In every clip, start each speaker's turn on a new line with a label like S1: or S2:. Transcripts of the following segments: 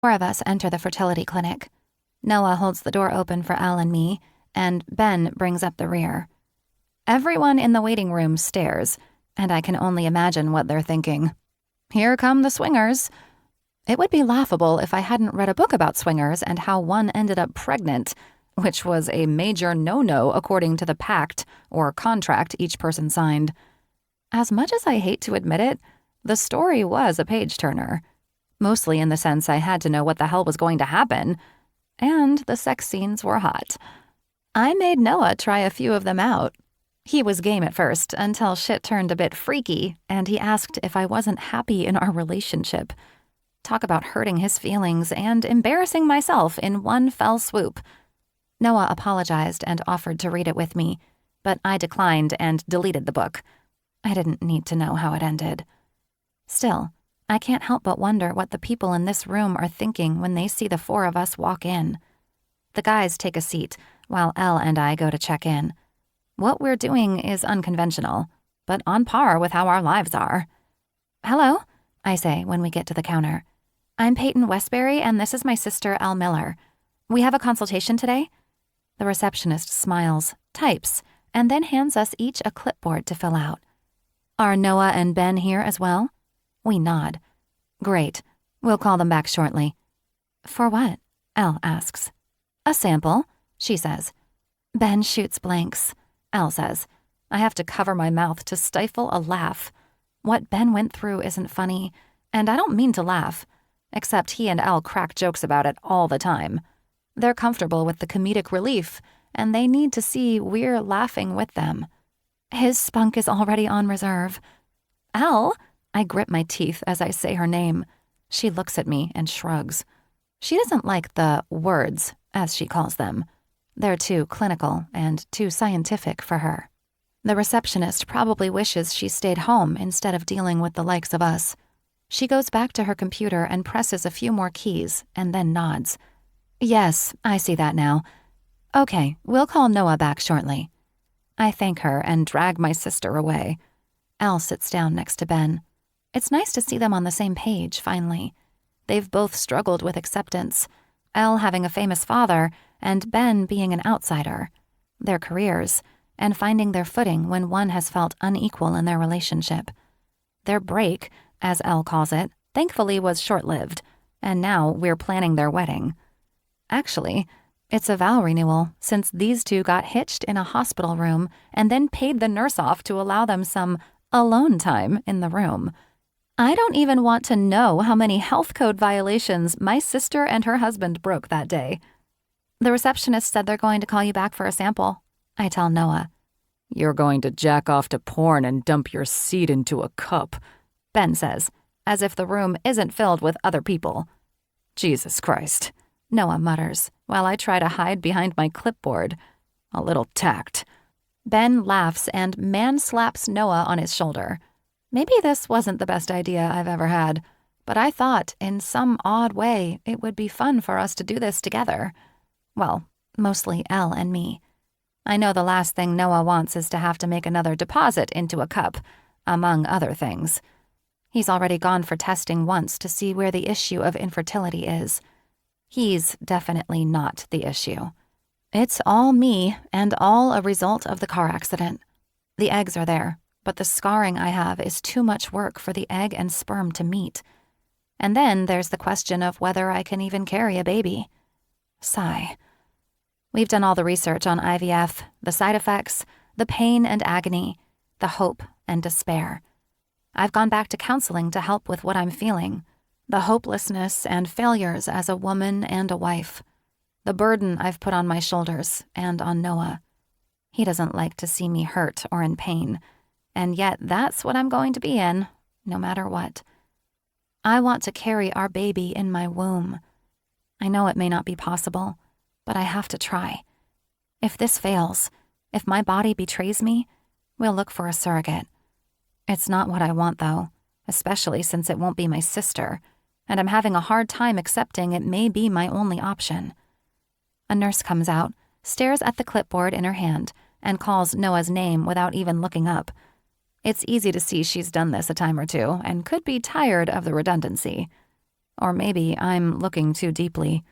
S1: Four of us enter the fertility clinic. Noah holds the door open for Elle and me, and Ben brings up the rear. Everyone in the waiting room stares, and I can only imagine what they're thinking. Here come the swingers. It would be laughable if I hadn't read a book about swingers and how one ended up pregnant, which was a major no-no according to the pact or contract each person signed. As much as I hate to admit it, the story was a page-turner. Mostly in the sense I had to know what the hell was going to happen, and the sex scenes were hot. I made Noah try a few of them out. He was game at first until shit turned a bit freaky, and he asked if I wasn't happy in our relationship. Talk about hurting his feelings and embarrassing myself in one fell swoop. Noah apologized and offered to read it with me, but I declined and deleted the book. I didn't need to know how it ended. Still, I can't help but wonder what the people in this room are thinking when they see the four of us walk in. The guys take a seat while Elle and I go to check in. What we're doing is unconventional, but on par with how our lives are. "Hello," I say when we get to the counter. "I'm Peyton Westbury, and this is my sister, Elle Miller. We have a consultation today?" The receptionist smiles, types, and then hands us each a clipboard to fill out. "Are Noah and Ben here as well?" We nod. "Great. We'll call them back shortly." "For what?" Elle asks. "A sample," she says. Ben shoots blanks. Elle says, I have to cover my mouth to stifle a laugh. What Ben went through isn't funny, and I don't mean to laugh, except he and Elle crack jokes about it all the time. They're comfortable with the comedic relief, and they need to see we're laughing with them. His spunk is already on reserve. "Elle?" I grip my teeth as I say her name. She looks at me and shrugs. She doesn't like the words, as she calls them. They're too clinical and too scientific for her. The receptionist probably wishes she stayed home instead of dealing with the likes of us. She goes back to her computer and presses a few more keys and then nods. "Yes, I see that now. Okay, we'll call Noah back shortly." I thank her and drag my sister away. Elle sits down next to Ben. It's nice to see them on the same page, finally. They've both struggled with acceptance, Elle having a famous father and Ben being an outsider, their careers, and finding their footing when one has felt unequal in their relationship. Their break, as Elle calls it, thankfully was short-lived, and now we're planning their wedding. Actually, it's a vow renewal since these two got hitched in a hospital room and then paid the nurse off to allow them some alone time in the room. I don't even want to know how many health code violations my sister and her husband broke that day. The receptionist said they're going to call you back for a sample. I tell Noah. "You're going to jack off to porn and dump your seed into a cup," Ben says, as if the room isn't filled with other people. "Jesus Christ," Noah mutters, while I try to hide behind my clipboard. "A little tact." Ben laughs and man-slaps Noah on his shoulder. Maybe this wasn't the best idea I've ever had, but I thought, in some odd way, it would be fun for us to do this together. Well, mostly Elle and me. I know the last thing Noah wants is to have to make another deposit into a cup, among other things. He's already gone for testing once to see where the issue of infertility is. He's definitely not the issue. It's all me and all a result of the car accident. The eggs are there, but the scarring I have is too much work for the egg and sperm to meet. And then there's the question of whether I can even carry a baby. Sigh. We've done all the research on IVF, the side effects, the pain and agony, the hope and despair. I've gone back to counseling to help with what I'm feeling, the hopelessness and failures as a woman and a wife, the burden I've put on my shoulders and on Noah. He doesn't like to see me hurt or in pain, and yet that's what I'm going to be in, no matter what. I want to carry our baby in my womb. I know it may not be possible, but I have to try. If this fails, if my body betrays me, we'll look for a surrogate. It's not what I want, though, especially since it won't be my sister, and I'm having a hard time accepting it may be my only option. A nurse comes out, stares at the clipboard in her hand, and calls Noah's name without even looking up. It's easy to see she's done this a time or two and could be tired of the redundancy. Or maybe I'm looking too deeply.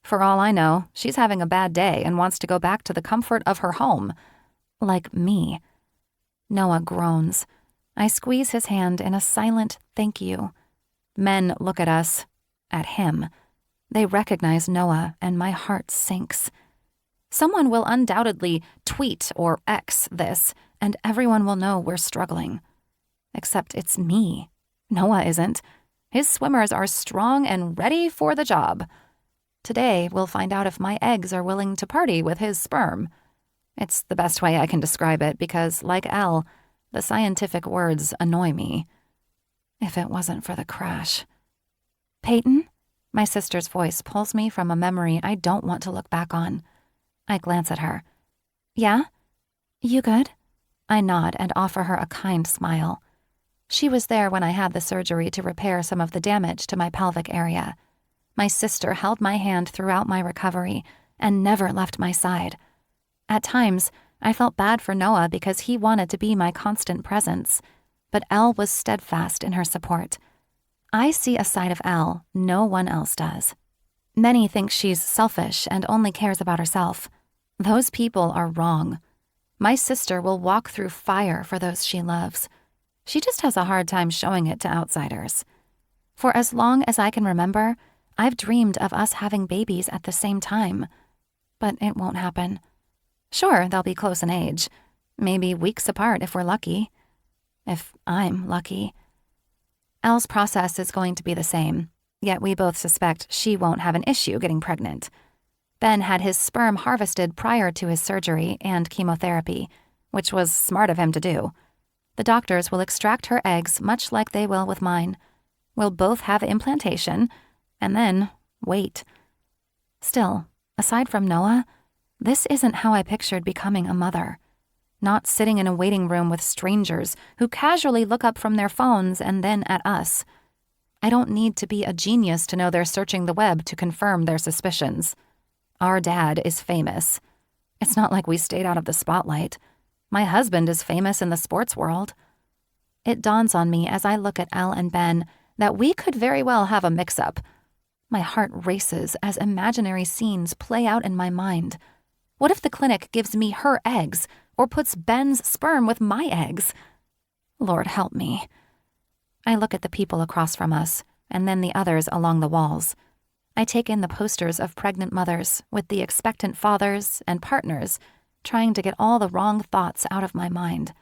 S1: For all I know, she's having a bad day and wants to go back to the comfort of her home. Like me. Noah groans. I squeeze his hand in a silent thank you. Men look at us, at him. They recognize Noah, and my heart sinks. Someone will undoubtedly tweet or X this, and everyone will know we're struggling. Except it's me. Noah isn't. His swimmers are strong and ready for the job. Today, we'll find out if my eggs are willing to party with his sperm. It's the best way I can describe it because, like Elle, the scientific words annoy me. If it wasn't for the crash. Peyton? My sister's voice pulls me from a memory I don't want to look back on. I glance at her. Yeah? You good? I nod and offer her a kind smile. She was there when I had the surgery to repair some of the damage to my pelvic area. My sister held my hand throughout my recovery and never left my side. At times, I felt bad for Noah because he wanted to be my constant presence, but Elle was steadfast in her support. I see a side of Elle no one else does. Many think she's selfish and only cares about herself. Those people are wrong. My sister will walk through fire for those she loves. She just has a hard time showing it to outsiders. For as long as I can remember, I've dreamed of us having babies at the same time. But it won't happen. Sure, they'll be close in age. Maybe weeks apart if we're lucky. If I'm lucky. Elle's process is going to be the same, yet we both suspect she won't have an issue getting pregnant. Ben had his sperm harvested prior to his surgery and chemotherapy, which was smart of him to do. The doctors will extract her eggs much like they will with mine. We'll both have implantation, and then wait. Still, aside from Noah, this isn't how I pictured becoming a mother. Not sitting in a waiting room with strangers who casually look up from their phones and then at us. I don't need to be a genius to know they're searching the web to confirm their suspicions. Our dad is famous. It's not like we stayed out of the spotlight. My husband is famous in the sports world. It dawns on me as I look at Elle and Ben that we could very well have a mix-up. My heart races as imaginary scenes play out in my mind. What if the clinic gives me her eggs or puts Ben's sperm with my eggs? Lord help me. I look at the people across from us and then the others along the walls. I take in the posters of pregnant mothers with the expectant fathers and partners, trying to get all the wrong thoughts out of my mind.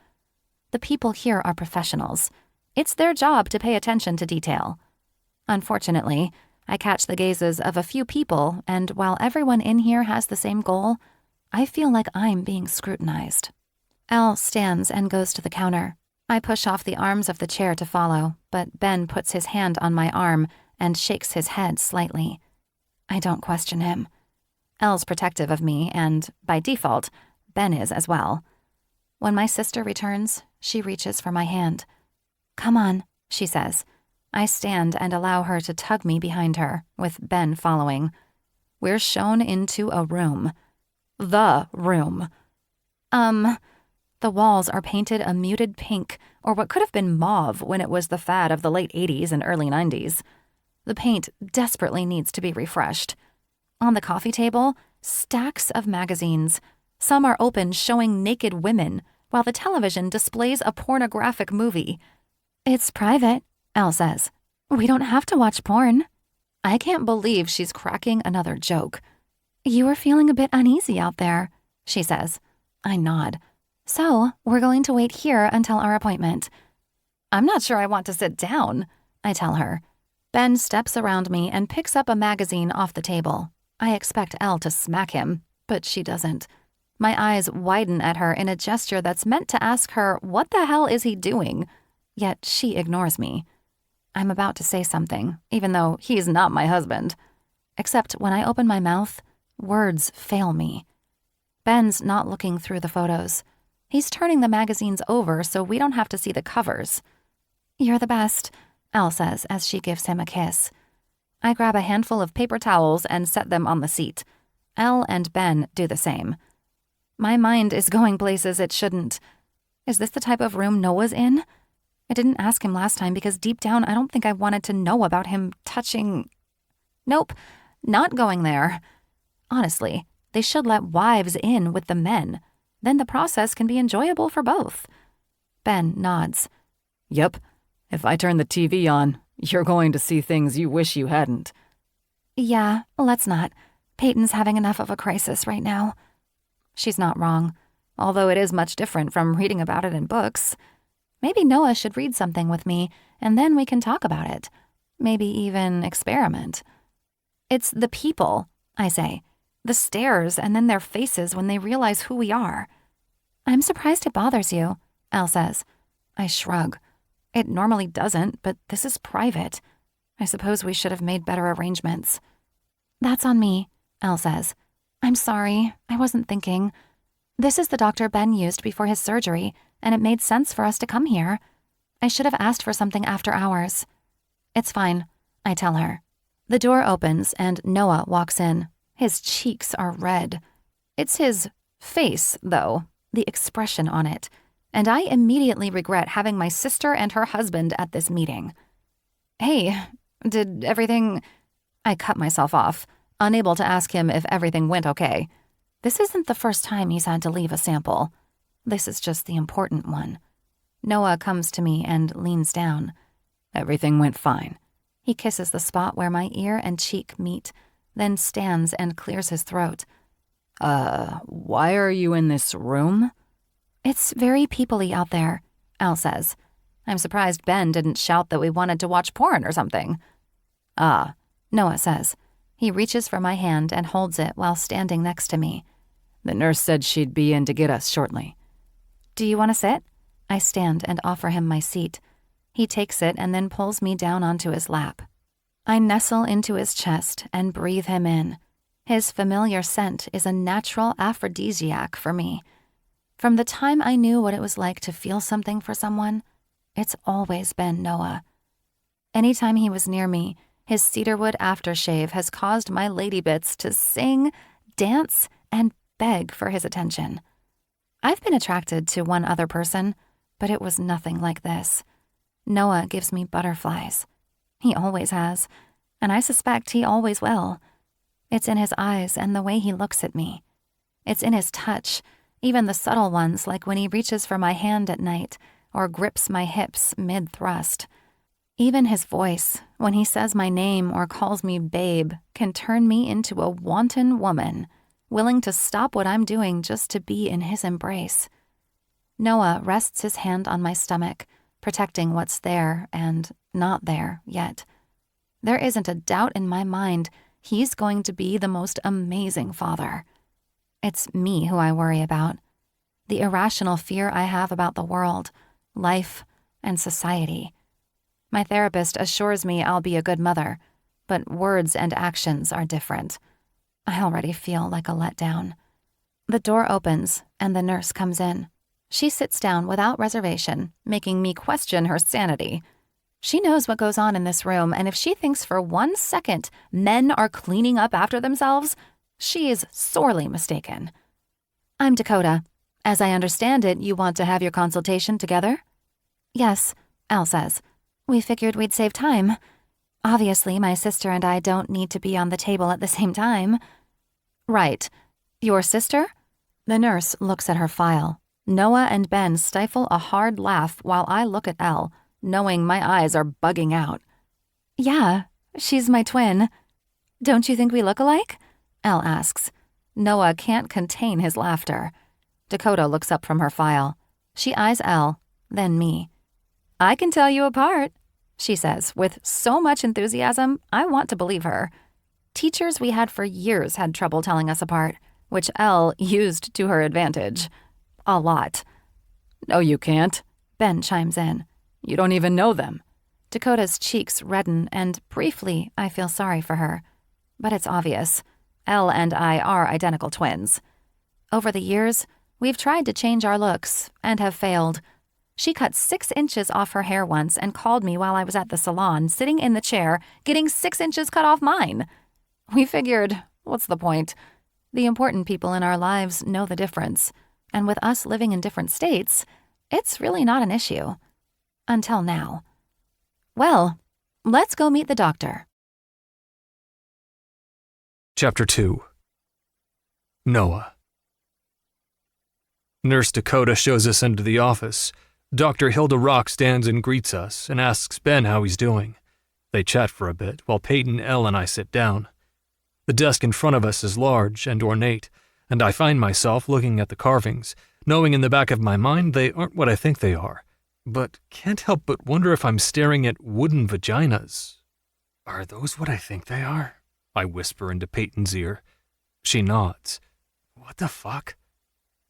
S1: The people here are professionals. It's their job to pay attention to detail. Unfortunately, I catch the gazes of a few people, and while everyone in here has the same goal, I feel like I'm being scrutinized. Elle stands and goes to the counter. I push off the arms of the chair to follow, but Ben puts his hand on my arm and shakes his head slightly. I don't question him. Elle's protective of me, and, by default, Ben is as well. When my sister returns, she reaches for my hand. Come on, she says. I stand and allow her to tug me behind her, with Ben following. We're shown into a room. The room. The walls are painted a muted pink, or what could have been mauve when it was the fad of the late 80s and early 90s. The paint desperately needs to be refreshed. On the coffee table, stacks of magazines. Some are open showing naked women, while the television displays a pornographic movie. It's private, Elle says. We don't have to watch porn. I can't believe she's cracking another joke. You were feeling a bit uneasy out there, she says. I nod. So, we're going to wait here until our appointment. I'm not sure I want to sit down, I tell her. Ben steps around me and picks up a magazine off the table. I expect Elle to smack him, but she doesn't. My eyes widen at her in a gesture that's meant to ask her, what the hell is he doing? Yet she ignores me. I'm about to say something, even though he's not my husband. Except when I open my mouth, words fail me. Ben's not looking through the photos. He's turning the magazines over so we don't have to see the covers. You're the best, Elle says as she gives him a kiss. I grab a handful of paper towels and set them on the seat. Elle and Ben do the same. My mind is going places it shouldn't. Is this the type of room Noah's in? I didn't ask him last time because deep down I don't think I wanted to know about him touching Nope, not going there. Honestly, they should let wives in with the men. Then the process can be enjoyable for both. Ben nods.
S2: Yep. If I turn the TV on, you're going to see things you wish you hadn't.
S1: Yeah, let's not. Peyton's having enough of a crisis right now. She's not wrong, although it is much different from reading about it in books. Maybe Noah should read something with me, and then we can talk about it. Maybe even experiment. It's the people, I say. The stares and then their faces when they realize who we are. I'm surprised it bothers you, Elle says. I shrug. It normally doesn't, but this is private. I suppose we should have made better arrangements. That's on me, Elle says. I'm sorry, I wasn't thinking. This is the doctor Ben used before his surgery, and it made sense for us to come here. I should have asked for something after hours. It's fine, I tell her. The door opens and Noah walks in. His cheeks are red. It's his face, though, the expression on it, and I immediately regret having my sister and her husband at this meeting. Hey, did everything... I cut myself off, unable to ask him if everything went okay. This isn't the first time he's had to leave a sample. This is just the important one. Noah comes to me and leans down.
S2: Everything went fine.
S1: He kisses the spot where my ear and cheek meet, then stands and clears his throat.
S2: Why are you in this room?
S1: It's very people-y out there, Elle says. I'm surprised Ben didn't shout that we wanted to watch porn or something.
S2: Ah,
S1: Noah says. He reaches for my hand and holds it while standing next to me.
S2: The nurse said she'd be in to get us shortly.
S1: Do you want to sit? I stand and offer him my seat. He takes it and then pulls me down onto his lap. I nestle into his chest and breathe him in. His familiar scent is a natural aphrodisiac for me. From the time I knew what it was like to feel something for someone, it's always been Noah. Anytime he was near me, his cedarwood aftershave has caused my lady bits to sing, dance, and beg for his attention. I've been attracted to one other person, but it was nothing like this. Noah gives me butterflies. He always has, and I suspect he always will. It's in his eyes and the way he looks at me. It's in his touch, even the subtle ones like when he reaches for my hand at night or grips my hips mid-thrust. Even his voice, when he says my name or calls me babe, can turn me into a wanton woman, willing to stop what I'm doing just to be in his embrace. Noah rests his hand on my stomach, protecting what's there and not there yet. There isn't a doubt in my mind he's going to be the most amazing father. It's me who I worry about. The irrational fear I have about the world, life, and society. My therapist assures me I'll be a good mother, but words and actions are different. I already feel like a letdown. The door opens and the nurse comes in. She sits down without reservation, making me question her sanity. She knows what goes on in this room, and if she thinks for 1 second men are cleaning up after themselves, she is sorely mistaken. I'm Dakota. As I understand it, you want to have your consultation together? Yes, Elle says. We figured we'd save time. Obviously, my sister and I don't need to be on the table at the same time. Right. Your sister? The nurse looks at her file. Noah and Ben stifle a hard laugh while I look at Elle, knowing my eyes are bugging out. Yeah, she's my twin. Don't you think we look alike? Elle asks. Noah can't contain his laughter. Dakota looks up from her file. She eyes Elle, then me. I can tell you apart, she says, with so much enthusiasm, I want to believe her. Teachers we had for years had trouble telling us apart, which Elle used to her advantage. A lot.
S2: No, you can't,
S1: Ben chimes in.
S2: You don't even know them.
S1: Dakota's cheeks redden, and briefly I feel sorry for her. But it's obvious. Elle and I are identical twins. Over the years, we've tried to change our looks, and have failed. She cut 6 inches off her hair once and called me while I was at the salon, sitting in the chair, getting 6 inches cut off mine. We figured, what's the point? The important people in our lives know the difference. And with us living in different states, it's really not an issue. Until now. Well, let's go meet the doctor.
S3: Chapter 2. Noah. Nurse Dakota shows us into the office. Dr. Hilda Rock stands and greets us and asks Ben how he's doing. They chat for a bit while Peyton, Elle, and I sit down. The desk in front of us is large and ornate, and I find myself looking at the carvings, knowing in the back of my mind they aren't what I think they are, but can't help but wonder if I'm staring at wooden vaginas. Are those what I think they are? I whisper into Peyton's ear. She nods. What the fuck?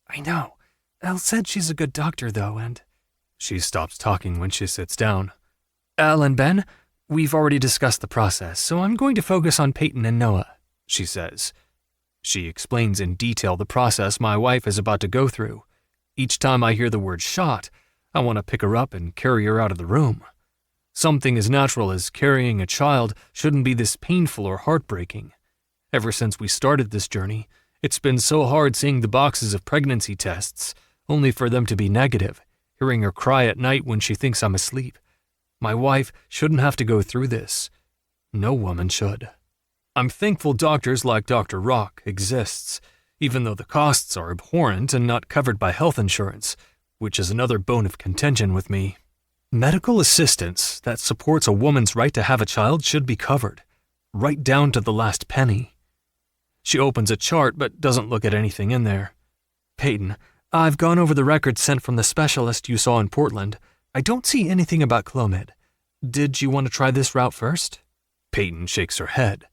S3: I know. Elle said she's a good doctor, though, and... She stops talking when she sits down. Elle and Ben, we've already discussed the process, so I'm going to focus on Peyton and Noah, she says. She explains in detail the process my wife is about to go through. Each time I hear the word shot, I want to pick her up and carry her out of the room. Something as natural as carrying a child shouldn't be this painful or heartbreaking. Ever since we started this journey, it's been so hard seeing the boxes of pregnancy tests, only for them to be negative, hearing her cry at night when she thinks I'm asleep. My wife shouldn't have to go through this. No woman should. I'm thankful doctors like Dr. Rock exists, even though the costs are abhorrent and not covered by health insurance, which is another bone of contention with me. Medical assistance that supports a woman's right to have a child should be covered, right down to the last penny. She opens a chart but doesn't look at anything in there. Peyton, I've gone over the records sent from the specialist you saw in Portland. I don't see anything about Clomid. Did you want to try this route first? Peyton shakes her head.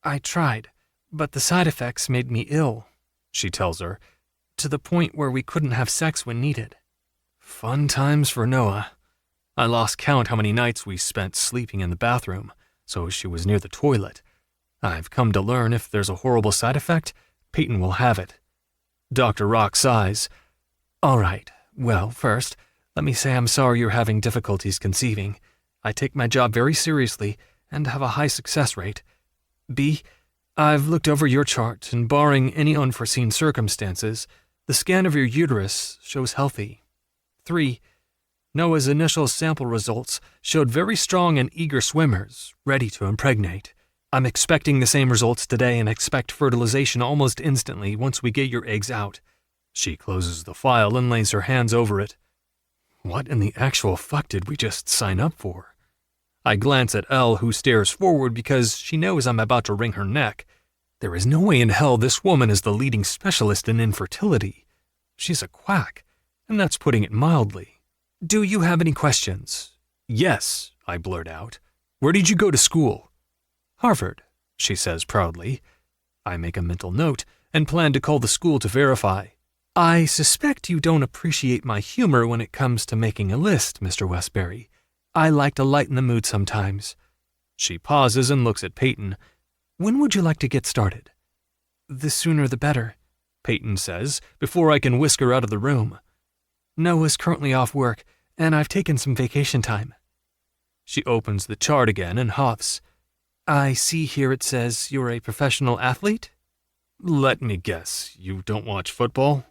S3: I tried, but the side effects made me ill, she tells her, to the point where we couldn't have sex when needed. Fun times for Noah. I lost count how many nights we spent sleeping in the bathroom, so she was near the toilet. I've come to learn if there's a horrible side effect, Peyton will have it. Dr. Rock sighs. All right, well, first, let me say I'm sorry you're having difficulties conceiving. I take my job very seriously and have a high success rate. B, I've looked over your chart, and barring any unforeseen circumstances, the scan of your uterus shows healthy. 3, Noah's initial sample results showed very strong and eager swimmers, ready to impregnate. I'm expecting the same results today and expect fertilization almost instantly once we get your eggs out. She closes the file and lays her hands over it. What in the actual fuck did we just sign up for? I glance at Elle, who stares forward because she knows I'm about to wring her neck. There is no way in hell this woman is the leading specialist in infertility. She's a quack, and that's putting it mildly. Do you have any questions? Yes, I blurt out. Where did you go to school? Harvard, she says proudly. I make a mental note and plan to call the school to verify. I suspect you don't appreciate my humor when it comes to making a list, Mr. Westbury. I like to lighten the mood sometimes. She pauses and looks at Peyton. When would you like to get started? The sooner the better, Peyton says, before I can whisk her out of the room. Noah's currently off work, and I've taken some vacation time. She opens the chart again and huffs. I see here it says you're a professional athlete? Let me guess, you don't watch football?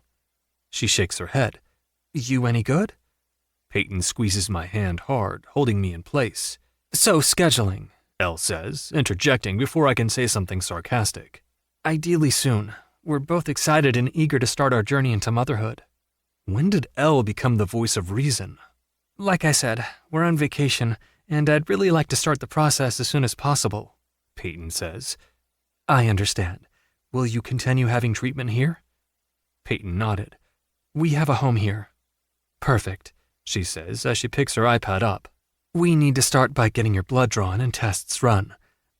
S3: She shakes her head. You any good? Peyton squeezes my hand hard, holding me in place. So scheduling, Elle says, interjecting before I can say something sarcastic. Ideally soon. We're both excited and eager to start our journey into motherhood. When did Elle become the voice of reason? Like I said, we're on vacation, and I'd really like to start the process as soon as possible, Peyton says. I understand. Will you continue having treatment here? Peyton nodded. We have a home here. Perfect, she says as she picks her iPad up. We need to start by getting your blood drawn and tests run.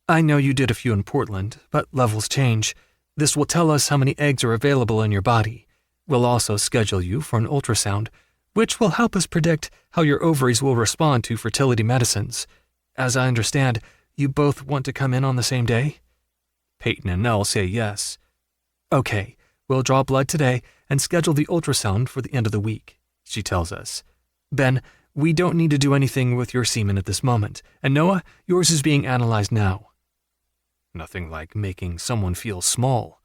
S3: I know you did a few in Portland, but levels change. This will tell us how many eggs are available in your body. We'll also schedule you for an ultrasound, which will help us predict how your ovaries will respond to fertility medicines. As I understand, you both want to come in on the same day? Peyton and Elle say yes. Okay, we'll draw blood today and schedule the ultrasound for the end of the week, she tells us. Ben, we don't need to do anything with your semen at this moment, and Noah, yours is being analyzed now. Nothing like making someone feel small.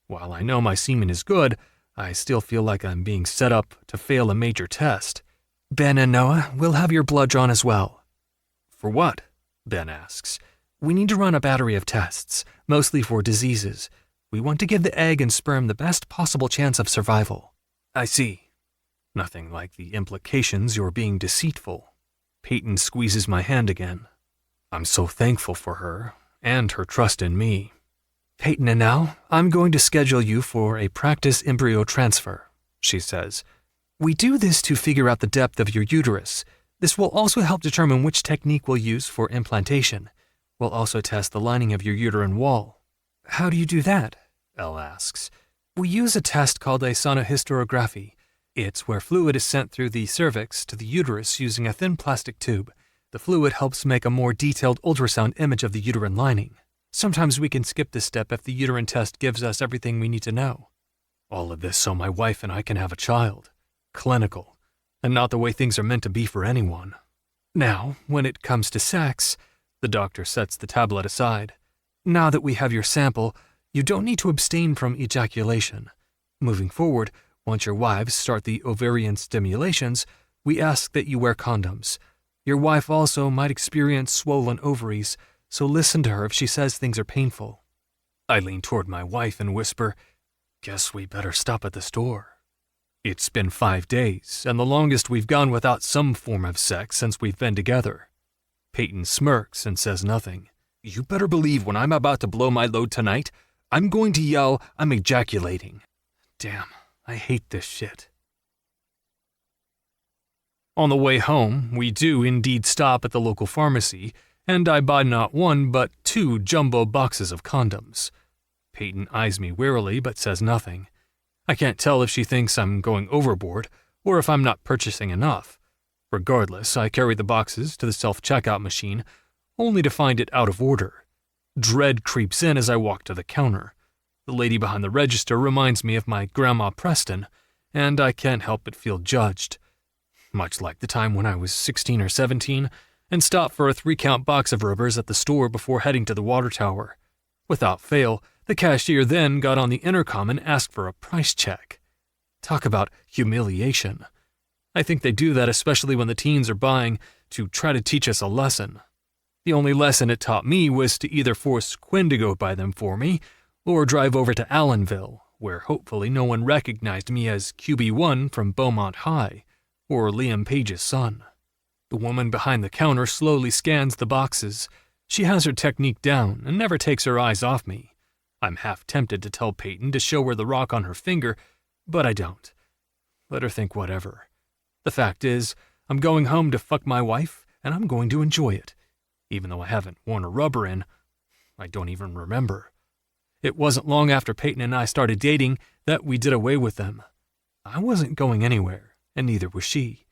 S3: While I know my semen is good, I still feel like I'm being set up to fail a major test. Ben and Noah, we'll have your blood drawn as well. For what? Ben asks. We need to run a battery of tests, mostly for diseases. We want to give the egg and sperm the best possible chance of survival." "I see. Nothing like the implications you're being deceitful." Peyton squeezes my hand again. I'm so thankful for her and her trust in me. "Peyton, and now I'm going to schedule you for a practice embryo transfer," she says. "We do this to figure out the depth of your uterus. This will also help determine which technique we'll use for implantation. We'll also test the lining of your uterine wall." "How do you do that?" Elle asks. "We use a test called a sonohysterography. It's where fluid is sent through the cervix to the uterus using a thin plastic tube. The fluid helps make a more detailed ultrasound image of the uterine lining. Sometimes we can skip this step if the uterine test gives us everything we need to know. All of this so my wife and I can have a child. Clinical, and not the way things are meant to be for anyone. Now, when it comes to sex," the doctor sets the tablet aside. "Now that we have your sample, you don't need to abstain from ejaculation. Moving forward, once your wives start the ovarian stimulations, we ask that you wear condoms. Your wife also might experience swollen ovaries, so listen to her if she says things are painful." I lean toward my wife and whisper, "Guess we better stop at the store." It's been 5 days, and the longest we've gone without some form of sex since we've been together. Peyton smirks and says nothing. You better believe when I'm about to blow my load tonight, I'm going to yell, "I'm ejaculating." Damn, I hate this shit. On the way home, we do indeed stop at the local pharmacy, and I buy not one but 2 jumbo boxes of condoms. Peyton eyes me warily but says nothing. I can't tell if she thinks I'm going overboard or if I'm not purchasing enough. Regardless, I carry the boxes to the self-checkout machine, only to find it out of order. Dread creeps in as I walk to the counter. The lady behind the register reminds me of my Grandma Preston, and I can't help but feel judged. Much like the time when I was 16 or 17 and stopped for a 3-count box of rubbers at the store before heading to the water tower. Without fail, the cashier then got on the intercom and asked for a price check. Talk about humiliation. I think they do that especially when the teens are buying to try to teach us a lesson. The only lesson it taught me was to either force Quinn to go buy them for me or drive over to Allenville, where hopefully no one recognized me as QB1 from Beaumont High or Liam Page's son. The woman behind the counter slowly scans the boxes. She has her technique down and never takes her eyes off me. I'm half tempted to tell Peyton to show her the rock on her finger, but I don't. Let her think whatever. The fact is, I'm going home to fuck my wife, and I'm going to enjoy it. Even though I haven't worn a rubber in, I don't even remember. It wasn't long after Peyton and I started dating that we did away with them. I wasn't going anywhere, and neither was she.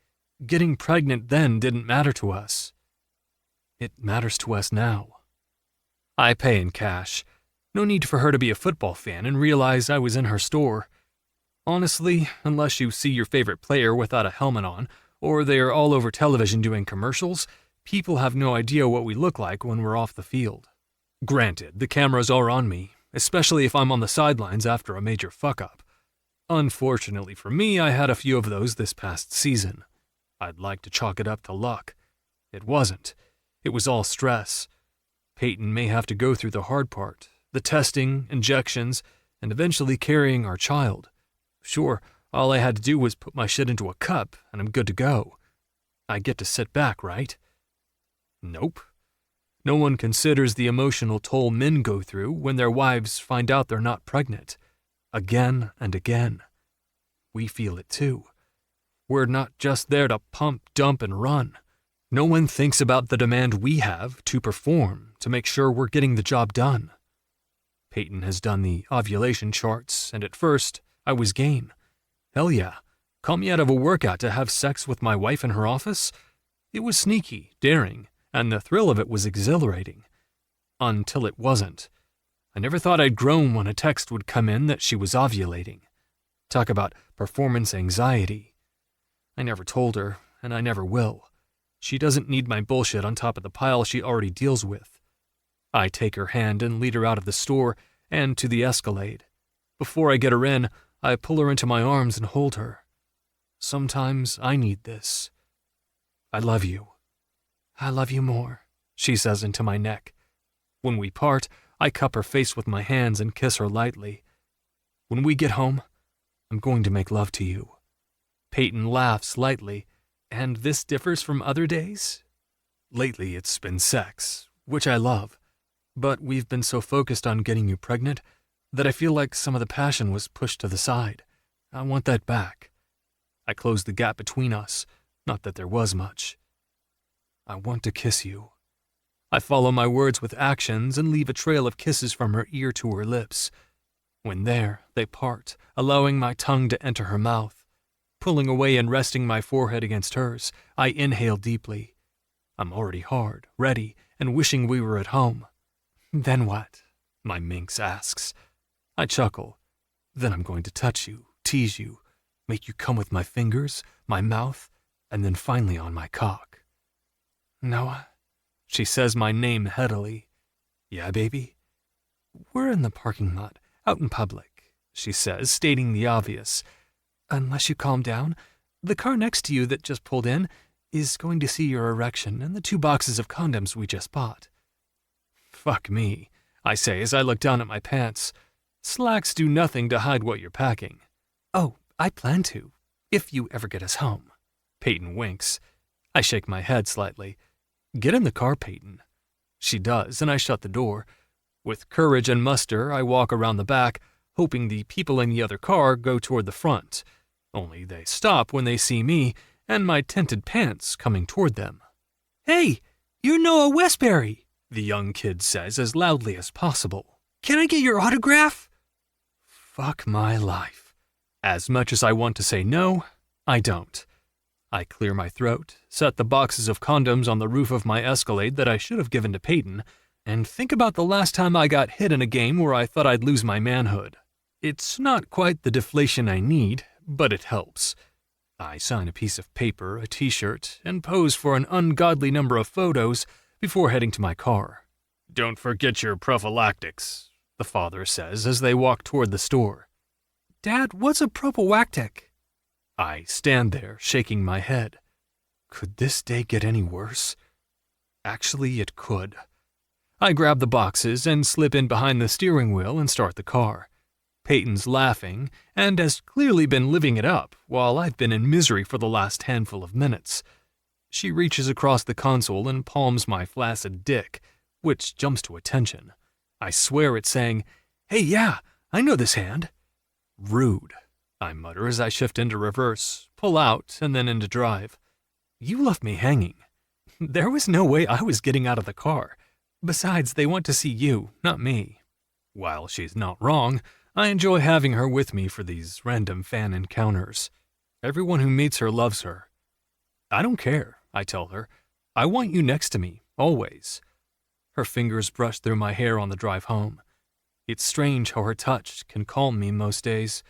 S3: Getting pregnant then didn't matter to us. It matters to us now. I pay in cash. No need for her to be a football fan and realize I was in her store. Honestly, unless you see your favorite player without a helmet on, or they are all over television doing commercials, people have no idea what we look like when we're off the field. Granted, the cameras are on me, especially if I'm on the sidelines after a major fuck-up. Unfortunately for me, I had a few of those this past season. I'd like to chalk it up to luck. It wasn't. It was all stress. Peyton may have to go through the hard part, the testing, injections, and eventually carrying our child. Sure, all I had to do was put my shit into a cup, and I'm good to go. I get to sit back, right? Nope. No one considers the emotional toll men go through when their wives find out they're not pregnant. Again and again. We feel it too. We're not just there to pump, dump, and run. No one thinks about the demand we have to perform to make sure we're getting the job done. Peyton has done the ovulation charts, and at first, I was game. Hell yeah, call me out of a workout to have sex with my wife in her office? It was sneaky, daring, and the thrill of it was exhilarating. Until it wasn't. I never thought I'd groan when a text would come in that she was ovulating. Talk about performance anxiety. I never told her, and I never will. She doesn't need my bullshit on top of the pile she already deals with. I take her hand and lead her out of the store and to the Escalade. Before I get her in, I pull her into my arms and hold her. Sometimes I need this. I love you. I love you more, she says into my neck. When we part, I cup her face with my hands and kiss her lightly. When we get home, I'm going to make love to you. Peyton laughs lightly. And this differs from other days? Lately it's been sex, which I love. But we've been so focused on getting you pregnant that I feel like some of the passion was pushed to the side. I want that back. I close the gap between us, not that there was much. I want to kiss you. I follow my words with actions and leave a trail of kisses from her ear to her lips. When there, they part, allowing my tongue to enter her mouth. Pulling away and resting my forehead against hers, I inhale deeply. I'm already hard, ready, and wishing we were at home. Then what? My minx asks. I chuckle. Then I'm going to touch you, tease you, make you come with my fingers, my mouth, and then finally on my cock. Noah? She says my name headily. Yeah, baby? We're in the parking lot, out in public, she says, stating the obvious. Unless you calm down, the car next to you that just pulled in is going to see your erection and the 2 boxes of condoms we just bought. Fuck me, I say as I look down at my pants. Slacks do nothing to hide what you're packing. Oh, I plan to, if you ever get us home. Peyton winks. I shake my head slightly. Get in the car, Peyton. She does, and I shut the door. With courage and muster, I walk around the back, hoping the people in the other car go toward the front. Only they stop when they see me and my tinted pants coming toward them. Hey, you're Noah Westbury, the young kid says as loudly as possible. Can I get your autograph? Fuck my life. As much as I want to say no, I don't. I clear my throat, set the boxes of condoms on the roof of my Escalade that I should have given to Peyton, and think about the last time I got hit in a game where I thought I'd lose my manhood. It's not quite the deflation I need, but it helps. I sign a piece of paper, a t-shirt, and pose for an ungodly number of photos before heading to my car. Don't forget your prophylactics, the father says as they walk toward the store. Dad, what's a prophylactic? I stand there, shaking my head. Could this day get any worse? Actually, it could. I grab the boxes and slip in behind the steering wheel and start the car. Peyton's laughing and has clearly been living it up while I've been in misery for the last handful of minutes. She reaches across the console and palms my flaccid dick, which jumps to attention. I swear it's saying, "Hey, yeah, I know this hand." Rude, I mutter as I shift into reverse, pull out, and then into drive. You left me hanging. There was no way I was getting out of the car. Besides, they want to see you, not me. While she's not wrong, I enjoy having her with me for these random fan encounters. Everyone who meets her loves her. I don't care, I tell her. I want you next to me, always. Her fingers brush through my hair on the drive home. It's strange how her touch can calm me most days.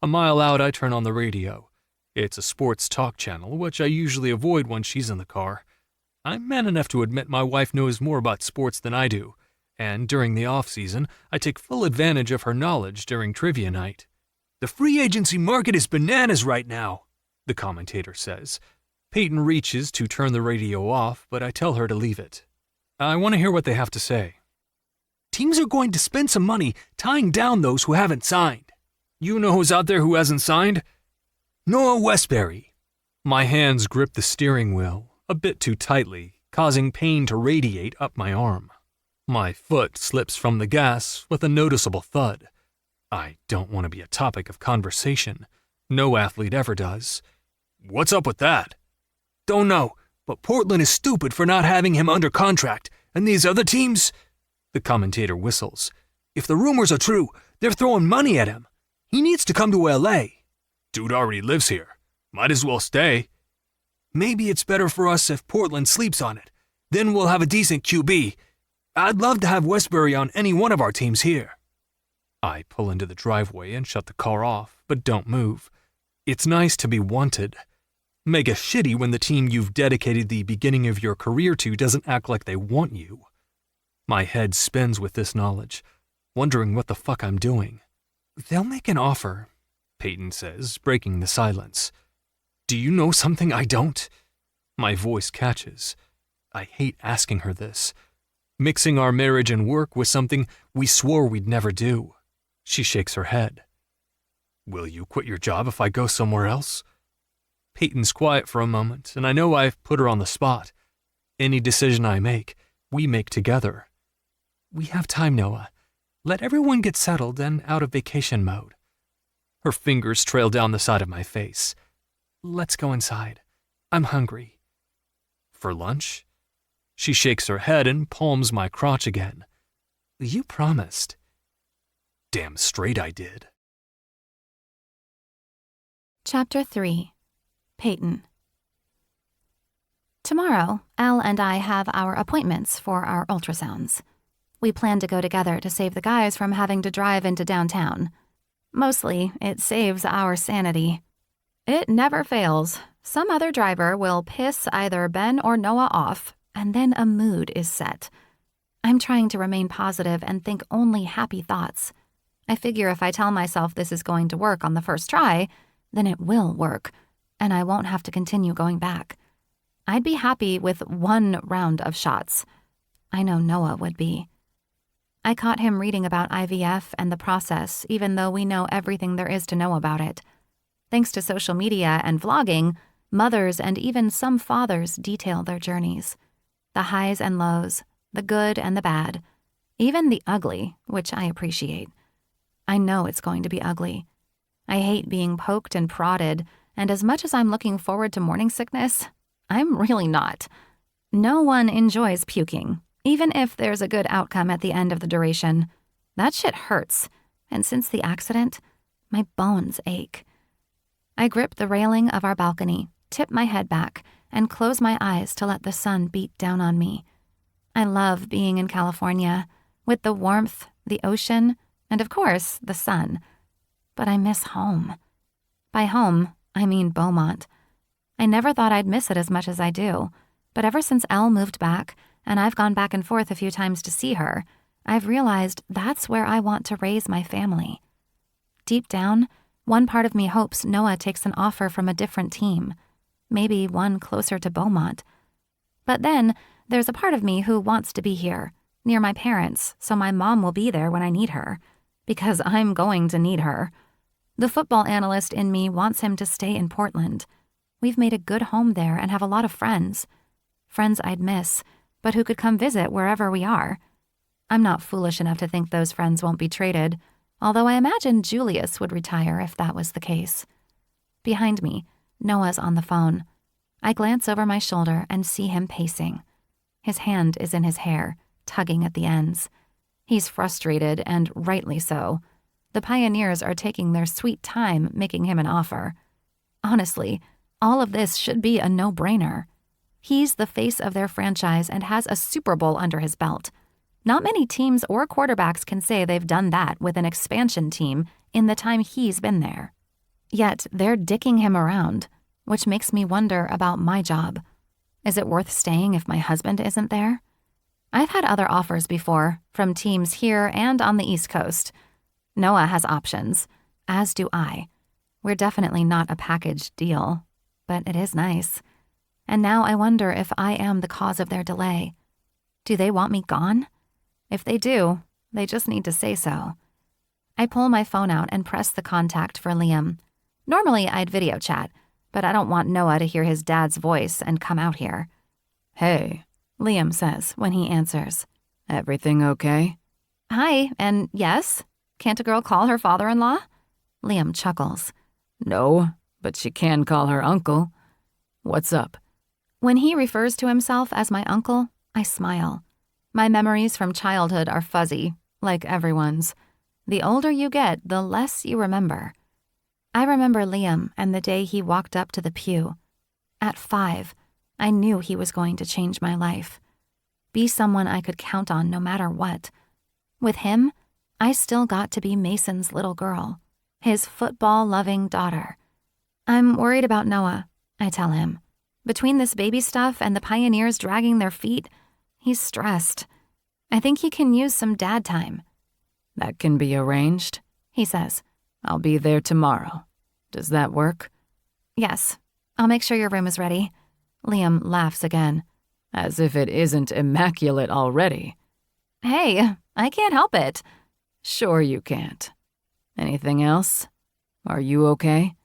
S3: A mile out, I turn on the radio. It's a sports talk channel, which I usually avoid when she's in the car. I'm man enough to admit my wife knows more about sports than I do, and during the off-season, I take full advantage of her knowledge during trivia night. The free agency market is bananas right now, the commentator says. Peyton reaches to turn the radio off, but I tell her to leave it. I want to hear what they have to say. Teams are going to spend some money tying down those who haven't signed. You know who's out there who hasn't signed? Noah Westbury. My hands grip the steering wheel a bit too tightly, causing pain to radiate up my arm. My foot slips from the gas with a noticeable thud. I don't want to be a topic of conversation. No athlete ever does. What's up with that? Don't know, but Portland is stupid for not having him under contract, and these other teams... The commentator whistles. If the rumors are true, they're throwing money at him. He needs to come to L.A. Dude already lives here. Might as well stay. Maybe it's better for us if Portland sleeps on it. Then we'll have a decent QB. I'd love to have Westbury on any one of our teams here. I pull into the driveway and shut the car off, but don't move. It's nice to be wanted. Mega shitty when the team you've dedicated the beginning of your career to doesn't act like they want you. My head spins with this knowledge, wondering what the fuck I'm doing. They'll make an offer, Peyton says, breaking the silence. Do you know something I don't? My voice catches. I hate asking her this. Mixing our marriage and work was something we swore we'd never do. She shakes her head. Will you quit your job if I go somewhere else? Peyton's quiet for a moment, and I know I've put her on the spot. Any decision I make, we make together. We have time, Noah. Let everyone get settled and out of vacation mode. Her fingers trail down the side of my face. Let's go inside. I'm hungry. For lunch? She shakes her head and palms my crotch again. You promised. Damn straight I did.
S1: Chapter 3. Peyton. Tomorrow, Elle and I have our appointments for our ultrasounds. We plan to go together to save the guys from having to drive into downtown. Mostly, it saves our sanity. It never fails. Some other driver will piss either Ben or Noah off, and then a mood is set. I'm trying to remain positive and think only happy thoughts. I figure if I tell myself this is going to work on the first try, then it will work, and I won't have to continue going back. I'd be happy with one round of shots. I know Noah would be. I caught him reading about IVF and the process, even though we know everything there is to know about it. Thanks to social media and vlogging, mothers and even some fathers detail their journeys. The highs and lows, the good and the bad, even the ugly, which I appreciate. I know it's going to be ugly. I hate being poked and prodded, and as much as I'm looking forward to morning sickness, I'm really not. No one enjoys puking, even if there's a good outcome at the end of the duration. That shit hurts, and since the accident, my bones ache. I grip the railing of our balcony, tip my head back, and close my eyes to let the sun beat down on me. I love being in California, with the warmth, the ocean, and of course, the sun. But I miss home. By home, I mean Beaumont. I never thought I'd miss it as much as I do, but ever since Elle moved back, and I've gone back and forth a few times to see her, I've realized that's where I want to raise my family. Deep down, one part of me hopes Noah takes an offer from a different team, maybe one closer to Beaumont. But then, there's a part of me who wants to be here, near my parents, so my mom will be there when I need her, because I'm going to need her. The football analyst in me wants him to stay in Portland. We've made a good home there and have a lot of friends. Friends I'd miss, but who could come visit wherever we are. I'm not foolish enough to think those friends won't be traded, although I imagine Julius would retire if that was the case. Behind me, Noah's on the phone. I glance over my shoulder and see him pacing. His hand is in his hair, tugging at the ends. He's frustrated, and rightly so. The Pioneers are taking their sweet time making him an offer. Honestly, all of this should be a no-brainer. He's the face of their franchise and has a Super Bowl under his belt. Not many teams or quarterbacks can say they've done that with an expansion team in the time he's been there. Yet they're dicking him around, which makes me wonder about my job. Is it worth staying if my husband isn't there? I've had other offers before, from teams here and on the East Coast. Noah has options, as do I. We're definitely not a package deal, but it is nice. And now I wonder if I am the cause of their delay. Do they want me gone? If they do, they just need to say so. I pull my phone out and press the contact for Liam. Normally I'd video chat, but I don't want Noah to hear his dad's voice and come out here.
S2: Hey,
S1: Liam says when he answers.
S2: everything okay?
S1: Hi, and yes? Can't a girl call her father-in-law? Liam chuckles.
S2: No, but she can call her uncle. What's up?
S1: When he refers to himself as my uncle, I smile. My memories from childhood are fuzzy, like everyone's. The older you get, the less you remember. I remember Liam and the day he walked up to the pew. At 5, I knew he was going to change my life. Be someone I could count on no matter what. With him, I still got to be Mason's little girl, his football-loving daughter. I'm worried about Noah, I tell him. Between this baby stuff and the Pioneers dragging their feet, he's stressed. I think he can use some dad time.
S2: That can be arranged,
S1: he says.
S2: I'll be there tomorrow. Does that work?
S1: Yes. I'll make sure your room is ready. Liam laughs again.
S2: As if it isn't immaculate already.
S1: Hey, I can't help it.
S2: Sure you can't. Anything else? Are you okay?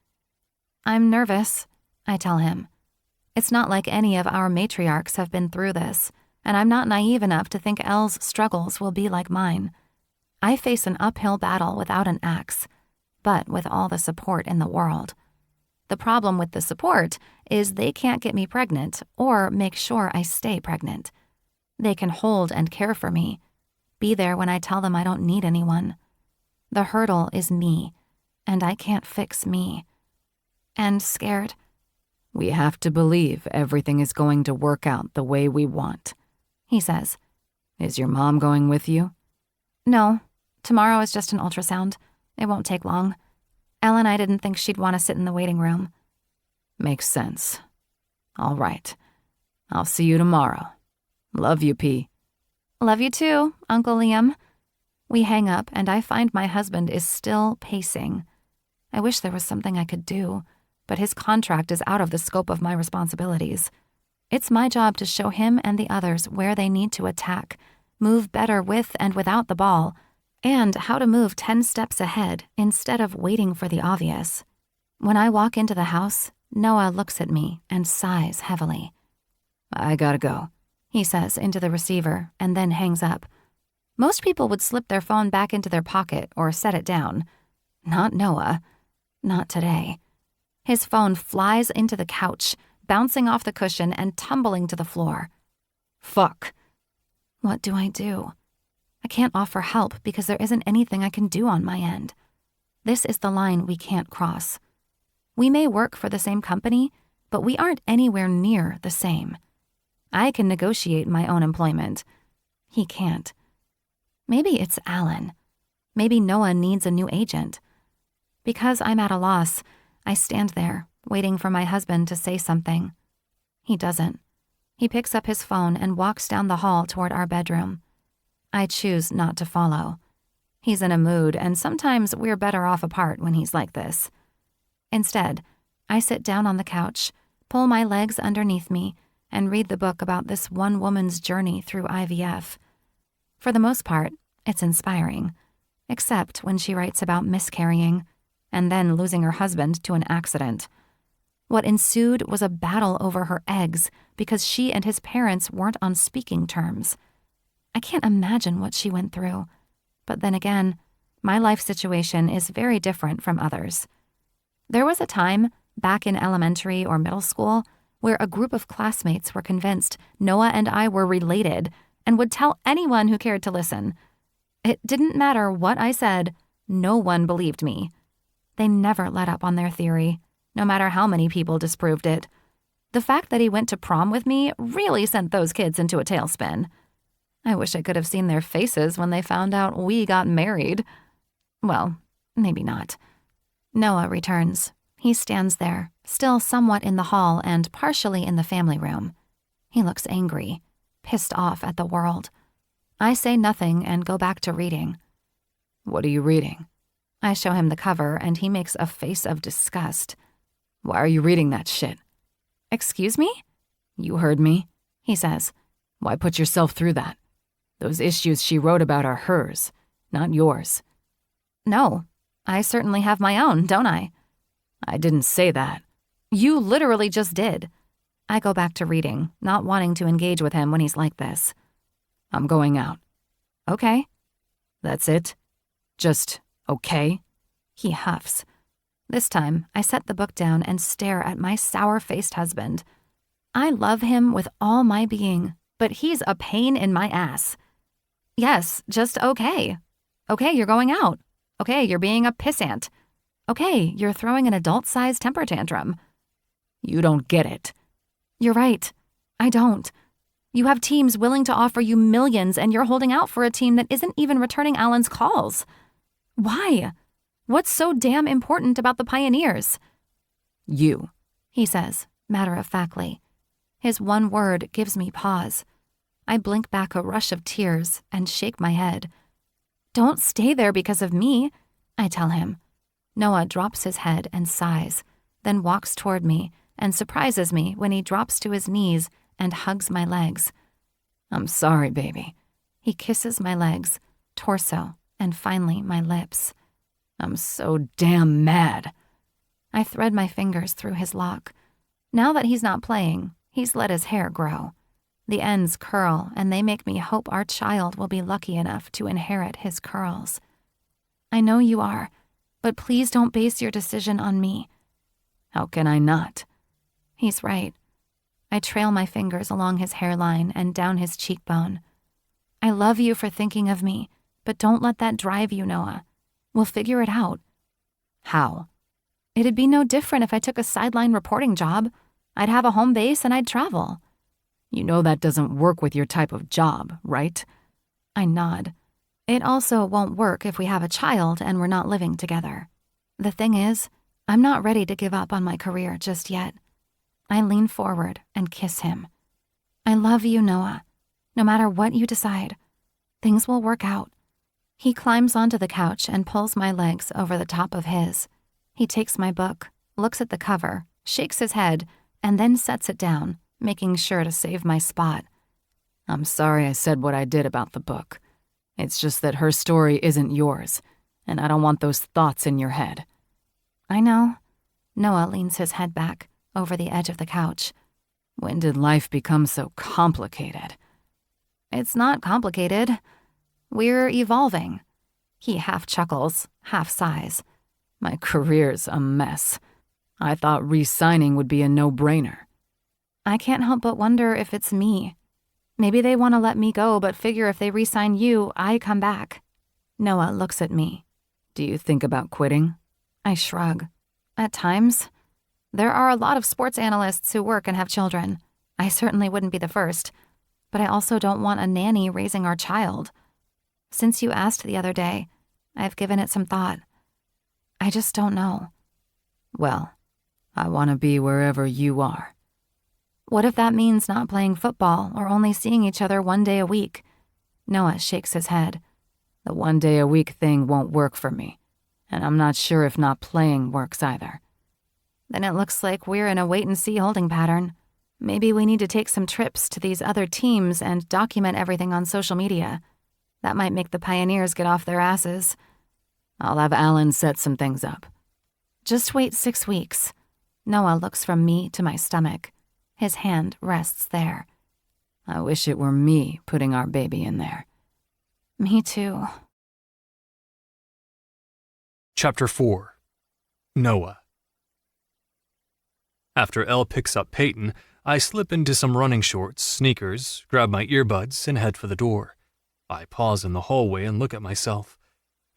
S1: I'm nervous, I tell him. It's not like any of our matriarchs have been through this, and I'm not naive enough to think Elle's struggles will be like mine. I face an uphill battle without an axe, but with all the support in the world. The problem with the support is they can't get me pregnant or make sure I stay pregnant. They can hold and care for me, be there when I tell them I don't need anyone. The hurdle is me, and I can't fix me. And scared.
S2: We have to believe everything is going to work out the way we want,
S1: He says.
S2: Is your mom going with you?
S1: No, tomorrow is just an ultrasound. It won't take long. Elle and I didn't think she'd want to sit in the waiting room.
S2: Makes sense. All right. I'll see you tomorrow. Love you, P.
S1: Love you too, Uncle Liam. We hang up and I find my husband is still pacing. I wish there was something I could do, but his contract is out of the scope of my responsibilities. It's my job to show him and the others where they need to attack, move better with and without the ball, and how to move 10 steps ahead instead of waiting for the obvious. When I walk into the house, Noah looks at me and sighs heavily.
S2: I gotta go,
S1: he says into the receiver and then hangs up. Most people would slip their phone back into their pocket or set it down. Not Noah. Not today. His phone flies into the couch, bouncing off the cushion and tumbling to the floor.
S2: Fuck.
S1: What do I do? I can't offer help because there isn't anything I can do on my end. This is the line we can't cross. We may work for the same company, but we aren't anywhere near the same. I can negotiate my own employment. He can't. Maybe it's Alan. Maybe Noah needs a new agent. Because I'm at a loss, I stand there, waiting for my husband to say something. He doesn't. He picks up his phone and walks down the hall toward our bedroom. I choose not to follow. He's in a mood, and sometimes we're better off apart when he's like this. Instead, I sit down on the couch, pull my legs underneath me, and read the book about this one woman's journey through IVF. For the most part, it's inspiring, except when she writes about miscarrying and then losing her husband to an accident. What ensued was a battle over her eggs because she and his parents weren't on speaking terms. I can't imagine what she went through, but then again, my life situation is very different from others. There was a time, back in elementary or middle school, where a group of classmates were convinced Noah and I were related and would tell anyone who cared to listen. It didn't matter what I said, no one believed me. They never let up on their theory, no matter how many people disproved it. The fact that he went to prom with me really sent those kids into a tailspin. I wish I could have seen their faces when they found out we got married. Well, maybe not. Noah returns. He stands there, still somewhat in the hall and partially in the family room. He looks angry, pissed off at the world. I say nothing and go back to reading.
S2: What are you reading?
S1: I show him the cover and he makes a face of disgust.
S2: Why are you reading that shit?
S1: Excuse me?
S2: You heard me,
S1: he says.
S2: Why put yourself through that? Those issues she wrote about are hers, not yours.
S1: No, I certainly have my own, don't I?
S2: I didn't say that.
S1: You literally just did. I go back to reading, not wanting to engage with him when he's like this.
S2: I'm going out.
S1: Okay.
S2: That's it? Just okay?
S1: He huffs. This time, I set the book down and stare at my sour-faced husband. I love him with all my being, but he's a pain in my ass. Yes, just okay. Okay, you're going out. Okay, you're being a pissant. Okay, you're throwing an adult-sized temper tantrum.
S2: You don't get it.
S1: You're right. I don't. You have teams willing to offer you millions and you're holding out for a team that isn't even returning Alan's calls. Why? What's so damn important about the Pioneers?
S2: You,
S1: he says, matter-of-factly. His one word gives me pause. I blink back a rush of tears and shake my head. Don't stay there because of me, I tell him. Noah drops his head and sighs, then walks toward me and surprises me when he drops to his knees and hugs my legs.
S2: I'm sorry, baby.
S1: He kisses my legs, torso, and finally my lips.
S2: I'm so damn mad.
S1: I thread my fingers through his lock. Now that he's not playing, he's let his hair grow. The ends curl, and they make me hope our child will be lucky enough to inherit his curls. I know you are, but please don't base your decision on me.
S2: How can I not?
S1: He's right. I trail my fingers along his hairline and down his cheekbone. I love you for thinking of me, but don't let that drive you, Noah. We'll figure it out.
S2: How?
S1: It'd be no different if I took a sideline reporting job. I'd have a home base and I'd travel.
S2: You know that doesn't work with your type of job, right?
S1: I nod. It also won't work if we have a child and we're not living together. The thing is, I'm not ready to give up on my career just yet. I lean forward and kiss him. I love you, Noah. No matter what you decide, things will work out. He climbs onto the couch and pulls my legs over the top of his. He takes my book, looks at the cover, shakes his head, and then sets it down, making sure to save my spot.
S2: I'm sorry I said what I did about the book. It's just that her story isn't yours, and I don't want those thoughts in your head.
S1: I know. Noah leans his head back over the edge of the couch.
S2: When did life become so complicated?
S1: It's not complicated. We're evolving. He half chuckles, half sighs.
S2: My career's a mess. I thought re-signing would be a no-brainer.
S1: I can't help but wonder if it's me. Maybe they want to let me go, but figure if they re-sign you, I come back. Noah looks at me.
S2: Do you think about quitting?
S1: I shrug. At times. There are a lot of sports analysts who work and have children. I certainly wouldn't be the first. But I also don't want a nanny raising our child. Since you asked the other day, I've given it some thought. I just don't know.
S2: Well, I want to be wherever you are.
S1: What if that means not playing football or only seeing each other one day a week? Noah shakes his head.
S2: The one-day-a-week thing won't work for me, and I'm not sure if not playing works either.
S1: Then it looks like we're in a wait-and-see holding pattern. Maybe we need to take some trips to these other teams and document everything on social media. That might make the pioneers get off their asses.
S2: I'll have Alan set some things up.
S1: Just wait 6 weeks. Noah looks from me to my stomach. His hand rests there.
S2: I wish it were me putting our baby in there.
S1: Me too.
S3: Chapter 4. Noah. After Elle picks up Peyton, I slip into some running shorts, sneakers, grab my earbuds, and head for the door. I pause in the hallway and look at myself.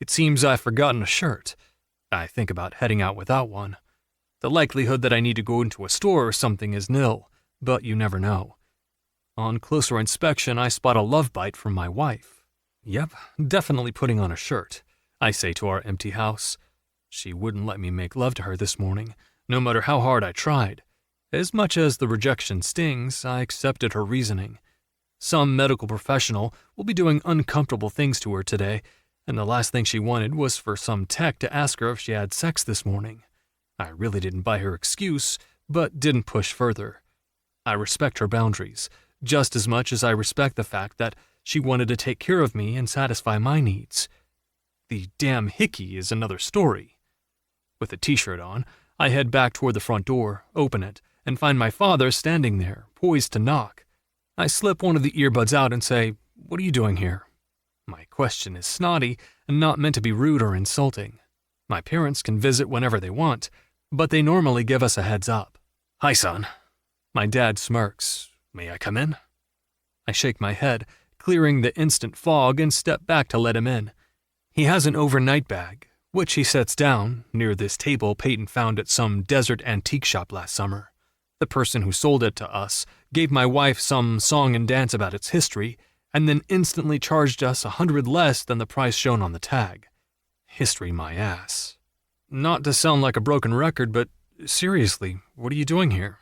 S3: It seems I've forgotten a shirt. I think about heading out without one. The likelihood that I need to go into a store or something is nil, but you never know. On closer inspection, I spot a love bite from my wife. Yep, definitely putting on a shirt, I say to our empty house. She wouldn't let me make love to her this morning, no matter how hard I tried. As much as the rejection stings, I accepted her reasoning. Some medical professional will be doing uncomfortable things to her today, and the last thing she wanted was for some tech to ask her if she had sex this morning. I really didn't buy her excuse, but didn't push further. I respect her boundaries, just as much as I respect the fact that she wanted to take care of me and satisfy my needs. The damn hickey is another story. With a t-shirt on, I head back toward the front door, open it, and find my father standing there, poised to knock. I slip one of the earbuds out and say, "What are you doing here?" My question is snotty and not meant to be rude or insulting. My parents can visit whenever they want, but they normally give us a heads up. "Hi, son." My dad smirks. "May I come in?" I shake my head, clearing the instant fog, and step back to let him in. He has an overnight bag, which he sets down near this table Peyton found at some desert antique shop last summer. The person who sold it to us gave my wife some song and dance about its history, and then instantly charged us $100 less than the price shown on the tag. History my ass. Not to sound like a broken record, but seriously, what are you doing here?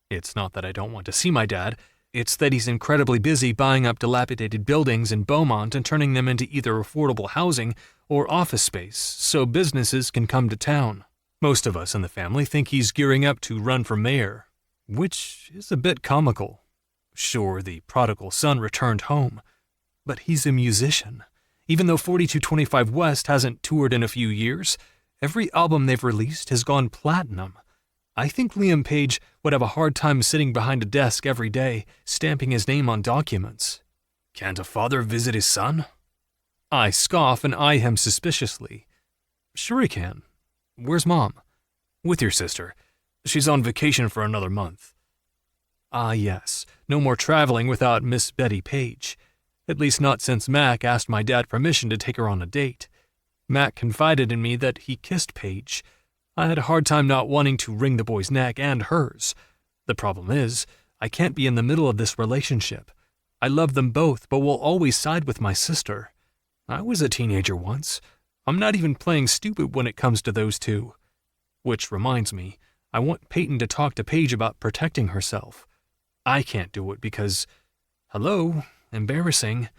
S3: It's not that I don't want to see my dad, it's that he's incredibly busy buying up dilapidated buildings in Beaumont and turning them into either affordable housing or office space so businesses can come to town. Most of us in the family think he's gearing up to run for mayor, which is a bit comical. Sure, the prodigal son returned home, But he's a musician. Even though 4225 West hasn't toured in a few years, every album they've released has gone platinum. I think Liam Page would have a hard time sitting behind a desk every day, stamping his name on documents. Can't a father visit his son? I scoff and eye him suspiciously. Sure he can. Where's Mom? With your sister. She's on vacation for another month. Ah, yes. No more traveling without Miss Betty Page. At least not since Mac asked my dad permission to take her on a date. Mac confided in me that he kissed Paige. I had a hard time not wanting to wring the boy's neck and hers. The problem is, I can't be in the middle of this relationship. I love them both, but will always side with my sister. I was a teenager once. I'm not even playing stupid when it comes to those two. Which reminds me, I want Peyton to talk to Paige about protecting herself. I can't do it because, hello, embarrassing,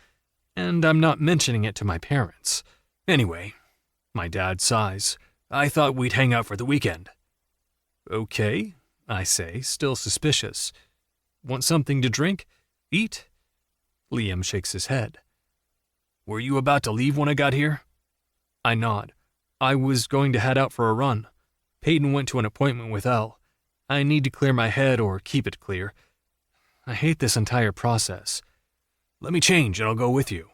S3: and I'm not mentioning it to my parents. Anyway, my dad sighs. I thought we'd hang out for the weekend. Okay, I say, still suspicious. Want something to drink? Eat? Liam shakes his head. Were you about to leave when I got here? I nod. I was going to head out for a run. Peyton went to an appointment with Elle. I need to clear my head or keep it clear. I hate this entire process. Let me change and I'll go with you.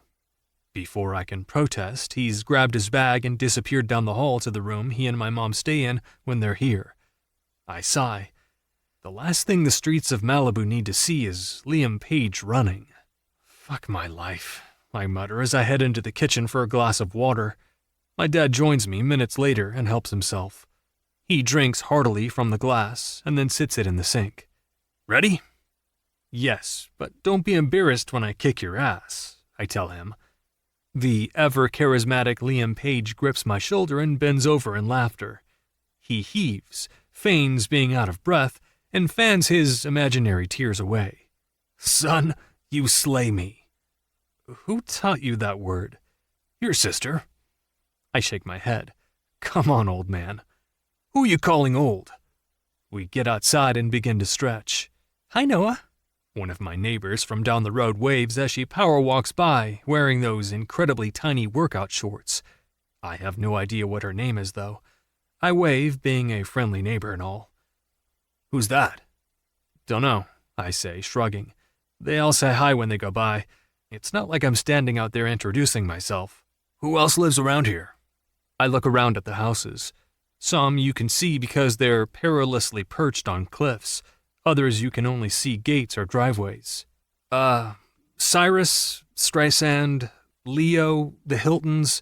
S3: Before I can protest, he's grabbed his bag and disappeared down the hall to the room he and my mom stay in when they're here. I sigh. The last thing the streets of Malibu need to see is Liam Page running. Fuck my life, I mutter as I head into the kitchen for a glass of water. My dad joins me minutes later and helps himself. He drinks heartily from the glass and then sits it in the sink. Ready? Yes, but don't be embarrassed when I kick your ass, I tell him. The ever-charismatic Liam Page grips my shoulder and bends over in laughter. He heaves, feigns being out of breath, and fans his imaginary tears away. Son, you slay me. Who taught you that word? Your sister. I shake my head. Come on, old man. Who you calling old? We get outside and begin to stretch. Hi, Noah. One of my neighbors from down the road waves as she power walks by, wearing those incredibly tiny workout shorts. I have no idea what her name is, though. I wave, being a friendly neighbor and all. Who's that? Dunno, I say, shrugging. They all say hi when they go by. It's not like I'm standing out there introducing myself. Who else lives around here? I look around at the houses. Some you can see because they're perilously perched on cliffs. Others you can only see gates or driveways. Cyrus, Streisand, Leo, the Hiltons,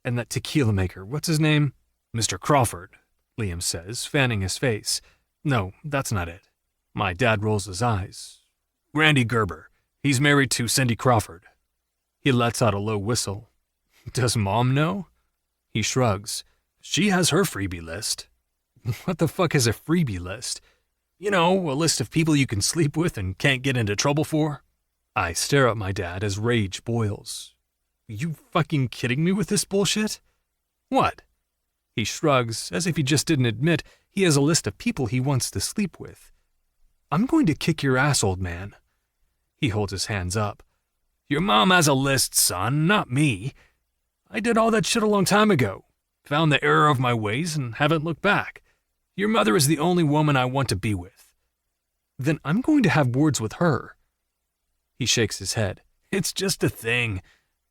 S3: and that tequila maker. What's his name? Mr. Crawford, Liam says, fanning his face. No, that's not it. My dad rolls his eyes. Randy Gerber. He's married to Cindy Crawford. He lets out a low whistle. Does Mom know? He shrugs. She has her freebie list. What the fuck is a freebie list? You know, a list of people you can sleep with and can't get into trouble for. I stare at my dad as rage boils. Are you fucking kidding me with this bullshit? What? He shrugs as if he just didn't admit he has a list of people he wants to sleep with. I'm going to kick your ass, old man. He holds his hands up. Your mom has a list, son, not me. I did all that shit a long time ago. Found the error of my ways and haven't looked back. Your mother is the only woman I want to be with. Then I'm going to have words with her. He shakes his head. It's just a thing.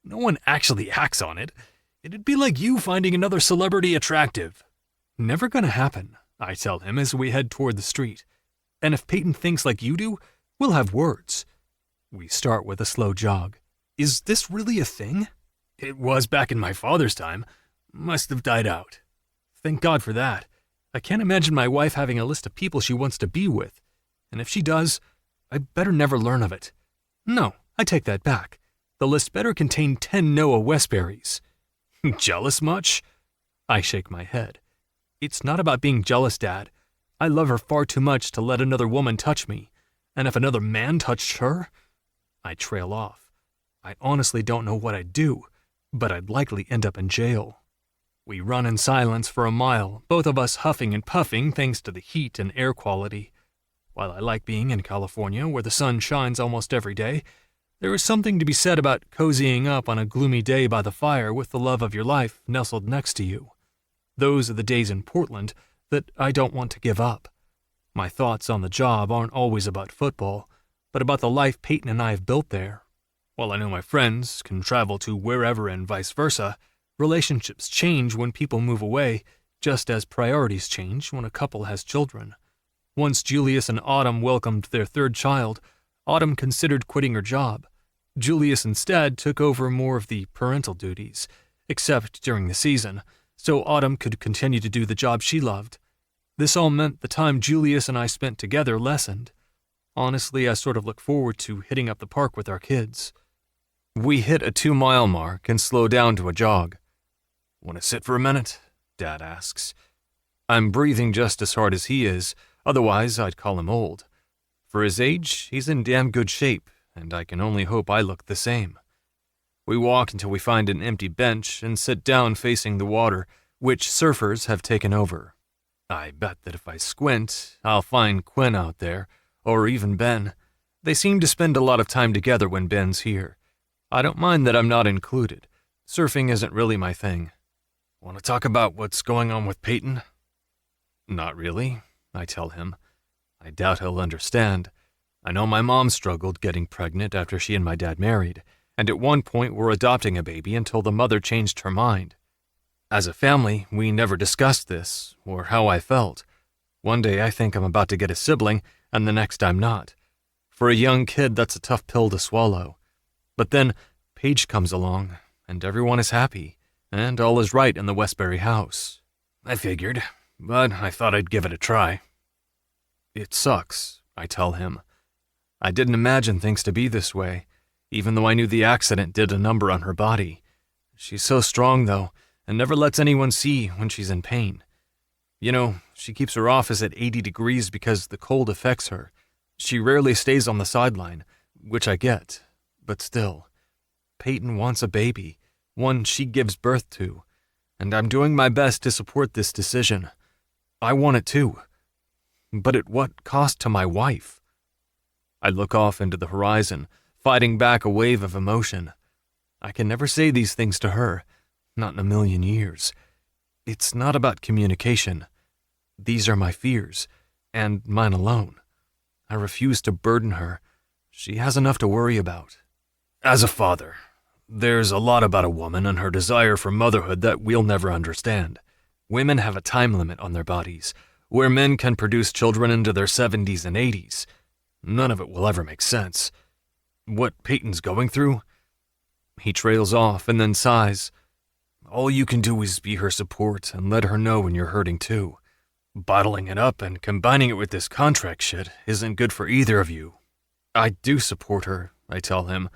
S3: No one actually acts on it. It'd be like you finding another celebrity attractive. Never gonna happen, I tell him as we head toward the street. And if Peyton thinks like you do, we'll have words. We start with a slow jog. Is this really a thing? It was back in my father's time. Must have died out. Thank God for that. I can't imagine my wife having a list of people she wants to be with. And if she does, I better never learn of it. No, I take that back. The list better contain 10 Noah Westburys. Jealous much? I shake my head. It's not about being jealous, Dad. I love her far too much to let another woman touch me. And if another man touched her, I trail off. I honestly don't know what I'd do, but I'd likely end up in jail. We run in silence for a mile, both of us huffing and puffing thanks to the heat and air quality. While I like being in California, where the sun shines almost every day, There is something to be said about cozying up on a gloomy day by the fire with the love of your life nestled next to you. Those are the days in Portland that I don't want to give up. My thoughts on the job aren't always about football, but about the life Peyton and I have built there. While I know my friends can travel to wherever and vice versa, relationships change when people move away, just as priorities change when a couple has children. Once Julius and Autumn welcomed their third child, Autumn considered quitting her job. Julius instead took over more of the parental duties, except during the season, so Autumn could continue to do the job she loved. This all meant the time Julius and I spent together lessened. Honestly, I sort of look forward to hitting up the park with our kids. We hit a 2-mile mark and slow down to a jog. "Want to sit for a minute?" Dad asks. I'm breathing just as hard as he is, otherwise I'd call him old. For his age, he's in damn good shape, and I can only hope I look the same. We walk until we find an empty bench and sit down facing the water, which surfers have taken over. I bet that if I squint, I'll find Quinn out there, or even Ben. They seem to spend a lot of time together when Ben's here. I don't mind that I'm not included. Surfing isn't really my thing. "Want to talk about what's going on with Peyton?" "Not really," I tell him. I doubt he'll understand. I know my mom struggled getting pregnant after she and my dad married, and at one point were adopting a baby until the mother changed her mind. As a family, we never discussed this, or how I felt. One day I think I'm about to get a sibling, and the next I'm not. For a young kid, that's a tough pill to swallow. But then Paige comes along, and everyone is happy, and all is right in the Westbury house. I figured, but I thought I'd give it a try. It sucks, I tell him. I didn't imagine things to be this way, even though I knew the accident did a number on her body. She's so strong, though, and never lets anyone see when she's in pain. You know, she keeps her office at 80 degrees because the cold affects her. She rarely stays on the sideline, which I get, but still. Peyton wants a baby, one she gives birth to, and I'm doing my best to support this decision. I want it too. But at what cost to my wife? I look off into the horizon, fighting back a wave of emotion. I can never say these things to her, not in a million years. It's not about communication. These are my fears, and mine alone. I refuse to burden her. She has enough to worry about. As a father, there's a lot about a woman and her desire for motherhood that we'll never understand. Women have a time limit on their bodies, where men can produce children into their 70s and 80s. None of it will ever make sense. What Peyton's going through? He trails off and then sighs. All you can do is be her support and let her know when you're hurting too. Bottling it up and combining it with this contract shit isn't good for either of you. I do support her, I tell him.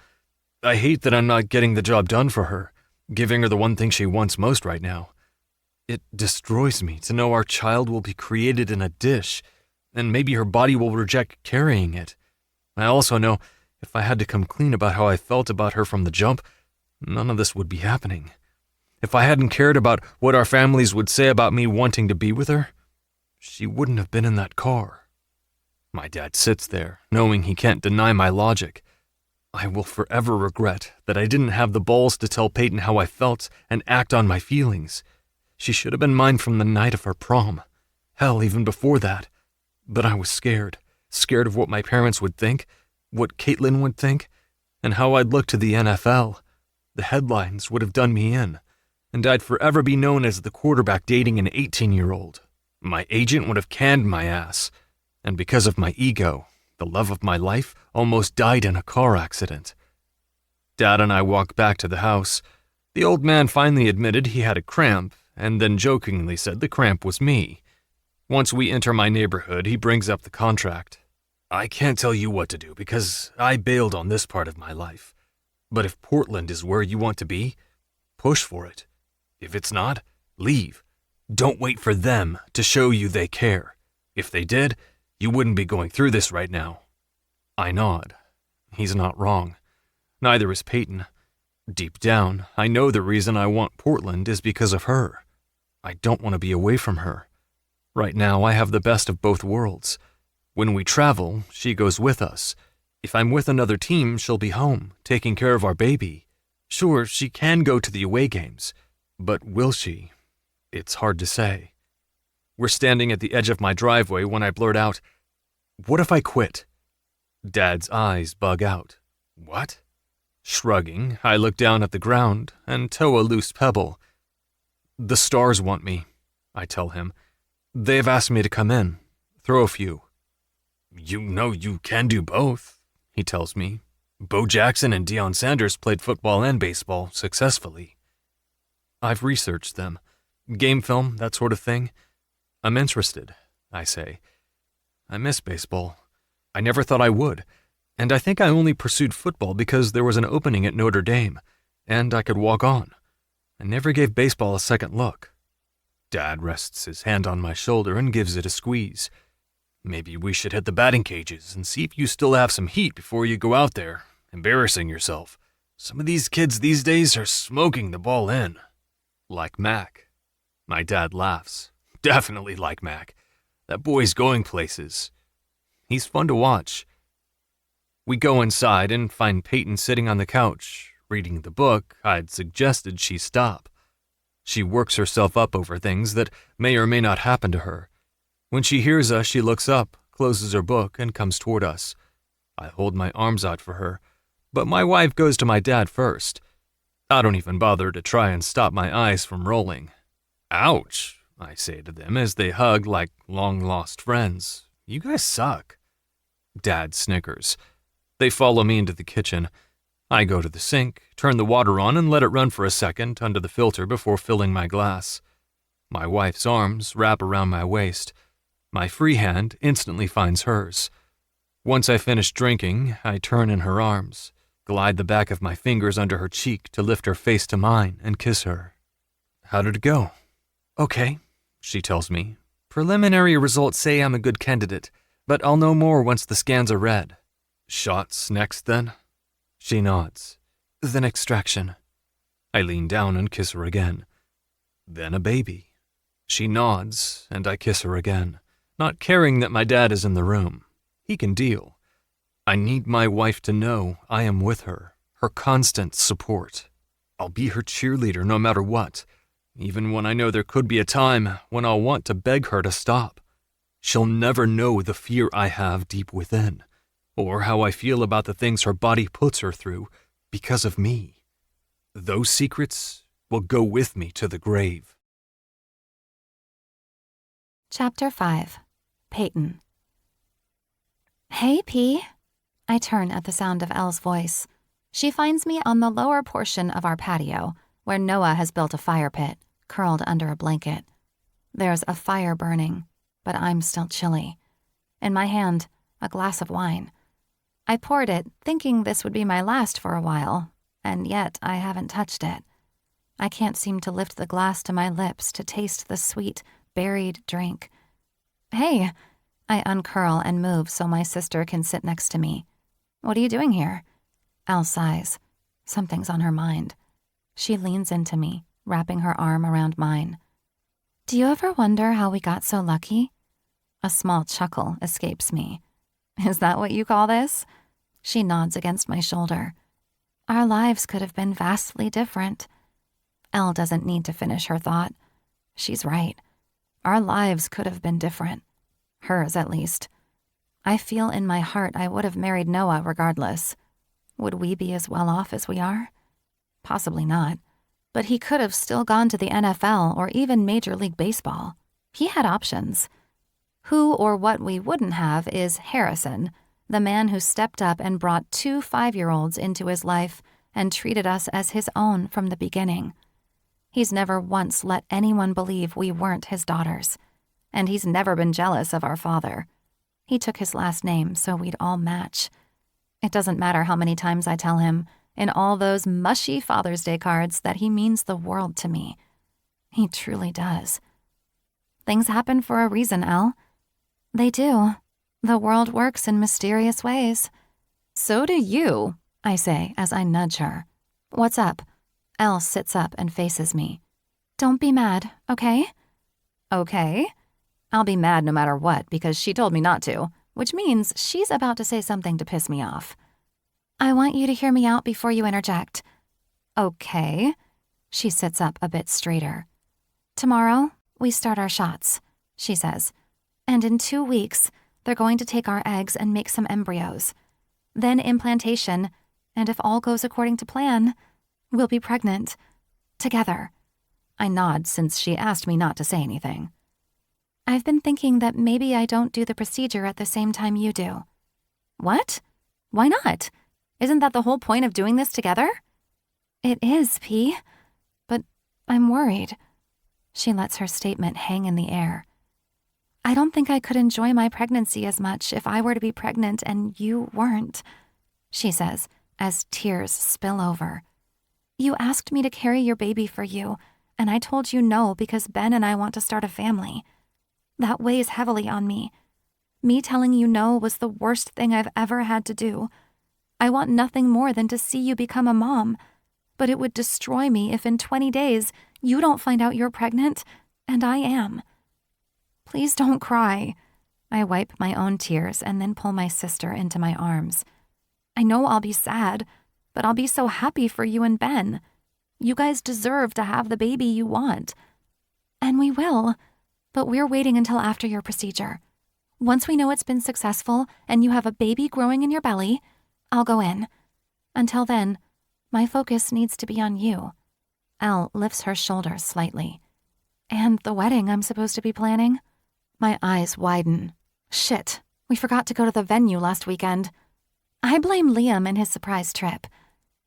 S3: I hate that I'm not getting the job done for her, giving her the one thing she wants most right now. It destroys me to know our child will be created in a dish, and maybe her body will reject carrying it. I also know if I had to come clean about how I felt about her from the jump, none of this would be happening. If I hadn't cared about what our families would say about me wanting to be with her, she wouldn't have been in that car. My dad sits there, knowing he can't deny my logic. I will forever regret that I didn't have the balls to tell Peyton how I felt and act on my feelings. She should have been mine from the night of our prom. Hell, even before that. But I was scared of what my parents would think, what Caitlin would think, and how I'd look to the NFL. The headlines would have done me in, and I'd forever be known as the quarterback dating an 18-year-old. My agent would have canned my ass, and because of my ego, the love of my life almost died in a car accident. Dad and I walked back to the house. The old man finally admitted he had a cramp, and then jokingly said the cramp was me. Once we enter my neighborhood, he brings up the contract. I can't tell you what to do because I bailed on this part of my life. But if Portland is where you want to be, push for it. If it's not, leave. Don't wait for them to show you they care. If they did, you wouldn't be going through this right now. I nod. He's not wrong. Neither is Peyton. Deep down, I know the reason I want Portland is because of her. I don't want to be away from her. Right now, I have the best of both worlds. When we travel, she goes with us. If I'm with another team, she'll be home, taking care of our baby. Sure, she can go to the away games, but will she? It's hard to say. We're standing at the edge of my driveway when I blurt out, "What if I quit?" Dad's eyes bug out. What? Shrugging, I look down at the ground and tow a loose pebble. "The Stars want me," I tell him. "They've asked me to come in, throw a few." "You know you can do both," he tells me. "Bo Jackson and Deion Sanders played football and baseball successfully." "I've researched them. Game film, that sort of thing. I'm interested," I say. "I miss baseball. I never thought I would, and I think I only pursued football because there was an opening at Notre Dame, and I could walk on. I never gave baseball a second look." Dad rests his hand on my shoulder and gives it a squeeze. "Maybe we should hit the batting cages and see if you still have some heat before you go out there, embarrassing yourself. Some of these kids these days are smoking the ball in." "Like Mac." My dad laughs. "Definitely like Mac. That boy's going places. He's fun to watch." We go inside and find Peyton sitting on the couch, reading the book I'd suggested she stop. She works herself up over things that may or may not happen to her. When she hears us, she looks up, closes her book, and comes toward us. I hold my arms out for her, but my wife goes to my dad first. I don't even bother to try and stop my eyes from rolling. "Ouch," I say to them as they hug like long-lost friends. "You guys suck." Dad snickers. They follow me into the kitchen. I go to the sink, turn the water on, and let it run for a second under the filter before filling my glass. My wife's arms wrap around my waist. My free hand instantly finds hers. Once I finish drinking, I turn in her arms, glide the back of my fingers under her cheek to lift her face to mine and kiss her. "How did it go?" "Okay," she tells me. "Preliminary results say I'm a good candidate, but I'll know more once the scans are read." "Shots next, then?" She nods. "Then extraction." I lean down and kiss her again. "Then a baby." She nods, and I kiss her again, not caring that my dad is in the room. He can deal. I need my wife to know I am with her, her constant support. I'll be her cheerleader no matter what, even when I know there could be a time when I'll want to beg her to stop. She'll never know the fear I have deep within, or how I feel about the things her body puts her through because of me. Those secrets will go with me to the grave.
S1: Chapter 5. Peyton. "Hey, P." I turn at the sound of Elle's voice. She finds me on the lower portion of our patio, where Noah has built a fire pit, curled under a blanket. There's a fire burning, but I'm still chilly. In my hand, a glass of wine. I poured it, thinking this would be my last for a while, and yet I haven't touched it. I can't seem to lift the glass to my lips to taste the sweet, berried drink. "Hey," I uncurl and move so my sister can sit next to me. "What are you doing here?" Elle sighs. Something's on her mind. She leans into me, wrapping her arm around mine. "Do you ever wonder how we got so lucky?" A small chuckle escapes me. "Is that what you call this?" She nods against my shoulder. "Our lives could have been vastly different." Elle doesn't need to finish her thought. She's right. Our lives could have been different. Hers, at least. I feel in my heart I would have married Noah regardless. Would we be as well off as we are? Possibly not. But he could have still gone to the NFL or even Major League Baseball. He had options. Who or what we wouldn't have is Harrison, the man who stepped up and brought 2 5-year-olds into his life and treated us as his own from the beginning. He's never once let anyone believe we weren't his daughters. And he's never been jealous of our father. He took his last name so we'd all match. It doesn't matter how many times I tell him, in all those mushy Father's Day cards, that he means the world to me. He truly does. Things happen for a reason, Elle. They do. The world works in mysterious ways. "So do you," I say as I nudge her. "What's up?" Elle sits up and faces me. "Don't be mad, okay?" "Okay." I'll be mad no matter what because she told me not to. which means she's about to say something to piss me off. I want you to hear me out before you interject. Okay. She sits up a bit straighter. Tomorrow, we start our shots, she says. And in 2 weeks, they're going to take our eggs and make some embryos. Then implantation, and if all goes according to plan, we'll be pregnant. Together. I nod since she asked me not to say anything. I've been thinking that maybe I don't do the procedure at the same time you do. What? Why not? Isn't that the whole point of doing this together? It is, P. But I'm worried. She lets her statement hang in the air. I don't think I could enjoy my pregnancy as much if I were to be pregnant and you weren't, she says as tears spill over. You asked me to carry your baby for you, and I told you no because Ben and I want to start a family. That weighs heavily on me. Me telling you no was the worst thing I've ever had to do. I want nothing more than to see you become a mom, but it would destroy me if in 20 days you don't find out you're pregnant, and I am. Please don't cry. I wipe my own tears and then pull my sister into my arms. I know I'll be sad, but I'll be so happy for you and Ben. You guys deserve to have the baby you want. And we will, but we're waiting until after your procedure. Once we know it's been successful and you have a baby growing in your belly, I'll go in. Until then, my focus needs to be on you. Elle lifts her shoulders slightly. And the wedding I'm supposed to be planning? My eyes widen. Shit, we forgot to go to the venue last weekend. I blame Liam and his surprise trip.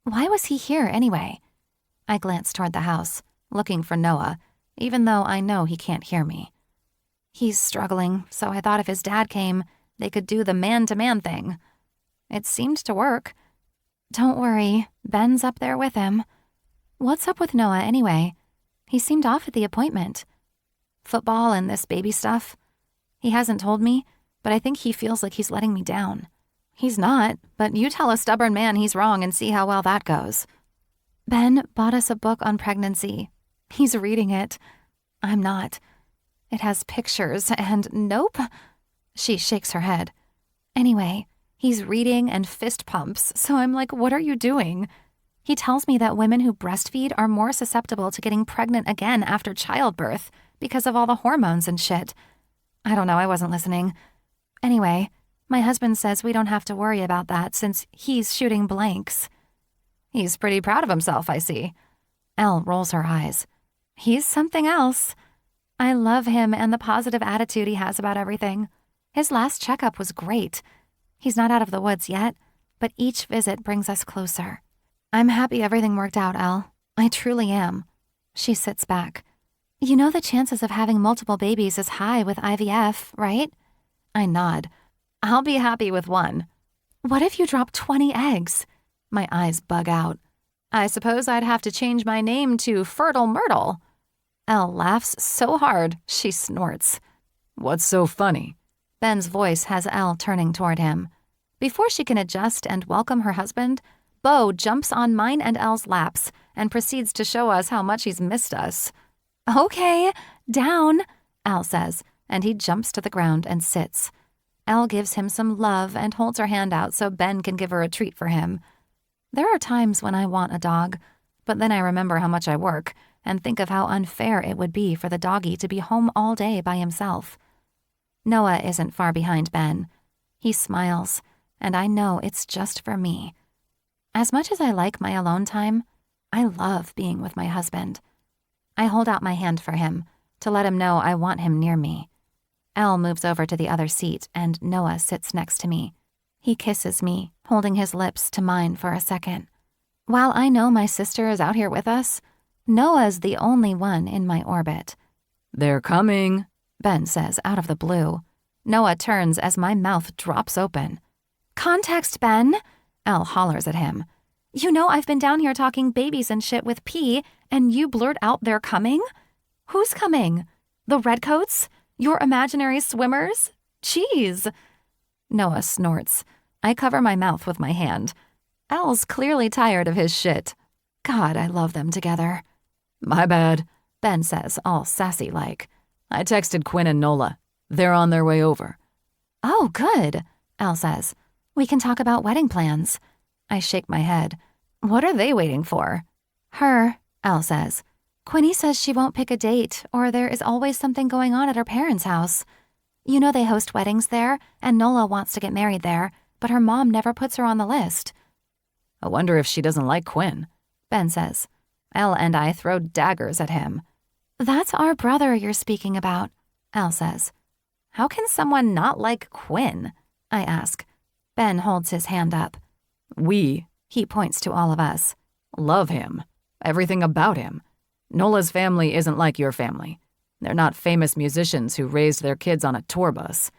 S1: Why was he here anyway? I glance toward the house, looking for Noah, even though I know he can't hear me. He's struggling, so I thought if his dad came, they could do the man-to-man thing. It seemed to work. Don't worry, Ben's up there with him. What's up with Noah anyway? He seemed off at the appointment. Football and this baby stuff? He hasn't told me, but I think he feels like he's letting me down. He's not, but you tell a stubborn man he's wrong and see how well that goes. Ben bought us a book on pregnancy. He's reading it. I'm not. It has pictures and nope. She shakes her head. Anyway, he's reading and fist pumps, so I'm like, what are you doing? He tells me that women who breastfeed are more susceptible to getting pregnant again after childbirth because of all the hormones and shit. I don't know, I wasn't listening. Anyway, my husband says we don't have to worry about that since he's shooting blanks. He's pretty proud of himself, I see. Elle rolls her eyes. He's something else. I love him and the positive attitude he has about everything. His last checkup was great. He's not out of the woods yet, but each visit brings us closer. I'm happy everything worked out, Elle. I truly am. She sits back. You know the chances of having multiple babies is high with IVF, right? I nod. I'll be happy with one. What if you drop 20 eggs? My eyes bug out. I suppose I'd have to change my name to Fertile Myrtle. Elle laughs so hard, she snorts.
S2: What's so funny?
S1: Ben's voice has Elle turning toward him. Before she can adjust and welcome her husband, Beau jumps on mine and Elle's laps and proceeds to show us how much he's missed us. Okay, down, Elle says, and he jumps to the ground and sits. Elle gives him some love and holds her hand out so Ben can give her a treat for him. There are times when I want a dog, but then I remember how much I work and think of how unfair it would be for the doggy to be home all day by himself. Noah isn't far behind Ben. He smiles, and I know it's just for me. As much as I like my alone time, I love being with my husband. I hold out my hand for him to let him know I want him near me. Elle moves over to the other seat, and Noah sits next to me. He kisses me, holding his lips to mine for a second. While I know my sister is out here with us, Noah's the only one in my orbit.
S2: They're coming,
S1: Ben says out of the blue. Noah turns as my mouth drops open. Context, Ben, Elle hollers at him. You know I've been down here talking babies and shit with P, and you blurt out they're coming? Who's coming? The redcoats? Your imaginary swimmers? Jeez. Noah snorts. I cover my mouth with my hand. Elle's clearly tired of his shit. God, I love them together.
S2: My bad,
S1: Ben says, all sassy-like.
S2: I texted Quinn and Nola. They're on their way over.
S1: Oh, good, Elle says. We can talk about wedding plans. I shake my head. What are they waiting for? Her, Elle says. Quinny says she won't pick a date, or there is always something going on at her parents' house. You know they host weddings there, and Noah wants to get married there, but her mom never puts her on the list.
S2: I wonder if she doesn't like Quinn,
S1: Ben says. Elle and I throw daggers at him. That's our brother you're speaking about, Elle says. How can someone not like Quinn? I ask. Ben holds his hand up.
S2: We,
S1: he points to all of us,
S2: love him. Everything about him. Nola's family isn't like your family. They're not famous musicians who raised their kids on a tour bus.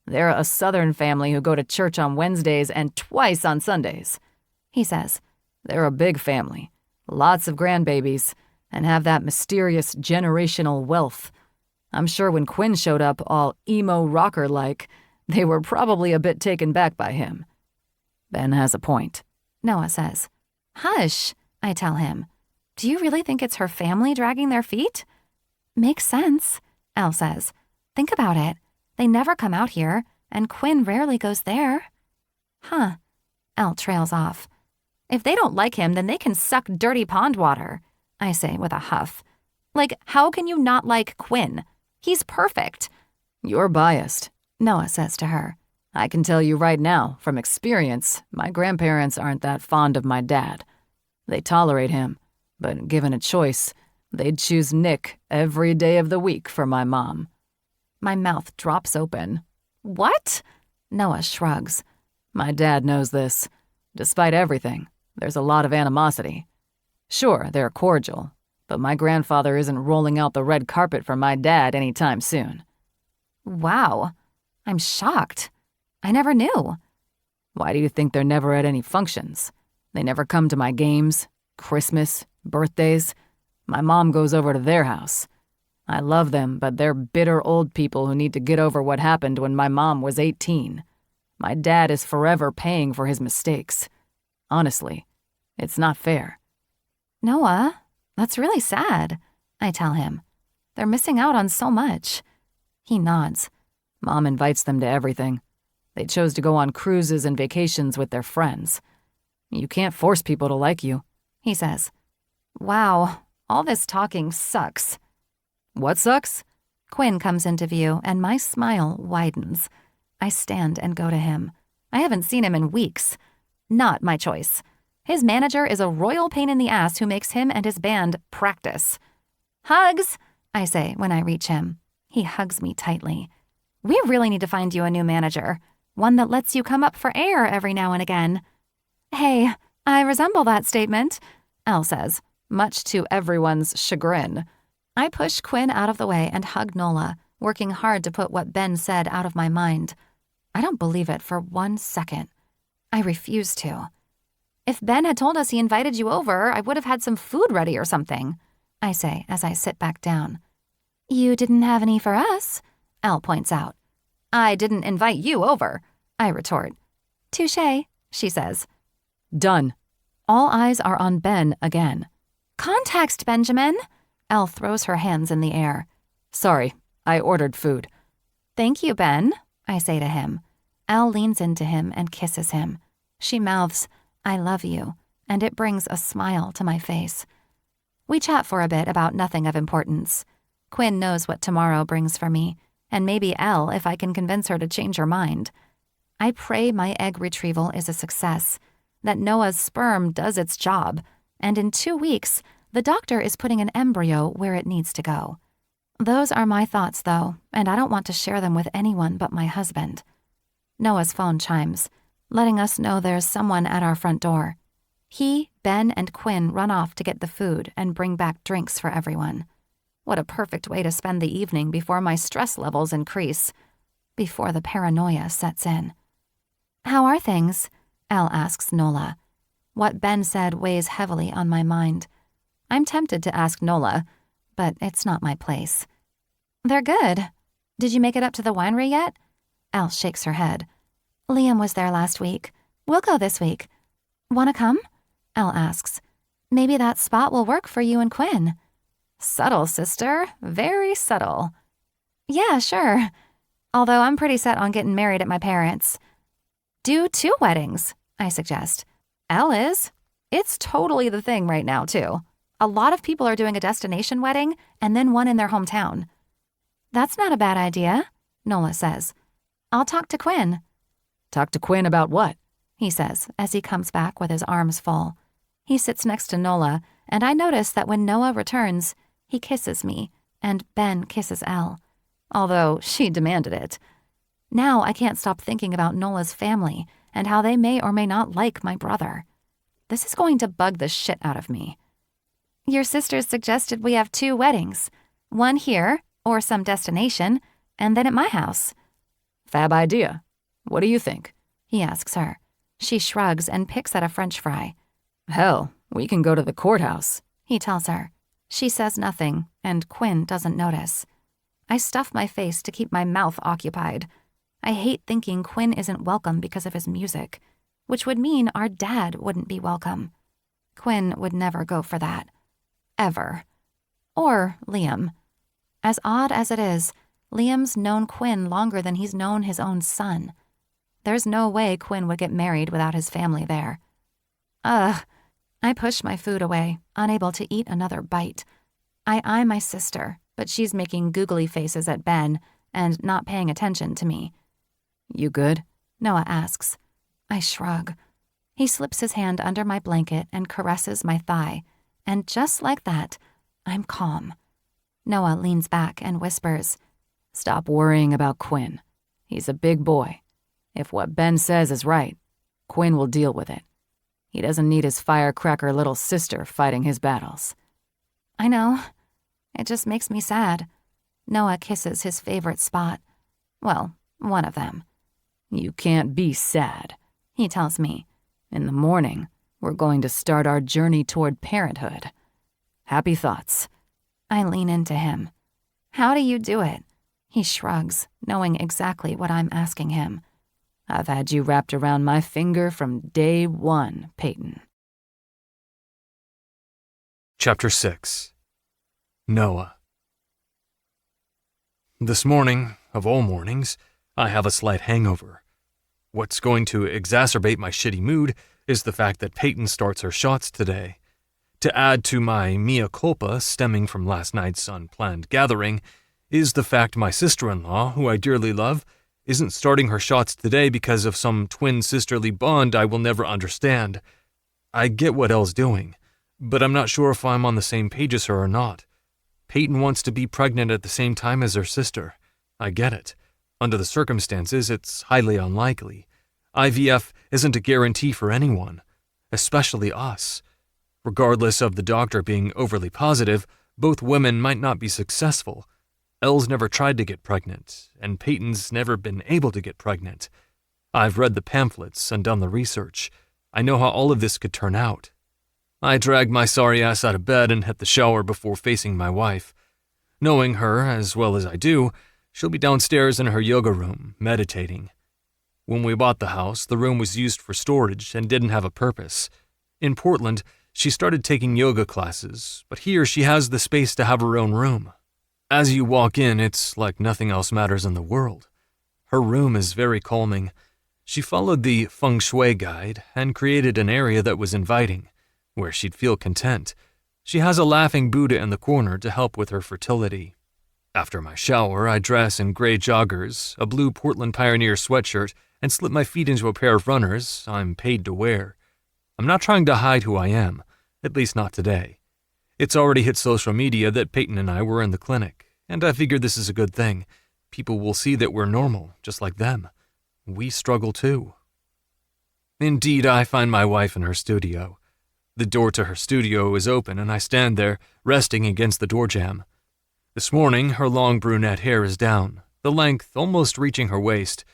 S2: They're a Southern family who go to church on Wednesdays and twice on Sundays,
S1: he says.
S2: They're a big family, lots of grandbabies, and have that mysterious generational wealth. I'm sure when Quinn showed up all emo rocker-like, they were probably a bit taken back by him. Ben has a point,
S1: Noah says. Hush, I tell him. Do you really think it's her family dragging their feet? Makes sense, Elle says. Think about it. They never come out here, and Quinn rarely goes there. Huh. Elle trails off. If they don't like him, then they can suck dirty pond water, I say with a huff. Like, how can you not like Quinn? He's perfect.
S2: You're biased,
S1: Noah says to her.
S2: I can tell you right now, from experience, my grandparents aren't that fond of my dad. They tolerate him, but given a choice, they'd choose Nick every day of the week for my mom.
S1: My mouth drops open. What? Noah shrugs.
S2: My dad knows this. Despite everything, there's a lot of animosity. Sure, they're cordial, but my grandfather isn't rolling out the red carpet for my dad anytime soon.
S1: Wow. I'm shocked. I never knew.
S2: Why do you think they're never at any functions? They never come to my games, Christmas, birthdays. My mom goes over to their house. I love them, but they're bitter old people who need to get over what happened when my mom was 18. My dad is forever paying for his mistakes. Honestly, it's not fair.
S1: Noah, that's really sad, I tell him. They're missing out on so much. He nods.
S2: Mom invites them to everything. They chose to go on cruises and vacations with their friends. You can't force people to like you,
S1: he says. Wow, all this talking sucks.
S2: What sucks?
S1: Quinn comes into view, and my smile widens. I stand and go to him. I haven't seen him in weeks. Not my choice. His manager is a royal pain in the ass who makes him and his band practice. Hugs, I say when I reach him. He hugs me tightly. We really need to find you a new manager, one that lets you come up for air every now and again. Hey, I resemble that statement, Elle says, much to everyone's chagrin. I push Quinn out of the way and hug Nola, working hard to put what Ben said out of my mind. I don't believe it for 1 second. I refuse to. If Ben had told us he invited you over, I would have had some food ready or something, I say as I sit back down. You didn't have any for us, Elle points out. I didn't invite you over, I retort. Touché, she says.
S2: Done.
S1: All eyes are on Ben again. Context, Benjamin. Elle throws her hands in the air.
S2: Sorry, I ordered food.
S1: Thank you, Ben, I say to him. Elle leans into him and kisses him. She mouths, I love you, and it brings a smile to my face. We chat for a bit about nothing of importance. Quinn knows what tomorrow brings for me, and maybe Elle if I can convince her to change her mind. I pray my egg retrieval is a success, that Noah's sperm does its job, and in 2 weeks, the doctor is putting an embryo where it needs to go. Those are my thoughts, though, and I don't want to share them with anyone but my husband. Noah's phone chimes, letting us know there's someone at our front door. He, Ben, and Quinn run off to get the food and bring back drinks for everyone. What a perfect way to spend the evening before my stress levels increase, before the paranoia sets in. How are things? Elle asks Nola. What Ben said weighs heavily on my mind. I'm tempted to ask Nola, but it's not my place. They're good. Did you make it up to the winery yet? Elle shakes her head. Liam was there last week. We'll go this week. Wanna come? Elle asks. Maybe that spot will work for you and Quinn. Subtle, sister. Very subtle. Yeah, sure. Although I'm pretty set on getting married at my parents'. Do 2 weddings, I suggest. Elle is. It's totally the thing right now, too. A lot of people are doing a destination wedding and then one in their hometown. That's not a bad idea, Noah says. I'll talk to Quinn.
S2: Talk to Quinn about what?
S1: He says as he comes back with his arms full. He sits next to Noah, and I notice that when Noah returns, he kisses me, and Ben kisses Elle, although she demanded it. Now I can't stop thinking about Noah's family and how they may or may not like my brother. This is going to bug the shit out of me. Your sisters suggested we have 2 weddings. One here, or some destination, and then at my house.
S2: Fab idea. What do you think?
S1: He asks her. She shrugs and picks at a French fry.
S2: Hell, we can go to the courthouse,
S1: he tells her. She says nothing, and Quinn doesn't notice. I stuff my face to keep my mouth occupied. I hate thinking Quinn isn't welcome because of his music, which would mean our dad wouldn't be welcome. Quinn would never go for that. Ever. Or Liam. As odd as it is, Liam's known Quinn longer than he's known his own son. There's no way Quinn would get married without his family there. Ugh. I push my food away, unable to eat another bite. I eye my sister, but she's making googly faces at Ben and not paying attention to me.
S2: You good?
S1: Noah asks. I shrug. He slips his hand under my blanket and caresses my thigh, and just like that, I'm calm. Noah leans back and whispers,
S2: Stop worrying about Quinn. He's a big boy. If what Ben says is right, Quinn will deal with it. He doesn't need his firecracker little sister fighting his battles.
S1: I know. It just makes me sad. Noah kisses his favorite spot. Well, one of them.
S2: You can't be sad,
S1: he tells me.
S2: In the morning, we're going to start our journey toward parenthood. Happy thoughts.
S1: I lean into him. How do you do it? He shrugs, knowing exactly what I'm asking him.
S2: I've had you wrapped around my finger from day 1, Peyton.
S3: Chapter 6. Noah. This morning, of all mornings, I have a slight hangover. What's going to exacerbate my shitty mood is the fact that Peyton starts her shots today. To add to my mea culpa stemming from last night's unplanned gathering is the fact my sister-in-law, who I dearly love, isn't starting her shots today because of some twin sisterly bond I will never understand. I get what Elle's doing, but I'm not sure if I'm on the same page as her or not. Peyton wants to be pregnant at the same time as her sister. I get it. Under the circumstances, it's highly unlikely. IVF isn't a guarantee for anyone, especially us. Regardless of the doctor being overly positive, both women might not be successful. Elle's never tried to get pregnant, and Peyton's never been able to get pregnant. I've read the pamphlets and done the research. I know how all of this could turn out. I dragged my sorry ass out of bed and hit the shower before facing my wife. Knowing her as well as I do, she'll be downstairs in her yoga room, meditating. When we bought the house, the room was used for storage and didn't have a purpose. In Portland, she started taking yoga classes, but here she has the space to have her own room. As you walk in, it's like nothing else matters in the world. Her room is very calming. She followed the feng shui guide and created an area that was inviting, where she'd feel content. She has a laughing Buddha in the corner to help with her fertility. After my shower, I dress in gray joggers, a blue Portland Pioneer sweatshirt, and slip my feet into a pair of runners I'm paid to wear. I'm not trying to hide who I am, at least not today. It's already hit social media that Peyton and I were in the clinic, and I figure this is a good thing. People will see that we're normal, just like them. We struggle too. Indeed, I find my wife in her studio. The door to her studio is open, and I stand there, resting against the door jamb. This morning, her long brunette hair is down, the length almost reaching her waist.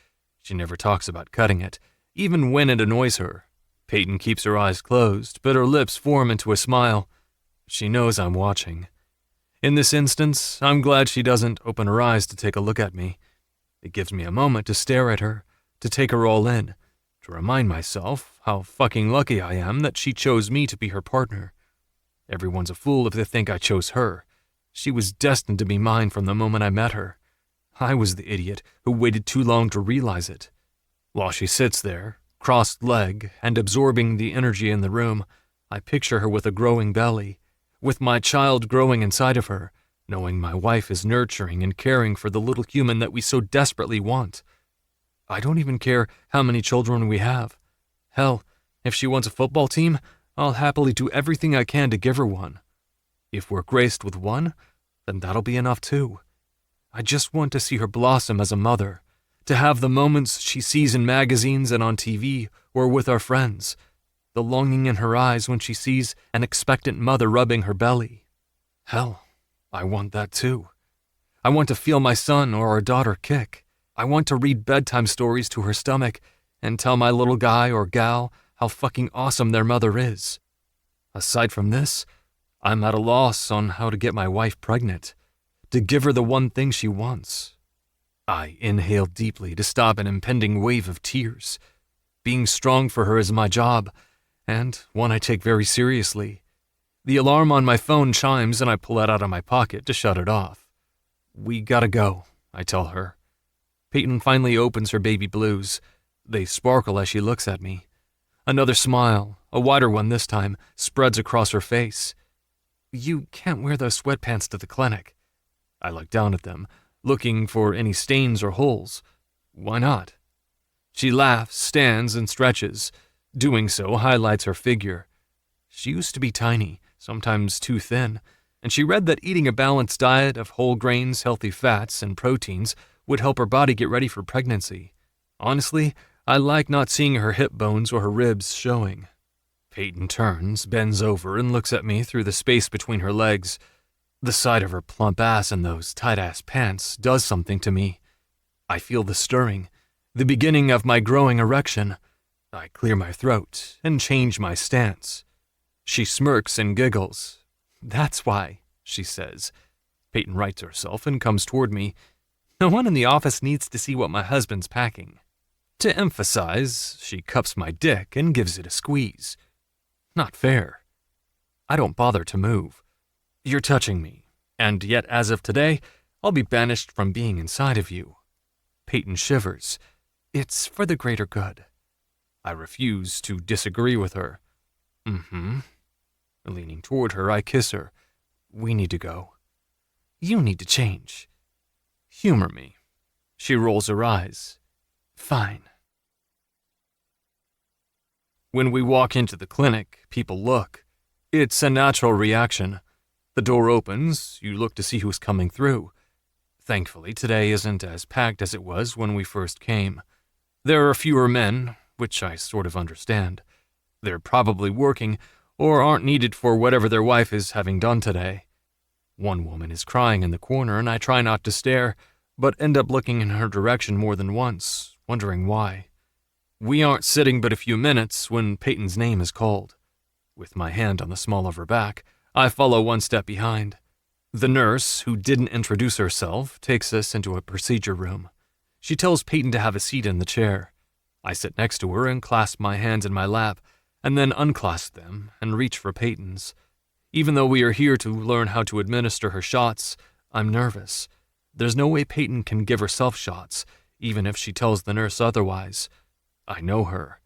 S3: She never talks about cutting it, even when it annoys her. Peyton keeps her eyes closed, but her lips form into a smile. She knows I'm watching. In this instance, I'm glad she doesn't open her eyes to take a look at me. It gives me a moment to stare at her, to take her all in, to remind myself how fucking lucky I am that she chose me to be her partner. Everyone's a fool if they think I chose her. She was destined to be mine from the moment I met her. I was the idiot who waited too long to realize it. While she sits there, crossed-legged and absorbing the energy in the room, I picture her with a growing belly, with my child growing inside of her, knowing my wife is nurturing and caring for the little human that we so desperately want. I don't even care how many children we have. Hell, if she wants a football team, I'll happily do everything I can to give her one. If we're graced with one, then that'll be enough too. I just want to see her blossom as a mother, to have the moments she sees in magazines and on TV or with our friends, the longing in her eyes when she sees an expectant mother rubbing her belly. Hell, I want that too. I want to feel my son or our daughter kick. I want to read bedtime stories to her stomach and tell my little guy or gal how fucking awesome their mother is. Aside from this, I'm at a loss on how to get my wife pregnant, to give her the one thing she wants. I inhale deeply to stop an impending wave of tears. Being strong for her is my job, and one I take very seriously. The alarm on my phone chimes and I pull it out of my pocket to shut it off. We gotta go, I tell her. Peyton finally opens her baby blues. They sparkle as she looks at me. Another smile, a wider one this time, spreads across her face. You can't wear those sweatpants to the clinic. I look down at them, looking for any stains or holes. Why not? She laughs, stands, and stretches. Doing so highlights her figure. She used to be tiny, sometimes too thin, and she read that eating a balanced diet of whole grains, healthy fats, and proteins would help her body get ready for pregnancy. Honestly, I like not seeing her hip bones or her ribs showing. Peyton turns, bends over, and looks at me through the space between her legs. The sight of her plump ass in those tight-ass pants does something to me. I feel the stirring, the beginning of my growing erection. I clear my throat and change my stance. She smirks and giggles. That's why, she says. Peyton rights herself and comes toward me. No one in the office needs to see what my husband's packing. To emphasize, she cups my dick and gives it a squeeze. Not fair. I don't bother to move. You're touching me, and yet as of today, I'll be banished from being inside of you. Peyton shivers. It's for the greater good. I refuse to disagree with her. Leaning toward her, I kiss her. We need to go. You need to change. Humor me. She rolls her eyes. Fine. When we walk into the clinic, people look. It's a natural reaction. The door opens, you look to see who's coming through. Thankfully, today isn't as packed as it was when we first came. There are fewer men, which I sort of understand. They're probably working, or aren't needed for whatever their wife is having done today. One woman is crying in the corner, and I try not to stare, but end up looking in her direction more than once, wondering why. We aren't sitting but a few minutes when Peyton's name is called. With my hand on the small of her back, I follow one step behind. The nurse, who didn't introduce herself, takes us into a procedure room. She tells Peyton to have a seat in the chair. I sit next to her and clasp my hands in my lap, and then unclasp them and reach for Peyton's. Even though we are here to learn how to administer her shots, I'm nervous. There's no way Peyton can give herself shots, even if she tells the nurse otherwise. I know her.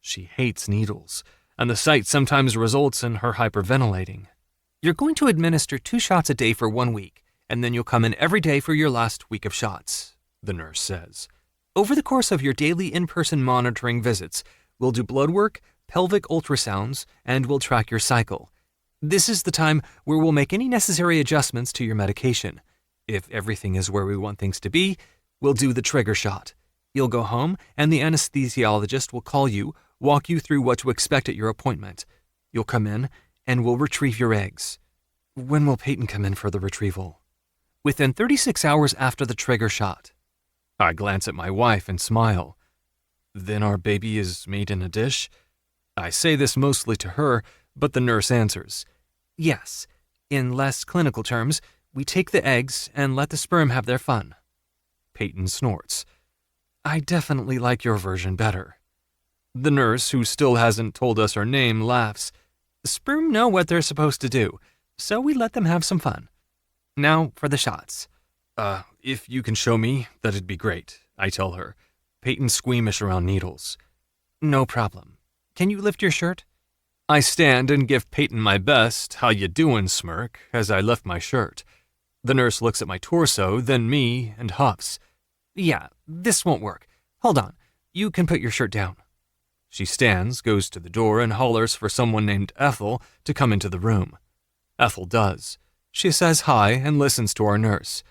S3: She hates needles, and the sight sometimes results in her hyperventilating. You're going to administer 2 shots a day for 1 week, and then you'll come in every day for your last week of shots, the nurse says. Over the course of your daily in-person monitoring visits, we'll do blood work, pelvic ultrasounds, and we'll track your cycle. This is the time where we'll make any necessary adjustments to your medication. If everything is where we want things to be, we'll do the trigger shot. You'll go home, and the anesthesiologist will call you, walk you through what to expect at your appointment. You'll come in, and we'll retrieve your eggs. When will Peyton come in for the retrieval? Within 36 hours after the trigger shot. I glance at my wife and smile. Then our baby is made in a dish? I say this mostly to her, but the nurse answers. Yes. In less clinical terms, we take the eggs and let the sperm have their fun. Peyton snorts. I definitely like your version better. The nurse, who still hasn't told us her name, laughs. Sperm know what they're supposed to do, so we let them have some fun. Now for the shots. If you can show me, that'd be great, I tell her. Peyton's squeamish around needles. No problem. Can you lift your shirt? I stand and give Peyton my best "how you doin" smirk as I lift my shirt. The nurse looks at my torso, then me, and huffs. Yeah, this won't work. Hold on. You can put your shirt down. She stands, goes to the door, and hollers for someone named Ethel to come into the room. Ethel does. She says hi and listens to our nurse.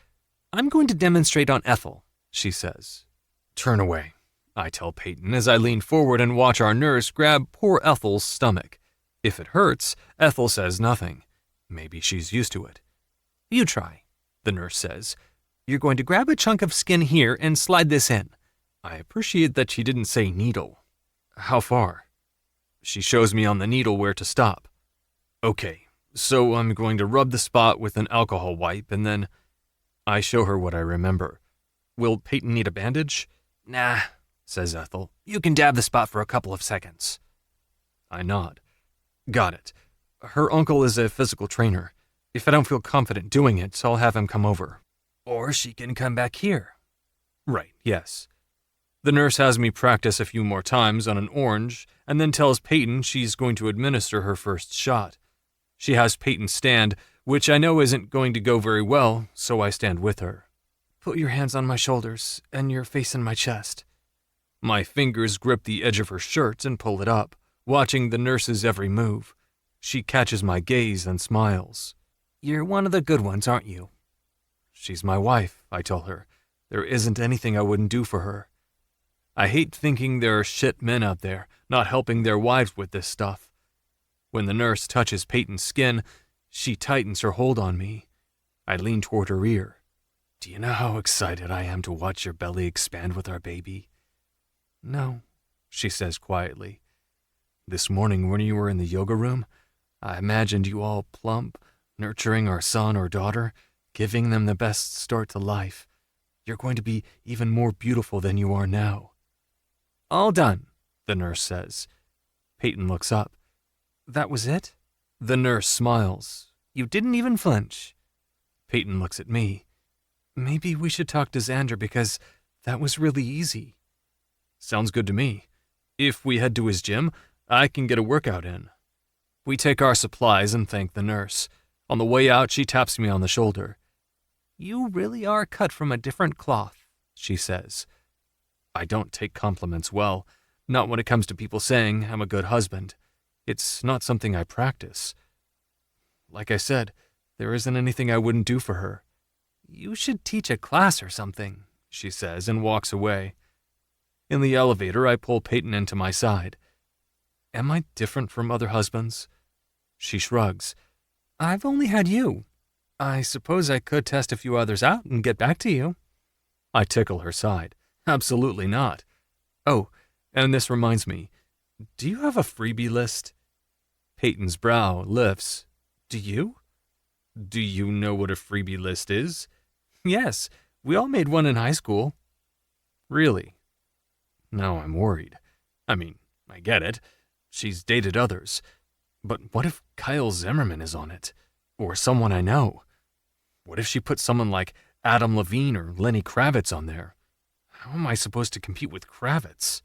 S3: I'm going to demonstrate on Ethel, she says. Turn away, I tell Peyton as I lean forward and watch our nurse grab poor Ethel's stomach. If it hurts, Ethel says nothing. Maybe she's used to it. You try, the nurse says. You're going to grab a chunk of skin here and slide this in. I appreciate that she didn't say needle. How far? She shows me on the needle where to stop. Okay, so I'm going to rub the spot with an alcohol wipe and then I show her what I remember. Will Peyton need a bandage? Nah, says Ethel. You can dab the spot for a couple of seconds. I nod. Got it. Her uncle is a physical trainer. If I don't feel confident doing it, I'll have him come over. Or she can come back here. Right, yes. The nurse has me practice a few more times on an orange and then tells Peyton she's going to administer her first shot. She has Peyton stand, which I know isn't going to go very well, so I stand with her. Put your hands on my shoulders and your face in my chest. My fingers grip the edge of her shirt and pull it up, watching the nurse's every move. She catches my gaze and smiles. You're one of the good ones, aren't you? She's my wife, I tell her. There isn't anything I wouldn't do for her. I hate thinking there are shit men out there not helping their wives with this stuff. When the nurse touches Peyton's skin, she tightens her hold on me. I lean toward her ear. Do you know how excited I am to watch your belly expand with our baby? No, she says quietly. This morning when you were in the yoga room, I imagined you all plump, nurturing our son or daughter, giving them the best start to life. You're going to be even more beautiful than you are now. All done, the nurse says. Peyton looks up. That was it? The nurse smiles. You didn't even flinch. Peyton looks at me. Maybe we should talk to Xander because that was really easy. Sounds good to me. If we head to his gym, I can get a workout in. We take our supplies and thank the nurse. On the way out, she taps me on the shoulder. You really are cut from a different cloth, she says. I don't take compliments well, not when it comes to people saying I'm a good husband. It's not something I practice. Like I said, there isn't anything I wouldn't do for her. You should teach a class or something, she says and walks away. In the elevator, I pull Peyton into my side. Am I different from other husbands? She shrugs. I've only had you. I suppose I could test a few others out and get back to you. I tickle her side. Absolutely not. Oh, and this reminds me. Do you have a freebie list? Peyton's brow lifts. Do you? Do you know what a freebie list is? Yes, we all made one in high school. Really? Now I'm worried. I mean, I get it. She's dated others. But what if Kyle Zimmerman is on it? Or someone I know? What if she put someone like Adam Levine or Lenny Kravitz on there? How am I supposed to compete with Kravitz?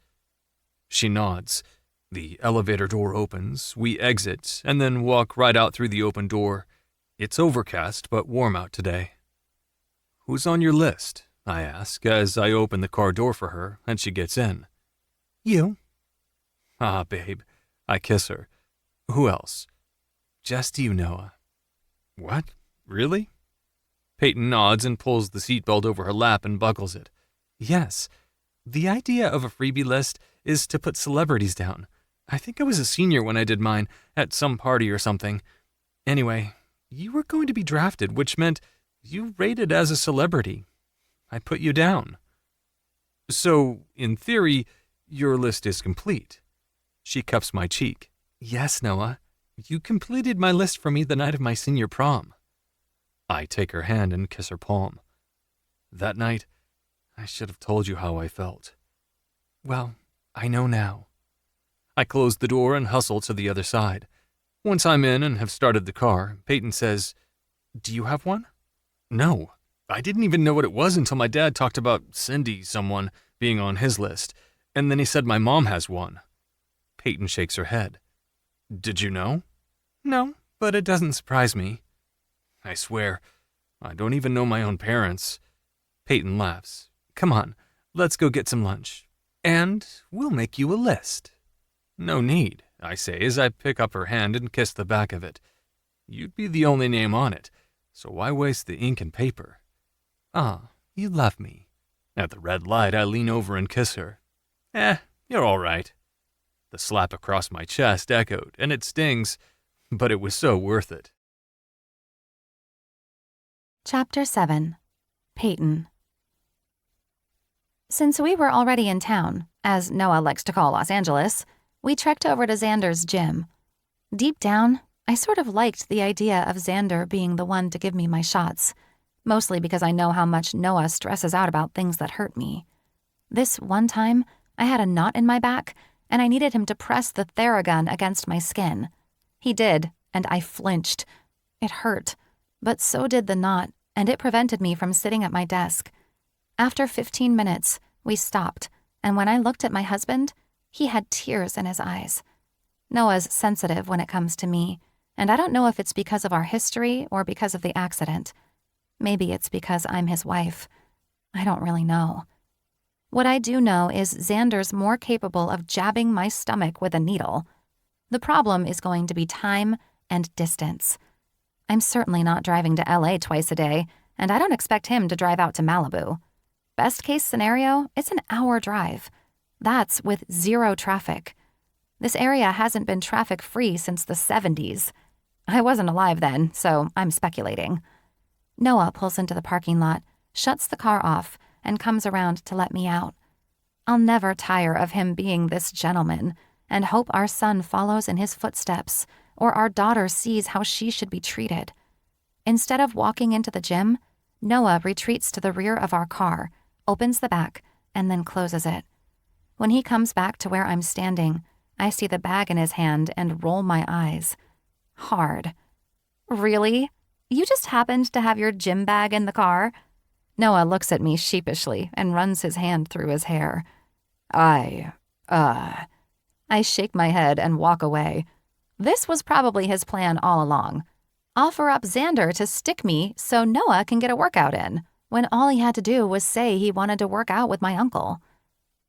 S3: She nods. The elevator door opens, we exit, and then walk right out through the open door. It's overcast, but warm out today. Who's on your list? I ask, as I open the car door for her, and she gets in. You. Ah, babe. I kiss her. Who else? Just you, Noah. What? Really? Peyton nods and pulls the seatbelt over her lap and buckles it. Yes. The idea of a freebie list is to put celebrities down. I think I was a senior when I did mine, at some party or something. Anyway, you were going to be drafted, which meant you rated as a celebrity. I put you down. So, in theory, your list is complete. She cups my cheek. Yes, Noah. You completed my list for me the night of my senior prom. I take her hand and kiss her palm. That night, I should have told you how I felt. Well, I know now. I close the door and hustle to the other side. Once I'm in and have started the car, Peyton says, Do you have one? No. I didn't even know what it was until my dad talked about Cindy, someone, being on his list, and then he said my mom has one. Peyton shakes her head. Did you know? No, but it doesn't surprise me. I swear, I don't even know my own parents. Peyton laughs. Come on, let's go get some lunch. And we'll make you a list. No need, I say as I pick up her hand and kiss the back of it. You'd be the only name on it, so why waste the ink and paper? Ah, you love me. At the red light, I lean over and kiss her. You're all right. The slap across my chest echoed, and it stings, but it was so worth it.
S1: Chapter 7. Peyton. Since we were already in town, as Noah likes to call Los Angeles, we trekked over to Xander's gym. Deep down, I sort of liked the idea of Xander being the one to give me my shots, mostly because I know how much Noah stresses out about things that hurt me. This one time, I had a knot in my back, and I needed him to press the Theragun against my skin. He did, and I flinched. It hurt, but so did the knot, and it prevented me from sitting at my desk. After 15 minutes, we stopped, and when I looked at my husband, he had tears in his eyes. Noah's sensitive when it comes to me, and I don't know if it's because of our history or because of the accident. Maybe it's because I'm his wife. I don't really know. What I do know is Xander's more capable of jabbing my stomach with a needle. The problem is going to be time and distance. I'm certainly not driving to LA twice a day, and I don't expect him to drive out to Malibu. Best case scenario, it's an hour drive. That's with zero traffic. This area hasn't been traffic-free since the 70s. I wasn't alive then, so I'm speculating. Noah pulls into the parking lot, shuts the car off, and comes around to let me out. I'll never tire of him being this gentleman, and hope our son follows in his footsteps, or our daughter sees how she should be treated. Instead of walking into the gym, Noah retreats to the rear of our car, opens the back, and then closes it. When he comes back to where I'm standing, I see the bag in his hand and roll my eyes. Hard. Really? You just happened to have your gym bag in the car? Noah looks at me sheepishly and runs his hand through his hair. I shake my head and walk away. This was probably his plan all along. Offer up Xander to stick me so Noah can get a workout in, when all he had to do was say he wanted to work out with my uncle.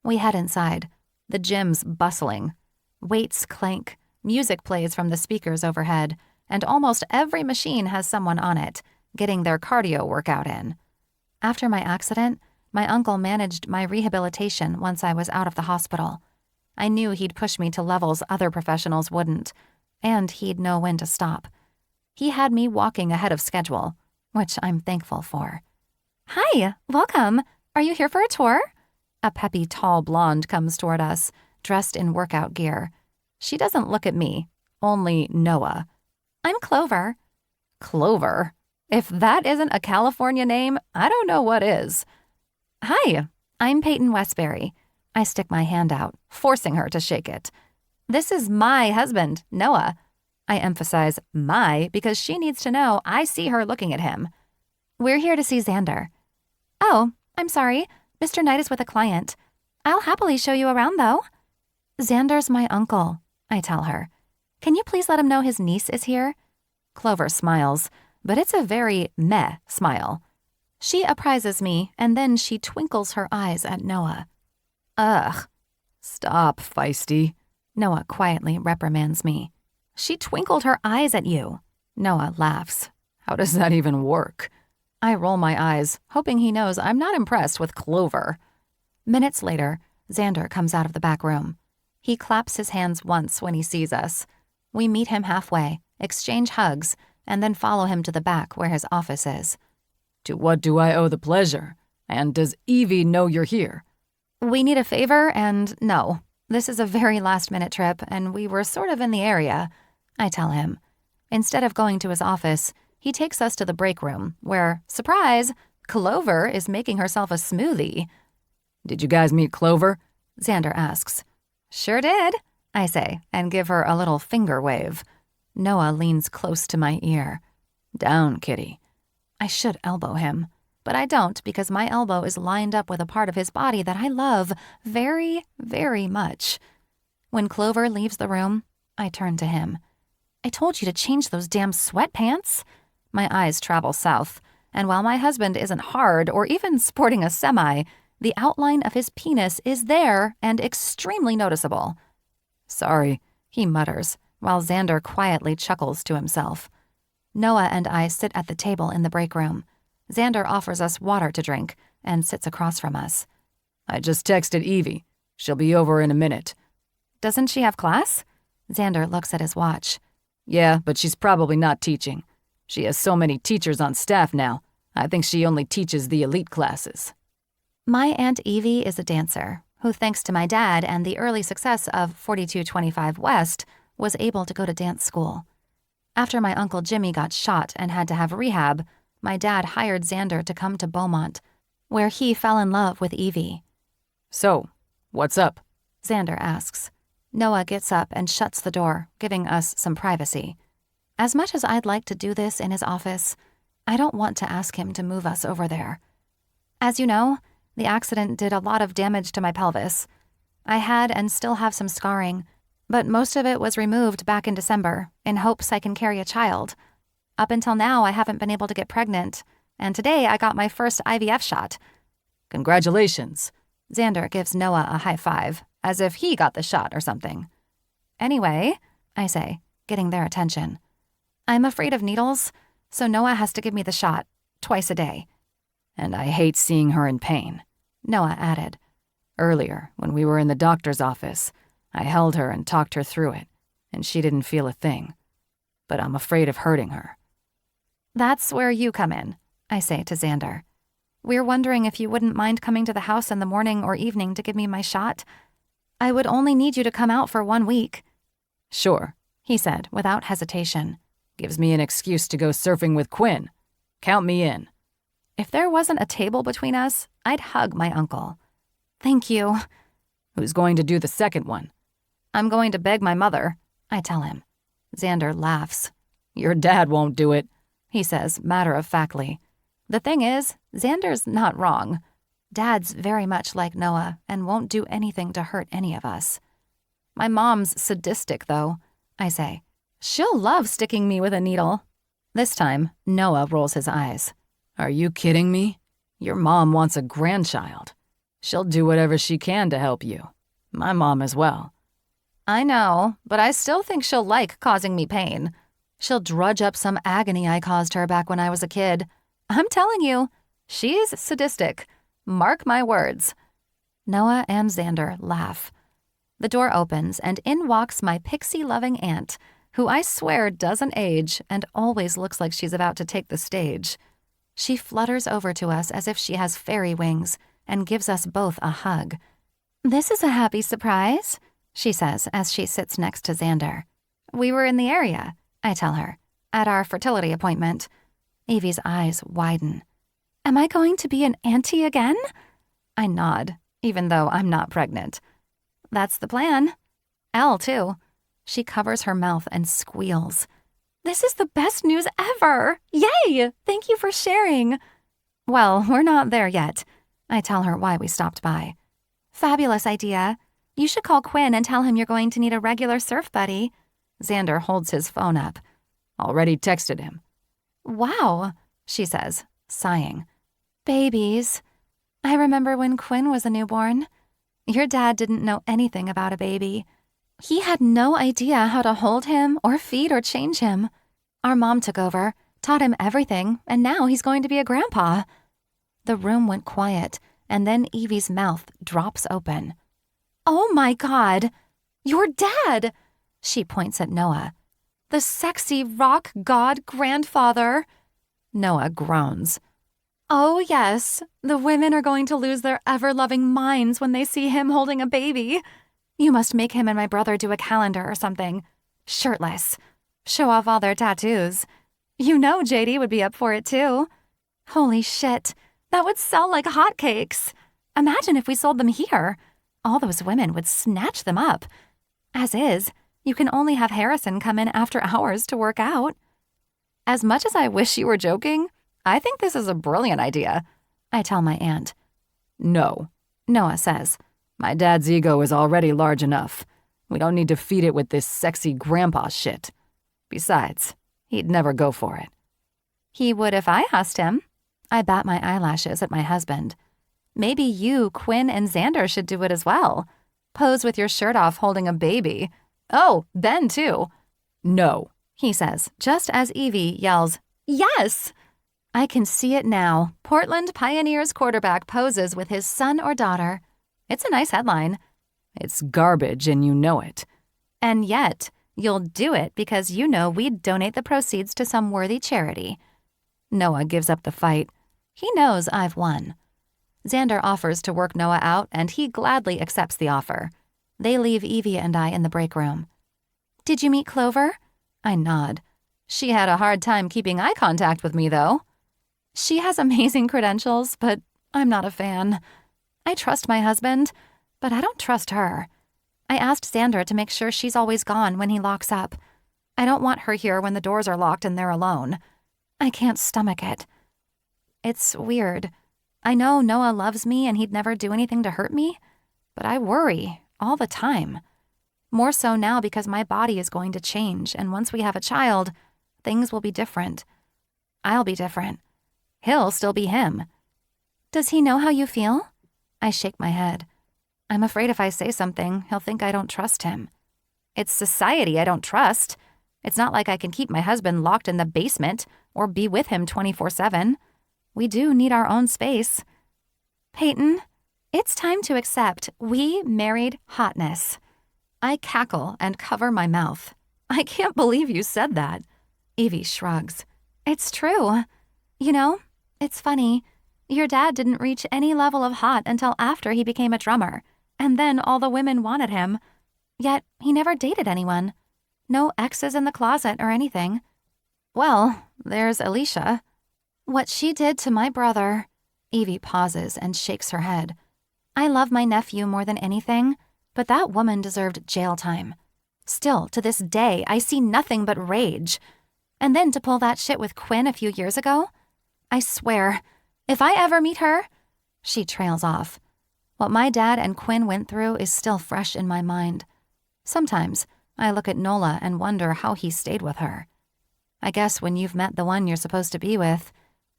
S1: We head inside. The gym's bustling. Weights clank, music plays from the speakers overhead, and almost every machine has someone on it, getting their cardio workout in. After my accident, my uncle managed my rehabilitation once I was out of the hospital. I knew he'd push me to levels other professionals wouldn't, and he'd know when to stop. He had me walking ahead of schedule, which I'm thankful for. Hi, welcome. Are you here for a tour? A peppy, tall blonde comes toward us, dressed in workout gear. She doesn't look at me, only Noah. I'm Clover. Clover? If that isn't a California name, I don't know what is. Hi, I'm Peyton Westbury. I stick my hand out, forcing her to shake it. This is my husband, Noah. I emphasize my because she needs to know I see her looking at him. We're here to see Xander. Oh, I'm sorry. Mr. Knight is with a client. I'll happily show you around, though. Xander's my uncle, I tell her. Can you please let him know his niece is here? Clover smiles, but it's a very meh smile. She apprises me, and then she twinkles her eyes at Noah. Ugh.
S2: Stop, feisty.
S1: Noah quietly reprimands me. She twinkled her eyes at you. Noah laughs.
S2: How does that even work?
S1: I roll my eyes, hoping he knows I'm not impressed with Clover. Minutes later, Xander comes out of the back room. He claps his hands once when he sees us. We meet him halfway, exchange hugs, and then follow him to the back where his office is.
S2: To what do I owe the pleasure? And does Evie know you're here?
S1: We need a favor, and no. This is a very last-minute trip, and we were sort of in the area, I tell him. Instead of going to his office, he takes us to the break room, where, surprise, Clover is making herself a smoothie.
S2: Did you guys meet Clover?
S1: Xander asks. Sure did, I say, and give her a little finger wave. Noah leans close to my ear.
S2: Down, kitty.
S1: I should elbow him. but I don't because my elbow is lined up with a part of his body that I love very, very much. When Clover leaves the room, I turn to him. I told you to change those damn sweatpants. My eyes travel south, and while my husband isn't hard or even sporting a semi, the outline of his penis is there and extremely noticeable. Sorry, he mutters, while Xander quietly chuckles to himself. Noah and I sit at the table in the break room. Xander offers us water to drink and sits across from us.
S2: I just texted Evie. She'll be over in a minute.
S1: Doesn't she have class? Xander looks at his watch.
S2: Yeah, but she's probably not teaching. She has so many teachers on staff now. I think she only teaches the elite classes.
S1: My Aunt Evie is a dancer who, thanks to my dad and the early success of 4225 West, was able to go to dance school. After my Uncle Jimmy got shot and had to have rehab, my dad hired Xander to come to Beaumont, where he fell in love with Evie.
S2: So, what's up?
S1: Xander asks. Noah gets up and shuts the door, giving us some privacy. As much as I'd like to do this in his office, I don't want to ask him to move us over there. As you know, the accident did a lot of damage to my pelvis. I had and still have some scarring, but most of it was removed back in December in hopes I can carry a child. Up until now, I haven't been able to get pregnant, and today I got my first IVF shot.
S2: Congratulations.
S1: Xander gives Noah a high five, as if he got the shot or something. Anyway, I say, getting their attention. I'm afraid of needles, so Noah has to give me the shot twice a day.
S2: And I hate seeing her in pain,
S1: Noah added.
S2: Earlier, when we were in the doctor's office, I held her and talked her through it, and she didn't feel a thing. But I'm afraid of hurting her.
S1: That's where you come in, I say to Xander. We're wondering if you wouldn't mind coming to the house in the morning or evening to give me my shot. I would only need you to come out for 1 week.
S2: Sure,
S1: he said without hesitation.
S2: Gives me an excuse to go surfing with Quinn. Count me in.
S1: If there wasn't a table between us, I'd hug my uncle. Thank you.
S2: Who's going to do the second one?
S1: I'm going to beg my mother, I tell him. Xander laughs.
S2: Your dad won't do it,
S1: he says matter-of-factly. The thing is, Xander's not wrong. Dad's very much like Noah and won't do anything to hurt any of us. My mom's sadistic, though, I say. She'll love sticking me with a needle. This time, Noah rolls his eyes.
S2: Are you kidding me? Your mom wants a grandchild. She'll do whatever she can to help you. My mom as well.
S1: I know, but I still think she'll like causing me pain. She'll drudge up some agony I caused her back when I was a kid. I'm telling you, she's sadistic. Mark my words. Noah and Xander laugh. The door opens and in walks my pixie-loving aunt, who I swear doesn't age and always looks like she's about to take the stage. She flutters over to us as if she has fairy wings and gives us both a hug. This is a happy surprise, she says as she sits next to Xander. We were in the area, I tell her, at our fertility appointment. Evie's eyes widen. Am I going to be an auntie again? I nod, even though I'm not pregnant. That's the plan. Elle, too. She covers her mouth and squeals. This is the best news ever! Yay! Thank you for sharing. Well, we're not there yet. I tell her why we stopped by. Fabulous idea. You should call Quinn and tell him you're going to need a regular surf buddy. Xander holds his phone up.
S2: Already texted him.
S1: Wow, she says, sighing. Babies. I remember when Quinn was a newborn. Your dad didn't know anything about a baby. He had no idea how to hold him or feed or change him. Our mom took over, taught him everything, and now he's going to be a grandpa. The room went quiet, and then Evie's mouth drops open. Oh my God! Your dad! She points at Noah. The sexy rock god grandfather. Noah groans. Oh yes, the women are going to lose their ever-loving minds when they see him holding a baby. You must make him and my brother do a calendar or something. Shirtless. Show off all their tattoos. You know JD would be up for it too. Holy shit, that would sell like hotcakes. Imagine if we sold them here. All those women would snatch them up. As is, you can only have Harrison come in after hours to work out. As much as I wish you were joking, I think this is a brilliant idea. I tell my aunt.
S2: No,
S1: Noah says.
S2: my dad's ego is already large enough. We don't need to feed it with this sexy grandpa shit. Besides, he'd never go for it.
S1: He would if I asked him. I bat my eyelashes at my husband. Maybe you, Quinn, and Xander should do it as well. Pose with your shirt off holding a baby. Oh, Ben too.
S2: No,
S1: He says, just as Evie yells, yes! I can see it now. Portland Pioneers quarterback poses with his son or daughter. It's a nice headline.
S2: it's garbage and you know it.
S1: And yet, you'll do it because you know we'd donate the proceeds to some worthy charity. Noah gives up the fight. He knows I've won. Xander offers to work Noah out, and he gladly accepts the offer. They leave Evie and I in the break room. Did you meet Clover? I nod. She had a hard time keeping eye contact with me, though. She has amazing credentials, but I'm not a fan. I trust my husband, but I don't trust her. I asked Xander to make sure she's always gone when he locks up. I don't want her here when the doors are locked and they're alone. I can't stomach it. It's weird. I know Noah loves me and he'd never do anything to hurt me, but I worry all the time. More so now because my body is going to change, and once we have a child, things will be different. I'll be different. He'll still be him. Does he know how you feel? I shake my head. I'm afraid if I say something, he'll think I don't trust him. It's society I don't trust. It's not like I can keep my husband locked in the basement or be with him 24/7. We do need our own space. Peyton, it's time to accept we married hotness. I cackle and cover my mouth. I can't believe you said that. Evie shrugs. It's true. You know, it's funny. Your dad didn't reach any level of hot until after he became a drummer, and then all the women wanted him. Yet he never dated anyone. No exes in the closet or anything. Well, there's Alicia. What she did to my brother. Evie pauses and shakes her head. I love my nephew more than anything, but that woman deserved jail time. Still, to this day, I see nothing but rage. And then to pull that shit with Quinn a few years ago? I swear, if I ever meet her... She trails off. What my dad and Quinn went through is still fresh in my mind. Sometimes I look at Nola and wonder how he stayed with her. I guess when you've met the one you're supposed to be with,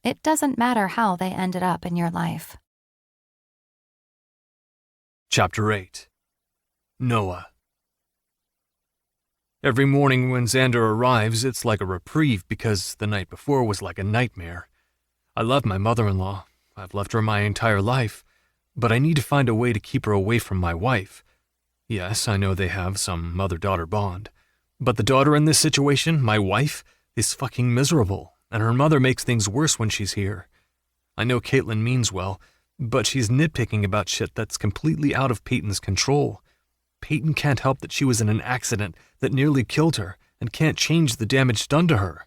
S1: it doesn't matter how they ended up in your life.
S3: Chapter 8. Noah. Every morning when Xander arrives, it's like a reprieve because the night before was like a nightmare. I love my mother-in-law. I've loved her my entire life, but I need to find a way to keep her away from my wife. Yes, I know they have some mother-daughter bond, but the daughter in this situation, my wife, is fucking miserable, and her mother makes things worse when she's here. I know Caitlin means well, but she's nitpicking about shit that's completely out of Peyton's control. Peyton can't help that she was in an accident that nearly killed her and can't change the damage done to her.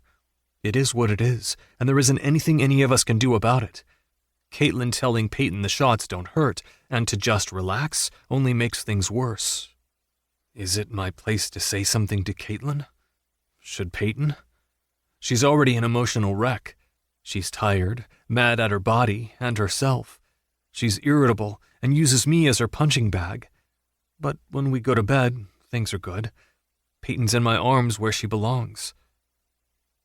S3: It is what it is, and there isn't anything any of us can do about it. Caitlin telling Peyton the shots don't hurt and to just relax only makes things worse. Is it my place to say something to Caitlin? Should Peyton? She's already an emotional wreck. She's tired, mad at her body and herself. She's irritable and uses me as her punching bag. But when we go to bed, things are good. Peyton's in my arms where she belongs.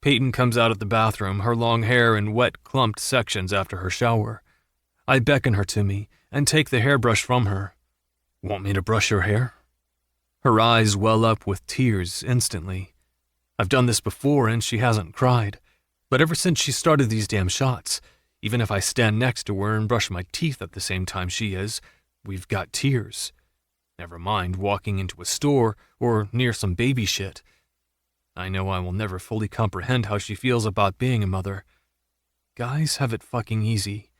S3: Peyton comes out of the bathroom, her long hair in wet, clumped sections after her shower. I beckon her to me and take the hairbrush from her. Want me to brush your hair? Her eyes well up with tears instantly. I've done this before and she hasn't cried. But ever since she started these damn shots, even if I stand next to her and brush my teeth at the same time she is, we've got tears. Never mind walking into a store or near some baby shit. I know I will never fully comprehend how she feels about being a mother. Guys have it fucking easy.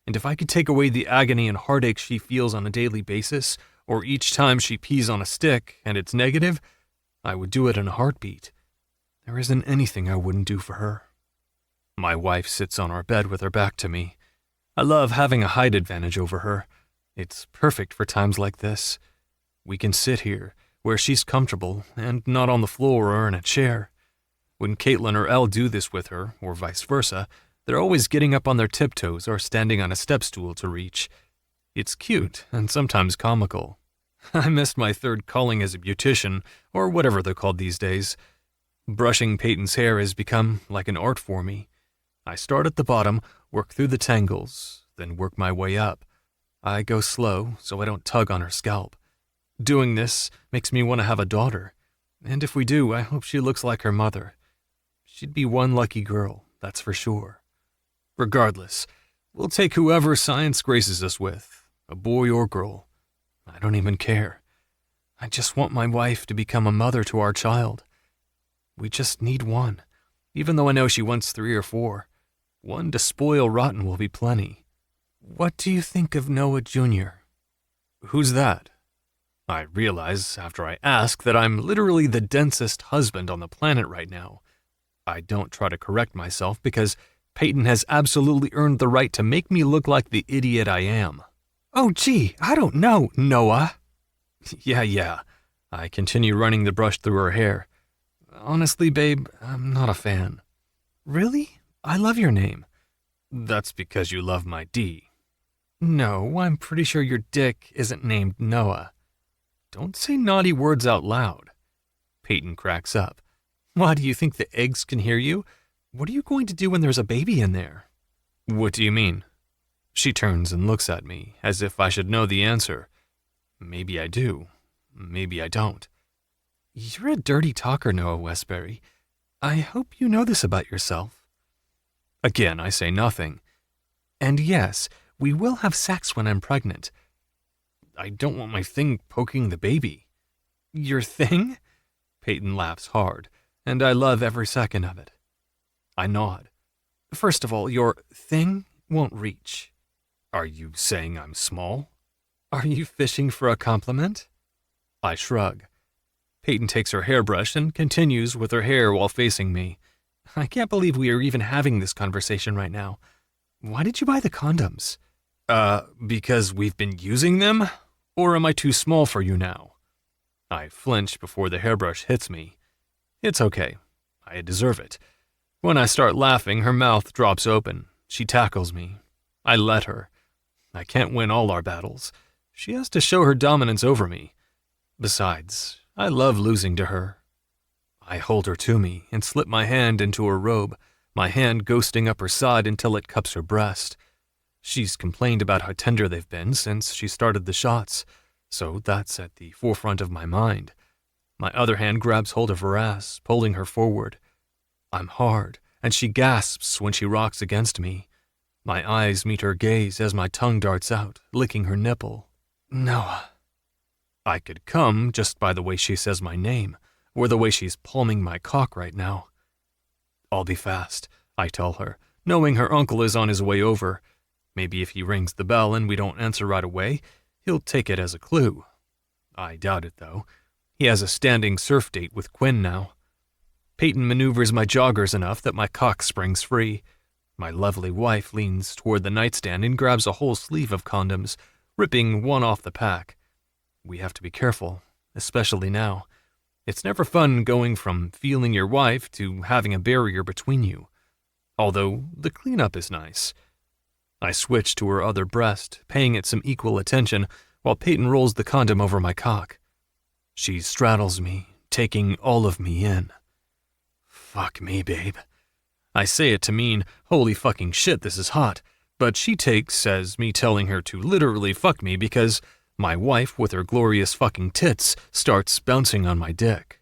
S3: And if I could take away the agony and heartache she feels on a daily basis, or each time she pees on a stick and it's negative, I would do it in a heartbeat. There isn't anything I wouldn't do for her. My wife sits on our bed with her back to me. I love having a height advantage over her. It's perfect for times like this. We can sit here, where she's comfortable, and not on the floor or in a chair. When Caitlin or Elle do this with her, or vice versa, They're always getting up on their tiptoes or standing on a step stool to reach. It's cute and sometimes comical. I missed my third calling as a beautician, or whatever they're called these days. Brushing Peyton's hair has become like an art for me. I start at the bottom, work through the tangles, then work my way up. I go slow so I don't tug on her scalp. Doing this makes me want to have a daughter, and if we do, I hope she looks like her mother. She'd be one lucky girl, that's for sure. Regardless, we'll take whoever science graces us with, a boy or girl. I don't even care. I just want my wife to become a mother to our child. We just need one, even though I know she wants 3 or 4. One to spoil rotten will be plenty. What do you think of Noah Jr.? Who's that? I realize after I ask that I'm literally the densest husband on the planet right now. I don't try to correct myself because Peyton has absolutely earned the right to make me look like the idiot I am. Oh gee, I don't know, Noah. Yeah. I continue running the brush through her hair. Honestly, babe, I'm not a fan. Really? I love your name. That's because you love my D. No, I'm pretty sure your dick isn't named Noah. Don't say naughty words out loud. Peyton cracks up. Why, do you think the eggs can hear you? What are you going to do when there's a baby in there? What do you mean? She turns and looks at me, as if I should know the answer. Maybe I do. Maybe I don't. You're a dirty talker, Noah Westbury. I hope you know this about yourself. Again, I say nothing. And yes, we will have sex when I'm pregnant. I don't want my thing poking the baby. Your thing? Peyton laughs hard, and I love every second of it. I nod. First of all, your thing won't reach. Are you saying I'm small? Are you fishing for a compliment? I shrug. Peyton takes her hairbrush and continues with her hair while facing me. I can't believe we are even having this conversation right now. Why did you buy the condoms? Because we've been using them? Or am I too small for you now? I flinch before the hairbrush hits me. It's okay. I deserve it. When I start laughing, her mouth drops open. She tackles me. I let her. I can't win all our battles. She has to show her dominance over me. Besides, I love losing to her. I hold her to me and slip my hand into her robe, my hand ghosting up her side until it cups her breast. She's complained about how tender they've been since she started the shots, so that's at the forefront of my mind. My other hand grabs hold of her ass, pulling her forward. I'm hard, and she gasps when she rocks against me. My eyes meet her gaze as my tongue darts out, licking her nipple. Noah. I could come just by the way she says my name, or the way she's palming my cock right now. I'll be fast, I tell her, knowing her uncle is on his way over. Maybe if he rings the bell and we don't answer right away, he'll take it as a clue. I doubt it, though. He has a standing surf date with Quinn now. Peyton maneuvers my joggers enough that my cock springs free. My lovely wife leans toward the nightstand and grabs a whole sleeve of condoms, ripping one off the pack. We have to be careful, especially now. It's never fun going from feeling your wife to having a barrier between you. Although the cleanup is nice. I switch to her other breast, paying it some equal attention, while Peyton rolls the condom over my cock. She straddles me, taking all of me in. Fuck me, babe. I say it to mean, holy fucking shit, this is hot, but she takes as me telling her to literally fuck me because my wife with her glorious fucking tits starts bouncing on my dick.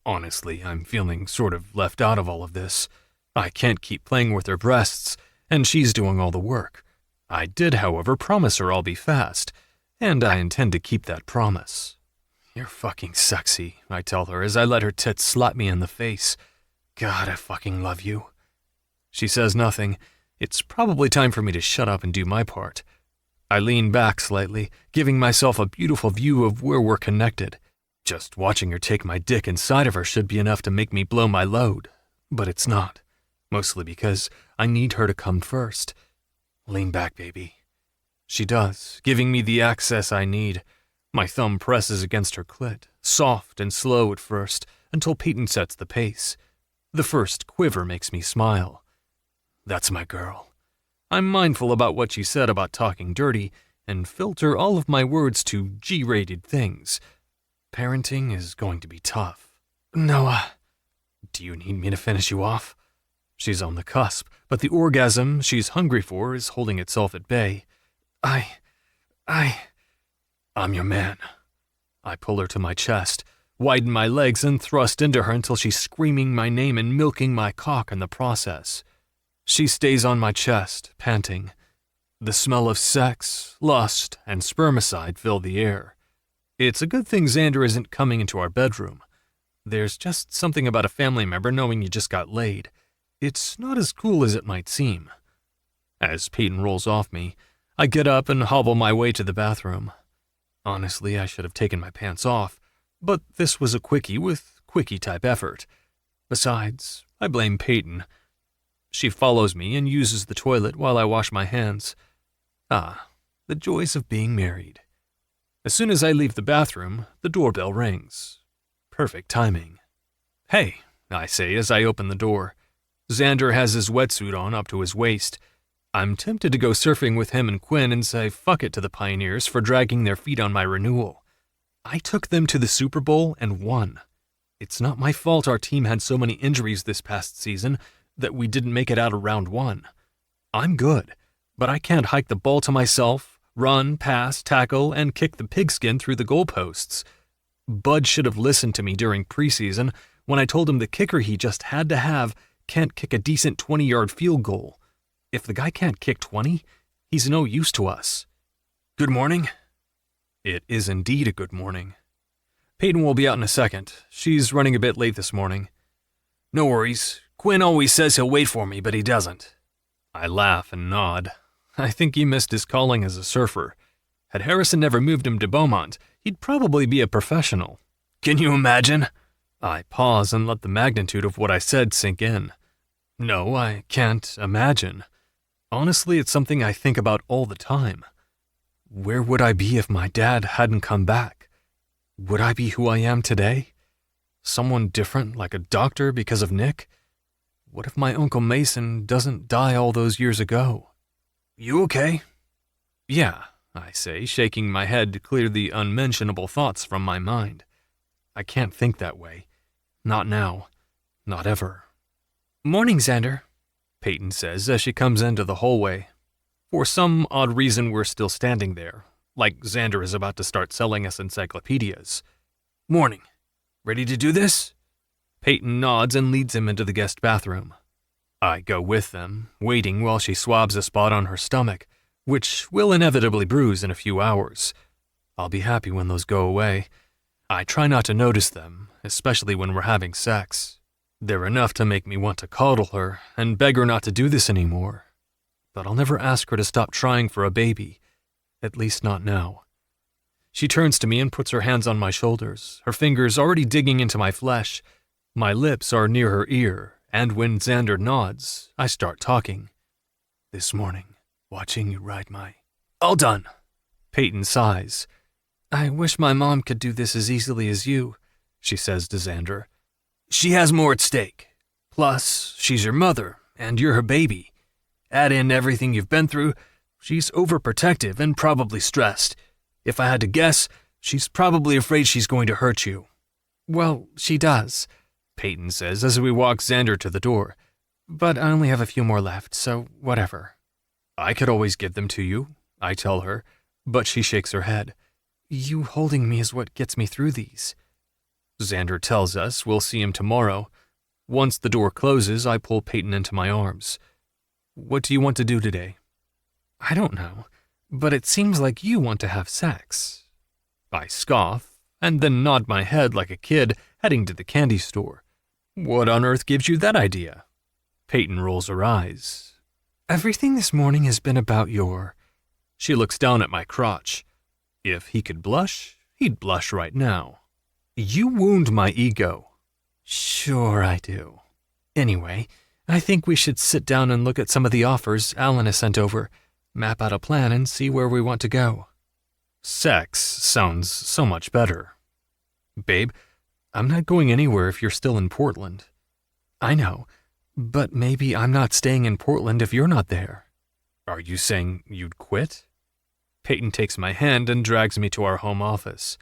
S3: Honestly, I'm feeling sort of left out of all of this. I can't keep playing with her breasts, and she's doing all the work. I did, however, promise her I'll be fast, and I intend to keep that promise. You're fucking sexy, I tell her as I let her tits slap me in the face. God, I fucking love you. She says nothing. It's probably time for me to shut up and do my part. I lean back slightly, giving myself a beautiful view of where we're connected. Just watching her take my dick inside of her should be enough to make me blow my load. But it's not. Mostly because I need her to come first. Lean back, baby. She does, giving me the access I need. My thumb presses against her clit, soft and slow at first, until Peyton sets the pace. The first quiver makes me smile. That's my girl. I'm mindful about what she said about talking dirty and filter all of my words to G-rated things. Parenting is going to be tough. Noah, do you need me to finish you off? She's on the cusp, but the orgasm she's hungry for is holding itself at bay. I'm your man. I pull her to my chest, widen my legs, and thrust into her until she's screaming my name and milking my cock in the process. She stays on my chest, panting. The smell of sex, lust, and spermicide fill the air. It's a good thing Xander isn't coming into our bedroom. There's just something about a family member knowing you just got laid. It's not as cool as it might seem. As Peyton rolls off me, I get up and hobble my way to the bathroom. Honestly, I should have taken my pants off, but this was a quickie with quickie-type effort. Besides, I blame Peyton. She follows me and uses the toilet while I wash my hands. Ah, the joys of being married. As soon as I leave the bathroom, the doorbell rings. Perfect timing. Hey, I say as I open the door. Xander has his wetsuit on up to his waist. I'm tempted to go surfing with him and Quinn and say fuck it to the Pioneers for dragging their feet on my renewal. I took them to the Super Bowl and won. It's not my fault our team had so many injuries this past season that we didn't make it out of round one. I'm good, but I can't hike the ball to myself, run, pass, tackle, and kick the pigskin through the goalposts. Bud should have listened to me during preseason when I told him the kicker he just had to have can't kick a decent 20-yard field goal. If the guy can't kick 20, he's no use to us. Good morning. It is indeed a good morning. Peyton will be out in a second. She's running a bit late this morning. No worries. Quinn always says he'll wait for me, but he doesn't. I laugh and nod. I think he missed his calling as a surfer. Had Harrison never moved him to Beaumont, he'd probably be a professional. Can you imagine? I pause and let the magnitude of what I said sink in. No, I can't imagine. Honestly, it's something I think about all the time. Where would I be if my dad hadn't come back? Would I be who I am today? Someone different, like a doctor because of Nick? What if my Uncle Mason doesn't die all those years ago? You okay? Yeah, I say, shaking my head to clear the unmentionable thoughts from my mind. I can't think that way. Not now. Not ever. Morning, Xander, Peyton says as she comes into the hallway. For some odd reason, we're still standing there, like Xander is about to start selling us encyclopedias. Morning. Ready to do this? Peyton nods and leads him into the guest bathroom. I go with them, waiting while she swabs a spot on her stomach, which will inevitably bruise in a few hours. I'll be happy when those go away. I try not to notice them, especially when we're having sex. They're enough to make me want to coddle her and beg her not to do this anymore. But I'll never ask her to stop trying for a baby, at least not now. She turns to me and puts her hands on my shoulders, her fingers already digging into my flesh. My lips are near her ear, and when Xander nods, I start talking. This morning, watching you ride my... All done. Peyton sighs. I wish my mom could do this as easily as you, she says to Xander. She has more at stake. Plus, she's your mother, and you're her baby. Add in everything you've been through, she's overprotective and probably stressed. If I had to guess, she's probably afraid she's going to hurt you. Well, she does, Peyton says as we walk Xander to the door. But I only have a few more left, so whatever. I could always give them to you, I tell her, but she shakes her head. You holding me is what gets me through these. Xander tells us we'll see him tomorrow. Once the door closes, I pull Peyton into my arms. What do you want to do today? I don't know, but it seems like you want to have sex. I scoff, and then nod my head like a kid heading to the candy store. What on earth gives you that idea? Peyton rolls her eyes. Everything this morning has been about your... She looks down at my crotch. If he could blush, he'd blush right now. You wound my ego. Sure I do. Anyway, I think we should sit down and look at some of the offers Alan has sent over, map out a plan and see where we want to go. Sex sounds so much better. Babe, I'm not going anywhere if you're still in Portland. I know, But maybe I'm not staying in Portland if you're not there. Are you saying you'd quit? Peyton takes my hand and drags me to our home office.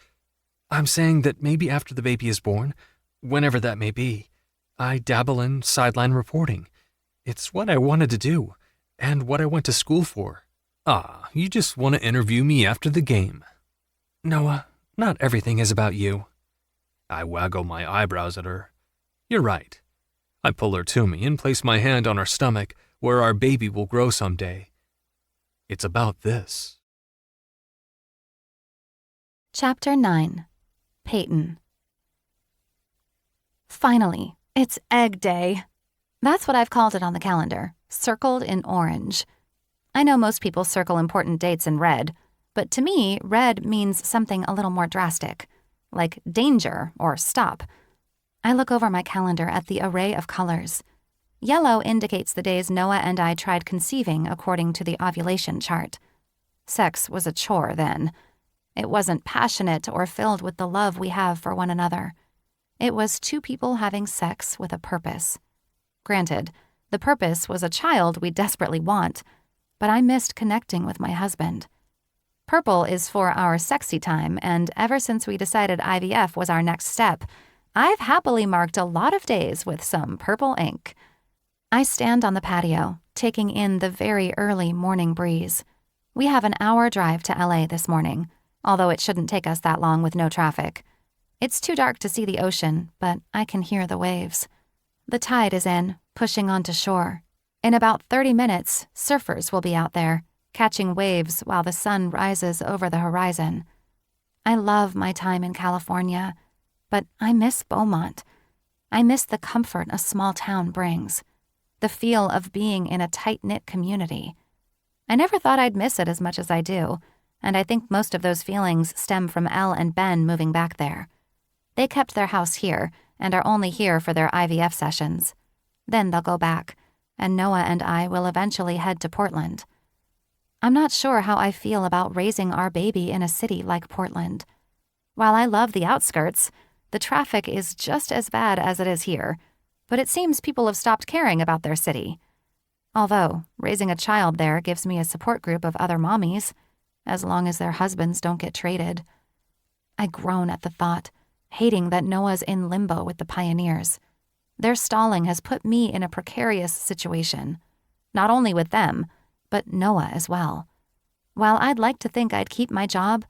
S3: I'm saying that maybe after the baby is born, whenever that may be, I dabble in sideline reporting. It's what I wanted to do, and what I went to school for. Ah, you just want to interview me after the game. Noah, not everything is about you. I waggle my eyebrows at her. You're right. I pull her to me and place my hand on her stomach where our baby will grow someday. It's about this.
S1: Chapter 9. Peyton. Finally, it's egg day. That's what I've called it on the calendar, circled in orange. I know most people circle important dates in red, but to me, red means something a little more drastic, like danger or stop. I look over my calendar at the array of colors. Yellow indicates the days Noah and I tried conceiving according to the ovulation chart. Sex was a chore then. It wasn't passionate or filled with the love we have for one another. It was two people having sex with a purpose. Granted, the purpose was a child we desperately want, but I missed connecting with my husband. Purple is for our sexy time, and ever since we decided IVF was our next step, I've happily marked a lot of days with some purple ink. I stand on the patio, taking in the very early morning breeze. We have an hour drive to LA this morning, although it shouldn't take us that long with no traffic. It's too dark to see the ocean, but I can hear the waves. The tide is in, pushing onto shore. In about 30 minutes, surfers will be out there, catching waves while the sun rises over the horizon. I love my time in California, but I miss Beaumont. I miss the comfort a small town brings, the feel of being in a tight-knit community. I never thought I'd miss it as much as I do, and I think most of those feelings stem from Elle and Ben moving back there. They kept their house here and are only here for their IVF sessions. Then they'll go back, and Noah and I will eventually head to Portland. I'm not sure how I feel about raising our baby in a city like Portland. While I love the outskirts, the traffic is just as bad as it is here, but it seems people have stopped caring about their city. Although, raising a child there gives me a support group of other mommies, as long as their husbands don't get traded. I groan at the thought, hating that Noah's in limbo with the pioneers. Their stalling has put me in a precarious situation, not only with them, but Noah as well. While I'd like to think I'd keep my job,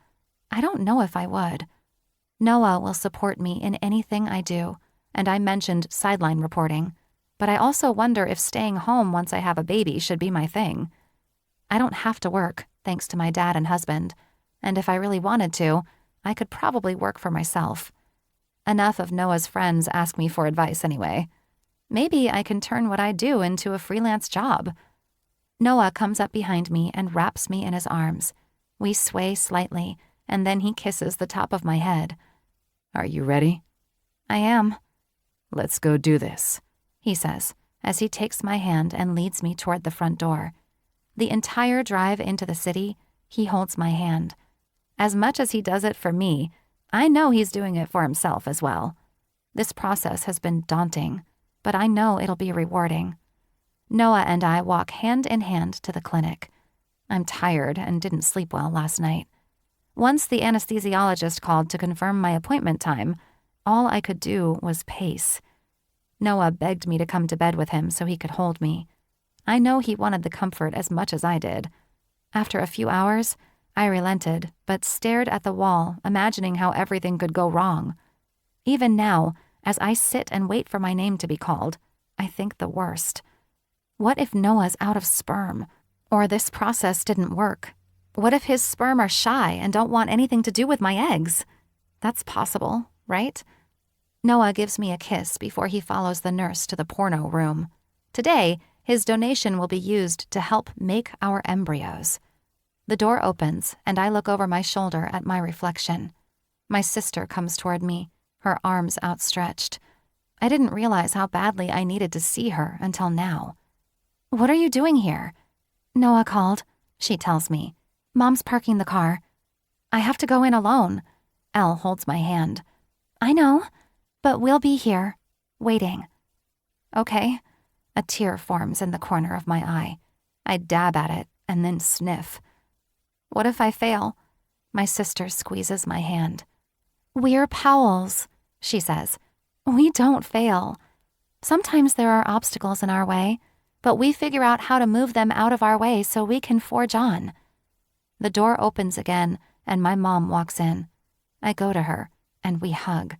S1: I don't know if I would. Noah will support me in anything I do, and I mentioned sideline reporting, but I also wonder if staying home once I have a baby should be my thing. I don't have to work, thanks to my dad and husband, and if I really wanted to, I could probably work for myself. Enough of Noah's friends ask me for advice anyway. Maybe I can turn what I do into a freelance job. Noah comes up behind me and wraps me in his arms. We sway slightly, and then he kisses the top of my head.
S2: Are you ready?
S1: I am.
S2: Let's go do this,
S1: he says, as he takes my hand and leads me toward the front door. The entire drive into the city, he holds my hand. As much as he does it for me, I know he's doing it for himself as well. This process has been daunting, but I know it'll be rewarding. Noah and I walk hand in hand to the clinic. I'm tired and didn't sleep well last night. Once the anesthesiologist called to confirm my appointment time, all I could do was pace. Noah begged me to come to bed with him so he could hold me. I know he wanted the comfort as much as I did. After a few hours, I relented, but stared at the wall, imagining how everything could go wrong. Even now, as I sit and wait for my name to be called, I think the worst. What if Noah's out of sperm? Or this process didn't work? What if his sperm are shy and don't want anything to do with my eggs? That's possible, right? Noah gives me a kiss before he follows the nurse to the porno room. Today, his donation will be used to help make our embryos. The door opens, and I look over my shoulder at my reflection. My sister comes toward me, her arms outstretched. I didn't realize how badly I needed to see her until now. "What are you doing here?" "Noah called," she tells me. "Mom's parking the car." "I have to go in alone." Elle holds my hand. "I know, but we'll be here, waiting." "Okay." A tear forms in the corner of my eye. I dab at it and then sniff. What if I fail? My sister squeezes my hand. We're Powells, she says. We don't fail. Sometimes there are obstacles in our way, but we figure out how to move them out of our way so we can forge on. The door opens again, and my mom walks in. I go to her, and we hug.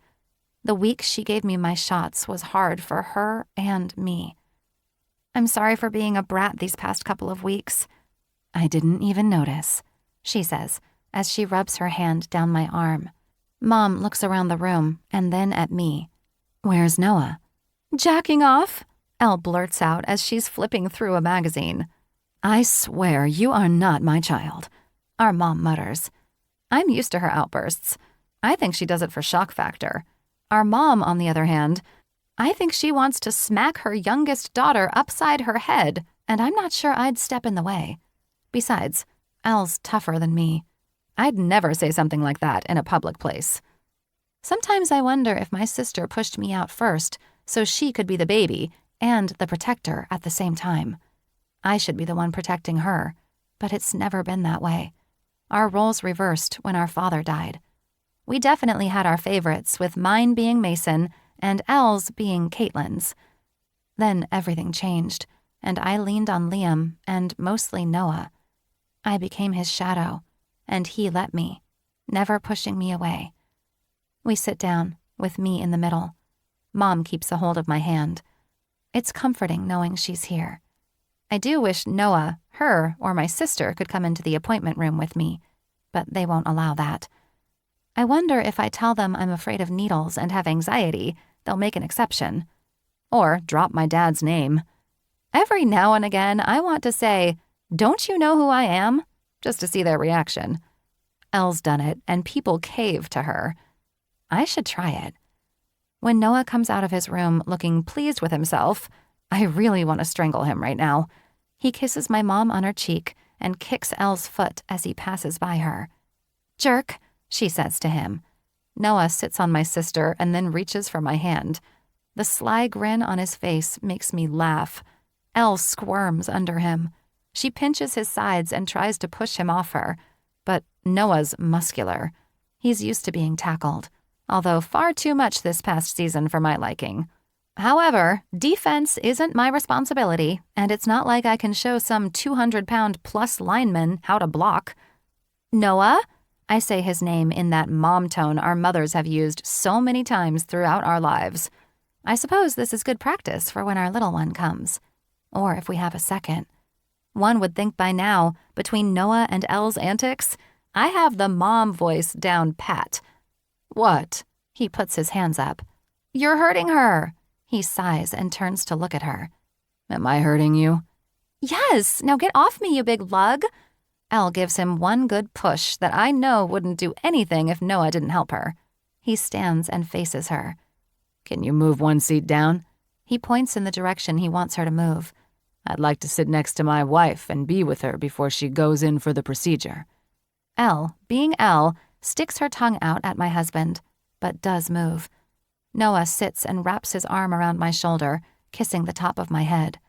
S1: The week she gave me my shots was hard for her and me. I'm sorry for being a brat these past couple of weeks. I didn't even notice, she says, as she rubs her hand down my arm. Mom looks around the room and then at me. Where's Noah? Jacking off? Elle blurts out as she's flipping through a magazine. I swear you are not my child, our mom mutters. I'm used to her outbursts. I think she does it for shock factor. Our mom, on the other hand, I think she wants to smack her youngest daughter upside her head, and I'm not sure I'd step in the way. Besides, Elle's tougher than me. I'd never say something like that in a public place. Sometimes I wonder if my sister pushed me out first so she could be the baby and the protector at the same time. I should be the one protecting her, but it's never been that way. Our roles reversed when our father died. We definitely had our favorites, with mine being Mason and Elle's being Caitlin's. Then everything changed, and I leaned on Liam and mostly Noah. I became his shadow, and he let me, never pushing me away. We sit down, with me in the middle. Mom keeps a hold of my hand. It's comforting knowing she's here. I do wish Noah, her, or my sister could come into the appointment room with me, but they won't allow that. I wonder if I tell them I'm afraid of needles and have anxiety, they'll make an exception. Or drop my dad's name. Every now and again, I want to say, "Don't you know who I am?" just to see their reaction. Elle's done it, and people cave to her. I should try it. When Noah comes out of his room looking pleased with himself, I really want to strangle him right now. He kisses my mom on her cheek and kicks Elle's foot as he passes by her. "Jerk," she says to him. Noah sits on my sister and then reaches for my hand. The sly grin on his face makes me laugh. Elle squirms under him. She pinches his sides and tries to push him off her. But Noah's muscular. He's used to being tackled, although far too much this past season for my liking. However, defense isn't my responsibility, and it's not like I can show some 200-pound-plus lineman how to block. "Noah?" I say his name in that mom tone our mothers have used so many times throughout our lives. I suppose this is good practice for when our little one comes. Or if we have a second. One would think by now, between Noah and Elle's antics, I have the mom voice down pat. "What?" He puts his hands up. "You're hurting her." He sighs and turns to look at her. "Am I hurting you?" "Yes, now get off me, you big lug." Elle gives him one good push that I know wouldn't do anything if Noah didn't help her. He stands and faces her. "Can you move one seat down?" He points in the direction he wants her to move. "I'd like to sit next to my wife and be with her before she goes in for the procedure." Elle, being Elle, sticks her tongue out at my husband, but does move. Noah sits and wraps his arm around my shoulder, kissing the top of my head.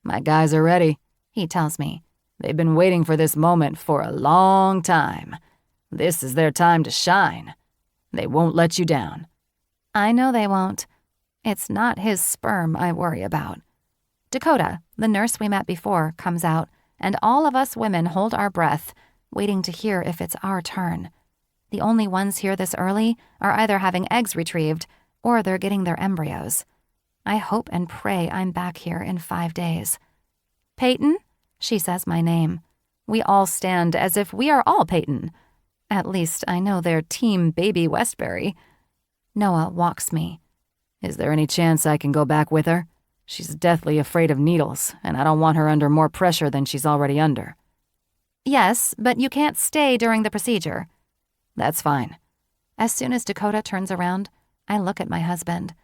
S1: "My guys are ready," he tells me. "They've been waiting for this moment for a long time. This is their time to shine. They won't let you down." I know they won't. It's not his sperm I worry about. Dakota, the nurse we met before, comes out, and all of us women hold our breath, waiting to hear if it's our turn. The only ones here this early are either having eggs retrieved or they're getting their embryos. I hope and pray I'm back here in 5 days. "Peyton?" She says my name. We all stand as if we are all Peyton. At least I know they're Team Baby Westbury. Noah walks me. "Is there any chance I can go back with her? She's deathly afraid of needles, and I don't want her under more pressure than she's already under." "Yes, but you can't stay during the procedure." "That's fine." As soon as Dakota turns around, I look at my husband.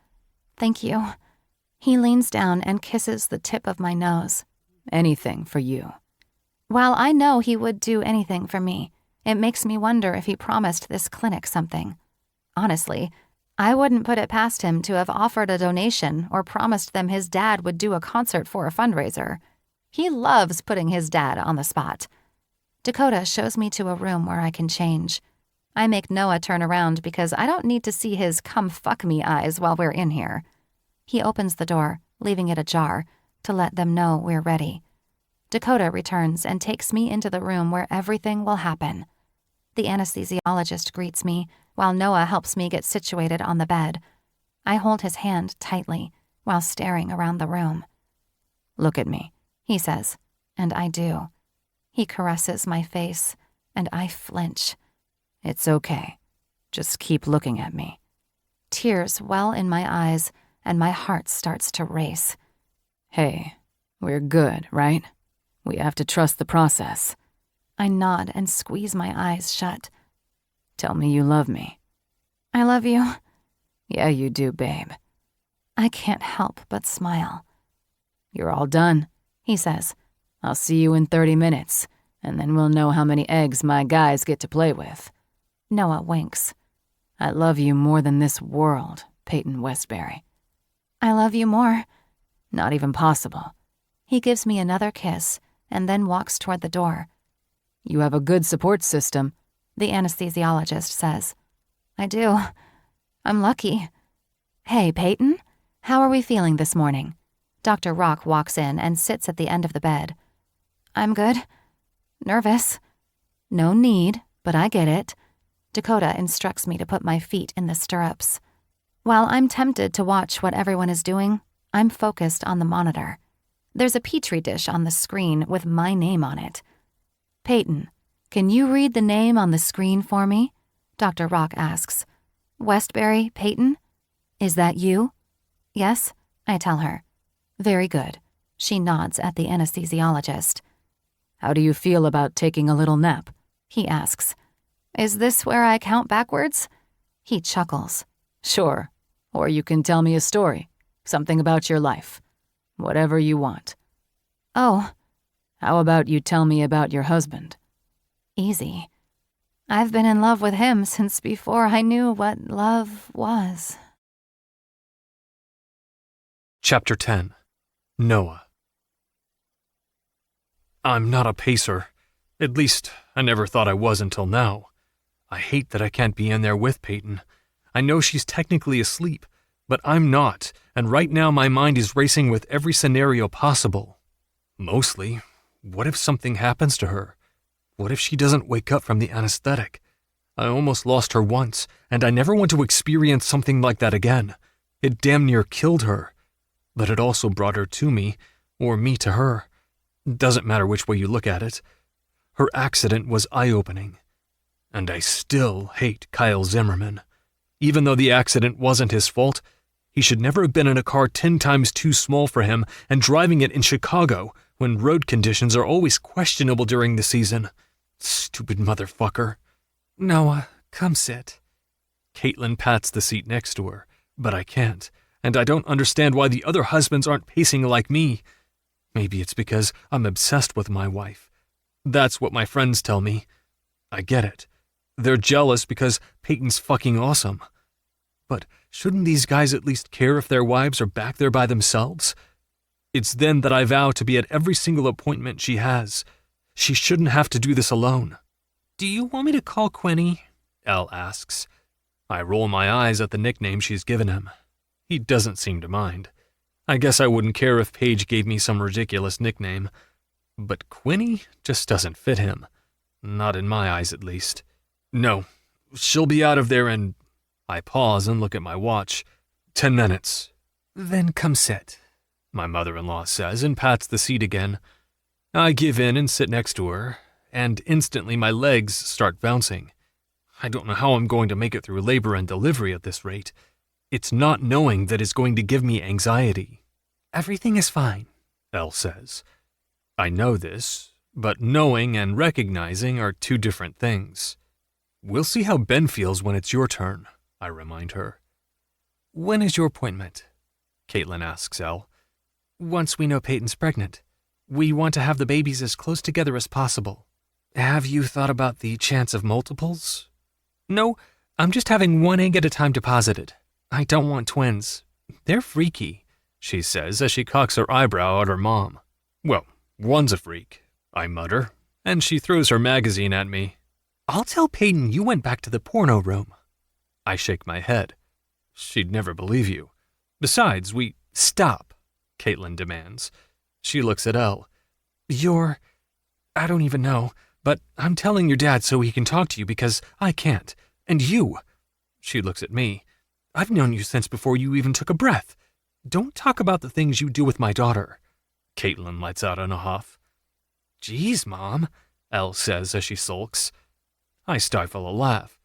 S1: "Thank you." He leans down and kisses the tip of my nose. "Anything for you." While I know he would do anything for me, it makes me wonder if he promised this clinic something. Honestly, I wouldn't put it past him to have offered a donation or promised them his dad would do a concert for a fundraiser. He loves putting his dad on the spot. Dakota shows me to a room where I can change. I make Noah turn around because I don't need to see his come fuck me eyes while we're in here. He opens the door, leaving it ajar, to let them know we're ready. Dakota returns and takes me into the room where everything will happen. The anesthesiologist greets me while Noah helps me get situated on the bed. I hold his hand tightly while staring around the room.
S2: "Look at me,"
S1: he says, and I do. He caresses my face, and I flinch.
S2: "It's okay. Just keep looking at me."
S1: Tears well in my eyes, and my heart starts to race.
S2: "Hey, we're good, right? We have to trust the process."
S1: I nod and squeeze my eyes shut.
S2: "Tell me you love me."
S1: "I love you."
S2: "Yeah, you do, babe."
S1: I can't help but smile.
S2: "You're all done," he says. "I'll see you in 30 minutes, and then we'll know how many eggs my guys get to play with."
S1: Noah winks.
S2: "I love you more than this world, Peyton Westbury."
S1: "I love you more."
S2: "Not even possible."
S1: He gives me another kiss and then walks toward the door.
S2: "You have a good support system,"
S1: the anesthesiologist says. "I do. I'm lucky." "Hey, Peyton, how are we feeling this morning?" Dr. Rock walks in and sits at the end of the bed. "I'm good. Nervous." "No need, but I get it." Dakota instructs me to put my feet in the stirrups. While I'm tempted to watch what everyone is doing, I'm focused on the monitor. There's a petri dish on the screen with my name on it. "Peyton, can you read the name on the screen for me?" Dr. Rock asks. "Westbury Peyton? Is that you?" "Yes," I tell her. "Very good." She nods at the anesthesiologist.
S2: "How do you feel about taking a little nap?"
S1: he asks. "Is this where I count backwards?" He chuckles.
S2: "Sure. Or you can tell me a story. Something about your life. Whatever you want."
S1: "Oh."
S2: "How about you tell me about your husband?"
S1: "Easy. I've been in love with him since before I knew what love was."
S3: Chapter 10. Noah. I'm not a pacer. At least, I never thought I was until now. I hate that I can't be in there with Peyton. I know she's technically asleep, but I'm not, and right now my mind is racing with every scenario possible. Mostly, what if something happens to her? What if she doesn't wake up from the anesthetic? I almost lost her once, and I never want to experience something like that again. It damn near killed her. But it also brought her to me, or me to her. Doesn't matter which way you look at it. Her accident was eye-opening. And I still hate Kyle Zimmerman. Even though the accident wasn't his fault, he should never have been in a car 10 times too small for him and driving it in Chicago when road conditions are always questionable during the season. Stupid motherfucker. "Noah, come sit." Caitlin pats the seat next to her, but I can't, and I don't understand why the other husbands aren't pacing like me. Maybe it's because I'm obsessed with my wife. That's what my friends tell me. I get it. They're jealous because Peyton's fucking awesome. But shouldn't these guys at least care if their wives are back there by themselves? It's then that I vow to be at every single appointment she has. She shouldn't have to do this alone. "Do you want me to call Quinny?" Elle asks. I roll my eyes at the nickname she's given him. He doesn't seem to mind. I guess I wouldn't care if Paige gave me some ridiculous nickname. But Quinny just doesn't fit him. Not in my eyes, at least. "No, she'll be out of there in..." I pause and look at my watch. 10 minutes. "Then come sit," my mother-in-law says and pats the seat again. I give in and sit next to her, and instantly my legs start bouncing. I don't know how I'm going to make it through labor and delivery at this rate. It's not knowing that is going to give me anxiety. "Everything is fine," Elle says. I know this, but knowing and recognizing are two different things. "We'll see how Ben feels when it's your turn," I remind her. "When is your appointment?" Caitlin asks Elle. "Once we know Peyton's pregnant. We want to have the babies as close together as possible." "Have you thought about the chance of multiples?" "No, I'm just having one egg at a time deposited. I don't want twins. They're freaky, she says as she cocks her eyebrow at her mom. Well, one's a freak, I mutter, and she throws her magazine at me. I'll tell Peyton you went back to the porno room. I shake my head. She'd never believe you. Besides, Stop, Caitlin demands. She looks at Elle. I don't even know, but I'm telling your dad so he can talk to you because I can't. And you. She looks at me. I've known you since before you even took a breath. Don't talk about the things you do with my daughter. Caitlin lets out in a huff. Geez, Mom, Elle says as she sulks. I stifle a laugh.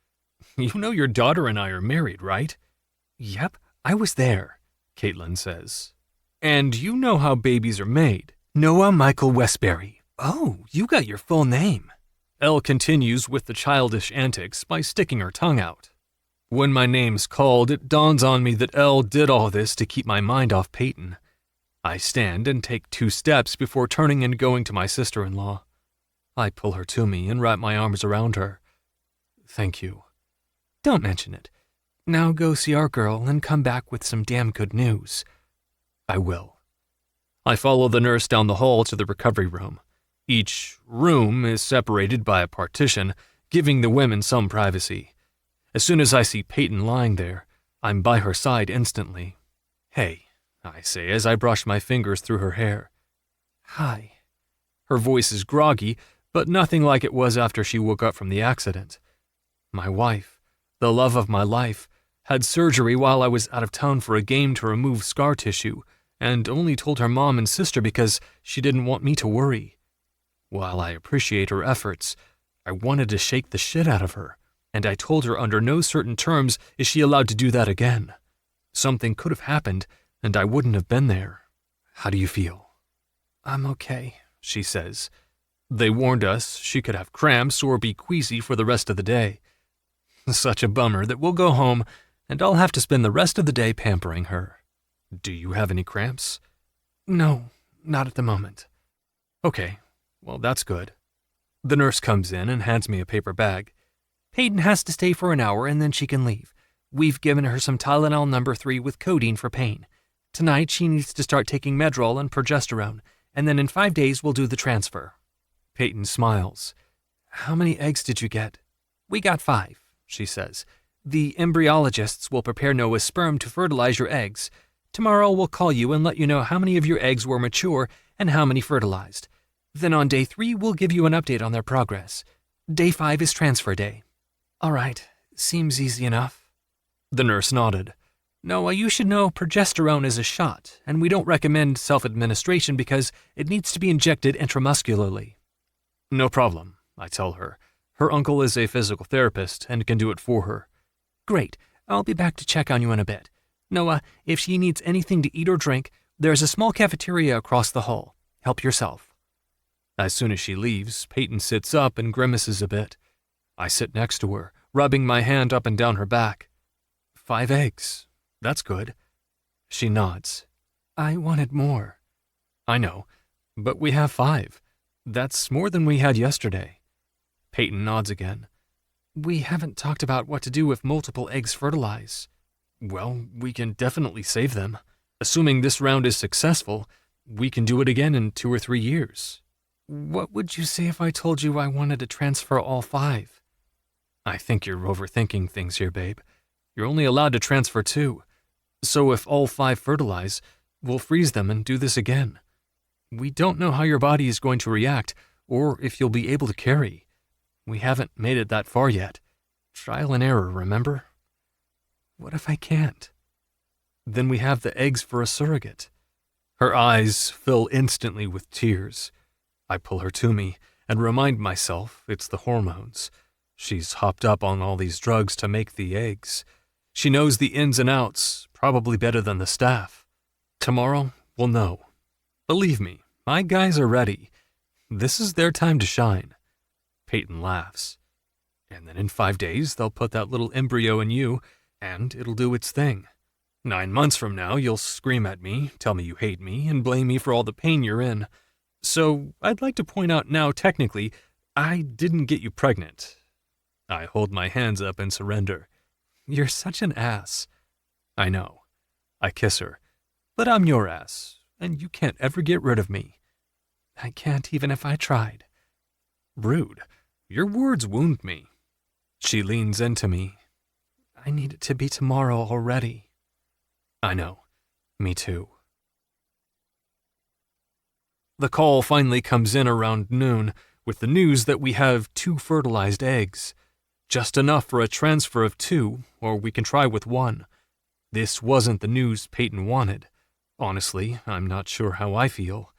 S3: You know your daughter and I are married, right? Yep, I was there, Caitlin says. And you know how babies are made. Noah Michael Westbury. Oh, you got your full name. Elle continues with the childish antics by sticking her tongue out. When my name's called, it dawns on me that Elle did all this to keep my mind off Peyton. I stand and take 2 steps before turning and going to my sister-in-law. I pull her to me and wrap my arms around her. Thank you. Don't mention it. Now go see our girl and come back with some damn good news. I will. I follow the nurse down the hall to the recovery room. Each room is separated by a partition, giving the women some privacy. As soon as I see Peyton lying there, I'm by her side instantly. Hey, I say as I brush my fingers through her hair. Hi. Her voice is groggy, but nothing like it was after she woke up from the accident. My wife, the love of my life, had surgery while I was out of town for a game to remove scar tissue, and only told her mom and sister because she didn't want me to worry. While I appreciate her efforts, I wanted to shake the shit out of her, and I told her under no certain terms is she allowed to do that again. Something could have happened, and I wouldn't have been there. How do you feel? I'm okay, she says. They warned us she could have cramps or be queasy for the rest of the day. Such a bummer that we'll go home, and I'll have to spend the rest of the day pampering her. Do you have any cramps? No, not at the moment. Okay, well that's good. The nurse comes in and hands me a paper bag. Peyton has to stay for an hour and then she can leave. We've given her some Tylenol No. 3 with codeine for pain. Tonight she needs to start taking Medrol and progesterone, and then in 5 days we'll do the transfer. Peyton smiles. How many eggs did you get? We got 5, she says. The embryologists will prepare Noah's sperm to fertilize your eggs. Tomorrow we'll call you and let you know how many of your eggs were mature and how many fertilized. Then on day 3 we'll give you an update on their progress. Day 5 is transfer day. All right, seems easy enough. The nurse nodded. Noah, you should know progesterone is a shot, and we don't recommend self-administration because it needs to be injected intramuscularly. No problem, I tell her. Her uncle is a physical therapist and can do it for her. Great, I'll be back to check on you in a bit. Noah, if she needs anything to eat or drink, there's a small cafeteria across the hall. Help yourself. As soon as she leaves, Peyton sits up and grimaces a bit. I sit next to her, rubbing my hand up and down her back. 5 eggs. That's good. She nods. I wanted more. I know, but we have 5. That's more than we had yesterday. Peyton nods again. We haven't talked about what to do if multiple eggs fertilize. Well, we can definitely save them. Assuming this round is successful, we can do it again in 2 or 3 years. What would you say if I told you I wanted to transfer all 5? I think you're overthinking things here, babe. You're only allowed to transfer 2. So if all 5 fertilize, we'll freeze them and do this again. We don't know how your body is going to react or if you'll be able to carry. We haven't made it that far yet. Trial and error, remember? What if I can't? Then we have the eggs for a surrogate. Her eyes fill instantly with tears. I pull her to me and remind myself it's the hormones. She's hopped up on all these drugs to make the eggs. She knows the ins and outs, probably better than the staff. Tomorrow, we'll know. Believe me, my guys are ready. This is their time to shine. Peyton laughs. And then in 5 days, they'll put that little embryo in you, and it'll do its thing. 9 months from now, you'll scream at me, tell me you hate me, and blame me for all the pain you're in. So I'd like to point out now, technically, I didn't get you pregnant. I hold my hands up in surrender. You're such an ass. I know. I kiss her. But I'm your ass, and you can't ever get rid of me. I can't even if I tried. Rude. Your words wound me. She leans into me. I need it to be tomorrow already. I know. Me too. The call finally comes in around noon with the news that we have 2 fertilized eggs. Just enough for a transfer of 2, or we can try with 1. This wasn't the news Peyton wanted. Honestly, I'm not sure how I feel.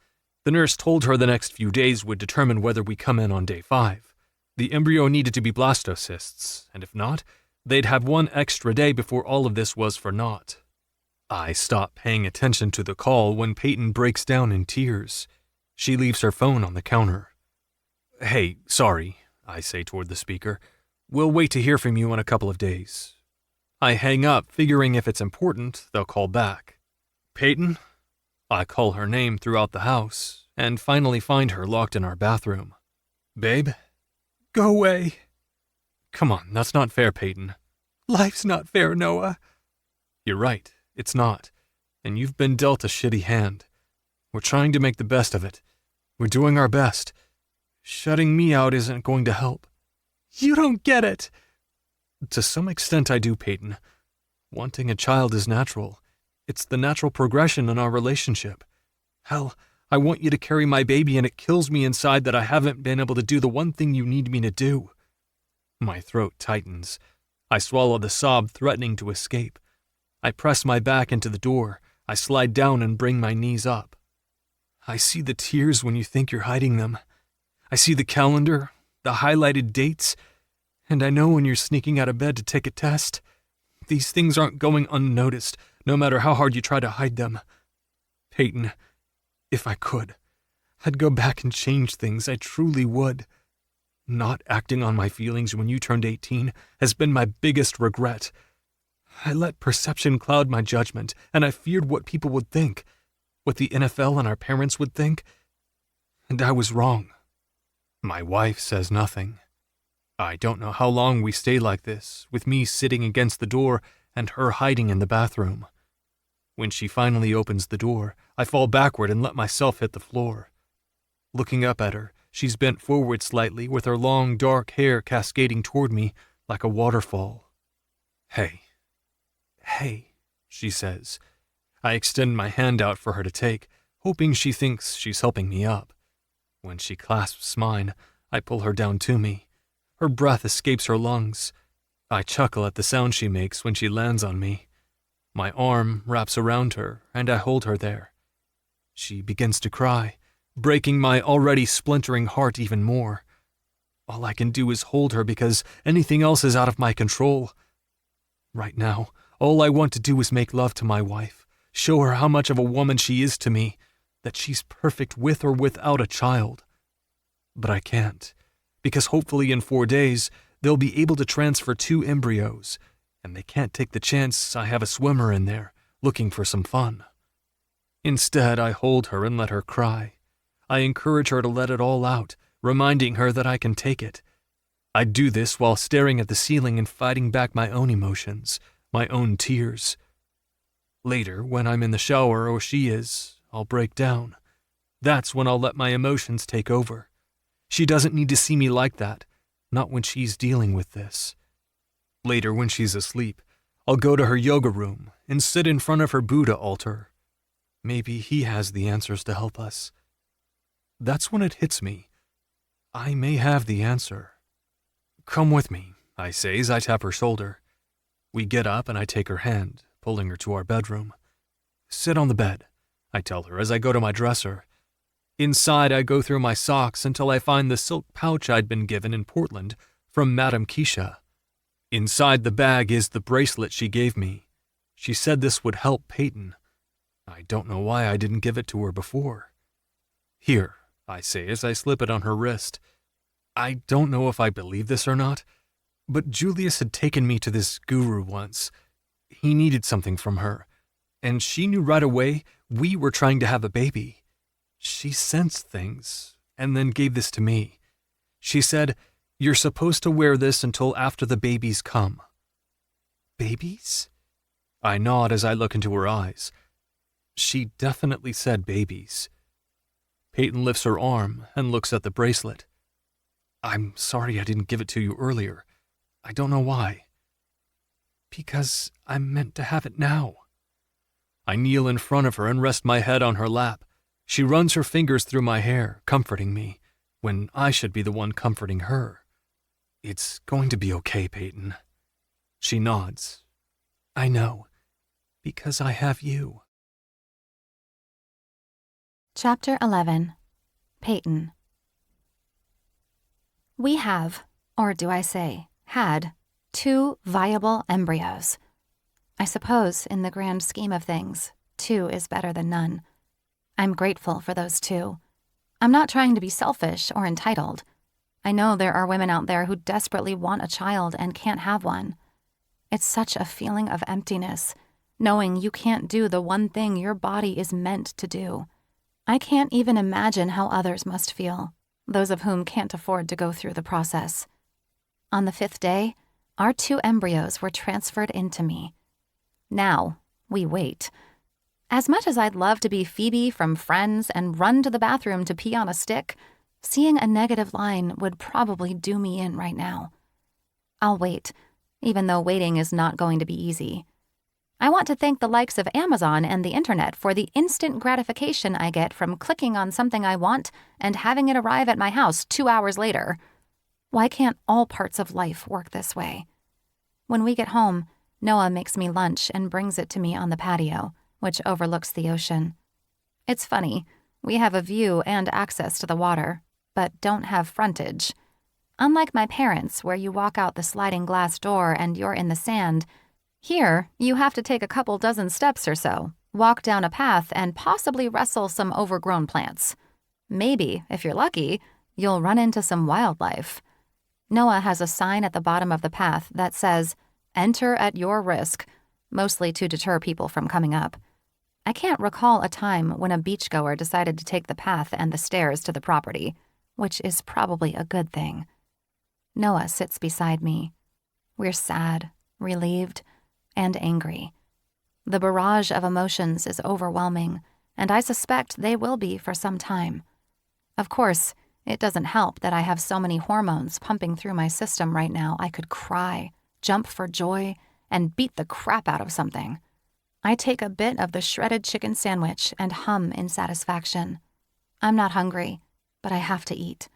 S3: The nurse told her the next few days would determine whether we come in on day 5. The embryo needed to be blastocysts, and if not, they'd have 1 extra day before all of this was for naught. I stop paying attention to the call when Peyton breaks down in tears. She leaves her phone on the counter. Hey, sorry, I say toward the speaker. We'll wait to hear from you in a couple of days. I hang up, figuring if it's important, they'll call back. Peyton? I call her name throughout the house, and finally find her locked in our bathroom. Babe? Go away. Come on, that's not fair, Peyton. Life's not fair, Noah. You're right, it's not. And you've been dealt a shitty hand. We're trying to make the best of it. We're doing our best. Shutting me out isn't going to help. You don't get it. To some extent I do, Peyton. Wanting a child is natural. It's the natural progression in our relationship. Hell, I want you to carry my baby and it kills me inside that I haven't been able to do the one thing you need me to do. My throat tightens. I swallow the sob threatening to escape. I press my back into the door. I slide down and bring my knees up. I see the tears when you think you're hiding them. I see the calendar, the highlighted dates, and I know when you're sneaking out of bed to take a test. These things aren't going unnoticed, no matter how hard you try to hide them. Peyton, if I could, I'd go back and change things, I truly would. Not acting on my feelings when you turned 18 has been my biggest regret. I let perception cloud my judgment, and I feared what people would think, what the NFL and our parents would think, and I was wrong. My wife says nothing. I don't know how long we stay like this, with me sitting against the door and her hiding in the bathroom. When she finally opens the door, I fall backward and let myself hit the floor. Looking up at her, she's bent forward slightly with her long, dark hair cascading toward me like a waterfall. Hey, she says. I extend my hand out for her to take, hoping she thinks she's helping me up. When she clasps mine, I pull her down to me. Her breath escapes her lungs. I chuckle at the sound she makes when she lands on me. My arm wraps around her, and I hold her there. She begins to cry, breaking my already splintering heart even more. All I can do is hold her because anything else is out of my control. Right now, all I want to do is make love to my wife, show her how much of a woman she is to me, that she's perfect with or without a child. But I can't, because hopefully in 4 days, they'll be able to transfer 2 embryos, and they can't take the chance I have a swimmer in there, looking for some fun. Instead, I hold her and let her cry. I encourage her to let it all out, reminding her that I can take it. I do this while staring at the ceiling and fighting back my own emotions, my own tears. Later, when I'm in the shower or she is, I'll break down. That's when I'll let my emotions take over. She doesn't need to see me like that, not when she's dealing with this. Later, when she's asleep, I'll go to her yoga room and sit in front of her Buddha altar. Maybe he has the answers to help us. That's when it hits me. I may have the answer. Come with me, I say as I tap her shoulder. We get up and I take her hand, pulling her to our bedroom. Sit on the bed, I tell her as I go to my dresser. Inside, I go through my socks until I find the silk pouch I'd been given in Portland from Madame Keisha. Inside the bag is the bracelet she gave me. She said this would help Peyton. I don't know why I didn't give it to her before. Here, I say as I slip it on her wrist. I don't know if I believe this or not, but Julius had taken me to this guru once. He needed something from her, and she knew right away we were trying to have a baby. She sensed things, and then gave this to me. She said, "You're supposed to wear this until after the babies come." Babies? I nod as I look into her eyes. She definitely said babies. Peyton lifts her arm and looks at the bracelet. I'm sorry I didn't give it to you earlier. I don't know why. Because I'm meant to have it now. I kneel in front of her and rest my head on her lap. She runs her fingers through my hair, comforting me, when I should be the one comforting her. It's going to be okay, Peyton. She nods. I know, because I have you.
S1: Chapter 11. Peyton. We have, or do I say, had, 2 viable embryos. I suppose, in the grand scheme of things, 2 is better than none. I'm grateful for those 2. I'm not trying to be selfish or entitled. I know there are women out there who desperately want a child and can't have one. It's such a feeling of emptiness, knowing you can't do the one thing your body is meant to do. I can't even imagine how others must feel, those of whom can't afford to go through the process. On the 5th day, our 2 embryos were transferred into me. Now, we wait. As much as I'd love to be Phoebe from Friends and run to the bathroom to pee on a stick, seeing a negative line would probably do me in right now. I'll wait, even though waiting is not going to be easy. I want to thank the likes of Amazon and the internet for the instant gratification I get from clicking on something I want and having it arrive at my house 2 hours later. Why can't all parts of life work this way? When we get home, Noah makes me lunch and brings it to me on the patio, which overlooks the ocean. It's funny, we have a view and access to the water, but don't have frontage. Unlike my parents, where you walk out the sliding glass door and you're in the sand, here you have to take a couple dozen steps or so, walk down a path, and possibly wrestle some overgrown plants. Maybe, if you're lucky, you'll run into some wildlife. Noah has a sign at the bottom of the path that says, "Enter at your risk," mostly to deter people from coming up. I can't recall a time when a beachgoer decided to take the path and the stairs to the property, which is probably a good thing. Noah sits beside me. We're sad, relieved, and angry. The barrage of emotions is overwhelming, and I suspect they will be for some time. Of course, it doesn't help that I have so many hormones pumping through my system right now I could cry, jump for joy, and beat the crap out of something. I take a bit of the shredded chicken sandwich and hum in satisfaction. I'm not hungry, but I have to eat.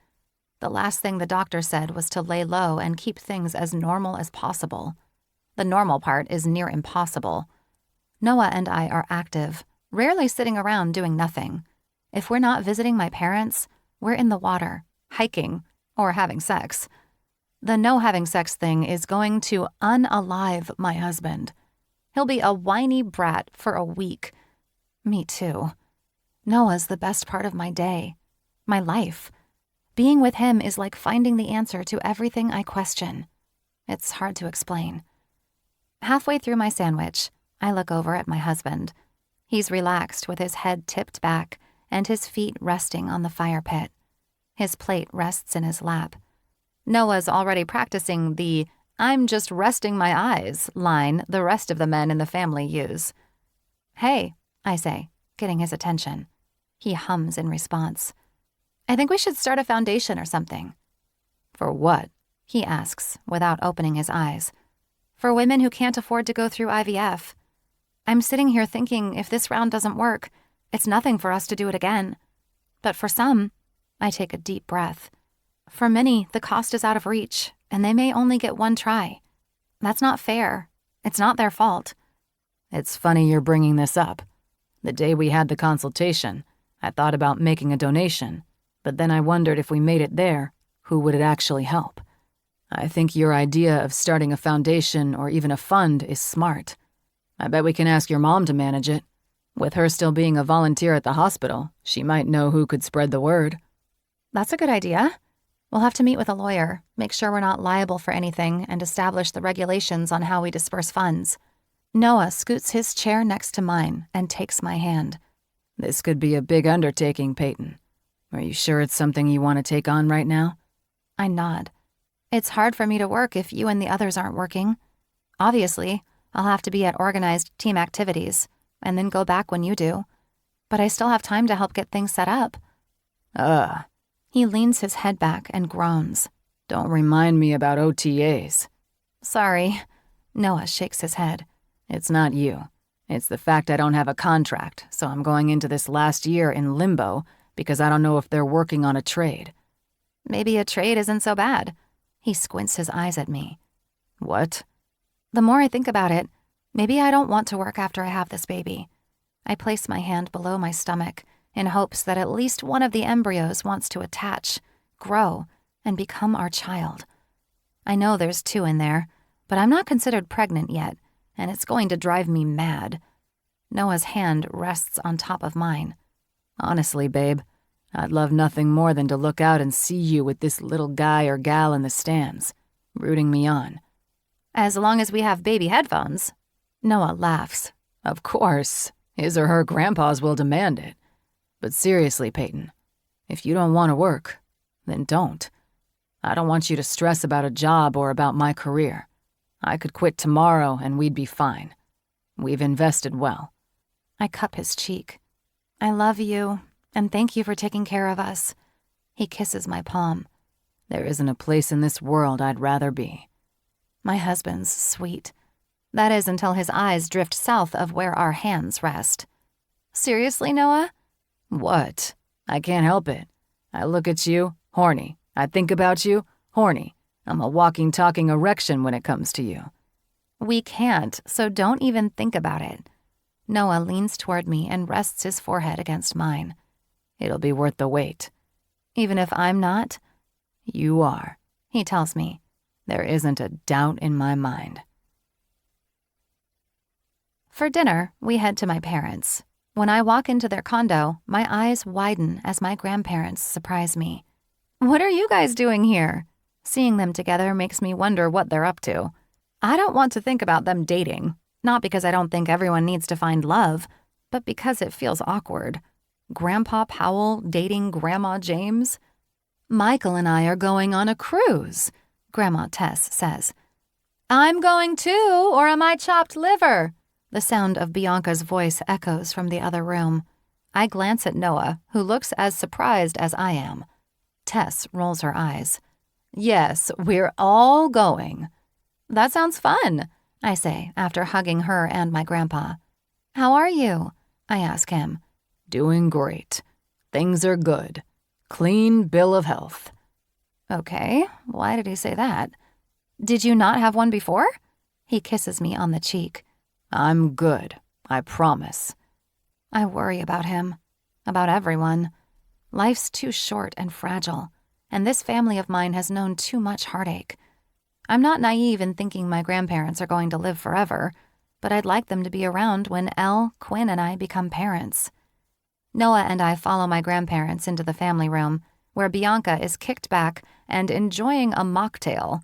S1: The last thing the doctor said was to lay low and keep things as normal as possible. The normal part is near impossible. Noah and I are active, rarely sitting around doing nothing. If we're not visiting my parents, we're in the water, hiking, or having sex. The no having sex thing is going to unalive my husband. He'll be a whiny brat for a week. Me too. Noah's the best part of my day, my life. Being with him is like finding the answer to everything I question. It's hard to explain. Halfway through my sandwich, I look over at my husband. He's relaxed with his head tipped back and his feet resting on the fire pit. His plate rests in his lap. Noah's already practicing the "I'm just resting my eyes" line the rest of the men in the family use. "Hey," I say, getting his attention. He hums in response. "I think we should start a foundation or something." "For what?" he asks without opening his eyes. "For women who can't afford to go through IVF. I'm sitting here thinking if this round doesn't work, it's nothing for us to do it again. But for some," I take a deep breath, "for many, the cost is out of reach, and they may only get one try. That's not fair. It's not their fault."
S2: It's funny you're bringing this up. The day we had the consultation, I thought about making a donation, but then I wondered if we made it there, who would it actually help? I think your idea of starting a foundation or even a fund is smart. I bet we can ask your mom to manage it. With her still being a volunteer at the hospital, she might know who could spread the word.
S1: That's a good idea. We'll have to meet with a lawyer, make sure we're not liable for anything, and establish the regulations on how we disperse funds. Noah scoots his chair next to mine and takes my hand.
S2: This could be a big undertaking, Peyton. Are you sure it's something you want to take on right now?
S1: I nod. It's hard for me to work if you and the others aren't working. Obviously, I'll have to be at organized team activities, and then go back when you do. But I still have time to help get things set up.
S2: He leans his head back and groans. Don't remind me about OTAs.
S1: Sorry. Noah shakes his head.
S2: It's not you. It's the fact I don't have a contract, so I'm going into this last year in limbo because I don't know if they're working on a trade.
S1: Maybe a trade isn't so bad. He squints his eyes at me.
S2: What?
S1: The more I think about it, maybe I don't want to work after I have this baby. I place my hand below my stomach in hopes that at least one of the embryos wants to attach, grow, and become our child. I know there's 2 in there, but I'm not considered pregnant yet, and it's going to drive me mad. Noah's hand rests on top of mine.
S2: Honestly, babe, I'd love nothing more than to look out and see you with this little guy or gal in the stands, rooting me on.
S1: As long as we have baby headphones. Noah laughs.
S2: Of course, his or her grandpas will demand it. But seriously, Peyton, if you don't want to work, then don't. I don't want you to stress about a job or about my career. I could quit tomorrow and we'd be fine. We've invested well.
S1: I cup his cheek. I love you, and thank you for taking care of us. He kisses my palm.
S2: There isn't a place in this world I'd rather be.
S1: My husband's sweet. That is until his eyes drift south of where our hands rest. Seriously, Noah?
S2: What? I can't help it. I look at you, horny. I think about you, horny. I'm a walking, talking erection when it comes to you.
S1: We can't, so don't even think about it. Noah leans toward me and rests his forehead against mine.
S2: It'll be worth the wait.
S1: Even if I'm not?
S2: You are,
S1: he tells me.
S2: There isn't a doubt in my mind.
S1: For dinner, we head to my parents'. When I walk into their condo, my eyes widen as my grandparents surprise me. What are you guys doing here? Seeing them together makes me wonder what they're up to. I don't want to think about them dating, not because I don't think everyone needs to find love, but because it feels awkward. Grandpa Powell dating Grandma James? Michael and I are going on a cruise, Grandma Tess says. I'm going too, or am I chopped liver? The sound of Bianca's voice echoes from the other room. I glance at Noah, who looks as surprised as I am. Tess rolls her eyes. Yes, we're all going. That sounds fun, I say after hugging her and my grandpa. How are you? I ask him.
S2: Doing great. Things are good. Clean bill of health.
S1: Okay, why did he say that? Did you not have one before? He kisses me on the cheek.
S2: I'm good, I promise.
S1: I worry about him, about everyone. Life's too short and fragile, and this family of mine has known too much heartache. I'm not naive in thinking my grandparents are going to live forever, but I'd like them to be around when Elle, Quinn, and I become parents. Noah and I follow my grandparents into the family room, where Bianca is kicked back and enjoying a mocktail.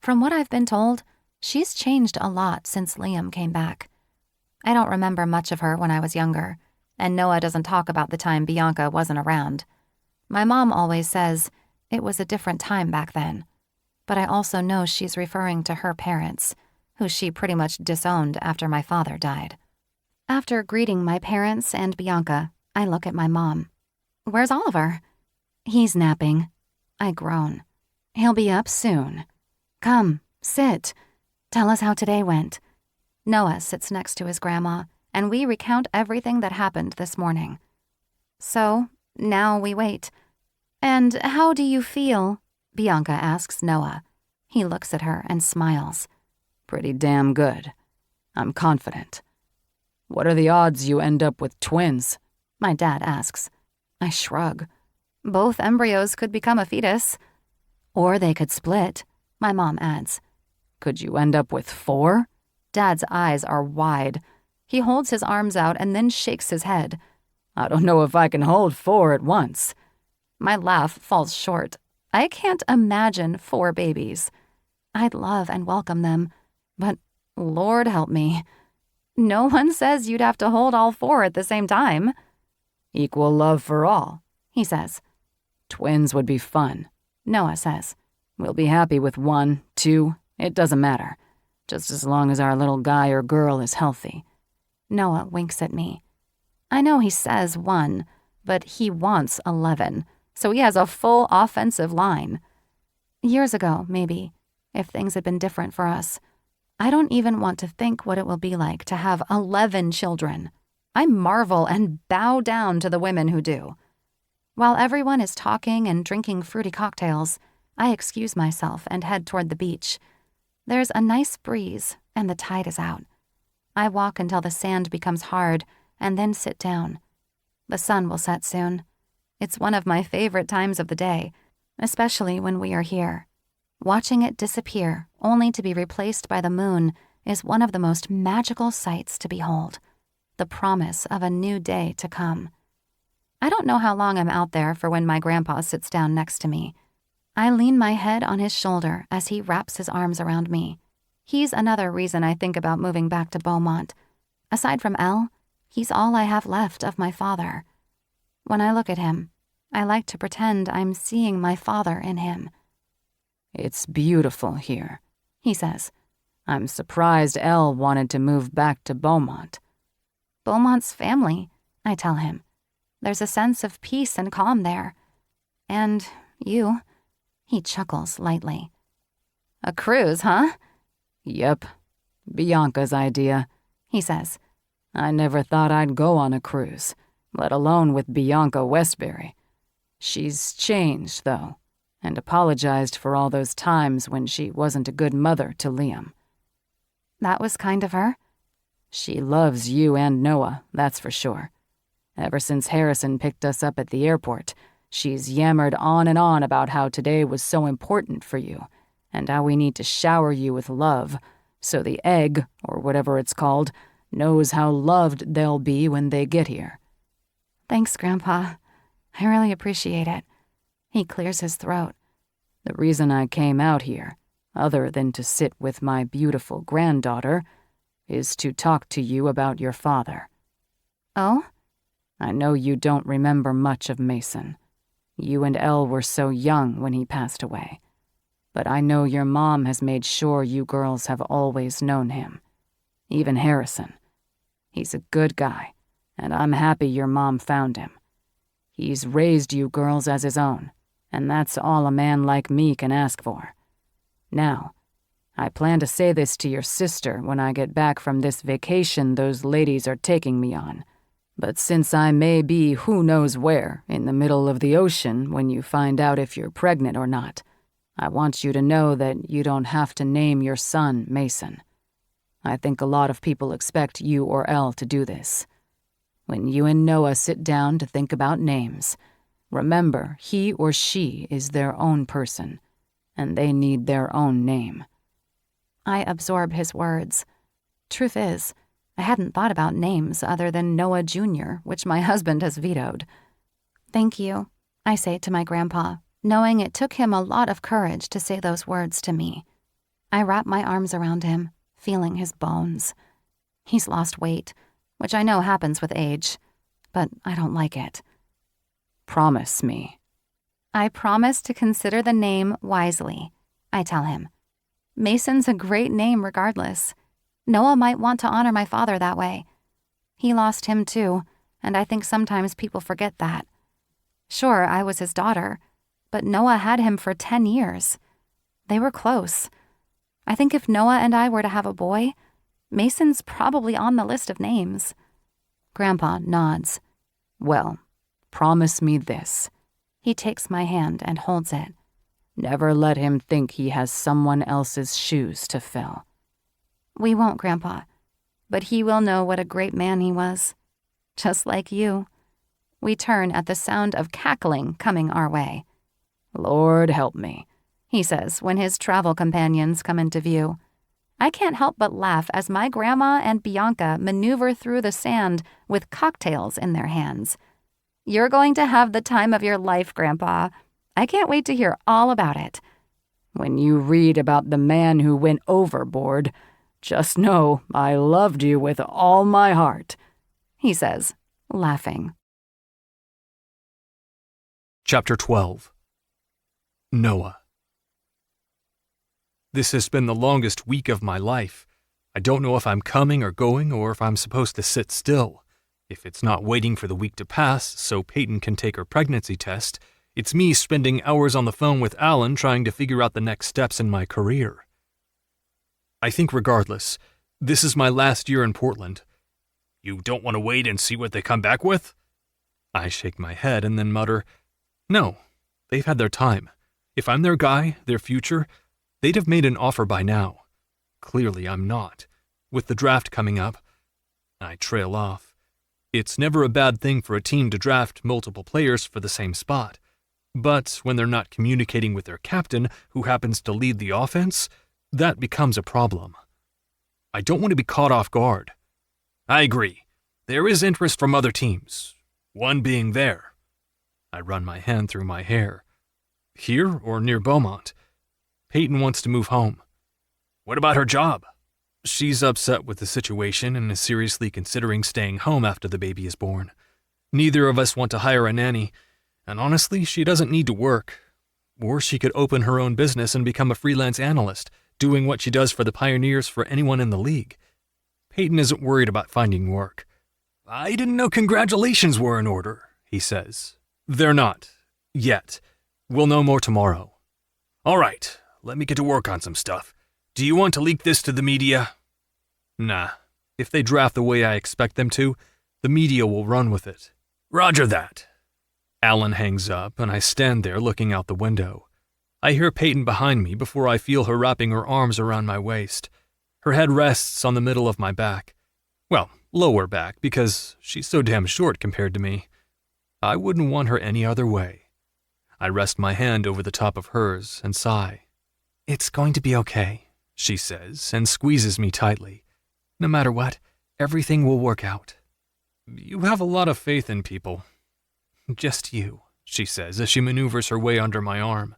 S1: From what I've been told, she's changed a lot since Liam came back. I don't remember much of her when I was younger, and Noah doesn't talk about the time Bianca wasn't around. My mom always says it was a different time back then, but I also know she's referring to her parents, who she pretty much disowned after my father died. After greeting my parents and Bianca, I look at my mom. Where's Oliver? He's napping. I groan. He'll be up soon. Come, sit. Tell us how today went. Noah sits next to his grandma, and we recount everything that happened this morning. So, now we wait. And how do you feel? Bianca asks Noah. He looks at her and smiles.
S2: Pretty damn good. I'm confident. What are the odds you end up with twins?
S1: My dad asks. I shrug. Both embryos could become a fetus. Or they could split, my mom adds.
S2: Could you end up with 4?
S1: Dad's eyes are wide. He holds his arms out and then shakes his head.
S2: I don't know if I can hold 4 at once.
S1: My laugh falls short. I can't imagine 4 babies. I'd love and welcome them, but Lord help me. No one says you'd have to hold all 4 at the same time.
S2: Equal love for all,
S1: he says.
S2: Twins would be fun,
S1: Noah says.
S2: We'll be happy with 1, 2, it doesn't matter. just as long as our little guy or girl is healthy."
S1: Noah winks at me. I know he says 1, but he wants 11, so he has a full offensive line. Years ago, maybe, if things had been different for us. I don't even want to think what it will be like to have 11 children. I marvel and bow down to the women who do. While everyone is talking and drinking fruity cocktails, I excuse myself and head toward the beach. There's a nice breeze, and the tide is out. I walk until the sand becomes hard, and then sit down. The sun will set soon. It's one of my favorite times of the day, especially when we are here. Watching it disappear, only to be replaced by the moon, is one of the most magical sights to behold. The promise of a new day to come. I don't know how long I'm out there for when my grandpa sits down next to me. I lean my head on his shoulder as he wraps his arms around me. He's another reason I think about moving back to Beaumont. Aside from Elle, he's all I have left of my father. When I look at him, I like to pretend I'm seeing my father in him.
S2: "It's beautiful here,"
S1: he says.
S2: "I'm surprised Elle wanted to move back to Beaumont."
S1: Beaumont's family, I tell him. There's a sense of peace and calm there. And you, he chuckles lightly. "A cruise, huh?"
S2: "Yep, Bianca's idea,"
S1: he says.
S2: "I never thought I'd go on a cruise, let alone with Bianca Westbury. She's changed, though, and apologized for all those times when she wasn't a good mother to Liam."
S1: That was kind of her.
S2: "She loves you and Noah, that's for sure. Ever since Harrison picked us up at the airport, she's yammered on and on about how today was so important for you, and how we need to shower you with love, so the egg, or whatever it's called, knows how loved they'll be when they get here."
S1: Thanks, Grandpa. I really appreciate it. He clears his throat.
S2: "The reason I came out here, other than to sit with my beautiful granddaughter, is to talk to you about your father."
S1: Oh?
S2: "I know you don't remember much of Mason. You and Elle were so young when he passed away. But I know your mom has made sure you girls have always known him. Even Harrison. He's a good guy, and I'm happy your mom found him. He's raised you girls as his own, and that's all a man like me can ask for. Now, I plan to say this to your sister when I get back from this vacation those ladies are taking me on. But since I may be who knows where, in the middle of the ocean when you find out if you're pregnant or not, I want you to know that you don't have to name your son Mason. I think a lot of people expect you or Elle to do this. When you and Noah sit down to think about names, remember he or she is their own person, and they need their own name."
S1: I absorb his words. Truth is, I hadn't thought about names other than Noah Jr., which my husband has vetoed. "Thank you," I say to my grandpa, knowing it took him a lot of courage to say those words to me. I wrap my arms around him, feeling his bones. He's lost weight, which I know happens with age, but I don't like it.
S2: "Promise me."
S1: "I promise to consider the name wisely," I tell him. Mason's a great name regardless. Noah might want to honor my father that way. He lost him too, and I think sometimes people forget that. Sure, I was his daughter, but Noah had him for 10 years. They were close. I think if Noah and I were to have a boy, Mason's probably on the list of names. Grandpa nods.
S2: "Well, promise me this."
S1: He takes my hand and holds it.
S2: "Never let him think he has someone else's shoes to fill."
S1: We won't, Grandpa, but he will know what a great man he was. Just like you. We turn at the sound of cackling coming our way.
S2: "Lord help me,"
S1: he says when his travel companions come into view. I can't help but laugh as my grandma and Bianca maneuver through the sand with cocktails in their hands. You're going to have the time of your life, Grandpa. I can't wait to hear all about it.
S2: "When you read about the man who went overboard, just know I loved you with all my heart,"
S1: he says, laughing.
S3: Chapter 12. Noah. This has been the longest week of my life. I don't know if I'm coming or going or if I'm supposed to sit still. If it's not waiting for the week to pass so Peyton can take her pregnancy test, it's me spending hours on the phone with Alan trying to figure out the next steps in my career. I think regardless, this is my last year in Portland. You don't want to wait and see what they come back with? I shake my head and then mutter, no, they've had their time. If I'm their guy, their future, they'd have made an offer by now. Clearly I'm not. With the draft coming up, I trail off. It's never a bad thing for a team to draft multiple players for the same spot. But when they're not communicating with their captain, who happens to lead the offense, that becomes a problem. I don't want to be caught off guard. I agree. There is interest from other teams. One being there. I run my hand through my hair. Here or near Beaumont? Peyton wants to move home. What about her job? She's upset with the situation and is seriously considering staying home after the baby is born. Neither of us want to hire a nanny, and honestly, she doesn't need to work. Or she could open her own business and become a freelance analyst, doing what she does for the Pioneers for anyone in the league. Peyton isn't worried about finding work. I didn't know congratulations were in order, he says. They're not. Yet. We'll know more tomorrow. All right, let me get to work on some stuff. Do you want to leak this to the media? Nah. If they draft the way I expect them to, the media will run with it. Roger that. Alan hangs up, and I stand there looking out the window. I hear Peyton behind me before I feel her wrapping her arms around my waist. Her head rests on the middle of my back. Well, lower back, because she's so damn short compared to me. I wouldn't want her any other way. I rest my hand over the top of hers and sigh. It's going to be okay, she says, and squeezes me tightly. No matter what, everything will work out. You have a lot of faith in people. Just you, she says as she maneuvers her way under my arm.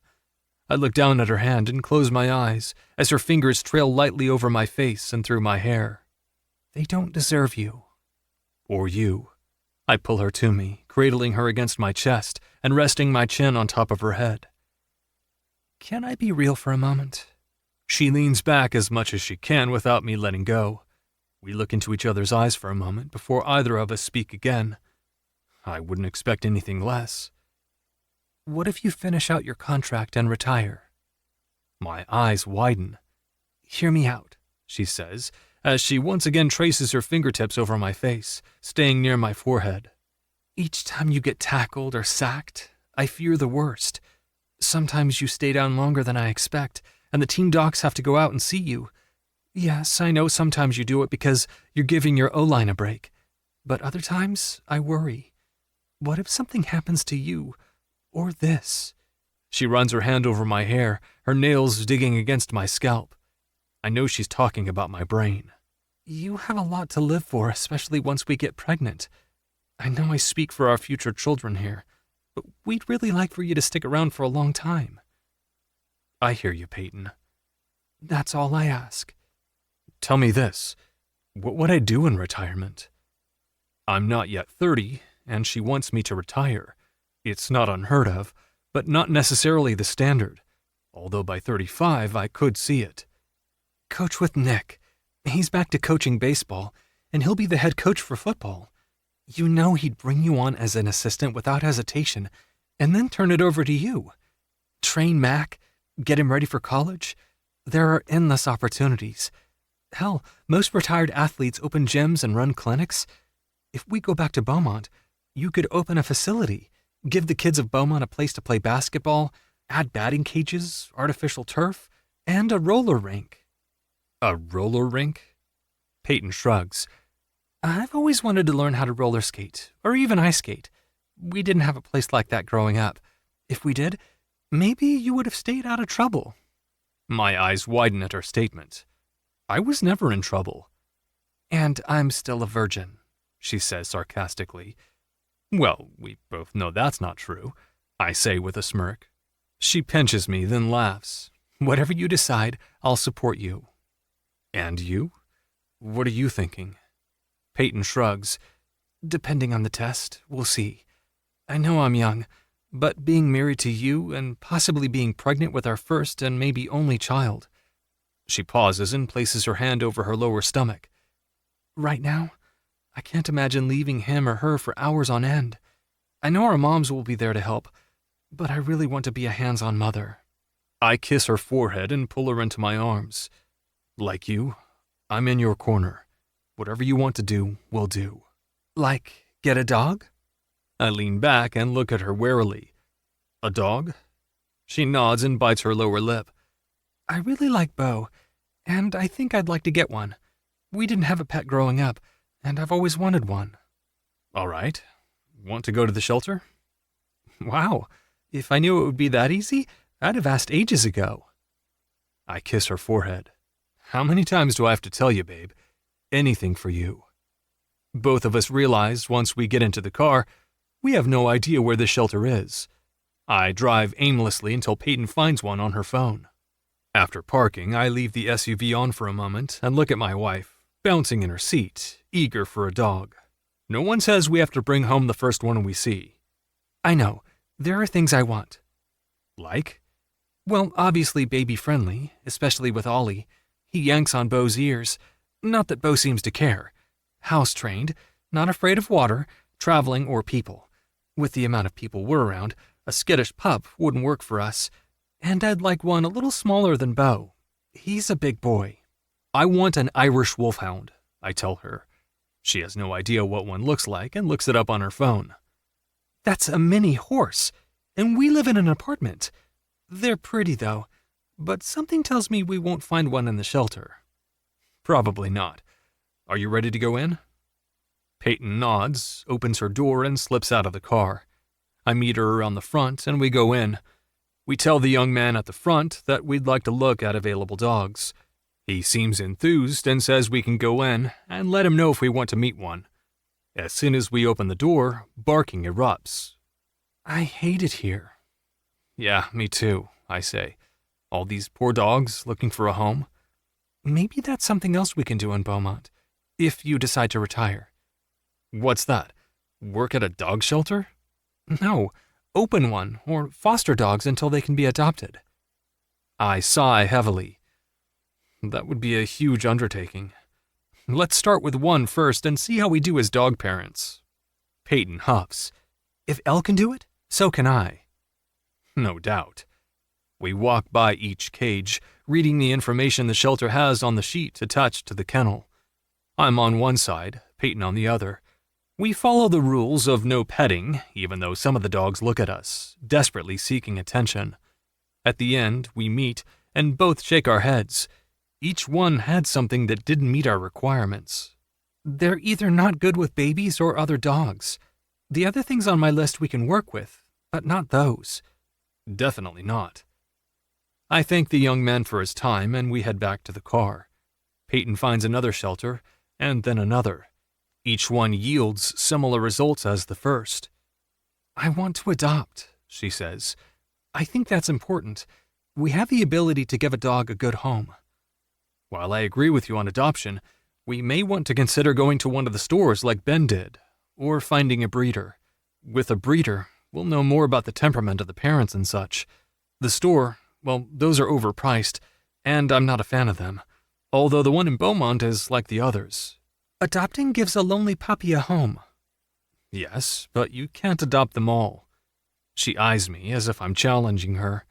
S3: I look down at her hand and close my eyes as her fingers trail lightly over my face and through my hair. They don't deserve you. Or you. I pull her to me, cradling her against my chest and resting my chin on top of her head. Can I be real for a moment? She leans back as much as she can without me letting go. We look into each other's eyes for a moment before either of us speak again. I wouldn't expect anything less. What if you finish out your contract and retire? My eyes widen. Hear me out, she says, as she once again traces her fingertips over my face, staying near my forehead. Each time you get tackled or sacked, I fear the worst. Sometimes you stay down longer than I expect, and the team docs have to go out and see you. Yes, I know sometimes you do it because you're giving your O-line a break. But other times, I worry. What if something happens to you? Or this? She runs her hand over my hair, her nails digging against my scalp. I know she's talking about my brain. You have a lot to live for, especially once we get pregnant. I know I speak for our future children here, but we'd really like for you to stick around for a long time. I hear you, Peyton. That's all I ask. Tell me this. What would I do in retirement? I'm not yet 30, and she wants me to retire. It's not unheard of, but not necessarily the standard. Although by 35, I could see it. Coach with Nick. He's back to coaching baseball, and he'll be the head coach for football. You know he'd bring you on as an assistant without hesitation, and then turn it over to you. Train Mac, get him ready for college. There are endless opportunities. Hell, most retired athletes open gyms and run clinics. If we go back to Beaumont, you could open a facility, give the kids of Beaumont a place to play basketball, add batting cages, artificial turf, and a roller rink. A roller rink? Peyton shrugs. I've always wanted to learn how to roller skate, or even ice skate. We didn't have a place like that growing up. If we did, maybe you would have stayed out of trouble. My eyes widen at her statement. I was never in trouble. And I'm still a virgin, she says sarcastically. Well, we both know that's not true, I say with a smirk. She pinches me, then laughs. Whatever you decide, I'll support you. And you? What are you thinking? Peyton shrugs. Depending on the test, we'll see. I know I'm young, but being married to you and possibly being pregnant with our first and maybe only child, She pauses and places her hand over her lower stomach. Right now, I can't imagine leaving him or her for hours on end. I know our moms will be there to help, but I really want to be a hands-on mother. I kiss her forehead and pull her into my arms. Like you, I'm in your corner. Whatever you want to do, we'll do. Like, get a dog? I lean back and look at her warily. A dog? She nods and bites her lower lip. I really like Bo, and I think I'd like to get one. We didn't have a pet growing up, and I've always wanted one. All right. Want to go to the shelter? Wow. If I knew it would be that easy, I'd have asked ages ago. I kiss her forehead. How many times do I have to tell you, babe? Anything for you. Both of us realize once we get into the car, we have no idea where the shelter is. I drive aimlessly until Peyton finds one on her phone. After parking, I leave the SUV on for a moment and look at my wife, bouncing in her seat, eager for a dog. No one says we have to bring home the first one we see. I know. There are things I want. Like? Well, obviously baby-friendly, especially with Ollie. He yanks on Bo's ears. Not that Bo seems to care. House-trained, not afraid of water, traveling, or people. With the amount of people we're around, a skittish pup wouldn't work for us. And I'd like one a little smaller than Bo. He's a big boy. I want an Irish wolfhound, I tell her. She has no idea what one looks like and looks it up on her phone. That's a mini horse, and we live in an apartment. They're pretty, though, but something tells me we won't find one in the shelter. Probably not. Are you ready to go in? Peyton nods, opens her door, and slips out of the car. I meet her around the front, and we go in. We tell the young man at the front that we'd like to look at available dogs. He seems enthused and says we can go in and let him know if we want to meet one. As soon as we open the door, barking erupts. I hate it here. Yeah, me too, I say. All these poor dogs looking for a home. Maybe that's something else we can do in Beaumont, if you decide to retire. What's that? Work at a dog shelter? No, open one, or foster dogs until they can be adopted. I sigh heavily. That would be a huge undertaking. Let's start with one first and see how we do as dog parents. Peyton huffs. If Elle can do it, so can I. No doubt. We walk by each cage, reading the information the shelter has on the sheet attached to the kennel. I'm on one side, Peyton on the other. We follow the rules of no petting, even though some of the dogs look at us, desperately seeking attention. At the end, we meet and both shake our heads. Each one had something that didn't meet our requirements. They're either not good with babies or other dogs. The other things on my list we can work with, but not those. Definitely not. I thank the young man for his time and we head back to the car. Peyton finds another shelter, and then another. Each one yields similar results as the first. I want to adopt, she says. I think that's important. We have the ability to give a dog a good home. While I agree with you on adoption, we may want to consider going to one of the stores like Ben did, or finding a breeder. With a breeder, we'll know more about the temperament of the parents and such. The store, well, those are overpriced, and I'm not a fan of them, although the one in Beaumont is like the others. Adopting gives a lonely puppy a home. Yes, but you can't adopt them all. She eyes me as if I'm challenging her.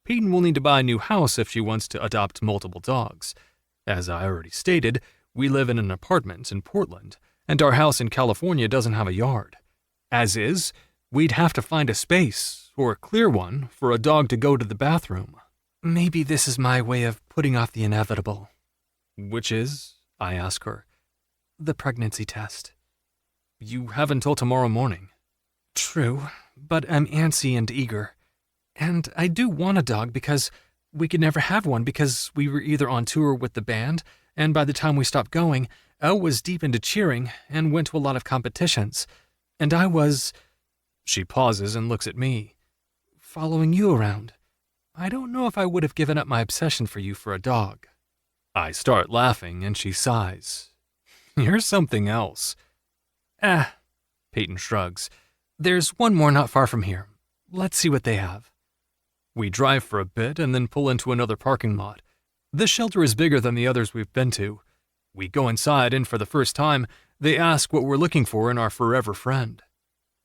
S3: Peyton will need to buy a new house if she wants to adopt multiple dogs. As I already stated, we live in an apartment in Portland, and our house in California doesn't have a yard. As is, we'd have to find a space, or a clear one, for a dog to go to the bathroom. Maybe this is my way of putting off the inevitable. Which is? I ask her. The pregnancy test. You have until tomorrow morning. True, but I'm antsy and eager. And I do want a dog because we could never have one because we were either on tour with the band, and by the time we stopped going, Elle was deep into cheering and went to a lot of competitions. And I was... She pauses and looks at me. Following you around. I don't know if I would have given up my obsession for you for a dog. I start laughing and she sighs. You're something else. Peyton shrugs. There's one more not far from here. Let's see what they have. We drive for a bit and then pull into another parking lot. This shelter is bigger than the others we've been to. We go inside, and for the first time, they ask what we're looking for in our forever friend.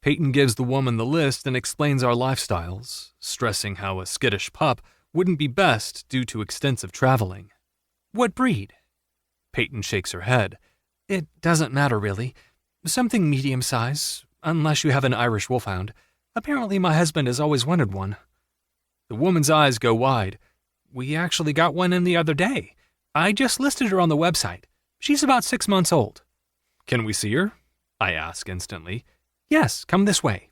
S3: Peyton gives the woman the list and explains our lifestyles, stressing how a skittish pup wouldn't be best due to extensive traveling. What breed? Peyton shakes her head. It doesn't matter, really. Something medium size, unless you have an Irish wolfhound. Apparently my husband has always wanted one. The woman's eyes go wide. We actually got one in the other day. I just listed her on the website. She's about 6 months old. Can we see her? I ask instantly. Yes, come this way.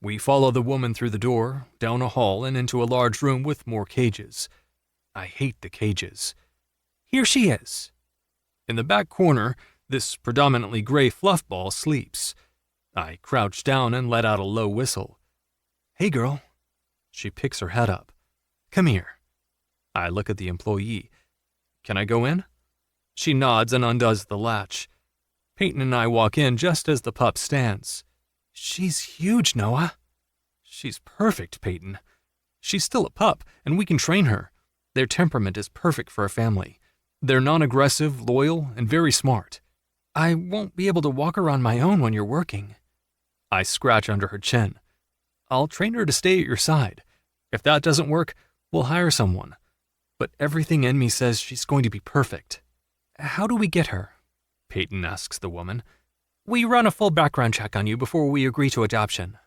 S3: We follow the woman through the door, down a hall, and into a large room with more cages. I hate the cages. Here she is. In the back corner, this predominantly gray fluff ball sleeps. I crouch down and let out a low whistle. Hey, girl. She picks her head up. Come here. I look at the employee. Can I go in? She nods and undoes the latch. Peyton and I walk in just as the pup stands. She's huge, Noah. She's perfect, Peyton. She's still a pup, and we can train her. Their temperament is perfect for a family. They're non-aggressive, loyal, and very smart. I won't be able to walk her on my own when you're working. I scratch under her chin. I'll train her to stay at your side. If that doesn't work, we'll hire someone. But everything in me says she's going to be perfect. How do we get her? Peyton asks the woman. We run a full background check on you before we agree to adoption.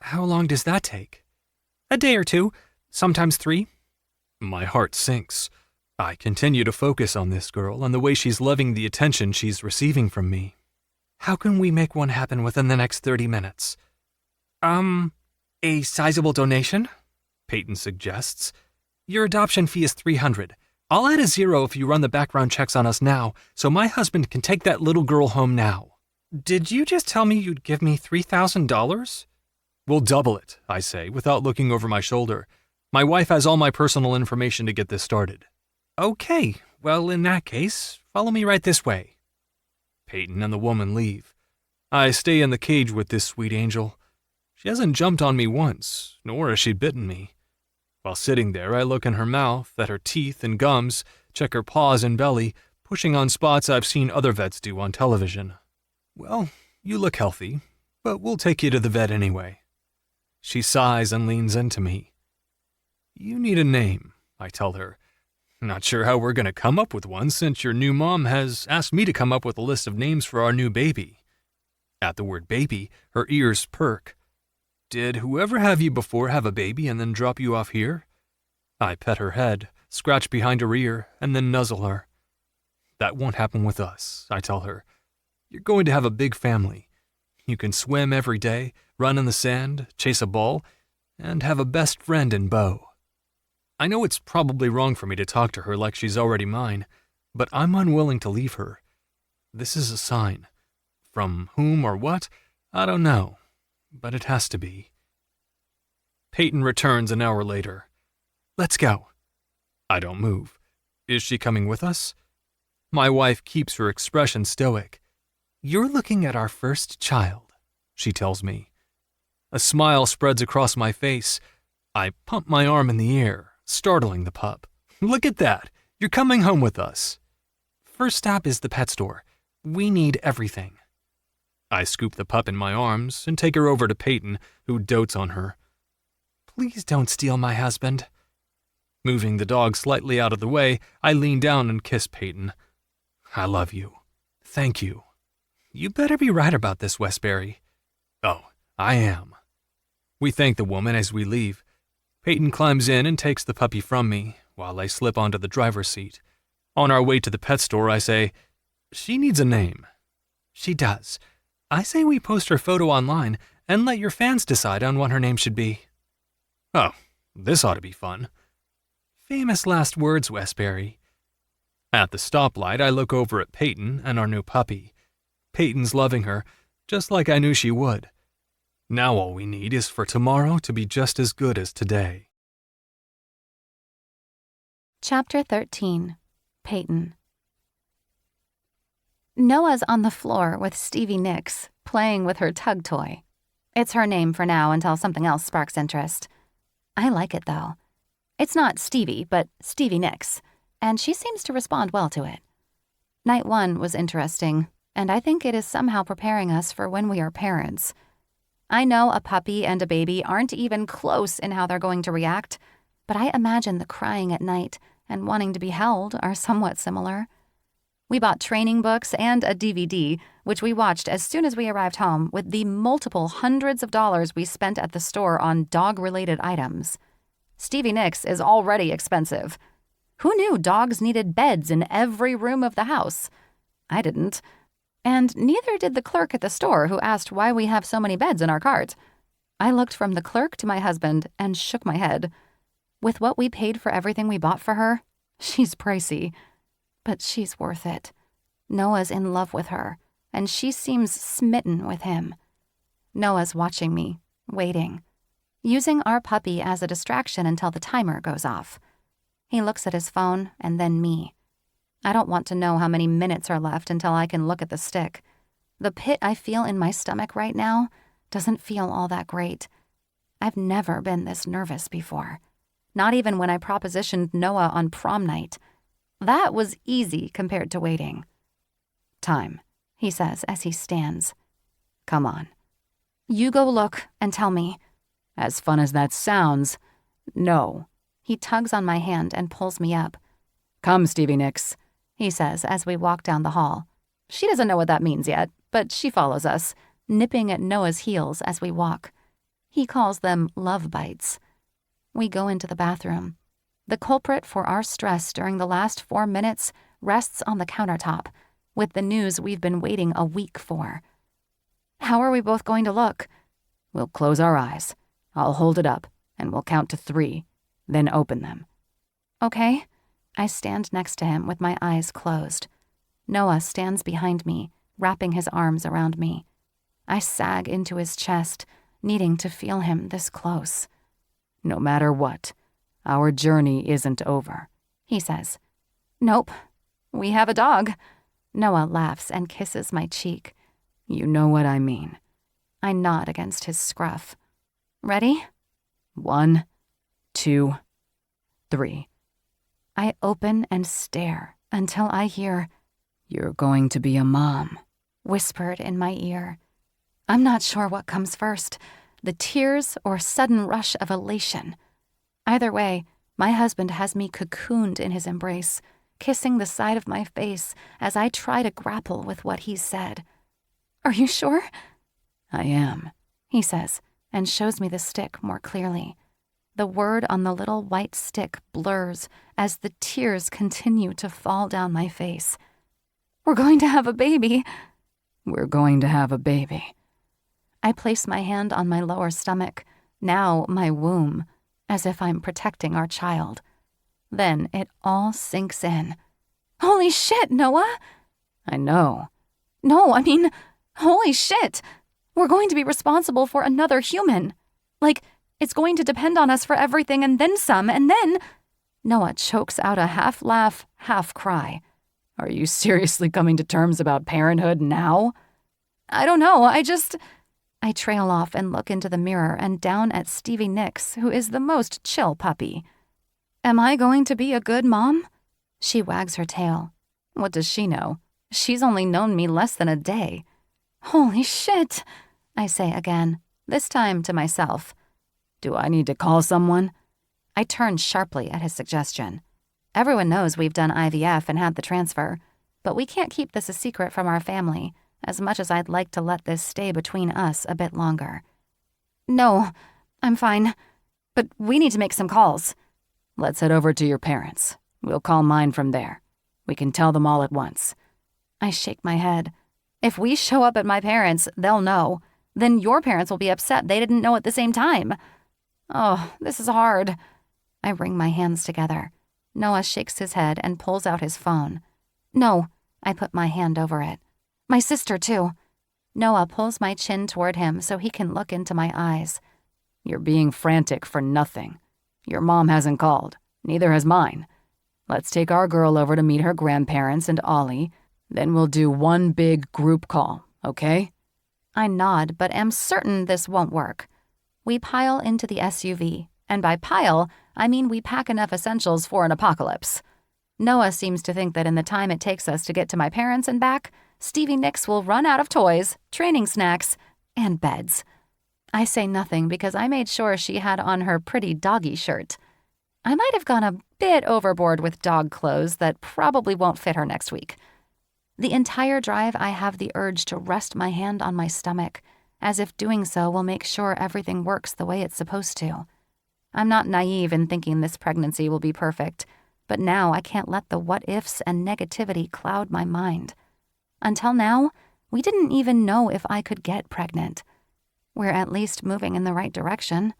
S3: How long does that take? A day or 2, sometimes 3. My heart sinks. I continue to focus on this girl and the way she's loving the attention she's receiving from me. How can we make one happen within the next 30 minutes? A sizable donation? Peyton suggests. Your adoption fee is $300. I'll add a 0 if you run the background checks on us now, so my husband can take that little girl home now. Did you just tell me you'd give me $3,000? We'll double it, I say, without looking over my shoulder. My wife has all my personal information to get this started. Okay, well, in that case, follow me right this way. Peyton and the woman leave. I stay in the cage with this sweet angel. She hasn't jumped on me once, nor has she bitten me. While sitting there, I look in her mouth, at her teeth and gums, check her paws and belly, pushing on spots I've seen other vets do on television. Well, you look healthy, but we'll take you to the vet anyway. She sighs and leans into me. You need a name, I tell her. Not sure how we're going to come up with one since your new mom has asked me to come up with a list of names for our new baby. At the word baby, her ears perk. Did whoever have you before have a baby and then drop you off here? I pet her head, scratch behind her ear, and then nuzzle her. That won't happen with us, I tell her. You're going to have a big family. You can swim every day, run in the sand, chase a ball, and have a best friend in Bo. I know it's probably wrong for me to talk to her like she's already mine, but I'm unwilling to leave her. This is a sign. From whom or what, I don't know, but it has to be. Peyton returns an hour later. Let's go. I don't move. Is she coming with us? My wife keeps her expression stoic. You're looking at our first child, she tells me. A smile spreads across my face. I pump my arm in the air, startling the pup. Look at that. You're coming home with us. First stop is the pet store. We need everything. I scoop the pup in my arms and take her over to Peyton, who dotes on her. Please don't steal my husband. Moving the dog slightly out of the way, I lean down and kiss Peyton. I love you. Thank you. You better be right about this, Westbury. Oh, I am. We thank the woman as we leave. Peyton climbs in and takes the puppy from me, while I slip onto the driver's seat. On our way to the pet store, I say, she needs a name. She does. I say we post her photo online and let your fans decide on what her name should be. Oh, this ought to be fun. Famous last words, Westbury. At the stoplight, I look over at Peyton and our new puppy. Peyton's loving her, just like I knew she would. Now all we need is for tomorrow to be just as good as today.
S1: Chapter 13. Peyton. Noah's on the floor with Stevie Nicks, playing with her tug toy. It's her name for now until something else sparks interest. I like it, though. It's not Stevie, but Stevie Nicks, and she seems to respond well to it. Night 1 was interesting, and I think it is somehow preparing us for when we are parents. I know a puppy and a baby aren't even close in how they're going to react, but I imagine the crying at night and wanting to be held are somewhat similar. We bought training books and a DVD, which we watched as soon as we arrived home with the multiple hundreds of dollars we spent at the store on dog-related items. Stevie Nicks is already expensive. Who knew dogs needed beds in every room of the house? I didn't. And neither did the clerk at the store who asked why we have so many beds in our cart. I looked from the clerk to my husband and shook my head. With what we paid for everything we bought for her, she's pricey. But she's worth it. Noah's in love with her, and she seems smitten with him. Noah's watching me, waiting, using our puppy as a distraction until the timer goes off. He looks at his phone and then me. I don't want to know how many minutes are left until I can look at the stick. The pit I feel in my stomach right now doesn't feel all that great. I've never been this nervous before. Not even when I propositioned Noah on prom night. That was easy compared to waiting. Time, he says as he stands. Come on. You go look and tell me.
S2: As fun as that sounds, no.
S1: He tugs on my hand and pulls me up.
S2: Come, Stevie Nicks,
S1: he says as we walk down the hall. She doesn't know what that means yet, but she follows us, nipping at Noah's heels as we walk. He calls them love bites. We go into the bathroom. The culprit for our stress during the last 4 minutes rests on the countertop, with the news we've been waiting a week for. How are we both going to look?
S2: We'll close our eyes. I'll hold it up, and we'll count to 3, then open them.
S1: Okay. I stand next to him with my eyes closed. Noah stands behind me, wrapping his arms around me. I sag into his chest, needing to feel him this close.
S2: No matter what, our journey isn't over,
S1: he says. Nope. We have a dog. Noah laughs and kisses my cheek.
S2: You know what I mean.
S1: I nod against his scruff. Ready?
S2: 1, 2, 3.
S1: I open and stare until I hear,
S2: You're going to be a mom,
S1: whispered in my ear. I'm not sure what comes first, the tears or sudden rush of elation. Either way, my husband has me cocooned in his embrace, kissing the side of my face as I try to grapple with what he said. Are you sure?
S2: I am,
S1: he says, and shows me the stick more clearly. The word on the little white stick blurs as the tears continue to fall down my face. We're going to have a baby.
S2: We're going to have a baby.
S1: I place my hand on my lower stomach, now my womb, as if I'm protecting our child. Then it all sinks in. Holy shit, Noah!
S2: I know.
S1: No, I mean, holy shit! We're going to be responsible for another human. Like, it's going to depend on us for everything and then some, and then... Noah chokes out a half laugh, half cry.
S2: Are you seriously coming to terms about parenthood now?
S1: I don't know, I trail off and look into the mirror and down at Stevie Nicks, who is the most chill puppy. Am I going to be a good mom? She wags her tail. What does she know? She's only known me less than a day. Holy shit, I say again, this time to myself.
S2: Do I need to call someone?
S1: I turn sharply at his suggestion. Everyone knows we've done IVF and had the transfer, but we can't keep this a secret from our family, as much as I'd like to let this stay between us a bit longer. No, I'm fine, but we need to make some calls.
S2: Let's head over to your parents. We'll call mine from there. We can tell them all at once.
S1: I shake my head. If we show up at my parents', they'll know. Then your parents will be upset they didn't know at the same time. Oh, this is hard. I wring my hands together. Noah shakes his head and pulls out his phone. No, I put my hand over it. My sister, too. Noah pulls my chin toward him so he can look into my eyes.
S2: You're being frantic for nothing. Your mom hasn't called. Neither has mine. Let's take our girl over to meet her grandparents and Ollie. Then we'll do one big group call, okay?
S1: I nod, but am certain this won't work. We pile into the SUV, and by pile, I mean we pack enough essentials for an apocalypse. Noah seems to think that in the time it takes us to get to my parents and back, Stevie Nicks will run out of toys, training snacks, and beds. I say nothing because I made sure she had on her pretty doggy shirt. I might have gone a bit overboard with dog clothes that probably won't fit her next week. The entire drive, I have the urge to rest my hand on my stomach, as if doing so will make sure everything works the way it's supposed to. I'm not naive in thinking this pregnancy will be perfect, but now I can't let the what-ifs and negativity cloud my mind. Until now, we didn't even know if I could get pregnant. We're at least moving in the right direction.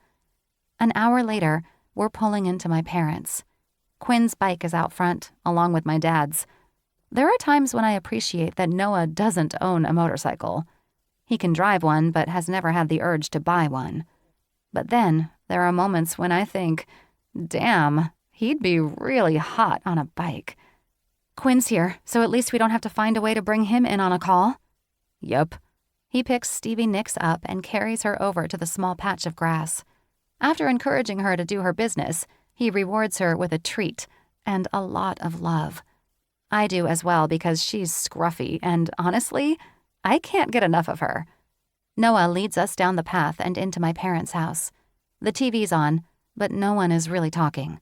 S1: An hour later, we're pulling into my parents'. Quinn's bike is out front, along with my dad's. There are times when I appreciate that Noah doesn't own a motorcycle. He can drive one, but has never had the urge to buy one. But then, there are moments when I think, damn, he'd be really hot on a bike. Quinn's here, so at least we don't have to find a way to bring him in on a call.
S2: Yup.
S1: He picks Stevie Nicks up and carries her over to the small patch of grass. After encouraging her to do her business, he rewards her with a treat and a lot of love. I do as well because she's scruffy, and honestly, I can't get enough of her. Noah leads us down the path and into my parents' house. The TV's on, but no one is really talking.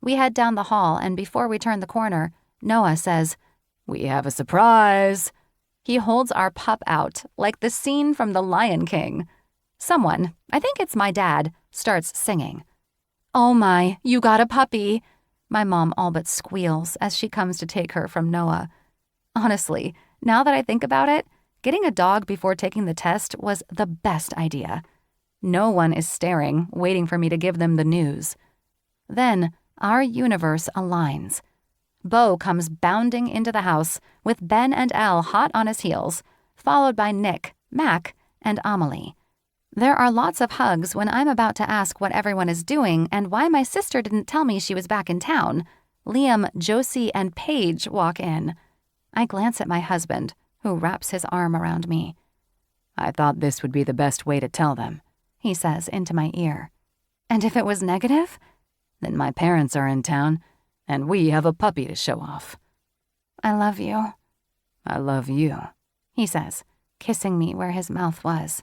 S1: We head down the hall, and before we turn the corner, Noah says,
S2: "We have a surprise."
S1: He holds our pup out, like the scene from The Lion King. Someone, I think it's my dad, starts singing. "Oh my, you got a puppy!" My mom all but squeals as she comes to take her from Noah. Honestly, now that I think about it, getting a dog before taking the test was the best idea. No one is staring, waiting for me to give them the news. Then, our universe aligns. Bo comes bounding into the house with Ben and Elle hot on his heels, followed by Nick, Mac, and Amelie. There are lots of hugs when I'm about to ask what everyone is doing and why my sister didn't tell me she was back in town. Liam, Josie, and Paige walk in. I glance at my husband, who wraps his arm around me.
S2: "I thought this would be the best way to tell them,"
S1: he says into my ear. "And if it was negative?"
S2: "Then my parents are in town, and we have a puppy to show off."
S1: "I love you."
S2: "I love you,"
S1: he says, kissing me where his mouth was.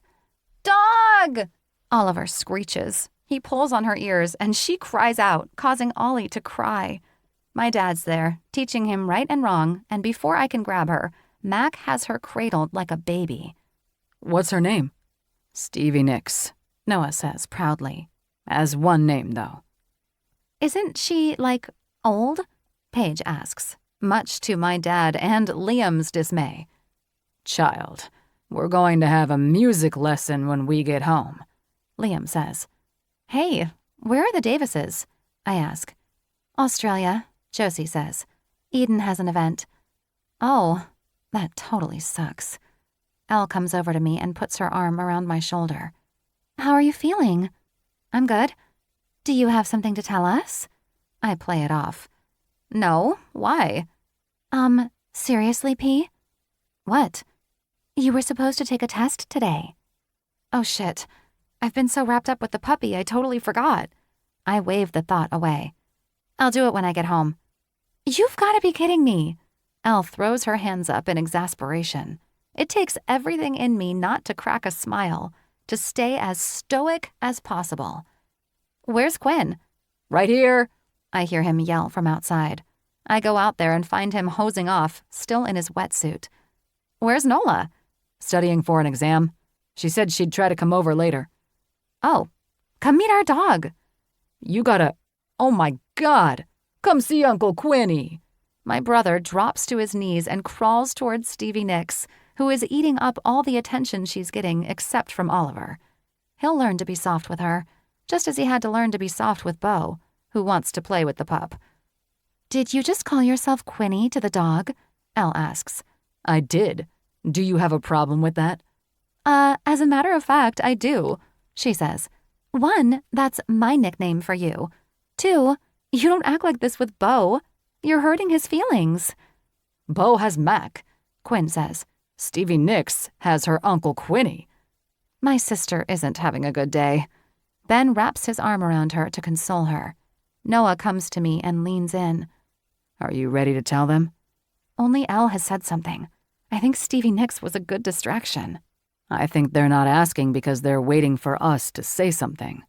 S1: "Dog!" Oliver screeches. He pulls on her ears, and she cries out, causing Ollie to cry. My dad's there, teaching him right and wrong, and before I can grab her, Mac has her cradled like a baby.
S2: "What's her name?" "Stevie Nicks," Noah says proudly. "As one name, though."
S1: "Isn't she, like, old?" Paige asks, much to my dad and Liam's dismay.
S2: "Child, we're going to have a music lesson when we get home,"
S1: Liam says. "Hey, where are the Davises?" I ask. "Australia," Josie says. "Eden has an event." "Oh, that totally sucks." Elle comes over to me and puts her arm around my shoulder. "How are you feeling?" "I'm good." "Do you have something to tell us?" I play it off. "No, why?" Seriously, P? "What?" "You were supposed to take a test today." "Oh shit. I've been so wrapped up with the puppy I totally forgot." I wave the thought away. "I'll do it when I get home." "You've got to be kidding me." Elle throws her hands up in exasperation. It takes everything in me not to crack a smile, to stay as stoic as possible. "Where's Quinn?"
S2: "Right here,"
S1: I hear him yell from outside. I go out there and find him hosing off, still in his wetsuit. "Where's Nola?"
S2: "Studying for an exam. She said she'd try to come over later."
S1: "Oh, come meet our dog."
S2: "You gotta... Oh my God! Come see Uncle Quinny."
S1: My brother drops to his knees and crawls towards Stevie Nicks, who is eating up all the attention she's getting except from Oliver. He'll learn to be soft with her, just as he had to learn to be soft with Bo, who wants to play with the pup. "Did you just call yourself Quinny to the dog?" Elle asks.
S2: "I did. Do you have a problem with that?"
S1: As a matter of fact, I do," she says. "1, that's my nickname for you. 2, you don't act like this with Bo. You're hurting his feelings."
S2: "Bo has Mac,"
S1: Quinn says.
S2: "Stevie Nicks has her Uncle Quinny."
S1: My sister isn't having a good day. Ben wraps his arm around her to console her. Noah comes to me and leans in.
S2: Are you ready to tell them?
S1: Only Elle has said something. I think Stevie Nicks was a good distraction.
S2: I think they're not asking because they're waiting for us to say something.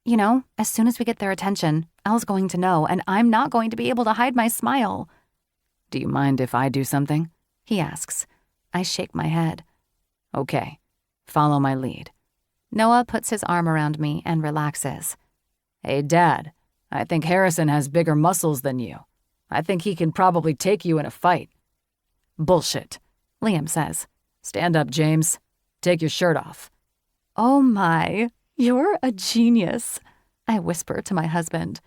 S1: You know, as soon as we get their attention, Elle's going to know, and I'm not going to be able to hide my smile.
S2: Do you mind if I do something?
S1: He asks. I shake my head.
S2: Okay, follow my lead.
S1: Noah puts his arm around me and relaxes.
S2: Hey, Dad, I think Harrison has bigger muscles than you. I think he can probably take you in a fight. Bullshit,
S1: Liam says.
S2: Stand up, James. Take your shirt off.
S1: Oh my, you're a genius, I whisper to my husband.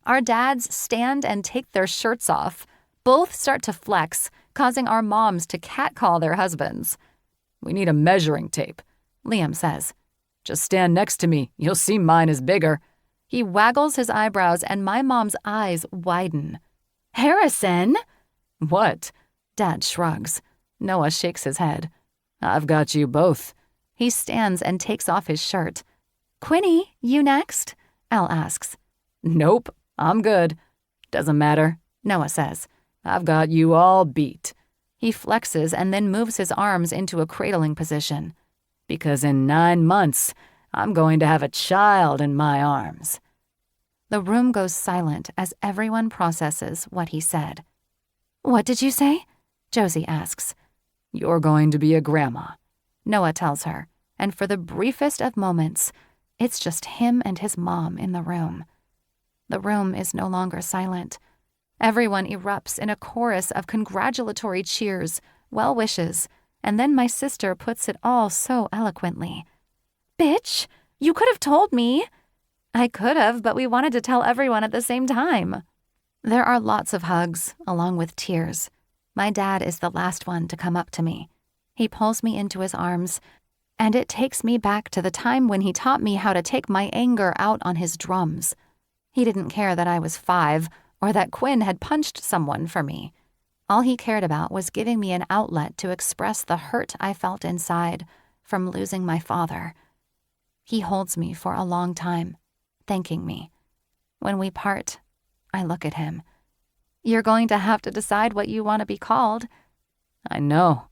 S1: Our dads stand and take their shirts off. Both start to flex, causing our moms to catcall their husbands.
S2: We need a measuring tape,
S1: Liam says.
S2: Just stand next to me. You'll see mine is bigger.
S1: He waggles his eyebrows and my mom's eyes widen. Harrison?
S2: What?
S1: Dad shrugs. Noah shakes his head.
S2: I've got you both.
S1: He stands and takes off his shirt. Quinny, you next? Elle asks.
S2: Nope, I'm good. Doesn't matter,
S1: Noah says.
S2: I've got you all beat.
S1: He flexes and then moves his arms into a cradling position.
S2: Because in 9 months, I'm going to have a child in my arms.
S1: The room goes silent as everyone processes what he said. What did you say? Josie asks.
S2: You're going to be a grandma,
S1: Noah tells her, and for the briefest of moments, it's just him and his mom in the room. The room is no longer silent. Everyone erupts in a chorus of congratulatory cheers, well wishes, and then my sister puts it all so eloquently. Bitch, you could have told me. I could have, but we wanted to tell everyone at the same time. There are lots of hugs, along with tears. My dad is the last one to come up to me. He pulls me into his arms, and it takes me back to the time when he taught me how to take my anger out on his drums. He didn't care that I was 5 or that Quinn had punched someone for me. All he cared about was giving me an outlet to express the hurt I felt inside from losing my father. He holds me for a long time, thanking me. When we part, I look at him. You're going to have to decide what you want to be called.
S2: I know.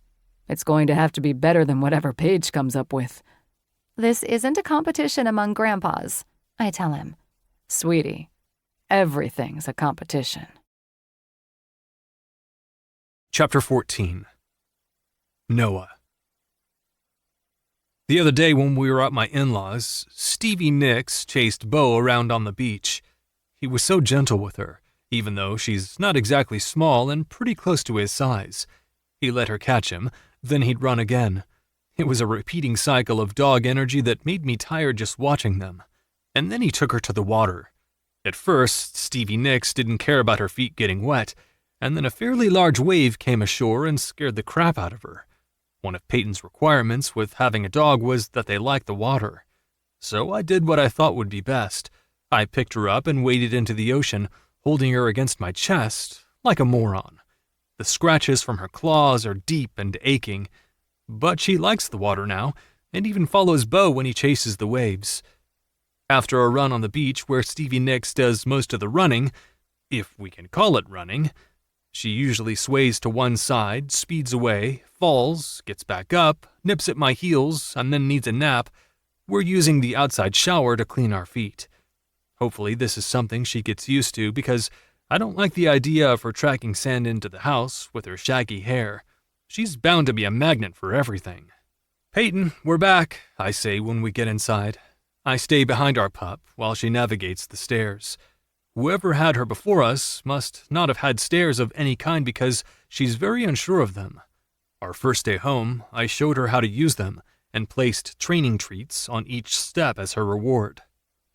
S2: It's going to have to be better than whatever Paige comes up with.
S1: This isn't a competition among grandpas, I tell him.
S2: Sweetie, everything's a competition.
S3: Chapter 14. Noah. The other day when we were at my in-laws, Stevie Nicks chased Bo around on the beach. He was so gentle with her, even though she's not exactly small and pretty close to his size. He let her catch him, then he'd run again. It was a repeating cycle of dog energy that made me tired just watching them. And then he took her to the water. At first, Stevie Nicks didn't care about her feet getting wet, and then a fairly large wave came ashore and scared the crap out of her. One of Peyton's requirements with having a dog was that they liked the water. So I did what I thought would be best. I picked her up and waded into the ocean, holding her against my chest, like a moron. The scratches from her claws are deep and aching, but she likes the water now, and even follows Bo when he chases the waves. After a run on the beach where Stevie Nicks does most of the running, if we can call it running, she usually sways to one side, speeds away, falls, gets back up, nips at my heels, and then needs a nap. We're using the outside shower to clean our feet. Hopefully this is something she gets used to because I don't like the idea of her tracking sand into the house with her shaggy hair. She's bound to be a magnet for everything. Peyton, we're back, I say when we get inside. I stay behind our pup while she navigates the stairs. Whoever had her before us must not have had stairs of any kind because she's very unsure of them. Our first day home, I showed her how to use them and placed training treats on each step as her reward.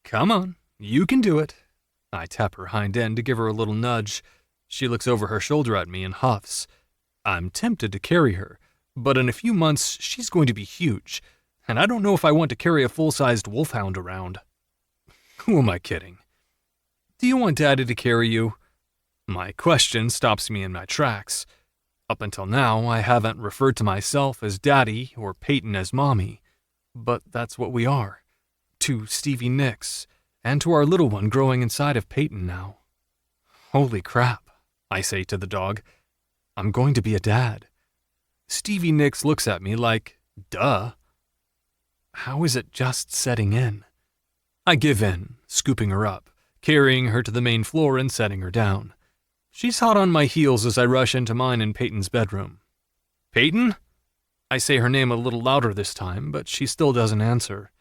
S3: Come on, you can do it. I tap her hind end to give her a little nudge. She looks over her shoulder at me and huffs. I'm tempted to carry her, but in a few months she's going to be huge, and I don't know if I want to carry a full-sized wolfhound around. Who am I kidding? Do you want Daddy to carry you? My question stops me in my tracks. Up until now, I haven't referred to myself as Daddy or Peyton as Mommy, but that's what we are. To Stevie Nicks, and to our little one growing inside of Peyton now. Holy crap, I say to the dog. I'm going to be a dad. Stevie Nicks looks at me like, duh. How is it just setting in? I give in, scooping her up, carrying her to the main floor and setting her down. She's hot on my heels as I rush into mine and Peyton's bedroom. Peyton? I say her name a little louder this time, but she still doesn't answer.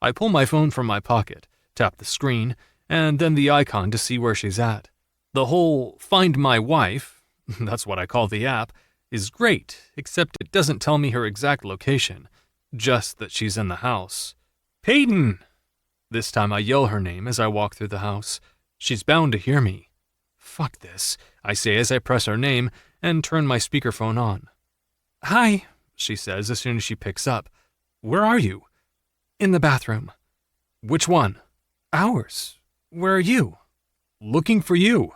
S3: I pull my phone from my pocket, tap the screen, and then the icon to see where she's at. The whole Find My Wife, that's what I call the app, is great, except it doesn't tell me her exact location, just that she's in the house. Peyton! This time I yell her name as I walk through the house. She's bound to hear me. Fuck this, I say as I press her name and turn my speakerphone on. Hi, she says as soon as she picks up. Where are you? In the bathroom. Which one? Ours. Where are you? Looking for you.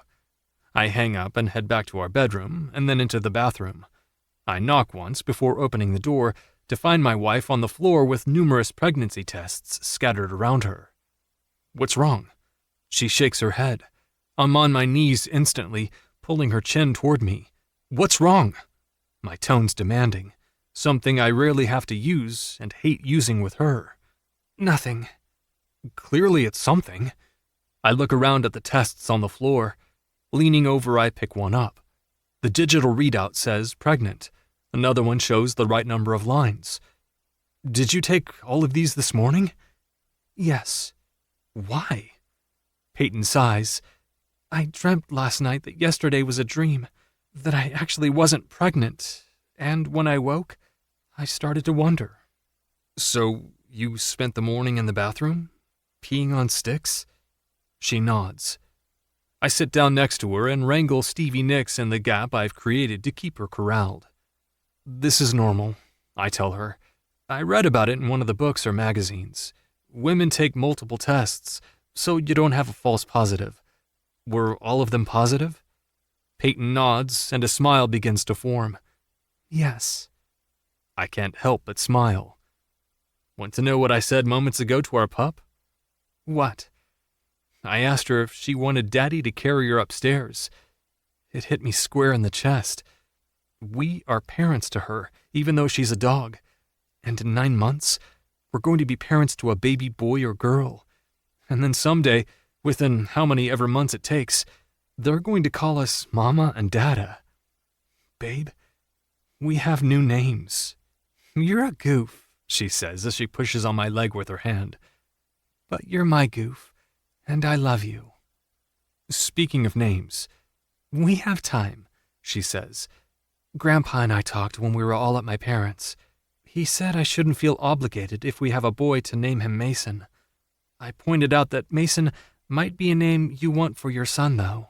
S3: I hang up and head back to our bedroom and then into the bathroom. I knock once before opening the door to find my wife on the floor with numerous pregnancy tests scattered around her. What's wrong? She shakes her head. I'm on my knees instantly, pulling her chin toward me. What's wrong? My tone's demanding, something I rarely have to use and hate using with her. Nothing. Clearly it's something. I look around at the tests on the floor. Leaning over, I pick one up. The digital readout says pregnant. Another one shows the right number of lines. Did you take all of these this morning? Yes. Why? Peyton sighs. I dreamt last night that yesterday was a dream, that I actually wasn't pregnant, and when I woke, I started to wonder. So you spent the morning in the bathroom? Peeing on sticks? She nods. I sit down next to her and wrangle Stevie Nicks in the gap I've created to keep her corralled. This is normal, I tell her. I read about it in one of the books or magazines. Women take multiple tests, so you don't have a false positive. Were all of them positive? Peyton nods, and a smile begins to form. Yes. I can't help but smile. Want to know what I said moments ago to our pup? What? I asked her if she wanted Daddy to carry her upstairs. It hit me square in the chest. We are parents to her, even though she's a dog. And in 9 months, we're going to be parents to a baby boy or girl. And then someday, within how many ever months it takes, they're going to call us Mama and Dada. Babe, we have new names. You're a goof, she says as she pushes on my leg with her hand. But you're my goof, and I love you. Speaking of names, we have time, she says. Grandpa and I talked when we were all at my parents'. He said I shouldn't feel obligated if we have a boy to name him Mason. I pointed out that Mason might be a name you want for your son, though.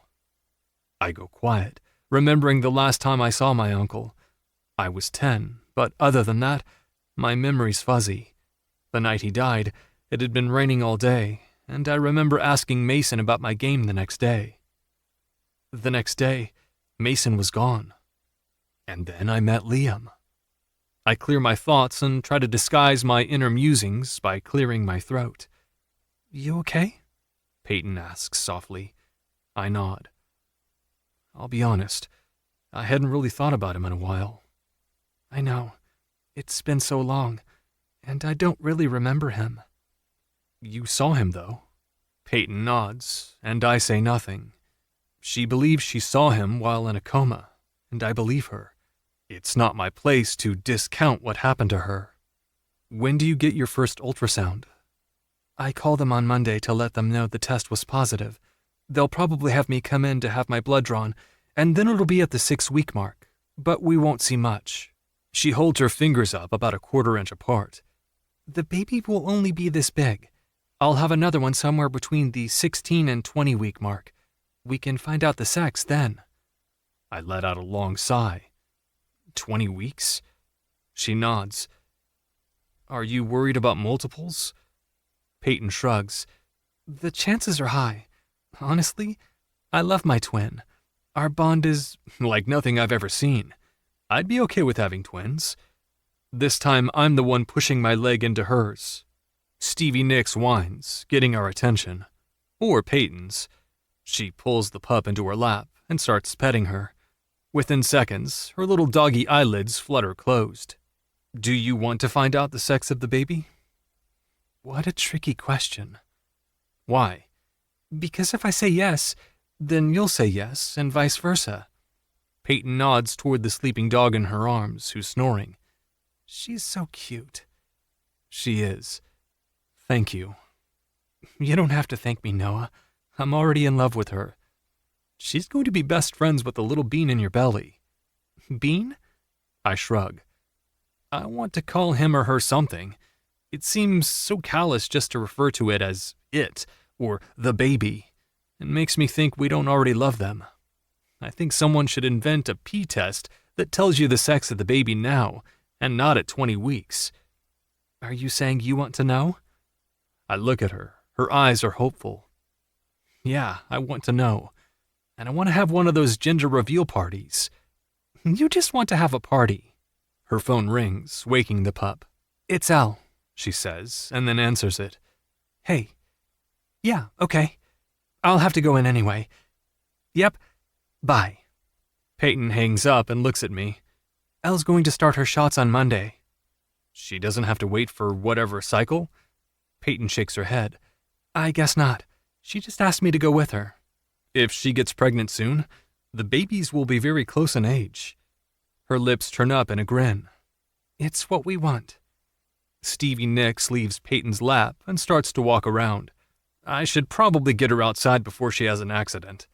S3: I go quiet, remembering the last time I saw my uncle. I was 10, but other than that, my memory's fuzzy. The night he died, it had been raining all day, and I remember asking Mason about my game the next day. The next day, Mason was gone. And then I met Liam. I clear my thoughts and try to disguise my inner musings by clearing my throat. You okay? Peyton asks softly. I nod. I'll be honest, I hadn't really thought about him in a while. I know. It's been so long, and I don't really remember him. You saw him, though. Peyton nods, and I say nothing. She believes she saw him while in a coma, and I believe her. It's not my place to discount what happened to her. When do you get your first ultrasound? I call them on Monday to let them know the test was positive. They'll probably have me come in to have my blood drawn, and then it'll be at the 6-week mark, but we won't see much. She holds her fingers up about a 1/4 inch apart. The baby will only be this big. I'll have another one somewhere between the 16 and 20-week mark. We can find out the sex then. I let out a long sigh. 20 weeks? She nods. Are you worried about multiples? Peyton shrugs. The chances are high. Honestly, I love my twin. Our bond is like nothing I've ever seen. I'd be okay with having twins. This time I'm the one pushing my leg into hers. Stevie Nicks whines, getting our attention. Or Peyton's. She pulls the pup into her lap and starts petting her. Within seconds, her little doggy eyelids flutter closed. Do you want to find out the sex of the baby? What a tricky question. Why? Because if I say yes, then you'll say yes, and vice versa. Peyton nods toward the sleeping dog in her arms, who's snoring. She's so cute. She is. Thank you. You don't have to thank me, Noah. I'm already in love with her. She's going to be best friends with the little bean in your belly. Bean? I shrug. I want to call him or her something. It seems so callous just to refer to it as it, or the baby. It makes me think we don't already love them. I think someone should invent a pee test that tells you the sex of the baby now, and not at 20 weeks. Are you saying you want to know? I look at her. Her eyes are hopeful. Yeah, I want to know. And I want to have one of those gender reveal parties. You just want to have a party. Her phone rings, waking the pup. It's Elle, she says, and then answers it. Hey. Yeah, okay. I'll have to go in anyway. Yep. Bye. Peyton hangs up and looks at me. Elle's going to start her shots on Monday. She doesn't have to wait for whatever cycle? Peyton shakes her head. I guess not. She just asked me to go with her. If she gets pregnant soon, the babies will be very close in age. Her lips turn up in a grin. It's what we want. Stevie Nicks leaves Peyton's lap and starts to walk around. I should probably get her outside before she has an accident.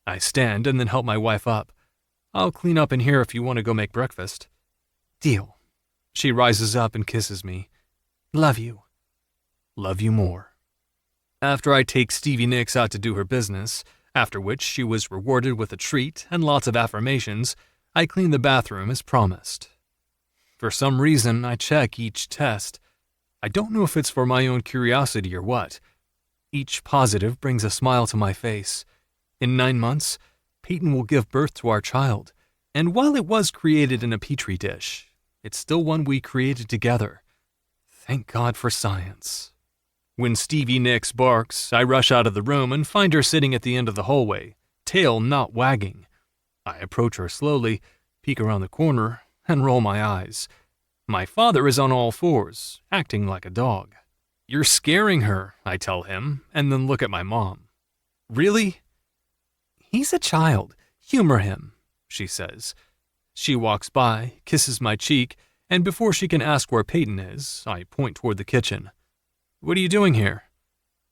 S3: I stand and then help my wife up. I'll clean up in here if you want to go make breakfast. Deal. She rises up and kisses me. Love you. Love you more. After I take Stevie Nicks out to do her business, after which she was rewarded with a treat and lots of affirmations, I clean the bathroom as promised. For some reason, I check each test. I don't know if it's for my own curiosity or what. Each positive brings a smile to my face. In 9 months, Peyton will give birth to our child, and while it was created in a petri dish, it's still one we created together. Thank God for science. When Stevie Nicks barks, I rush out of the room and find her sitting at the end of the hallway, tail not wagging. I approach her slowly, peek around the corner, and roll my eyes. My father is on all fours, acting like a dog. You're scaring her, I tell him, and then look at my mom. Really? He's a child. Humor him, she says. She walks by, kisses my cheek, and before she can ask where Peyton is, I point toward the kitchen. What are you doing here?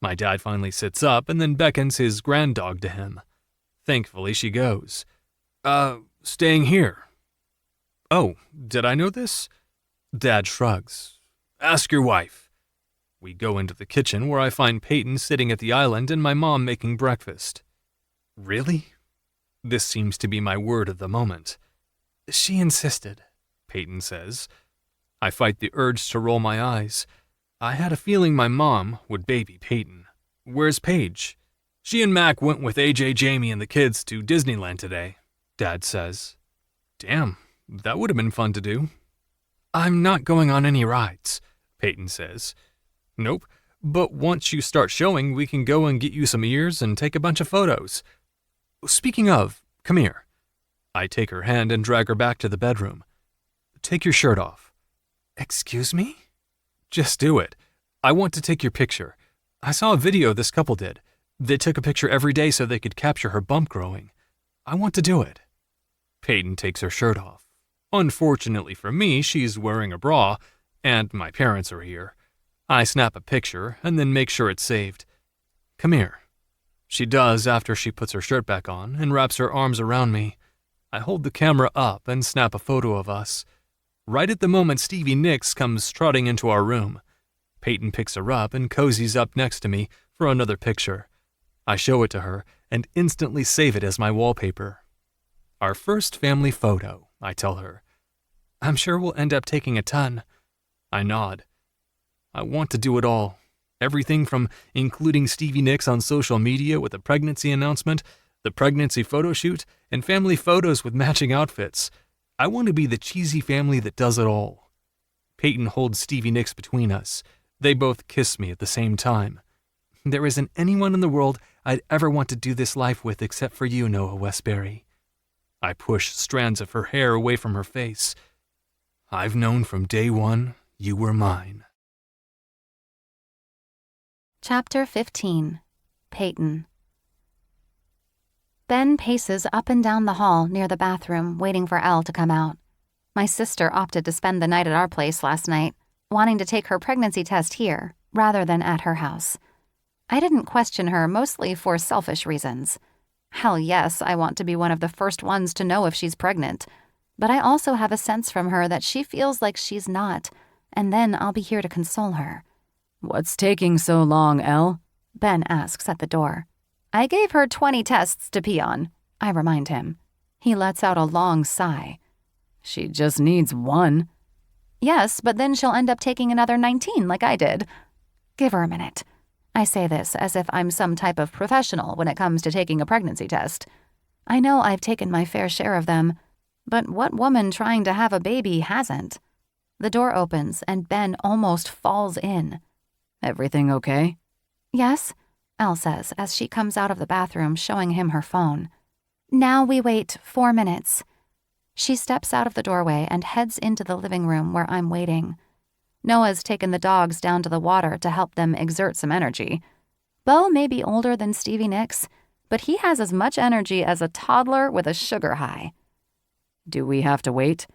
S3: My dad finally sits up and then beckons his granddog to him. Thankfully, she goes. Staying here. Oh, did I know this? Dad shrugs. Ask your wife. We go into the kitchen where I find Peyton sitting at the island and my mom making breakfast. Really? This seems to be my word of the moment. She insisted, Peyton says. I fight the urge to roll my eyes. I had a feeling my mom would baby Peyton. Where's Paige? She and Mac went with AJ, Jamie, and the kids to Disneyland today, Dad says. Damn, that would have been fun to do. I'm not going on any rides, Peyton says. Nope, but once you start showing, we can go and get you some ears and take a bunch of photos. Speaking of, come here. I take her hand and drag her back to the bedroom. Take your shirt off. Excuse me? Just do it. I want to take your picture. I saw a video this couple did. They took a picture every day so they could capture her bump growing. I want to do it. Peyton takes her shirt off. Unfortunately for me, she's wearing a bra, and my parents are here. I snap a picture and then make sure it's saved. Come here. She does after she puts her shirt back on and wraps her arms around me. I hold the camera up and snap a photo of us. Right at the moment Stevie Nicks comes trotting into our room. Peyton picks her up and cozies up next to me for another picture. I show it to her and instantly save it as my wallpaper. Our first family photo, I tell her. I'm sure we'll end up taking a ton. I nod. I want to do it all. Everything from including Stevie Nicks on social media with a pregnancy announcement, the pregnancy photo shoot, and family photos with matching outfits. I want to be the cheesy family that does it all. Peyton holds Stevie Nicks between us. They both kiss me at the same time. There isn't anyone in the world I'd ever want to do this life with except for you, Noah Westbury. I push strands of her hair away from her face. I've known from day one you were mine.
S1: Chapter 15. Peyton. Ben paces up and down the hall near the bathroom, waiting for Elle to come out. My sister opted to spend the night at our place last night, wanting to take her pregnancy test here rather than at her house. I didn't question her, mostly for selfish reasons. Hell yes, I want to be one of the first ones to know if she's pregnant. But I also have a sense from her that she feels like she's not, and then I'll be here to console her.
S2: What's taking so long, Elle?
S1: Ben asks at the door. I gave her 20 tests to pee on, I remind him. He lets out a long sigh.
S2: She just needs one.
S1: Yes, but then she'll end up taking another 19 like I did. Give her a minute. I say this as if I'm some type of professional when it comes to taking a pregnancy test. I know I've taken my fair share of them, but what woman trying to have a baby hasn't? The door opens and Ben almost falls in.
S2: Everything okay?
S1: Yes, Elle says as she comes out of the bathroom showing him her phone. Now we wait 4 minutes. She steps out of the doorway and heads into the living room where I'm waiting. Noah's taken the dogs down to the water to help them exert some energy. Bo may be older than Stevie Nicks, but he has as much energy as a toddler with a sugar high.
S2: Do we have to wait?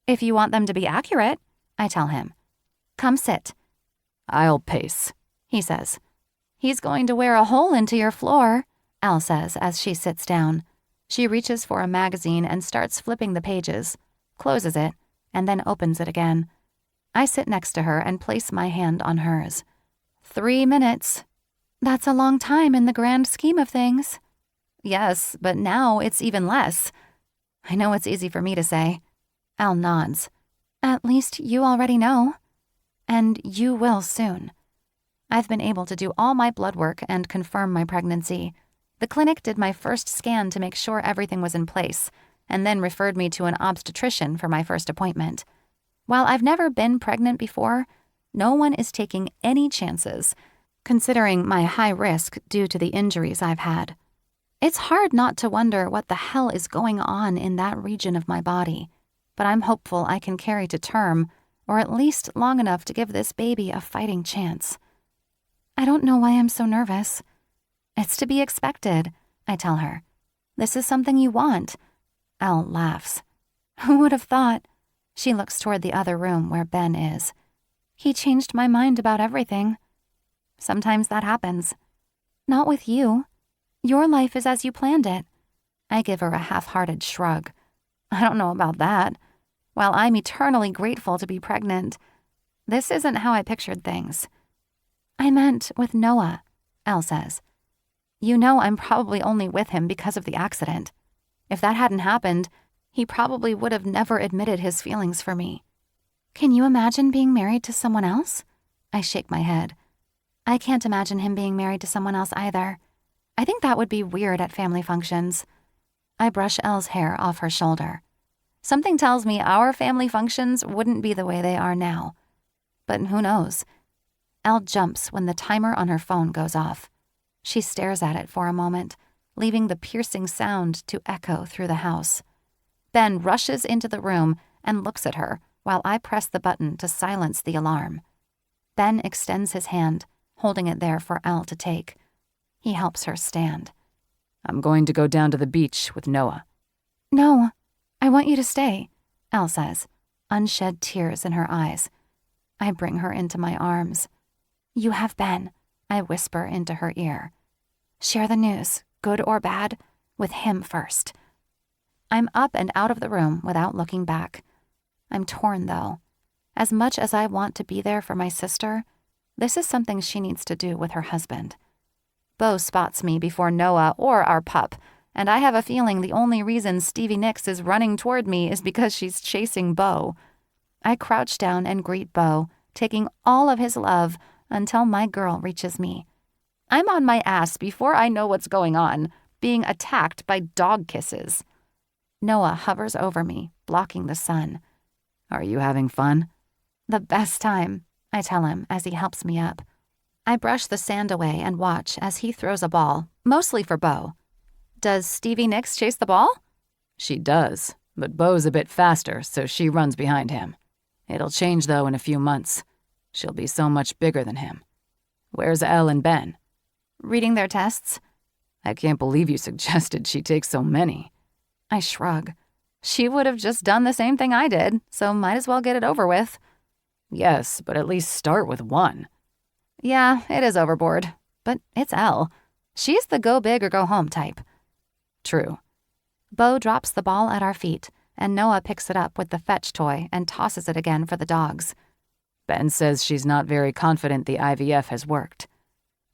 S1: If you want them to be accurate, I tell him. Come sit.
S2: I'll pace,
S1: he says. He's going to wear a hole into your floor, Elle says as she sits down. She reaches for a magazine and starts flipping the pages, closes it, and then opens it again. I sit next to her and place my hand on hers. 3 minutes. That's a long time in the grand scheme of things. Yes, but now it's even less. I know it's easy for me to say. Elle nods. At least you already know. And you will soon. I've been able to do all my blood work and confirm my pregnancy. The clinic did my first scan to make sure everything was in place, and then referred me to an obstetrician for my first appointment. While I've never been pregnant before, no one is taking any chances, considering my high risk due to the injuries I've had. It's hard not to wonder what the hell is going on in that region of my body, but I'm hopeful I can carry to term, or at least long enough to give this baby a fighting chance. I don't know why I'm so nervous. It's to be expected, I tell her. This is something you want. Elle laughs. Who would have thought? She looks toward the other room where Ben is. He changed my mind about everything. Sometimes that happens. Not with you. Your life is as you planned it. I give her a half-hearted shrug. I don't know about that. While I'm eternally grateful to be pregnant, this isn't how I pictured things. I meant with Noah, Elle says. You know I'm probably only with him because of the accident. If that hadn't happened, he probably would have never admitted his feelings for me. Can you imagine being married to someone else? I shake my head. I can't imagine him being married to someone else either. I think that would be weird at family functions. I brush Elle's hair off her shoulder. Something tells me our family functions wouldn't be the way they are now. But who knows? Elle jumps when the timer on her phone goes off. She stares at it for a moment, leaving the piercing sound to echo through the house. Ben rushes into the room and looks at her while I press the button to silence the alarm. Ben extends his hand, holding it there for Elle to take. He helps her stand.
S2: I'm going to go down to the beach with Noah.
S1: No, I want you to stay, Elle says, unshed tears in her eyes. I bring her into my arms. You have Ben, I whisper into her ear. Share the news, good or bad, with him first. I'm up and out of the room without looking back. I'm torn, though. As much as I want to be there for my sister, this is something she needs to do with her husband. Bo spots me before Noah or our pup, and I have a feeling the only reason Stevie Nicks is running toward me is because she's chasing Bo. I crouch down and greet Bo, taking all of his love until my girl reaches me. I'm on my ass before I know what's going on, being attacked by dog kisses. Noah hovers over me, blocking the sun.
S2: Are you having fun?
S1: The best time, I tell him as he helps me up. I brush the sand away and watch as he throws a ball, mostly for Bo. Does Stevie Nicks chase the ball?
S2: She does, but Bo's a bit faster, so she runs behind him. It'll change, though, in a few months. She'll be so much bigger than him. Where's Elle and Ben?
S1: Reading their tests.
S2: I can't believe you suggested she takes so many.
S1: I shrug. She would have just done the same thing I did, so might as well get it over with.
S2: Yes, but at least start with one.
S1: Yeah, it is overboard. But it's Elle. She's the go big or go home type.
S2: True.
S1: Bo drops the ball at our feet, and Noah picks it up with the fetch toy and tosses it again for the dogs.
S2: Ben says she's not very confident the IVF has worked.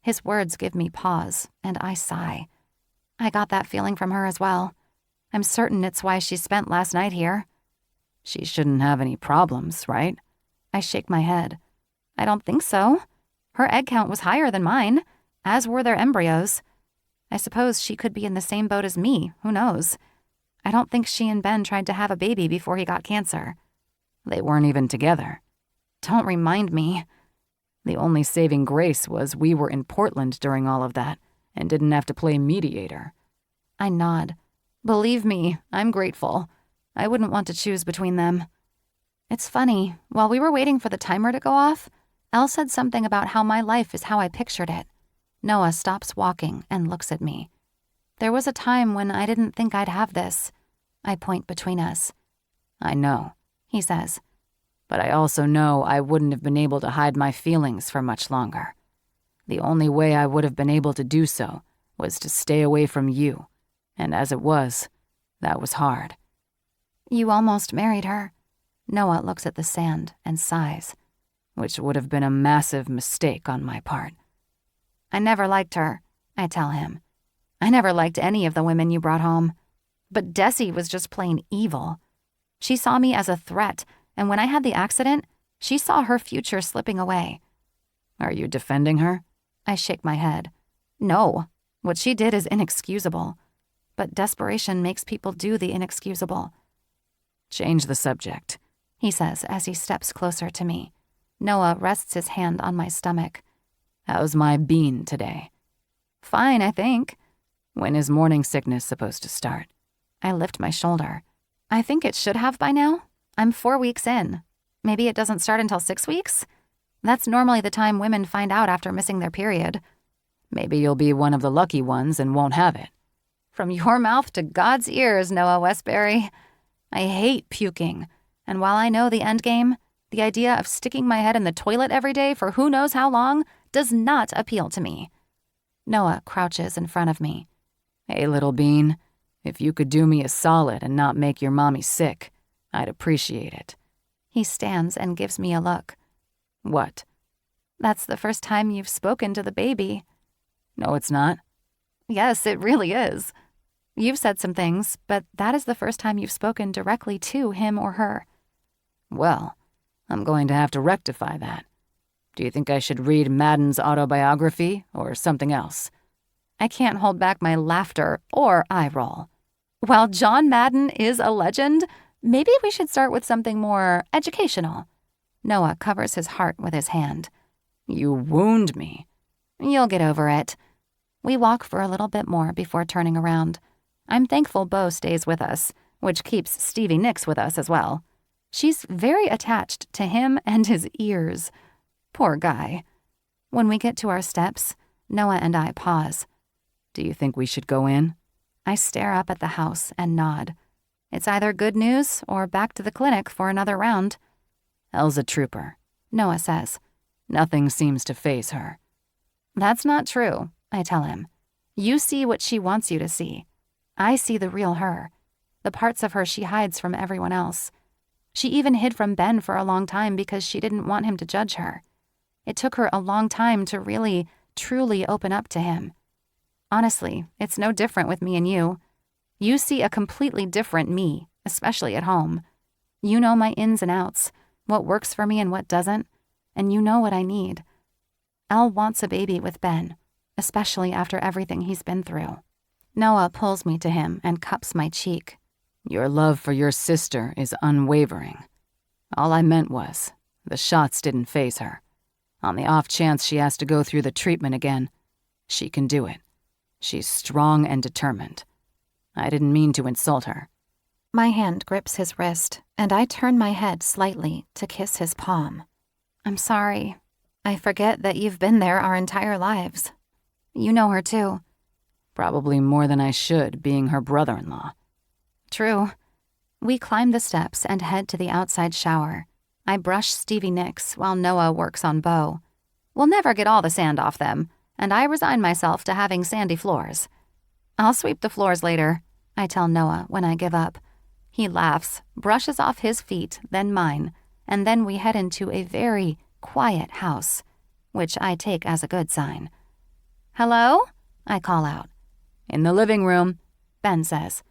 S1: His words give me pause, and I sigh. I got that feeling from her as well. I'm certain it's why she spent last night here.
S2: She shouldn't have any problems, right?
S1: I shake my head. I don't think so. Her egg count was higher than mine, as were their embryos. I suppose she could be in the same boat as me, who knows? I don't think she and Ben tried to have a baby before he got cancer.
S2: They weren't even together.
S1: Don't remind me.
S2: The only saving grace was we were in Portland during all of that and didn't have to play mediator.
S1: I nod. Believe me, I'm grateful. I wouldn't want to choose between them. It's funny, while we were waiting for the timer to go off, Elle said something about how my life is how I pictured it. Noah stops walking and looks at me. There was a time when I didn't think I'd have this. I point between us.
S2: I know,
S1: he says.
S2: But I also know I wouldn't have been able to hide my feelings for much longer. The only way I would have been able to do so was to stay away from you. And as it was, that was hard.
S1: You almost married her. Noah looks at the sand and sighs.
S2: Which would have been a massive mistake on my part.
S1: I never liked her, I tell him. I never liked any of the women you brought home. But Desi was just plain evil. She saw me as a threat, and when I had the accident, she saw her future slipping away.
S2: Are you defending her?
S1: I shake my head. No, what she did is inexcusable. But desperation makes people do the inexcusable.
S2: Change the subject,
S1: he says as he steps closer to me. Noah rests his hand on my stomach.
S2: How's my bean today?
S1: Fine, I think.
S2: When is morning sickness supposed to start?
S1: I lift my shoulder. I think it should have by now. I'm 4 weeks in. Maybe it doesn't start until 6 weeks? That's normally the time women find out after missing their period.
S2: Maybe you'll be one of the lucky ones and won't have it.
S1: From your mouth to God's ears, Noah Westbury. I hate puking. And while I know the end game, the idea of sticking my head in the toilet every day for who knows how long does not appeal to me. Noah crouches in front of me.
S2: Hey, little bean, if you could do me a solid and not make your mommy sick, I'd appreciate it.
S1: He stands and gives me a look.
S2: What?
S1: That's the first time you've spoken to the baby.
S2: No, it's not.
S1: Yes, it really is. You've said some things, but that is the first time you've spoken directly to him or her.
S2: Well, I'm going to have to rectify that. Do you think I should read Madden's autobiography or something else?
S1: I can't hold back my laughter or eye roll. While John Madden is a legend, maybe we should start with something more educational. Noah covers his heart with his hand.
S2: You wound me.
S1: You'll get over it. We walk for a little bit more before turning around. I'm thankful Bo stays with us, which keeps Stevie Nicks with us as well. She's very attached to him and his ears. Poor guy. When we get to our steps, Noah and I pause.
S2: Do you think we should go in?
S1: I stare up at the house and nod. It's either good news or back to the clinic for another round.
S2: Elle's a trooper,
S1: Noah says.
S2: Nothing seems to faze her.
S1: That's not true, I tell him. You see what she wants you to see. I see the real her, the parts of her she hides from everyone else. She even hid from Ben for a long time because she didn't want him to judge her. It took her a long time to really, truly open up to him. Honestly, it's no different with me and you. You see a completely different me, especially at home. You know my ins and outs, what works for me and what doesn't, and you know what I need. Elle wants a baby with Ben, especially after everything he's been through. Noah pulls me to him and cups my cheek.
S2: Your love for your sister is unwavering. All I meant was, the shots didn't faze her. On the off chance she has to go through the treatment again, she can do it. She's strong and determined. I didn't mean to insult her.
S1: My hand grips his wrist, and I turn my head slightly to kiss his palm. I'm sorry. I forget that you've been there our entire lives. You know her too.
S2: Probably more than I should, being her brother-in-law.
S1: True. We climb the steps and head to the outside shower. I brush Stevie Nicks while Noah works on Bo. We'll never get all the sand off them, and I resign myself to having sandy floors. I'll sweep the floors later, I tell Noah when I give up. He laughs, brushes off his feet, then mine, and then we head into a very quiet house, which I take as a good sign. Hello? I call out.
S2: In the living room,
S1: Ben says.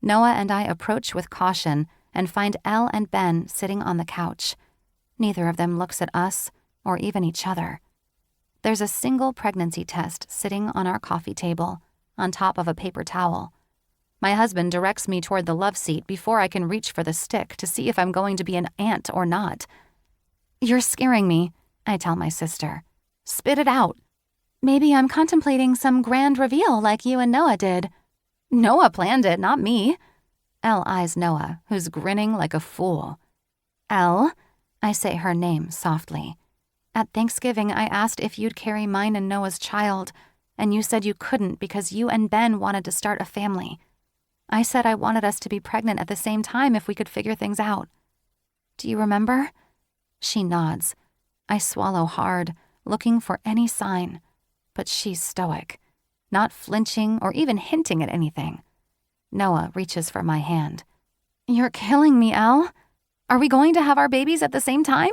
S1: Noah and I approach with caution and find Elle and Ben sitting on the couch. Neither of them looks at us or even each other. There's a single pregnancy test sitting on our coffee table, on top of a paper towel. My husband directs me toward the love seat before I can reach for the stick to see if I'm going to be an aunt or not. You're scaring me, I tell my sister. Spit it out. Maybe I'm contemplating some grand reveal like you and Noah did. Noah planned it, not me. Elle eyes Noah, who's grinning like a fool. Elle, I say her name softly. At Thanksgiving, I asked if you'd carry mine and Noah's child, and you said you couldn't because you and Ben wanted to start a family. I said I wanted us to be pregnant at the same time if we could figure things out. Do you remember? She nods. I swallow hard, looking for any sign, but she's stoic, not flinching or even hinting at anything. Noah reaches for my hand. You're killing me, Elle. Are we going to have our babies at the same time?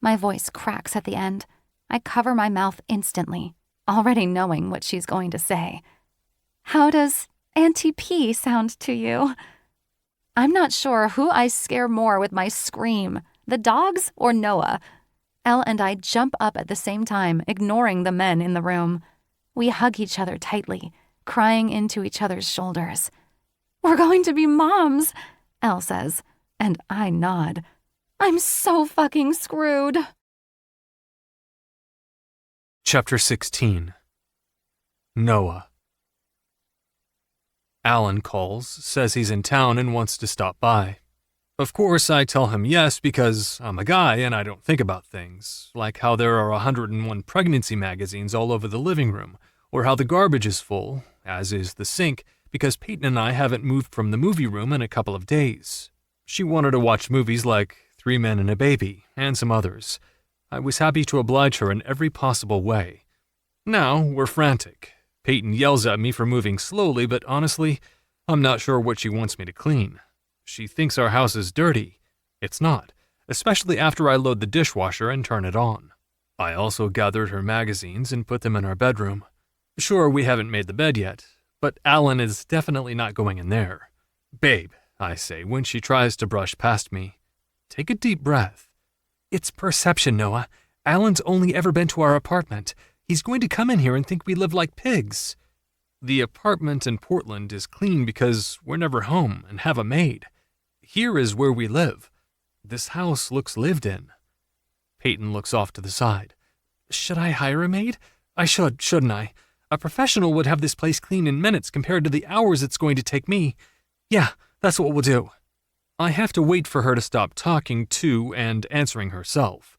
S1: My voice cracks at the end. I cover my mouth instantly, already knowing what she's going to say. How does Auntie P sound to you? I'm not sure who I scare more with my scream, the dogs or Noah. Elle and I jump up at the same time, ignoring the men in the room. We hug each other tightly, crying into each other's shoulders. We're going to be moms, Elle says, and I nod. I'm so fucking screwed.
S3: Chapter 16. Noah. Alan calls, says he's in town and wants to stop by. Of course, I tell him yes because I'm a guy and I don't think about things, like how there are 101 pregnancy magazines all over the living room, or how the garbage is full, as is the sink, because Peyton and I haven't moved from the movie room in a couple of days. She wanted to watch movies like 3 Men and a Baby, and some others. I was happy to oblige her in every possible way. Now, we're frantic. Peyton yells at me for moving slowly, but honestly, I'm not sure what she wants me to clean. She thinks our house is dirty. It's not, especially after I load the dishwasher and turn it on. I also gathered her magazines and put them in our bedroom. Sure, we haven't made the bed yet, but Alan is definitely not going in there. Babe, I say when she tries to brush past me. Take a deep breath. It's perception, Noah. Alan's only ever been to our apartment. He's going to come in here and think we live like pigs. The apartment in Portland is clean because we're never home and have a maid. Here is where we live. This house looks lived in. Peyton looks off to the side. Should I hire a maid? I should, shouldn't I? A professional would have this place clean in minutes compared to the hours it's going to take me. Yeah, that's what we'll do. I have to wait for her to stop talking to and answering herself.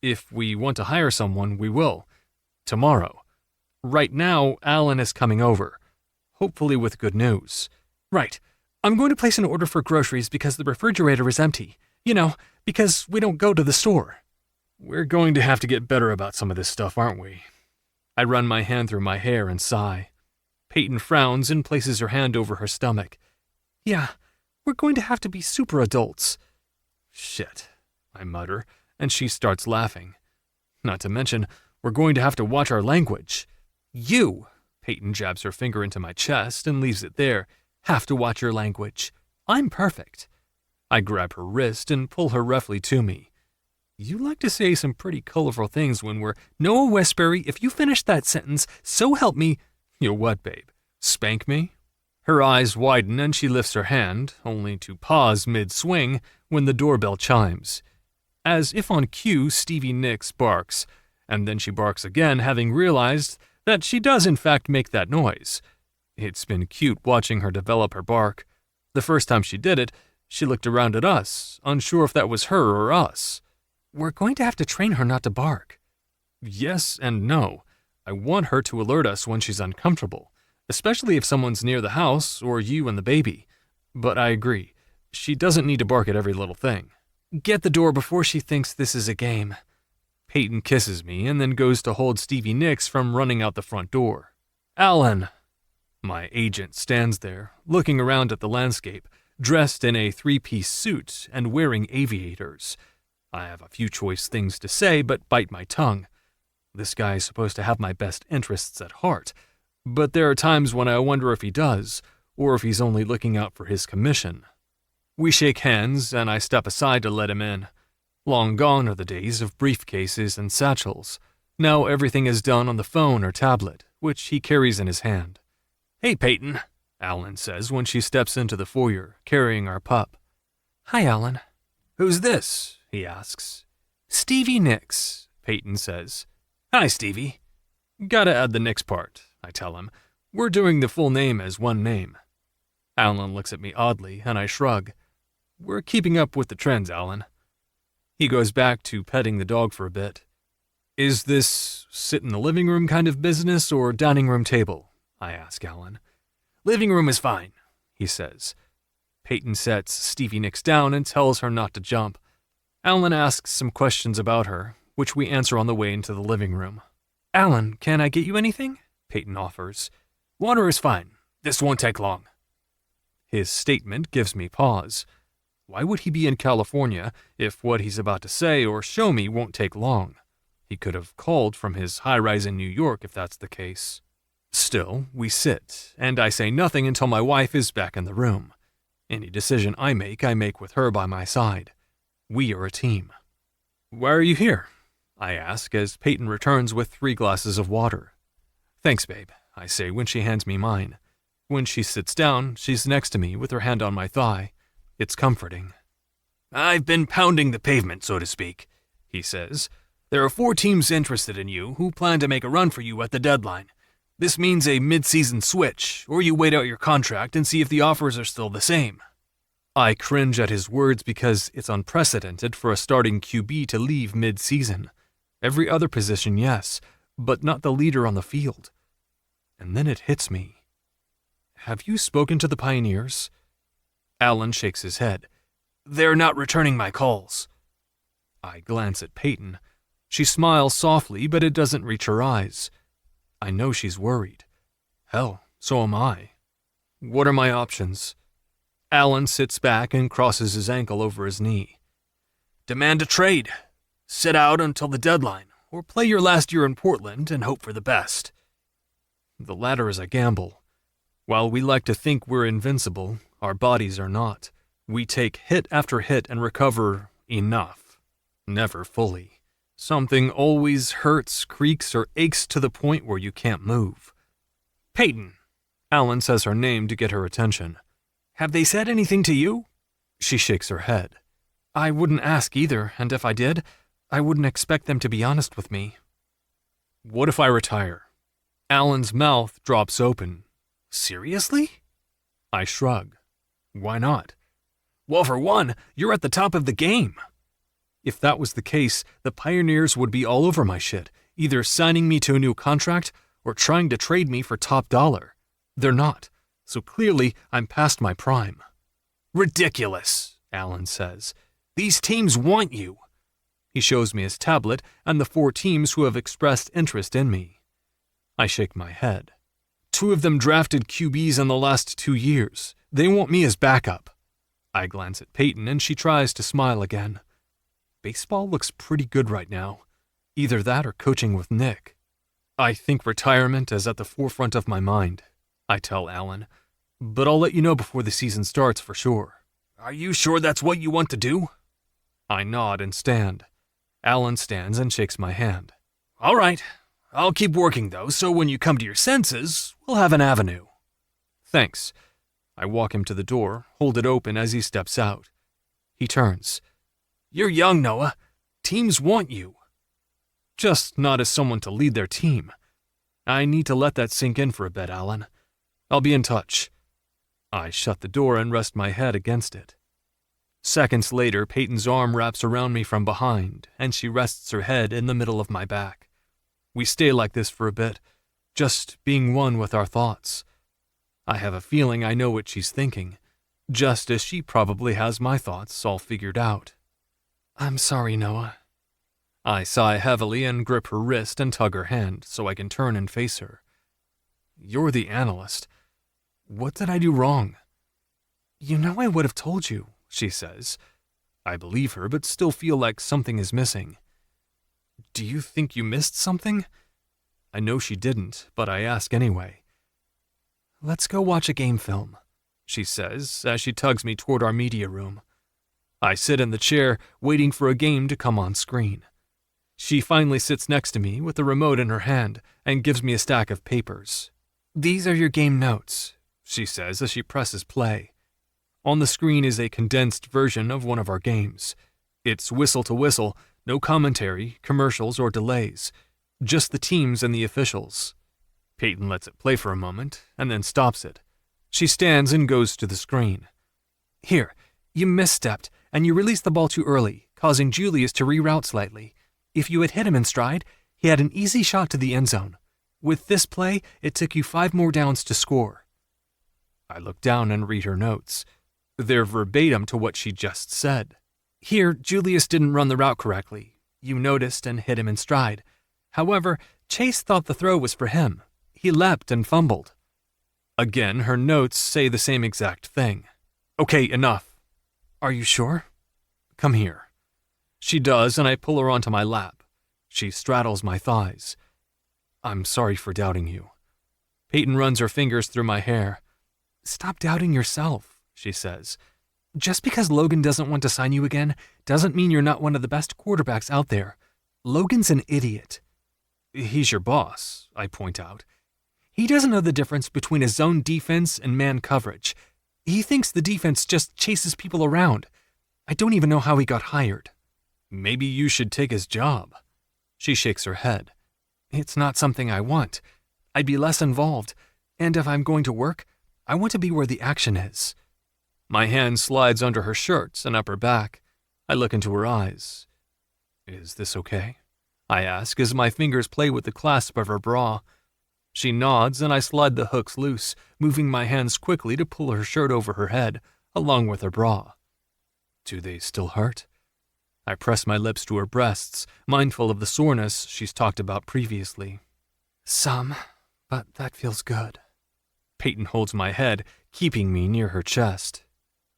S3: If we want to hire someone, we will. Tomorrow. Right now, Alan is coming over. Hopefully with good news. Right. I'm going to place an order for groceries because the refrigerator is empty. You know, because we don't go to the store. We're going to have to get better about some of this stuff, aren't we? I run my hand through my hair and sigh. Peyton frowns and places her hand over her stomach. Yeah, we're going to have to be super adults. Shit, I mutter, and she starts laughing. Not to mention, we're going to have to watch our language. You, Peyton jabs her finger into my chest and leaves it there, have to watch your language. I'm perfect. I grab her wrist and pull her roughly to me. You like to say some pretty colorful things when we're, Noah Westbury, if you finish that sentence, so help me. You'll what, babe? Spank me? Her eyes widen and she lifts her hand, only to pause mid-swing when the doorbell chimes. As if on cue, Stevie Nicks barks, and then she barks again, having realized that she does in fact make that noise. It's been cute watching her develop her bark. The first time she did it, she looked around at us, unsure if that was her or us. We're going to have to train her not to bark. Yes and no. I want her to alert us when she's uncomfortable, especially if someone's near the house or you and the baby. But I agree, she doesn't need to bark at every little thing. Get the door before she thinks this is a game. Peyton kisses me and then goes to hold Stevie Nicks from running out the front door. Alan! My agent stands there, looking around at the landscape, dressed in a three-piece suit and wearing aviators. I have a few choice things to say, but bite my tongue. This guy is supposed to have my best interests at heart, but there are times when I wonder if he does, or if he's only looking out for his commission. We shake hands, and I step aside to let him in. Long gone are the days of briefcases and satchels. Now everything is done on the phone or tablet, which he carries in his hand. Hey, Peyton, Alan says when she steps into the foyer, carrying our pup. Hi, Alan. Who's this? He asks. Stevie Nicks, Peyton says. Hi, Stevie. Gotta add the Nicks part, I tell him. We're doing the full name as one name. Alan looks at me oddly, and I shrug. We're keeping up with the trends, Alan. He goes back to petting the dog for a bit. Is this sit in the living room kind of business or dining room table? I ask Alan. Living room is fine, he says. Peyton sets Stevie Nicks down and tells her not to jump. Alan asks some questions about her, which we answer on the way into the living room. Alan, can I get you anything? Peyton offers. Water is fine. This won't take long. His statement gives me pause. Why would he be in California if what he's about to say or show me won't take long? He could have called from his high-rise in New York if that's the case. Still, we sit, and I say nothing until my wife is back in the room. Any decision I make with her by my side. We are a team. Why are you here? I ask as Peyton returns with 3 glasses of water. Thanks, babe, I say when she hands me mine. When she sits down, she's next to me with her hand on my thigh. It's comforting. I've been pounding the pavement, so to speak, he says. There are 4 teams interested in you who plan to make a run for you at the deadline. This means a mid-season switch, or you wait out your contract and see if the offers are still the same. I cringe at his words because it's unprecedented for a starting QB to leave mid-season. Every other position, yes, but not the leader on the field. And then it hits me. Have you spoken to the Pioneers? Alan shakes his head. They're not returning my calls. I glance at Peyton. She smiles softly, but it doesn't reach her eyes. I know she's worried. Hell, so am I. What are my options? Alan sits back and crosses his ankle over his knee. Demand a trade. Sit out until the deadline, or play your last year in Portland and hope for the best. The latter is a gamble. While we like to think we're invincible, our bodies are not. We take hit after hit and recover enough. Never fully. Something always hurts, creaks, or aches to the point where you can't move. Peyton. Alan says her name to get her attention. Have they said anything to you? She shakes her head. I wouldn't ask either, and if I did, I wouldn't expect them to be honest with me. What if I retire? Alan's mouth drops open. Seriously? I shrug. Why not? Well, for one, you're at the top of the game. If that was the case, the Pioneers would be all over my shit, either signing me to a new contract or trying to trade me for top dollar. They're not, so clearly I'm past my prime. Ridiculous, Alan says. These teams want you. He shows me his tablet and the 4 teams who have expressed interest in me. I shake my head. 2 of them drafted QBs in the last 2 years. They want me as backup. I glance at Peyton and she tries to smile again. Baseball looks pretty good right now. Either that or coaching with Nick. I think retirement is at the forefront of my mind, I tell Alan. But I'll let you know before the season starts for sure. Are you sure that's what you want to do? I nod and stand. Alan stands and shakes my hand. All right. I'll keep working, though, so when you come to your senses, we'll have an avenue. Thanks. I walk him to the door, hold it open as he steps out. He turns. You're young, Noah. Teams want you. Just not as someone to lead their team. I need to let that sink in for a bit, Alan. I'll be in touch. I shut the door and rest my head against it. Seconds later, Peyton's arm wraps around me from behind, and she rests her head in the middle of my back. We stay like this for a bit, just being one with our thoughts. I have a feeling I know what she's thinking, just as she probably has my thoughts all figured out. I'm sorry, Noah. I sigh heavily and grip her wrist and tug her hand so I can turn and face her. You're the analyst. What did I do wrong? You know I would have told you, she says. I believe her, but still feel like something is missing. Do you think you missed something? I know she didn't, but I ask anyway. Let's go watch a game film, she says as she tugs me toward our media room. I sit in the chair, waiting for a game to come on screen. She finally sits next to me with the remote in her hand and gives me a stack of papers. These are your game notes, she says as she presses play. On the screen is a condensed version of one of our games. It's whistle to whistle, no commentary, commercials, or delays. Just the teams and the officials. Peyton lets it play for a moment and then stops it. She stands and goes to the screen. Here, you misstepped and you released the ball too early, causing Julius to reroute slightly. If you had hit him in stride, he had an easy shot to the end zone. With this play, it took you 5 more downs to score. I look down and read her notes. They're verbatim to what she just said. Here, Julius didn't run the route correctly. You noticed and hit him in stride. However, Chase thought the throw was for him. He leapt and fumbled. Again, her notes say the same exact thing. Okay, enough. Are you sure? Come here. She does, and I pull her onto my lap. She straddles my thighs. I'm sorry for doubting you. Peyton runs her fingers through my hair. Stop doubting yourself, she says. Just because Logan doesn't want to sign you again doesn't mean you're not one of the best quarterbacks out there. Logan's an idiot. He's your boss, I point out. He doesn't know the difference between a zone defense and man coverage. He thinks the defense just chases people around. I don't even know how he got hired. Maybe you should take his job. She shakes her head. It's not something I want. I'd be less involved, and if I'm going to work, I want to be where the action is. My hand slides under her shirts and up her back. I look into her eyes. Is this okay? I ask as my fingers play with the clasp of her bra. She nods and I slide the hooks loose, moving my hands quickly to pull her shirt over her head, along with her bra. Do they still hurt? I press my lips to her breasts, mindful of the soreness she's talked about previously. Some, but that feels good. Peyton holds my head, keeping me near her chest.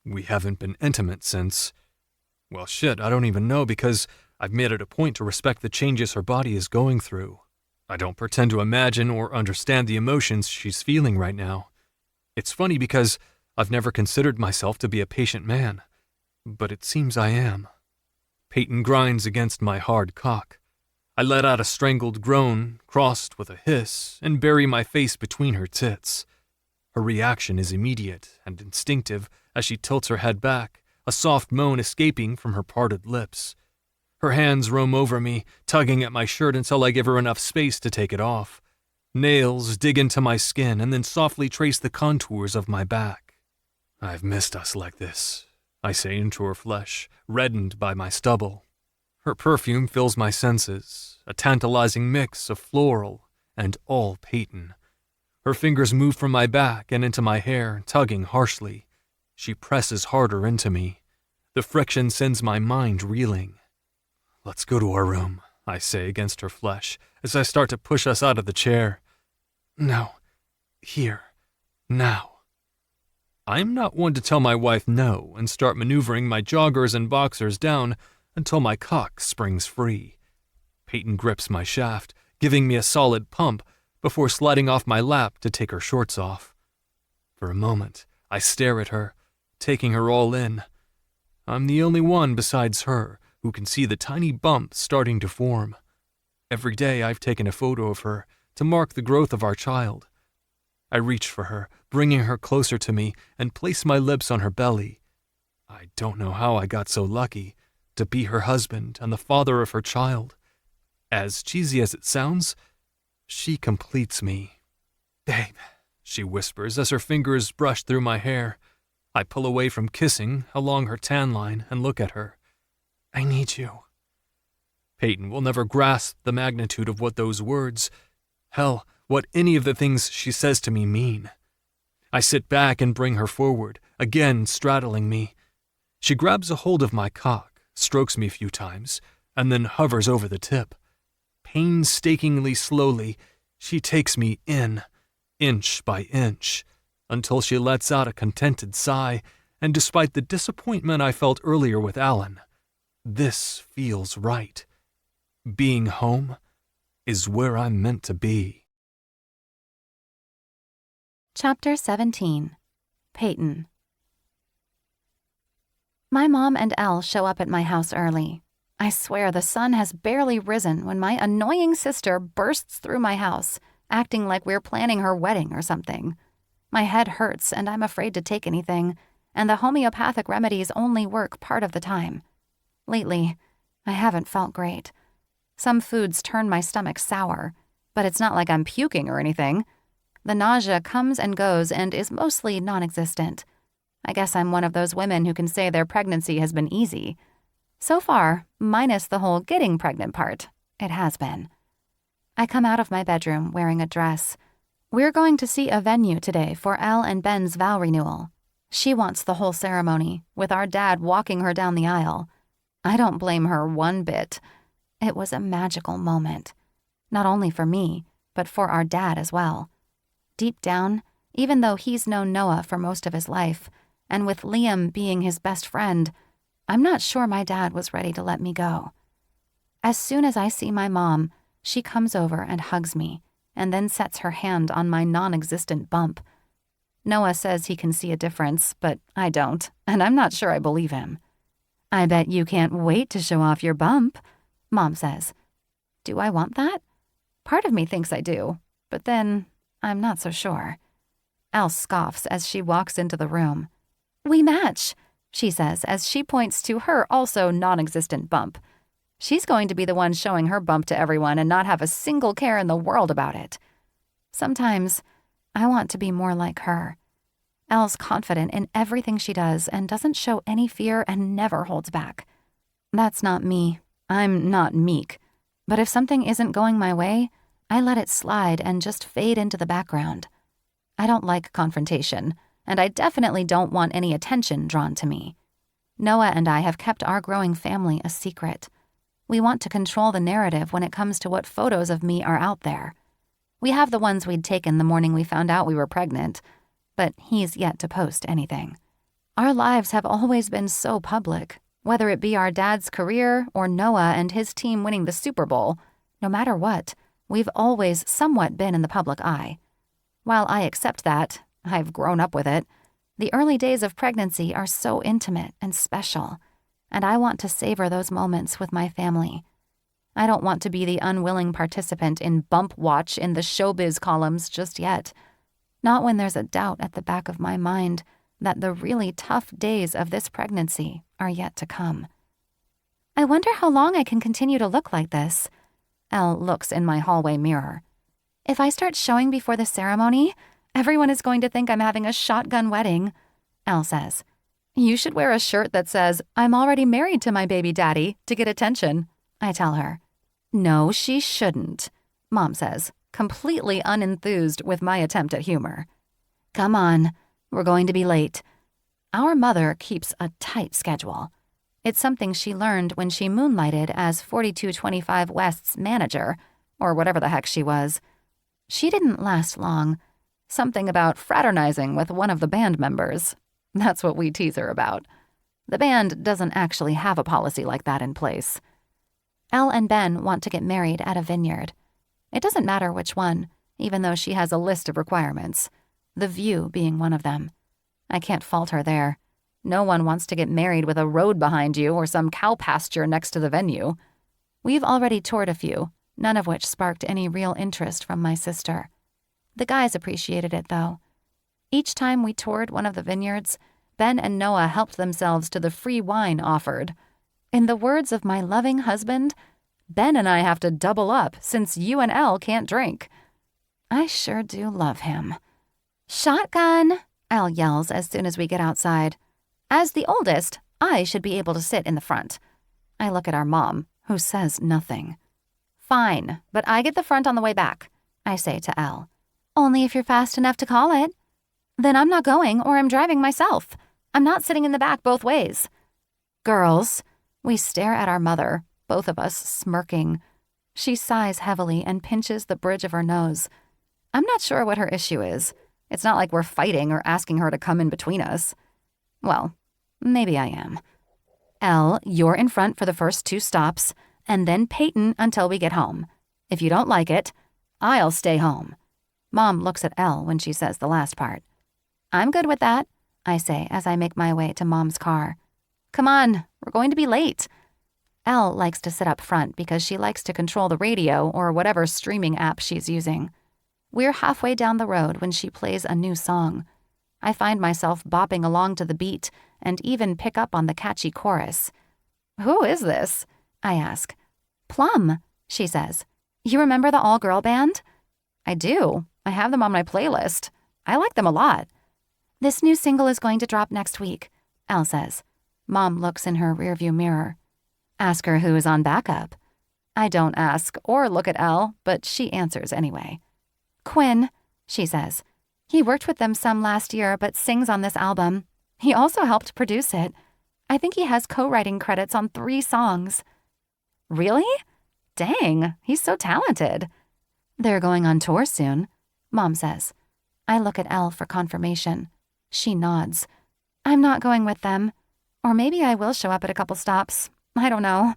S3: We haven't been intimate since... Well, shit, I don't even know because I've made it a point to respect the changes her body is going through. I don't pretend to imagine or understand the emotions she's feeling right now. It's funny because I've never considered myself to be a patient man, but it seems I am. Peyton grinds against my hard cock. I let out a strangled groan, crossed with a hiss, and bury my face between her tits. Her reaction is immediate and instinctive as she tilts her head back, a soft moan escaping from her parted lips. Her hands roam over me, tugging at my shirt until I give her enough space to take it off. Nails dig into my skin and then softly trace the contours of my back. I've missed us like this, I say into her flesh, reddened by my stubble. Her perfume fills my senses, a tantalizing mix of floral and all Peyton. Her fingers move from my back and into my hair, tugging harshly. She presses harder into me. The friction sends my mind reeling. Let's go to our room, I say against her flesh, as I start to push us out of the chair. No. Here. Now. I'm not one to tell my wife no and start maneuvering my joggers and boxers down until my cock springs free. Peyton grips my shaft, giving me a solid pump before sliding off my lap to take her shorts off. For a moment, I stare at her, taking her all in. I'm the only one besides her who can see the tiny bump starting to form. Every day I've taken a photo of her to mark the growth of our child. I reach for her, bringing her closer to me, and place my lips on her belly. I don't know how I got so lucky, to be her husband and the father of her child. As cheesy as it sounds, she completes me. "Babe," she whispers as her fingers brush through my hair. I pull away from kissing along her tan line and look at her. "I need you." Peyton will never grasp the magnitude of what those words, hell, what any of the things she says to me mean. I sit back and bring her forward, again straddling me. She grabs a hold of my cock, strokes me a few times, and then hovers over the tip. Painstakingly slowly, she takes me in, inch by inch, until she lets out a contented sigh, and despite the disappointment I felt earlier with Alan, this feels right. Being home is where I'm meant to be.
S1: Chapter 17. Peyton. My mom and Elle show up at my house early. I swear the sun has barely risen when my annoying sister bursts through my house, acting like we're planning her wedding or something. My head hurts and I'm afraid to take anything, and the homeopathic remedies only work part of the time. Lately, I haven't felt great. Some foods turn my stomach sour, but it's not like I'm puking or anything. The nausea comes and goes and is mostly non-existent. I guess I'm one of those women who can say their pregnancy has been easy. So far, minus the whole getting pregnant part, it has been. I come out of my bedroom wearing a dress. We're going to see a venue today for Elle and Ben's vow renewal. She wants the whole ceremony, with our dad walking her down the aisle. I don't blame her one bit. It was a magical moment. Not only for me, but for our dad as well. Deep down, even though he's known Noah for most of his life, and with Liam being his best friend, I'm not sure my dad was ready to let me go. As soon as I see my mom, she comes over and hugs me, and then sets her hand on my non-existent bump. Noah says he can see a difference, but I don't, and I'm not sure I believe him. "I bet you can't wait to show off your bump," Mom says. Do I want that? Part of me thinks I do, but then I'm not so sure. Elle scoffs as she walks into the room. "We match," she says as she points to her also non-existent bump. She's going to be the one showing her bump to everyone and not have a single care in the world about it. Sometimes I want to be more like her. Elle's confident in everything she does and doesn't show any fear and never holds back. That's not me. I'm not meek. But if something isn't going my way, I let it slide and just fade into the background. I don't like confrontation, and I definitely don't want any attention drawn to me. Noah and I have kept our growing family a secret. We want to control the narrative when it comes to what photos of me are out there. We have the ones we'd taken the morning we found out we were pregnant, but he's yet to post anything. Our lives have always been so public, whether it be our dad's career or Noah and his team winning the Super Bowl. No matter what, we've always somewhat been in the public eye. While I accept that, I've grown up with it, the early days of pregnancy are so intimate and special, and I want to savor those moments with my family. I don't want to be the unwilling participant in bump watch in the showbiz columns just yet. Not when there's a doubt at the back of my mind that the really tough days of this pregnancy are yet to come. I wonder how long I can continue to look like this. Elle looks in my hallway mirror. If I start showing before the ceremony, everyone is going to think I'm having a shotgun wedding, Elle says. You should wear a shirt that says, "I'm already married to my baby daddy," to get attention, I tell her. No, she shouldn't, Mom says, completely unenthused with my attempt at humor. Come on, we're going to be late. Our mother keeps a tight schedule. It's something she learned when she moonlighted as 4225 West's manager, or whatever the heck she was. She didn't last long. Something about fraternizing with one of the band members. That's what we tease her about. The band doesn't actually have a policy like that in place. Elle and Ben want to get married at a vineyard. It doesn't matter which one, even though she has a list of requirements, the view being one of them. I can't fault her there. No one wants to get married with a road behind you or some cow pasture next to the venue. We've already toured a few, none of which sparked any real interest from my sister. The guys appreciated it, though. Each time we toured one of the vineyards, Ben and Noah helped themselves to the free wine offered. In the words of my loving husband, Ben and I have to double up since you and Elle can't drink. I sure do love him. Shotgun, Elle yells as soon as we get outside. As the oldest, I should be able to sit in the front. I look at our mom, who says nothing. Fine, but I get the front on the way back, I say to Elle. Only if you're fast enough to call it. Then I'm not going, or I'm driving myself. I'm not sitting in the back both ways. Girls, we stare at our mother, both of us smirking. She sighs heavily and pinches the bridge of her nose. I'm not sure what her issue is. It's not like we're fighting or asking her to come in between us. Well, maybe I am. Elle, you're in front for the first 2 stops, and then Peyton until we get home. If you don't like it, I'll stay home. Mom looks at Elle when she says the last part. I'm good with that, I say as I make my way to Mom's car. Come on, we're going to be late. Elle likes to sit up front because she likes to control the radio or whatever streaming app she's using. We're halfway down the road when she plays a new song. I find myself bopping along to the beat and even pick up on the catchy chorus. Who is this? I ask. Plum, she says. You remember the all-girl band? I do. I have them on my playlist. I like them a lot. This new single is going to drop next week, Elle says. Mom looks in her rearview mirror. Ask her who is on backup. I don't ask or look at Elle, but she answers anyway. Quinn, she says. He worked with them some last year but sings on this album. He also helped produce it. I think he has co-writing credits on 3 songs. Really? Dang, he's so talented. They're going on tour soon, Mom says. I look at Elle for confirmation. She nods. I'm not going with them. Or maybe I will show up at a couple stops. I don't know.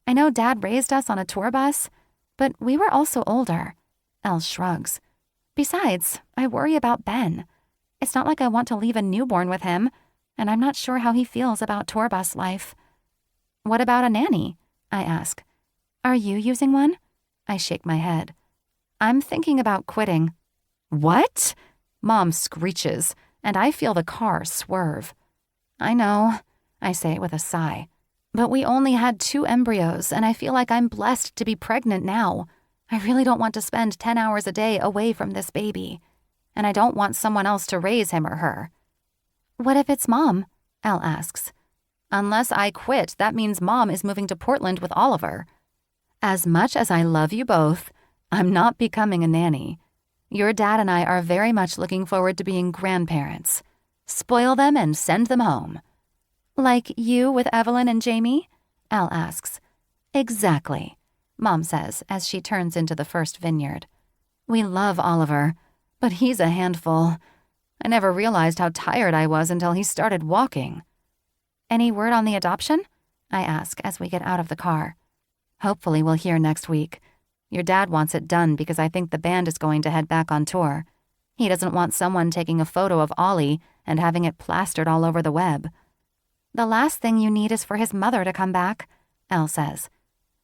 S1: I know Dad raised us on a tour bus, but we were also older. Elle shrugs. Besides, I worry about Ben. It's not like I want to leave a newborn with him, and I'm not sure how he feels about tour bus life. What about a nanny? I ask. Are you using one? I shake my head. I'm thinking about quitting. What? Mom screeches, and I feel the car swerve. I know, I say with a sigh. But we only had 2 embryos, and I feel like I'm blessed to be pregnant now. I really don't want to spend 10 hours a day away from this baby. And I don't want someone else to raise him or her. What if it's Mom? Elle asks. Unless I quit, that means Mom is moving to Portland with Oliver. As much as I love you both, I'm not becoming a nanny. Your dad and I are very much looking forward to being grandparents. Spoil them and send them home. Like you with Evelyn and Jamie? Elle asks. Exactly, Mom says as she turns into the first vineyard. We love Oliver, but he's a handful. I never realized how tired I was until he started walking. Any word on the adoption? I ask as we get out of the car. Hopefully we'll hear next week. Your dad wants it done because I think the band is going to head back on tour. He doesn't want someone taking a photo of Ollie and having it plastered all over the web. The last thing you need is for his mother to come back, Elle says.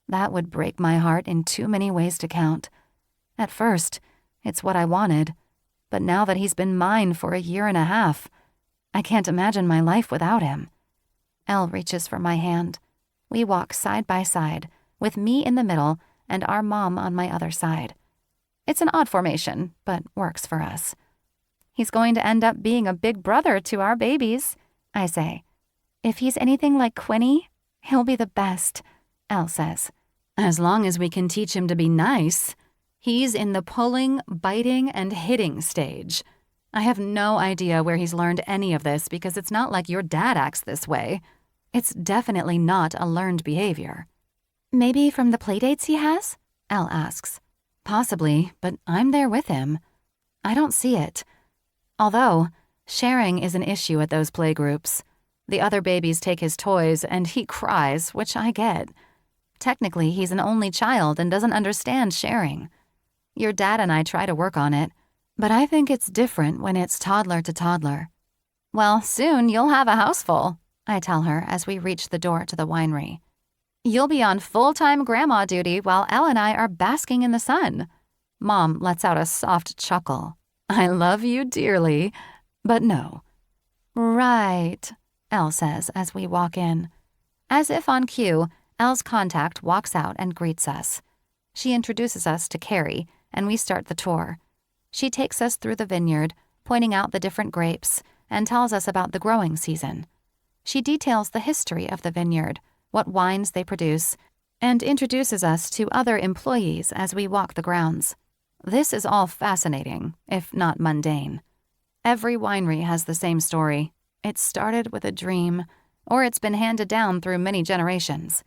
S1: That would break my heart in too many ways to count. At first, it's what I wanted. But now that he's been mine for a year and a half, I can't imagine my life without him. Elle reaches for my hand. We walk side by side, with me in the middle and our mom on my other side. It's an odd formation, but works for us. He's going to end up being a big brother to our babies, I say. If he's anything like Quinny, he'll be the best, Elle says. As long as we can teach him to be nice. He's in the pulling, biting, and hitting stage. I have no idea where he's learned any of this because it's not like your dad acts this way. It's definitely not a learned behavior. Maybe from the playdates he has? Elle asks. Possibly, but I'm there with him. I don't see it. Although, sharing is an issue at those playgroups. The other babies take his toys and he cries, which I get. Technically, he's an only child and doesn't understand sharing. Your dad and I try to work on it, but I think it's different when it's toddler to toddler. Well, soon you'll have a house full, I tell her as we reach the door to the winery. You'll be on full-time grandma duty while Elle and I are basking in the sun. Mom lets out a soft chuckle. I love you dearly, but no. Right, Elle says as we walk in. As if on cue, Elle's contact walks out and greets us. She introduces us to Carrie, and we start the tour. She takes us through the vineyard, pointing out the different grapes, and tells us about the growing season. She details the history of the vineyard, what wines they produce, and introduces us to other employees as we walk the grounds. This is all fascinating, if not mundane. Every winery has the same story. It started with a dream, or it's been handed down through many generations.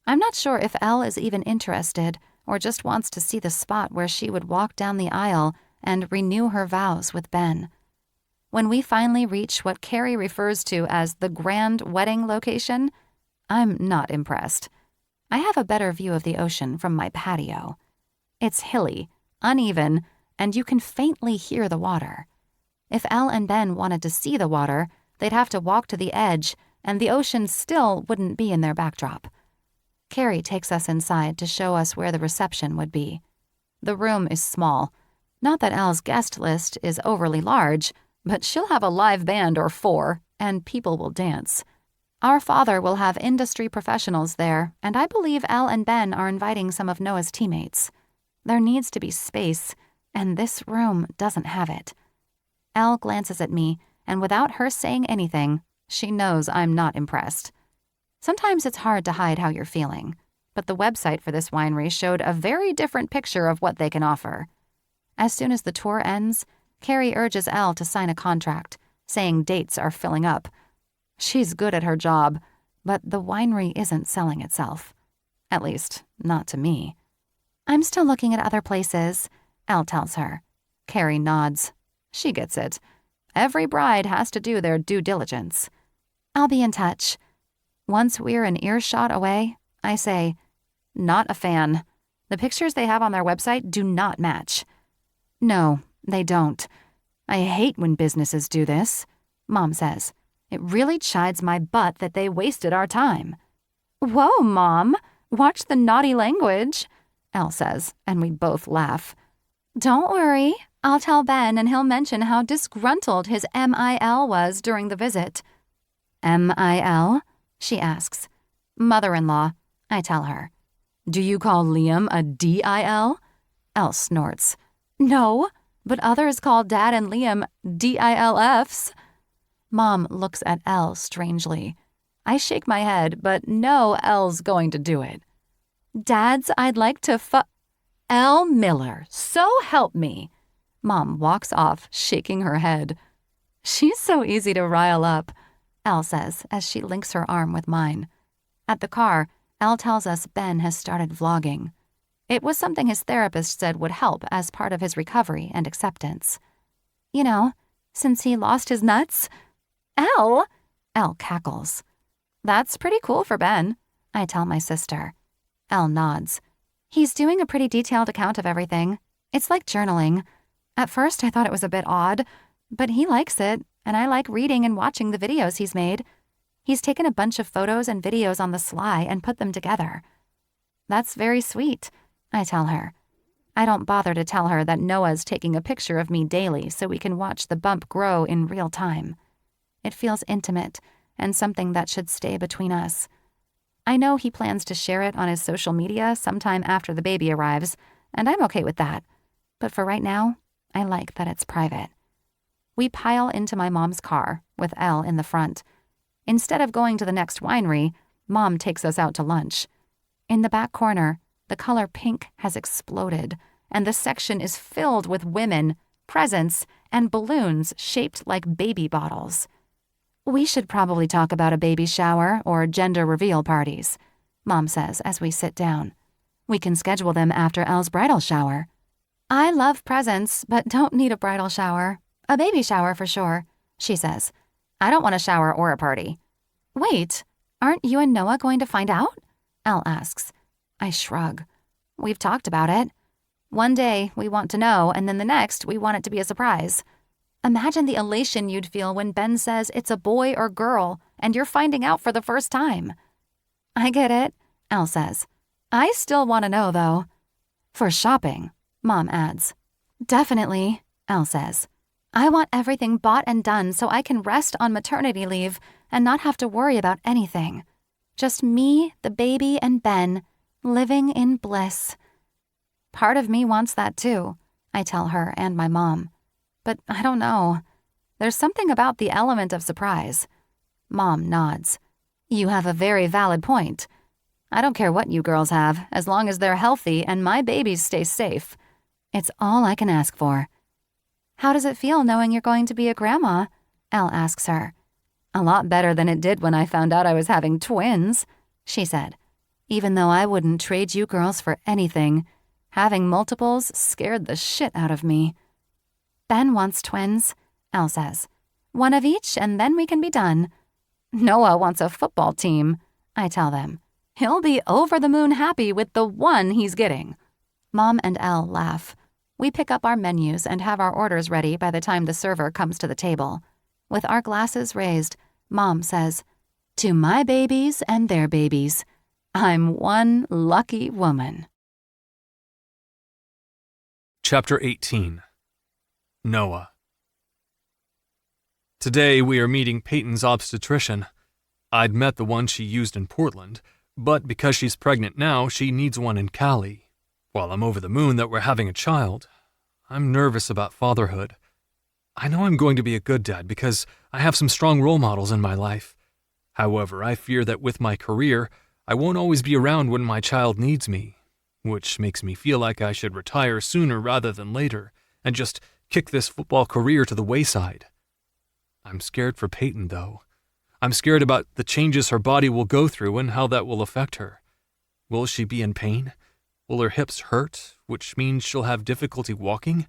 S1: I'm not sure if Elle is even interested or just wants to see the spot where she would walk down the aisle and renew her vows with Ben. When we finally reach what Carrie refers to as the grand wedding location, I'm not impressed. I have a better view of the ocean from my patio. It's hilly, uneven, and you can faintly hear the water. If Elle and Ben wanted to see the water, they'd have to walk to the edge, and the ocean still wouldn't be in their backdrop. Carrie takes us inside to show us where the reception would be. The room is small. Not that Elle's guest list is overly large, but she'll have a live band or 4, and people will dance. Our father will have industry professionals there, and I believe Elle and Ben are inviting some of Noah's teammates. There needs to be space, and this room doesn't have it. Elle glances at me, and without her saying anything, she knows I'm not impressed. Sometimes it's hard to hide how you're feeling, but the website for this winery showed a very different picture of what they can offer. As soon as the tour ends, Carrie urges Elle to sign a contract, saying dates are filling up. She's good at her job, but the winery isn't selling itself. At least, not to me. I'm still looking at other places, Elle tells her. Carrie nods. She gets it. Every bride has to do their due diligence. I'll be in touch. Once we're an earshot away, I say, not a fan. The pictures they have on their website do not match. No, they don't. I hate when businesses do this, Mom says. It really chides my butt that they wasted our time. Whoa, Mom, watch the naughty language, Elle says, and we both laugh. Don't worry, I'll tell Ben and he'll mention how disgruntled his MIL was during the visit. MIL? She asks. Mother-in-law, I tell her. Do you call Liam a DIL? Elle snorts. No, but others call Dad and Liam DILFs. Mom looks at Elle strangely. I shake my head, but no, Elle's going to do it. Dad's I'd like to Elle Miller, so help me. Mom walks off, shaking her head. She's so easy to rile up, Elle says as she links her arm with mine. At the car, Elle tells us Ben has started vlogging. It was something his therapist said would help as part of his recovery and acceptance. You know, since he lost his nuts. Elle cackles. That's pretty cool for Ben, I tell my sister. Elle nods. He's doing a pretty detailed account of everything. It's like journaling. At first I thought it was a bit odd, but he likes it, and I like reading and watching the videos he's made. He's taken a bunch of photos and videos on the sly and put them together. That's very sweet, I tell her. I don't bother to tell her that Noah's taking a picture of me daily so we can watch the bump grow in real time. It feels intimate and something that should stay between us. I know he plans to share it on his social media sometime after the baby arrives, and I'm okay with that. But for right now, I like that it's private. We pile into my mom's car, with Elle in the front. Instead of going to the next winery, Mom takes us out to lunch. In the back corner, the color pink has exploded, and the section is filled with women, presents, and balloons shaped like baby bottles. We should probably talk about a baby shower or gender reveal parties, Mom says as we sit down. We can schedule them after Elle's bridal shower. I love presents, but don't need a bridal shower. A baby shower for sure, she says. I don't want a shower or a party. Wait, aren't you and Noah going to find out? Elle asks. I shrug. We've talked about it. One day we want to know, and then the next we want it to be a surprise. Imagine the elation you'd feel when Ben says it's a boy or girl and you're finding out for the first time. I get it, Elle says. I still want to know, though. For shopping, Mom adds. Definitely, Elle says. I want everything bought and done so I can rest on maternity leave and not have to worry about anything. Just me, the baby, and Ben, living in bliss. Part of me wants that too, I tell her and my mom. But I don't know. There's something about the element of surprise. Mom nods. You have a very valid point. I don't care what you girls have, as long as they're healthy and my babies stay safe. It's all I can ask for. How does it feel knowing you're going to be a grandma? Elle asks her. A lot better than it did when I found out I was having twins, she said. Even though I wouldn't trade you girls for anything, having multiples scared the shit out of me. Ben wants twins, Elle says. One of each and then we can be done. Noah wants a football team, I tell them. He'll be over the moon happy with the one he's getting. Mom and Elle laugh. We pick up our menus and have our orders ready by the time the server comes to the table. With our glasses raised, Mom says, To my babies and their babies, I'm one lucky woman.
S3: Chapter 18. Noah. Today we are meeting Peyton's obstetrician. I'd met the one she used in Portland, but because she's pregnant now, she needs one in Cali. While I'm over the moon that we're having a child, I'm nervous about fatherhood. I know I'm going to be a good dad because I have some strong role models in my life. However, I fear that with my career, I won't always be around when my child needs me, which makes me feel like I should retire sooner rather than later and just kick this football career to the wayside. I'm scared for Peyton, though. I'm scared about the changes her body will go through and how that will affect her. Will she be in pain? Will her hips hurt, which means she'll have difficulty walking?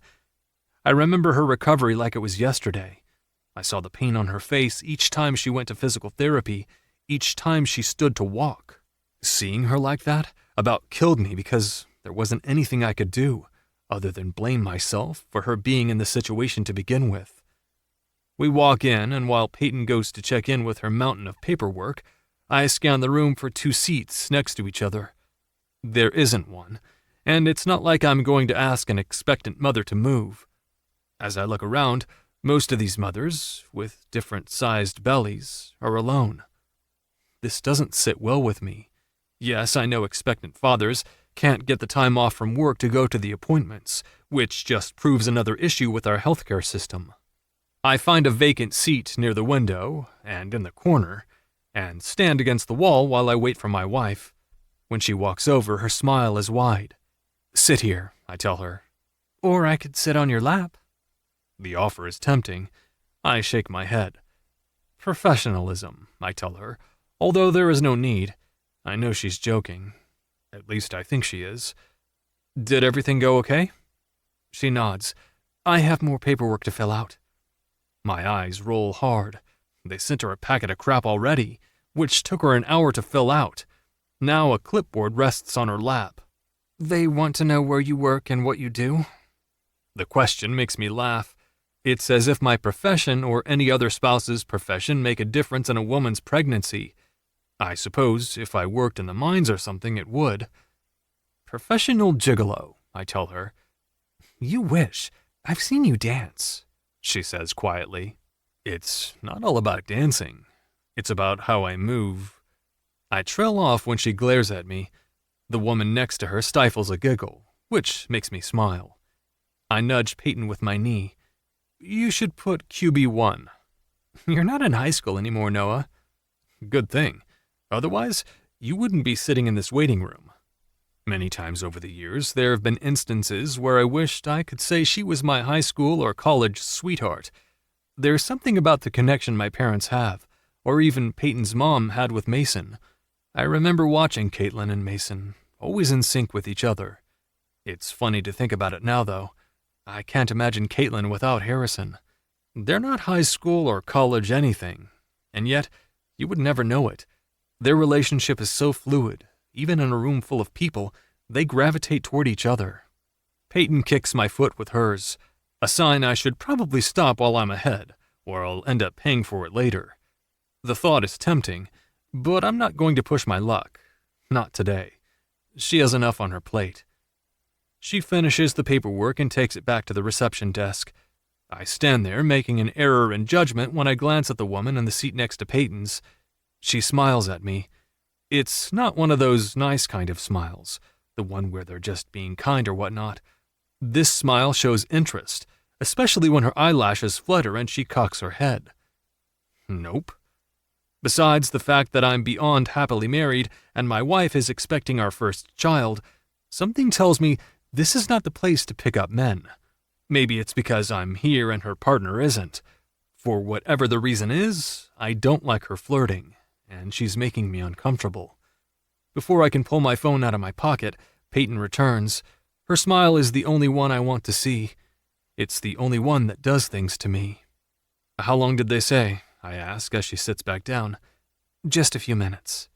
S3: I remember her recovery like it was yesterday. I saw the pain on her face each time she went to physical therapy, each time she stood to walk. Seeing her like that about killed me because there wasn't anything I could do other than blame myself for her being in the situation to begin with. We walk in, and while Peyton goes to check in with her mountain of paperwork, I scan the room for 2 seats next to each other. There isn't one, and it's not like I'm going to ask an expectant mother to move. As I look around, most of these mothers, with different-sized bellies, are alone. This doesn't sit well with me. Yes, I know expectant fathers can't get the time off from work to go to the appointments, which just proves another issue with our healthcare system. I find a vacant seat near the window and in the corner, and stand against the wall while I wait for my wife. When she walks over, her smile is wide. Sit here, I tell her. Or I could sit on your lap. The offer is tempting. I shake my head. Professionalism, I tell her, although there is no need. I know she's joking. At least I think she is. Did everything go okay? She nods. I have more paperwork to fill out. My eyes roll hard. They sent her a packet of crap already, which took her an hour to fill out. Now a clipboard rests on her lap. They want to know where you work and what you do? The question makes me laugh. It's as if my profession or any other spouse's profession make a difference in a woman's pregnancy. I suppose if I worked in the mines or something, it would. Professional gigolo, I tell her. You wish. I've seen you dance, she says quietly. It's not all about dancing. It's about how I move. I trail off when she glares at me. The woman next to her stifles a giggle, which makes me smile. I nudge Peyton with my knee. You should put QB1. You're not in high school anymore, Noah. Good thing. Otherwise, you wouldn't be sitting in this waiting room. Many times over the years, there have been instances where I wished I could say she was my high school or college sweetheart. There's something about the connection my parents have, or even Peyton's mom had with Mason. I remember watching Caitlin and Mason, always in sync with each other. It's funny to think about it now, though. I can't imagine Caitlin without Harrison. They're not high school or college anything, and yet you would never know it. Their relationship is so fluid. Even in a room full of people, they gravitate toward each other. Peyton kicks my foot with hers, a sign I should probably stop while I'm ahead, or I'll end up paying for it later. The thought is tempting, but I'm not going to push my luck. Not today. She has enough on her plate. She finishes the paperwork and takes it back to the reception desk. I stand there, making an error in judgment when I glance at the woman in the seat next to Peyton's. She smiles at me. It's not one of those nice kind of smiles, the one where they're just being kind or whatnot. This smile shows interest, especially when her eyelashes flutter and she cocks her head. Nope. Besides the fact that I'm beyond happily married and my wife is expecting our first child, something tells me this is not the place to pick up men. Maybe it's because I'm here and her partner isn't. For whatever the reason is, I don't like her flirting, and she's making me uncomfortable. Before I can pull my phone out of my pocket, Peyton returns. Her smile is the only one I want to see. It's the only one that does things to me. How long did they say? I ask as she sits back down. Just a few minutes.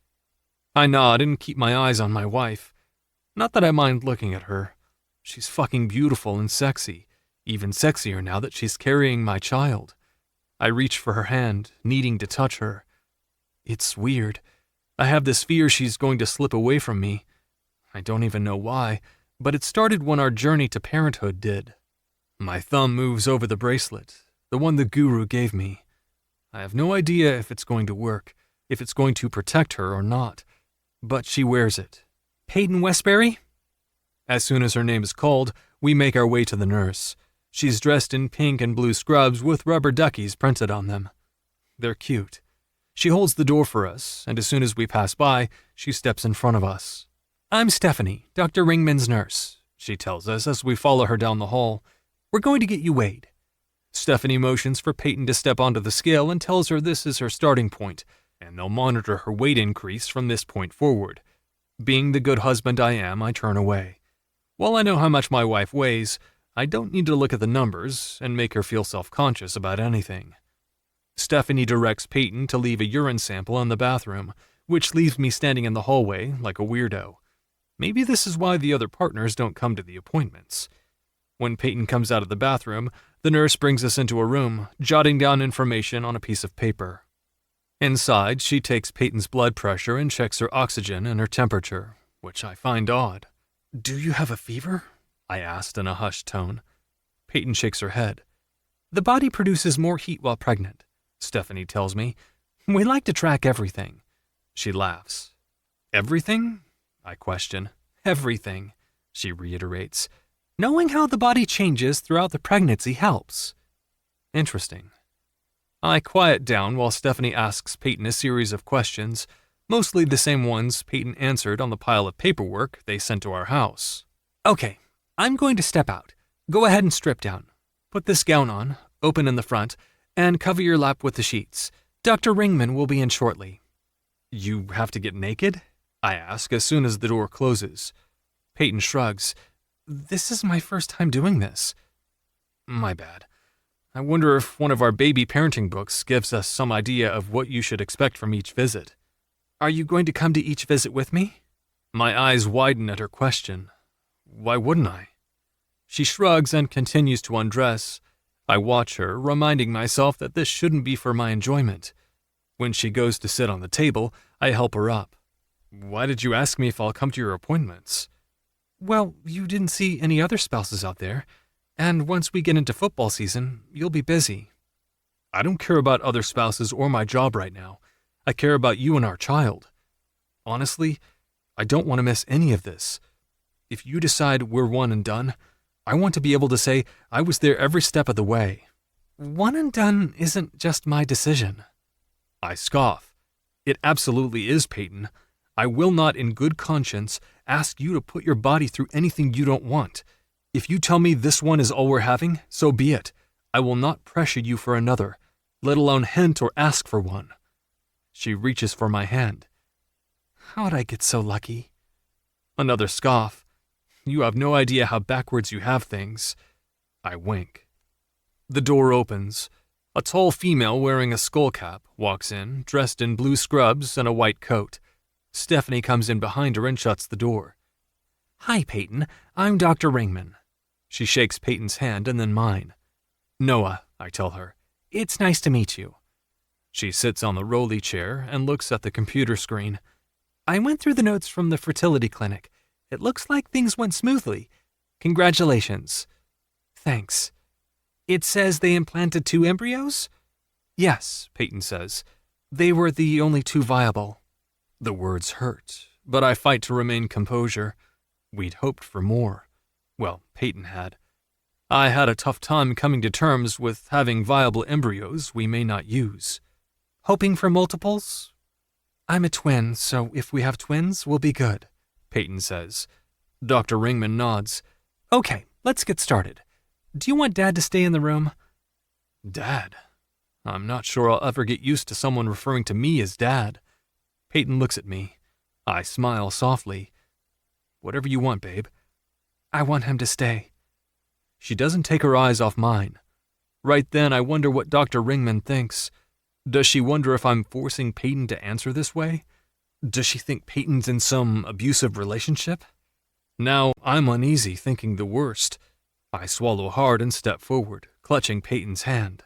S3: I nod and keep my eyes on my wife. Not that I mind looking at her. She's fucking beautiful and sexy, even sexier now that she's carrying my child. I reach for her hand, needing to touch her. It's weird. I have this fear she's going to slip away from me. I don't even know why, but it started when our journey to parenthood did. My thumb moves over the bracelet, the one the guru gave me. I have no idea if it's going to work, if it's going to protect her or not, but she wears it. Peyton Westbury? As soon as her name is called, we make our way to the nurse. She's dressed in pink and blue scrubs with rubber duckies printed on them. They're cute. She holds the door for us, and as soon as we pass by, she steps in front of us. I'm Stephanie, Dr. Ringman's nurse, she tells us as we follow her down the hall. We're going to get you weighed. Stephanie motions for Peyton to step onto the scale and tells her this is her starting point, and they'll monitor her weight increase from this point forward. Being the good husband I am, I turn away. While I know how much my wife weighs, I don't need to look at the numbers and make her feel self-conscious about anything. Stephanie directs Peyton to leave a urine sample in the bathroom, which leaves me standing in the hallway like a weirdo. Maybe this is why the other partners don't come to the appointments. When Peyton comes out of the bathroom, the nurse brings us into a room, jotting down information on a piece of paper. Inside, she takes Peyton's blood pressure and checks her oxygen and her temperature, which I find odd. Do you have a fever? I asked in a hushed tone. Peyton shakes her head. The body produces more heat while pregnant, Stephanie tells me. We like to track everything. She laughs. Everything? I question. Everything, she reiterates. Knowing how the body changes throughout the pregnancy helps. Interesting. I quiet down while Stephanie asks Peyton a series of questions, mostly the same ones Peyton answered on the pile of paperwork they sent to our house. Okay, I'm going to step out. Go ahead and strip down. Put this gown on, open in the front, and cover your lap with the sheets. Dr. Ringman will be in shortly. You have to get naked? I ask as soon as the door closes. Peyton shrugs. This is my first time doing this. My bad. I wonder if one of our baby parenting books gives us some idea of what you should expect from each visit. Are you going to come to each visit with me? My eyes widen at her question. Why wouldn't I? She shrugs and continues to undress. I watch her, reminding myself that this shouldn't be for my enjoyment. When she goes to sit on the table, I help her up. Why did you ask me if I'll come to your appointments? Well, you didn't see any other spouses out there, and once we get into football season, you'll be busy. I don't care about other spouses or my job right now. I care about you and our child. Honestly, I don't want to miss any of this. If you decide we're one and done, I want to be able to say I was there every step of the way. One and done isn't just my decision. I scoff. It absolutely is, Peyton. I will not, in good conscience, ask you to put your body through anything you don't want. If you tell me this one is all we're having, so be it. I will not pressure you for another, let alone hint or ask for one. She reaches for my hand. How'd I get so lucky? Another scoff. You have no idea how backwards you have things. I wink. The door opens. A tall female wearing a skull cap walks in, dressed in blue scrubs and a white coat. Stephanie comes in behind her and shuts the door. Hi, Peyton. I'm Dr. Ringman. She shakes Peyton's hand and then mine. Noah, I tell her. It's nice to meet you. She sits on the rolly chair and looks at the computer screen. I went through the notes from the fertility clinic. It looks like things went smoothly. Congratulations. Thanks. It says they implanted 2 embryos? Yes, Peyton says. They were the only 2 viable. The words hurt, but I fight to remain composure. We'd hoped for more. Well, Peyton had. I had a tough time coming to terms with having viable embryos we may not use. Hoping for multiples? I'm a twin, so if we have twins, we'll be good, Peyton says. Dr. Ringman nods. Okay, let's get started. Do you want Dad to stay in the room? Dad? I'm not sure I'll ever get used to someone referring to me as Dad. Peyton looks at me. I smile softly. Whatever you want, babe. I want him to stay. She doesn't take her eyes off mine. Right then, I wonder what Dr. Ringman thinks. Does she wonder if I'm forcing Peyton to answer this way? Does she think Peyton's in some abusive relationship? Now, I'm uneasy, thinking the worst. I swallow hard and step forward, clutching Peyton's hand.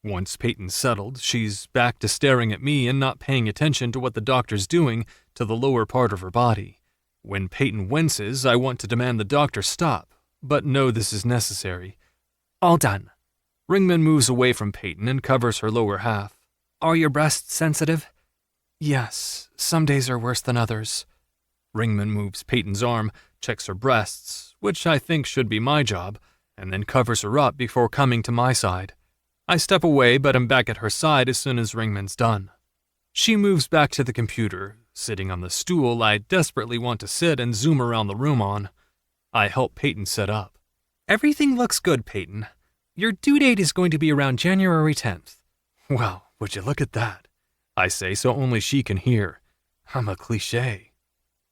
S3: Once Peyton's settled, she's back to staring at me and not paying attention to what the doctor's doing to the lower part of her body. When Peyton winces, I want to demand the doctor stop, but know this is necessary. All done. Ringman moves away from Peyton and covers her lower half. Are your breasts sensitive? Yes, some days are worse than others. Ringman moves Peyton's arm, checks her breasts, which I think should be my job, and then covers her up before coming to my side. I step away, but am back at her side as soon as Ringman's done. She moves back to the computer, sitting on the stool I desperately want to sit and zoom around the room on. I help Peyton set up. Everything looks good, Peyton. Your due date is going to be around January 10th. Well, would you look at that? I say so only she can hear. I'm a cliché.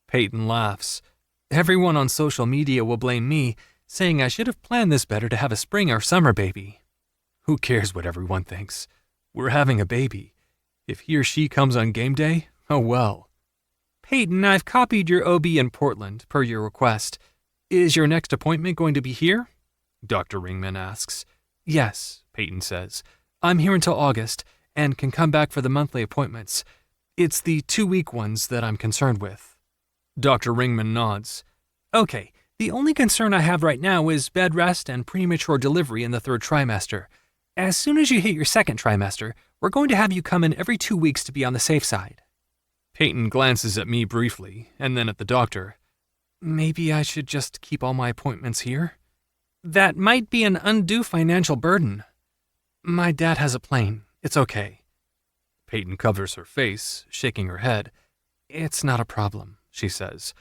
S3: Peyton laughs. Everyone on social media will blame me, saying I should have planned this better to have a spring or summer baby. Who cares what everyone thinks? We're having a baby. If he or she comes on game day, oh well. Peyton, I've copied your OB in Portland, per your request. Is your next appointment going to be here? Dr. Ringman asks. Yes, Peyton says. I'm here until August, and can come back for the monthly appointments. It's the 2-week ones that I'm concerned with. Dr. Ringman nods. Okay, the only concern I have right now is bed rest and premature delivery in the 3rd trimester. As soon as you hit your 2nd trimester, we're going to have you come in every 2 weeks to be on the safe side. Peyton glances at me briefly, and then at the doctor. Maybe I should just keep all my appointments here? That might be an undue financial burden. My dad has a plane. It's okay. Peyton covers her face, shaking her head. It's not a problem, she says.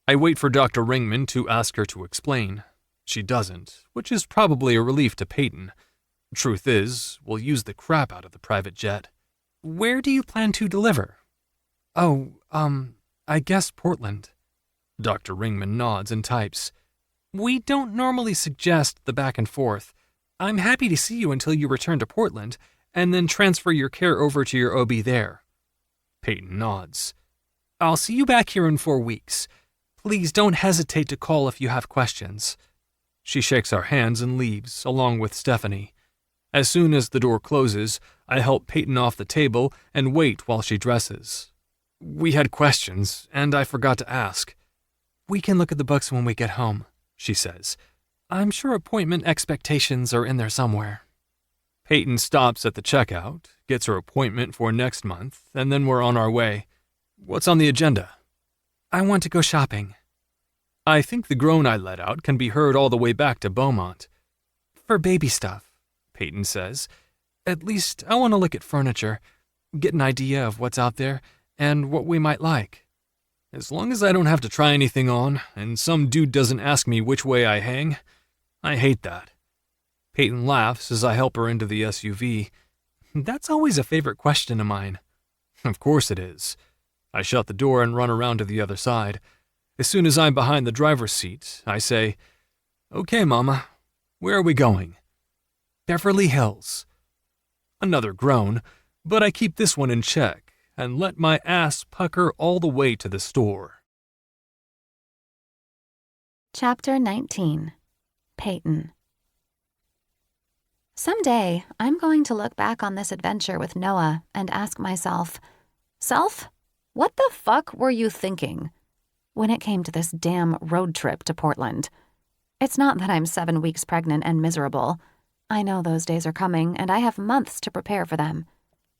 S3: I wait for Dr. Ringman to ask her to explain. She doesn't, which is probably a relief to Peyton. Truth is, we'll use the crap out of the private jet. Where do you plan to deliver? Oh, I guess Portland. Dr. Ringman nods and types. We don't normally suggest the back and forth. I'm happy to see you until you return to Portland, and then transfer your care over to your OB there. Peyton nods. I'll see you back here in 4 weeks. Please don't hesitate to call if you have questions. She shakes our hands and leaves, along with Stephanie. As soon as the door closes, I help Peyton off the table and wait while she dresses. We had questions, and I forgot to ask. We can look at the books when we get home, she says. I'm sure appointment expectations are in there somewhere. Peyton stops at the checkout, gets her appointment for next month, and then we're on our way. What's on the agenda? I want to go shopping. I think the groan I let out can be heard all the way back to Beaumont. For baby stuff, Peyton says. At least I want to look at furniture, get an idea of what's out there, and what we might like. As long as I don't have to try anything on, and some dude doesn't ask me which way I hang, I hate that. Peyton laughs as I help her into the SUV. That's always a favorite question of mine. Of course it is. I shut the door and run around to the other side. As soon as I'm behind the driver's seat, I say, Okay, Mama, where are we going? Beverly Hills. Another groan, but I keep this one in check and let my ass pucker all the way to the store.
S1: Chapter 19. Peyton. Someday, I'm going to look back on this adventure with Noah and ask myself, Self, what the fuck were you thinking when it came to this damn road trip to Portland? It's not that I'm 7 weeks pregnant and miserable. I know those days are coming, and I have months to prepare for them.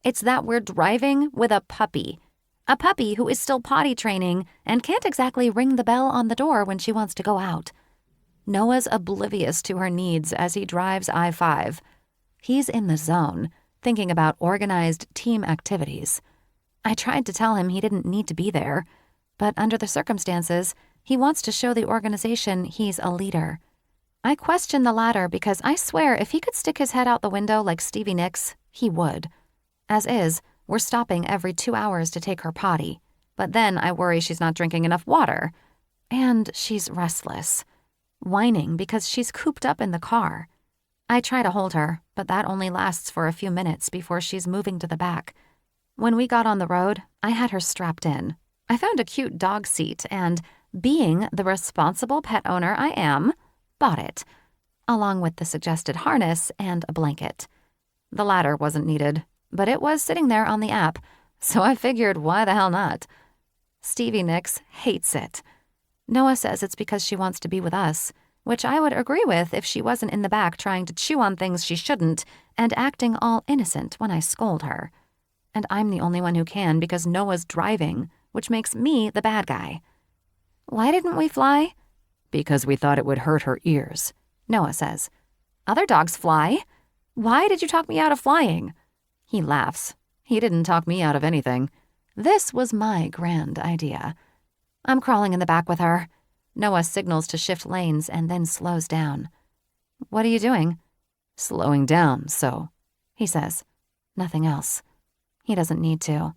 S1: It's that we're driving with a puppy. A puppy who is still potty training and can't exactly ring the bell on the door when she wants to go out. Noah's oblivious to her needs as he drives I-5. He's in the zone, thinking about organized team activities. I tried to tell him he didn't need to be there, but under the circumstances, he wants to show the organization he's a leader. I question the latter because I swear if he could stick his head out the window like Stevie Nicks, he would. As is, we're stopping every 2 hours to take her potty, but then I worry she's not drinking enough water. And she's restless, whining because she's cooped up in the car. I try to hold her, but that only lasts for a few minutes before she's moving to the back. When we got on the road, I had her strapped in. I found a cute dog seat and, being the responsible pet owner I am, bought it, along with the suggested harness and a blanket. The latter wasn't needed, but it was sitting there on the app, so I figured why the hell not? Stevie Nicks hates it. Noah says it's because she wants to be with us, which I would agree with if she wasn't in the back trying to chew on things she shouldn't and acting all innocent when I scold her. And I'm the only one who can because Noah's driving, which makes me the bad guy. Why didn't we fly?
S2: Because we thought it would hurt her ears,
S1: Noah says. Other dogs fly. Why did you talk me out of flying? He laughs. He didn't talk me out of anything. This was my grand idea. I'm crawling in the back with her. Noah signals to shift lanes and then slows down. What are you doing?
S2: Slowing down, so,
S1: he says. Nothing else. He doesn't need to.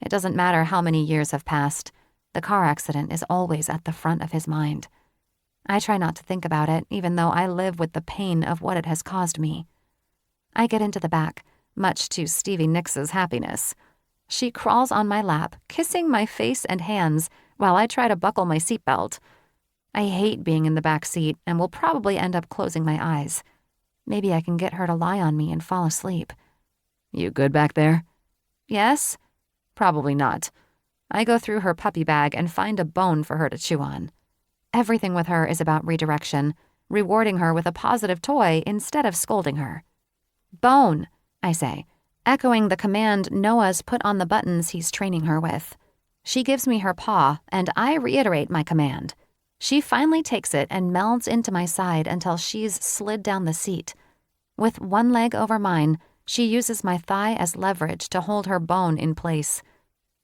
S1: It doesn't matter how many years have passed. The car accident is always at the front of his mind. I try not to think about it, even though I live with the pain of what it has caused me. I get into the back, much to Stevie Nicks's happiness. She crawls on my lap, kissing my face and hands while I try to buckle my seatbelt. I hate being in the back seat and will probably end up closing my eyes. Maybe I can get her to lie on me and fall asleep.
S2: You good back there?
S1: Yes? Probably not. I go through her puppy bag and find a bone for her to chew on. Everything with her is about redirection, rewarding her with a positive toy instead of scolding her. Bone, I say, echoing the command Noah's put on the buttons he's training her with. She gives me her paw, and I reiterate my command. She finally takes it and melds into my side until she's slid down the seat. With one leg over mine, she uses my thigh as leverage to hold her bone in place.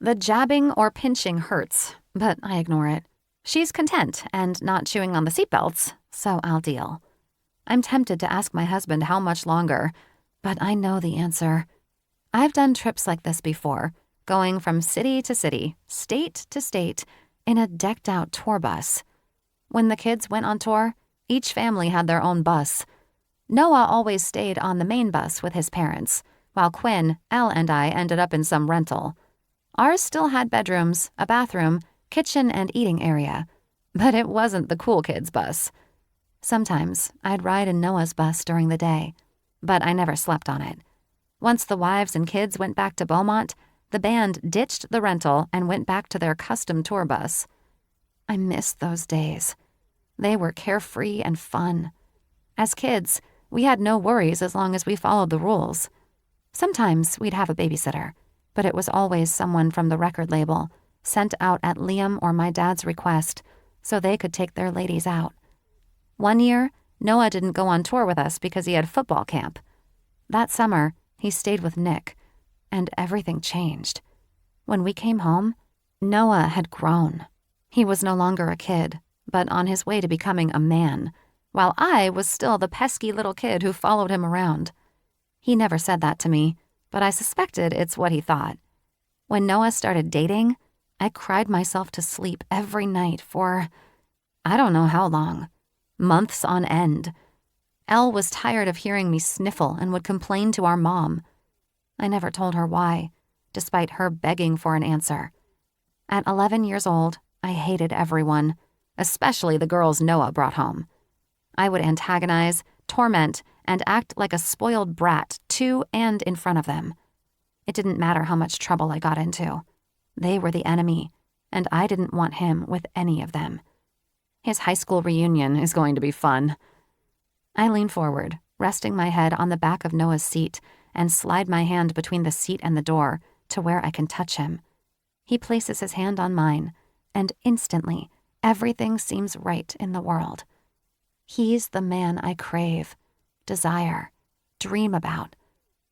S1: The jabbing or pinching hurts, but I ignore it. She's content and not chewing on the seatbelts, so I'll deal. I'm tempted to ask my husband how much longer, but I know the answer. I've done trips like this before, going from city to city, state to state, in a decked-out tour bus. When the kids went on tour, each family had their own bus. Noah always stayed on the main bus with his parents, while Quinn, Elle, and I ended up in some rental. Ours still had bedrooms, a bathroom, kitchen, and eating area, but it wasn't the cool kids' bus. Sometimes I'd ride in Noah's bus during the day, but I never slept on it. Once the wives and kids went back to Beaumont, the band ditched the rental and went back to their custom tour bus. I missed those days. They were carefree and fun. As kids, we had no worries as long as we followed the rules. Sometimes we'd have a babysitter, but it was always someone from the record label, sent out at Liam or my dad's request, so they could take their ladies out. One year, Noah didn't go on tour with us because he had football camp. That summer, he stayed with Nick, and everything changed. When we came home, Noah had grown. He was no longer a kid, but on his way to becoming a man, while I was still the pesky little kid who followed him around. He never said that to me, but I suspected it's what he thought. When Noah started dating, I cried myself to sleep every night for, I don't know how long, months on end. Elle was tired of hearing me sniffle and would complain to our mom. I never told her why, despite her begging for an answer. At 11 years old, I hated everyone, especially the girls Noah brought home. I would antagonize, torment, and act like a spoiled brat to and in front of them. It didn't matter how much trouble I got into. They were the enemy, and I didn't want him with any of them. His high school reunion is going to be fun. I lean forward, resting my head on the back of Noah's seat, and slide my hand between the seat and the door to where I can touch him. He places his hand on mine, and instantly, everything seems right in the world. He's the man I crave, desire, dream about.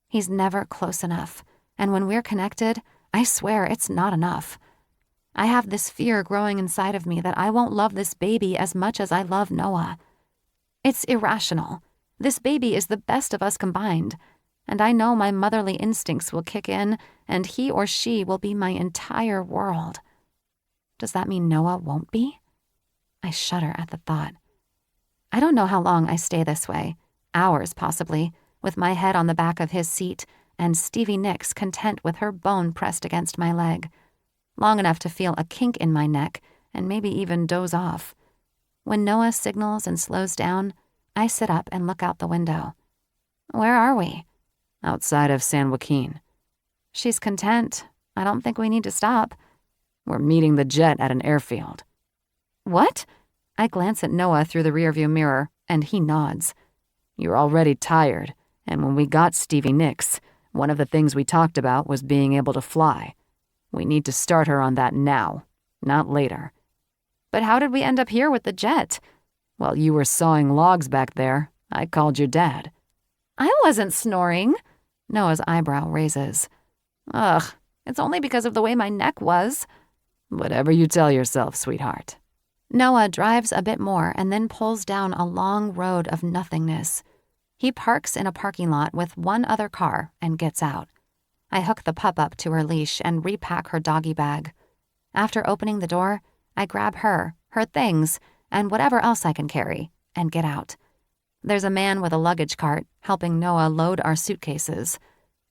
S1: He's never close enough, and when we're connected, I swear it's not enough. I have this fear growing inside of me that I won't love this baby as much as I love Noah. It's irrational. This baby is the best of us combined, and I know my motherly instincts will kick in, and he or she will be my entire world. Does that mean Noah won't be? I shudder at the thought. I don't know how long I stay this way, hours possibly, with my head on the back of his seat and Stevie Nicks content with her bone pressed against my leg. Long enough to feel a kink in my neck and maybe even doze off. When Noah signals and slows down, I sit up and look out the window. Where are we?
S2: Outside of San Joaquin.
S1: She's content. I don't think we need to stop.
S2: We're meeting the jet at an airfield.
S1: What? I glance at Noah through the rearview mirror, and he nods.
S2: You're already tired, and when we got Stevie Nicks, one of the things we talked about was being able to fly. We need to start her on that now, not later.
S1: But how did we end up here with the jet?
S2: While you were sawing logs back there, I called your dad.
S1: I wasn't snoring. Noah's eyebrow raises. Ugh, it's only because of the way my neck was.
S2: Whatever you tell yourself, sweetheart.
S1: Noah drives a bit more and then pulls down a long road of nothingness. He parks in a parking lot with one other car and gets out. I hook the pup up to her leash and repack her doggy bag. After opening the door, I grab her things, and whatever else I can carry, and get out. There's a man with a luggage cart helping Noah load our suitcases.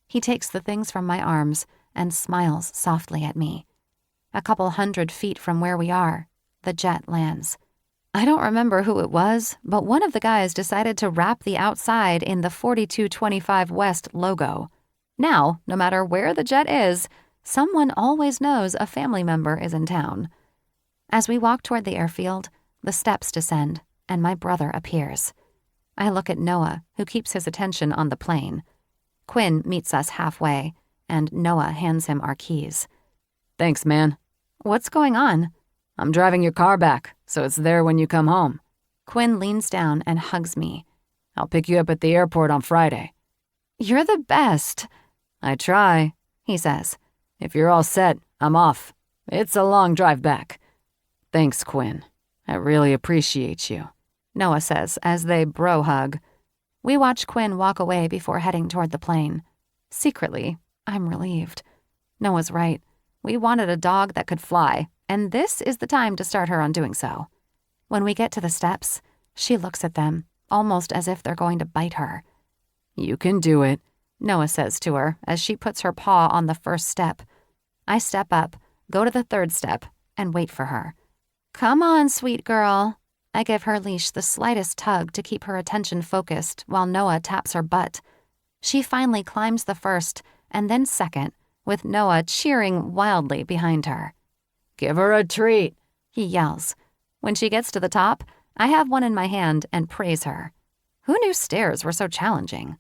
S1: He takes the things from my arms and smiles softly at me. A couple 100 feet from where we are, the jet lands. I don't remember who it was, but one of the guys decided to wrap the outside in the 4225 West logo. Now, no matter where the jet is, someone always knows a family member is in town. As we walk toward the airfield, the steps descend, and my brother appears. I look at Noah, who keeps his attention on the plane. Quinn meets us halfway, and Noah hands him our keys.
S2: Thanks, man.
S1: What's going on?
S2: I'm driving your car back, so it's there when you come home.
S1: Quinn leans down and hugs me.
S2: I'll pick you up at the airport on Friday.
S1: You're the best.
S2: I try,
S1: he says.
S2: If you're all set, I'm off. It's a long drive back. Thanks, Quinn. I really appreciate you,
S1: Noah says as they bro hug. We watch Quinn walk away before heading toward the plane. Secretly, I'm relieved. Noah's right. We wanted a dog that could fly, and this is the time to start her on doing so. When we get to the steps, she looks at them, almost as if they're going to bite her.
S2: You can do it,
S1: Noah says to her as she puts her paw on the first step. I step up, go to the third step, and wait for her. Come on, sweet girl. I give her leash the slightest tug to keep her attention focused while Noah taps her butt. She finally climbs the first and then second, with Noah cheering wildly behind her.
S2: Give her a treat,
S1: he yells. When she gets to the top, I have one in my hand and praise her. Who knew stairs were so challenging?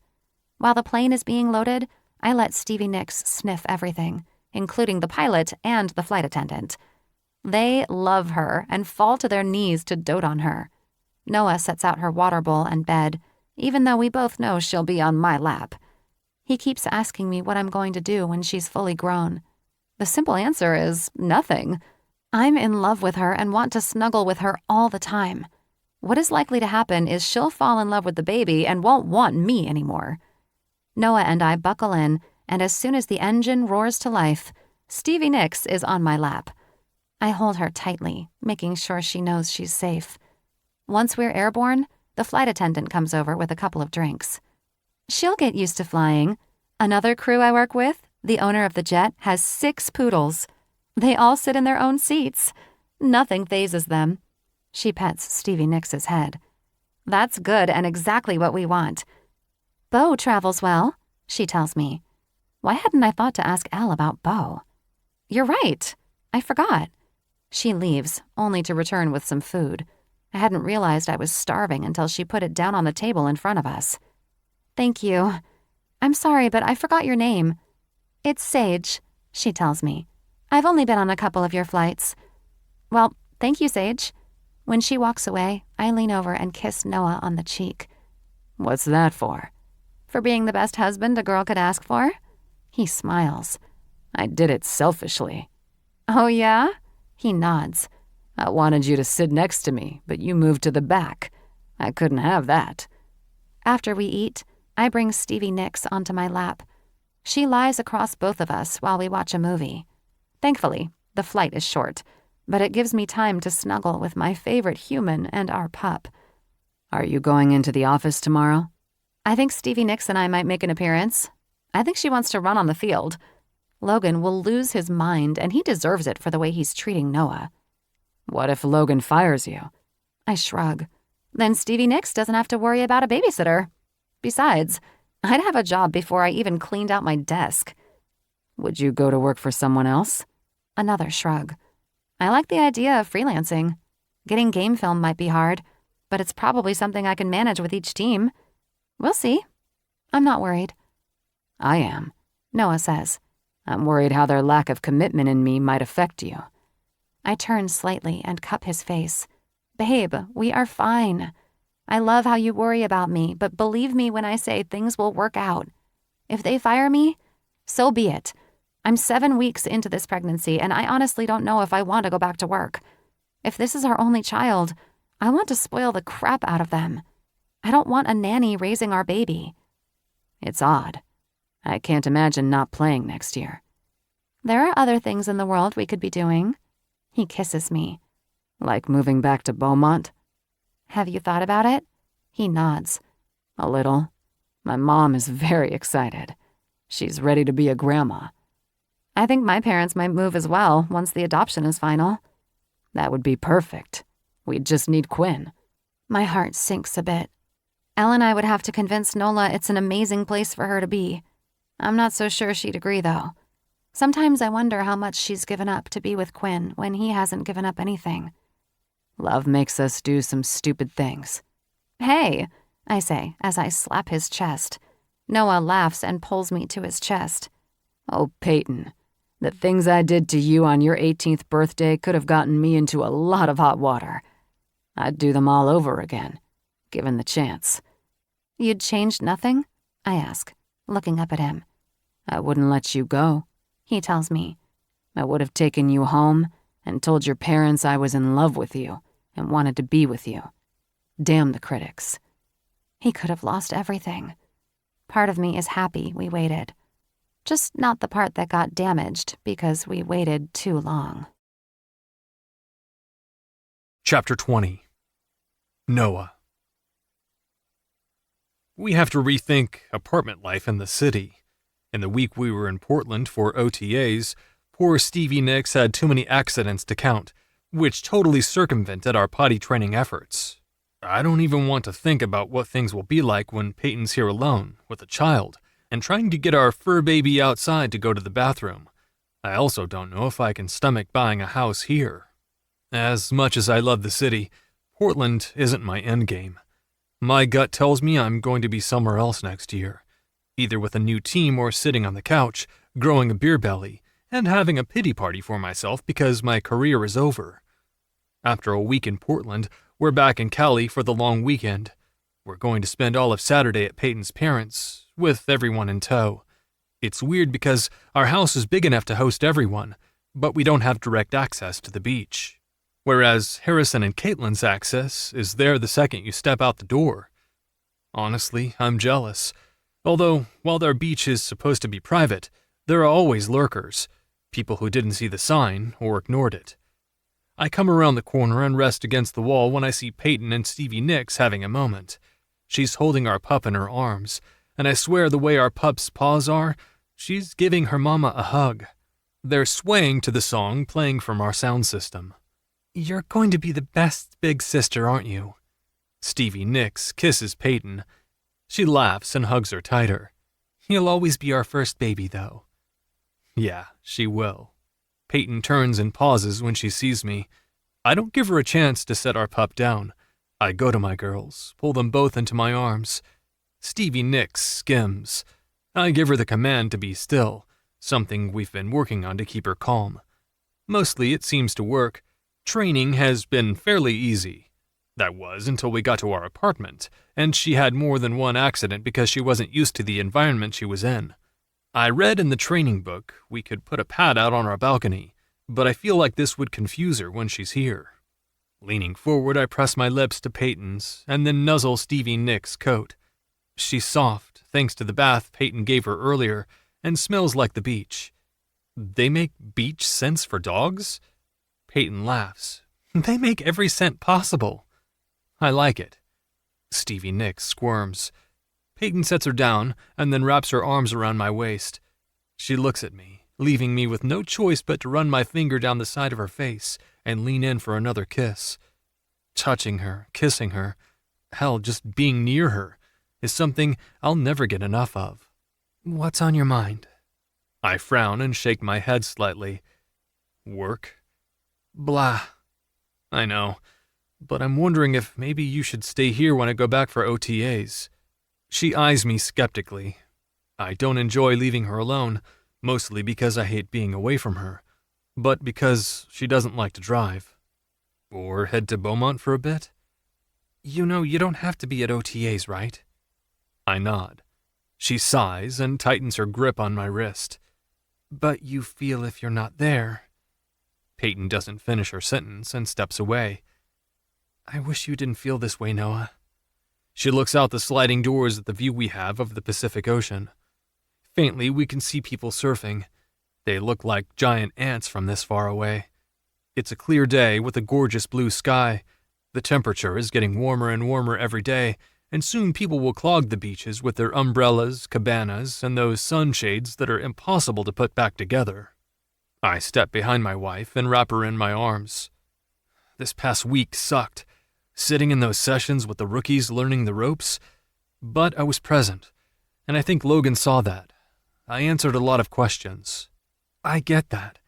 S1: While the plane is being loaded, I let Stevie Nicks sniff everything, including the pilot and the flight attendant. They love her and fall to their knees to dote on her. Noah sets out her water bowl and bed, even though we both know she'll be on my lap. He keeps asking me what I'm going to do when she's fully grown. The simple answer is nothing. I'm in love with her and want to snuggle with her all the time. What is likely to happen is she'll fall in love with the baby and won't want me anymore. Noah and I buckle in, and as soon as the engine roars to life, Stevie Nicks is on my lap. I hold her tightly, making sure she knows she's safe. Once we're airborne, the flight attendant comes over with a couple of drinks. She'll get used to flying. Another crew I work with, the owner of the jet, has 6 poodles. They all sit in their own seats. Nothing phases them. She pets Stevie Nicks's head. That's good and exactly what we want. Bo travels well, she tells me. Why hadn't I thought to ask Al about Bo? You're right. I forgot. She leaves, only to return with some food. I hadn't realized I was starving until she put it down on the table in front of us. Thank you. I'm sorry, but I forgot your name. It's Sage, she tells me. I've only been on a couple of your flights. Well, thank you, Sage. When she walks away, I lean over and kiss Noah on the cheek.
S2: What's that for?
S1: For being the best husband a girl could ask for? He smiles.
S2: I did it selfishly.
S1: Oh, yeah? He nods.
S2: I wanted you to sit next to me, but you moved to the back. I couldn't have that.
S1: After we eat, I bring Stevie Nicks onto my lap. She lies across both of us while we watch a movie. Thankfully, the flight is short, but it gives me time to snuggle with my favorite human and our pup.
S2: Are you going into the office tomorrow?
S1: I think Stevie Nicks and I might make an appearance. I think she wants to run on the field. Logan will lose his mind, and he deserves it for the way he's treating Noah.
S2: What if Logan fires you?
S1: I shrug. Then Stevie Nicks doesn't have to worry about a babysitter. Besides, I'd have a job before I even cleaned out my desk.
S2: Would you go to work for someone else?
S1: Another shrug. I like the idea of freelancing. Getting game film might be hard, but it's probably something I can manage with each team. We'll see. I'm not worried.
S2: I am.
S1: Noah says.
S2: I'm worried how their lack of commitment in me might affect you.
S1: I turn slightly and cup his face. Babe, we are fine. I love how you worry about me, but believe me when I say things will work out. If they fire me, so be it. I'm 7 weeks into this pregnancy, and I honestly don't know if I want to go back to work. If this is our only child, I want to spoil the crap out of them. I don't want a nanny raising our baby.
S2: It's odd. I can't imagine not playing next year.
S1: There are other things in the world we could be doing. He kisses me.
S2: Like moving back to Beaumont?
S1: Have you thought about it? He nods.
S2: A little. My mom is very excited. She's ready to be a grandma.
S1: I think my parents might move as well once the adoption is final.
S2: That would be perfect. We'd just need Quinn.
S1: My heart sinks a bit. Elle and I would have to convince Nola it's an amazing place for her to be. I'm not so sure she'd agree, though. Sometimes I wonder how much she's given up to be with Quinn when he hasn't given up anything.
S2: Love makes us do some stupid things.
S1: Hey, I say as I slap his chest. Noah laughs and pulls me to his chest.
S2: Oh, Peyton, the things I did to you on your 18th birthday could have gotten me into a lot of hot water. I'd do them all over again, given the chance.
S1: You'd changed nothing? I ask, looking up at him.
S2: I wouldn't let you go,
S1: he tells me.
S2: I would have taken you home and told your parents I was in love with you and wanted to be with you. Damn the critics.
S1: He could have lost everything. Part of me is happy we waited. Just not the part that got damaged because we waited too long.
S3: Chapter 20. Noah. We have to rethink apartment life in the city. In the week we were in Portland for OTAs, poor Stevie Nicks had too many accidents to count, which totally circumvented our potty training efforts. I don't even want to think about what things will be like when Peyton's here alone, with a child, and trying to get our fur baby outside to go to the bathroom. I also don't know if I can stomach buying a house here. As much as I love the city, Portland isn't my endgame. My gut tells me I'm going to be somewhere else next year, either with a new team or sitting on the couch, growing a beer belly, and having a pity party for myself because my career is over. After a week in Portland, we're back in Cali for the long weekend. We're going to spend all of Saturday at Peyton's parents', with everyone in tow. It's weird because our house is big enough to host everyone, but we don't have direct access to the beach. Whereas Harrison and Caitlin's access is there the second you step out the door. Honestly, I'm jealous. Although, while their beach is supposed to be private, there are always lurkers, people who didn't see the sign or ignored it. I come around the corner and rest against the wall when I see Peyton and Stevie Nicks having a moment. She's holding our pup in her arms, and I swear the way our pup's paws are, she's giving her mama a hug. They're swaying to the song playing from our sound system. You're going to be the best big sister, aren't you? Stevie Nicks kisses Peyton. She laughs and hugs her tighter. You'll always be our first baby, though. Yeah, she will. Peyton turns and pauses when she sees me. I don't give her a chance to set our pup down. I go to my girls, pull them both into my arms. Stevie Nicks skims. I give her the command to be still, something we've been working on to keep her calm. Mostly it seems to work. Training has been fairly easy. That was until we got to our apartment, and she had more than one accident because she wasn't used to the environment she was in. I read in the training book we could put a pad out on our balcony, but I feel like this would confuse her when she's here. Leaning forward, I press my lips to Peyton's and then nuzzle Stevie Nicks' coat. She's soft, thanks to the bath Peyton gave her earlier, and smells like the beach. They make beach scents for dogs? Peyton laughs. They make every scent possible. I like it. Stevie Nicks squirms. Peyton sets her down and then wraps her arms around my waist. She looks at me, leaving me with no choice but to run my finger down the side of her face and lean in for another kiss. Touching her, kissing her, hell, just being near her is something I'll never get enough of. What's on your mind? I frown and shake my head slightly. Work? Blah. I know, but I'm wondering if maybe you should stay here when I go back for OTAs. She eyes me skeptically. I don't enjoy leaving her alone, mostly because I hate being away from her, but because she doesn't like to drive. Or head to Beaumont for a bit? You know, you don't have to be at OTAs, right? I nod. She sighs and tightens her grip on my wrist. But you feel if you're not there. Peyton doesn't finish her sentence and steps away. I wish you didn't feel this way, Noah. She looks out the sliding doors at the view we have of the Pacific Ocean. Faintly, we can see people surfing. They look like giant ants from this far away. It's a clear day with a gorgeous blue sky. The temperature is getting warmer and warmer every day, and soon people will clog the beaches with their umbrellas, cabanas, and those sunshades that are impossible to put back together. I step behind my wife and wrap her in my arms. This past week sucked, sitting in those sessions with the rookies learning the ropes, but I was present, and I think Logan saw that. I answered a lot of questions. I get that,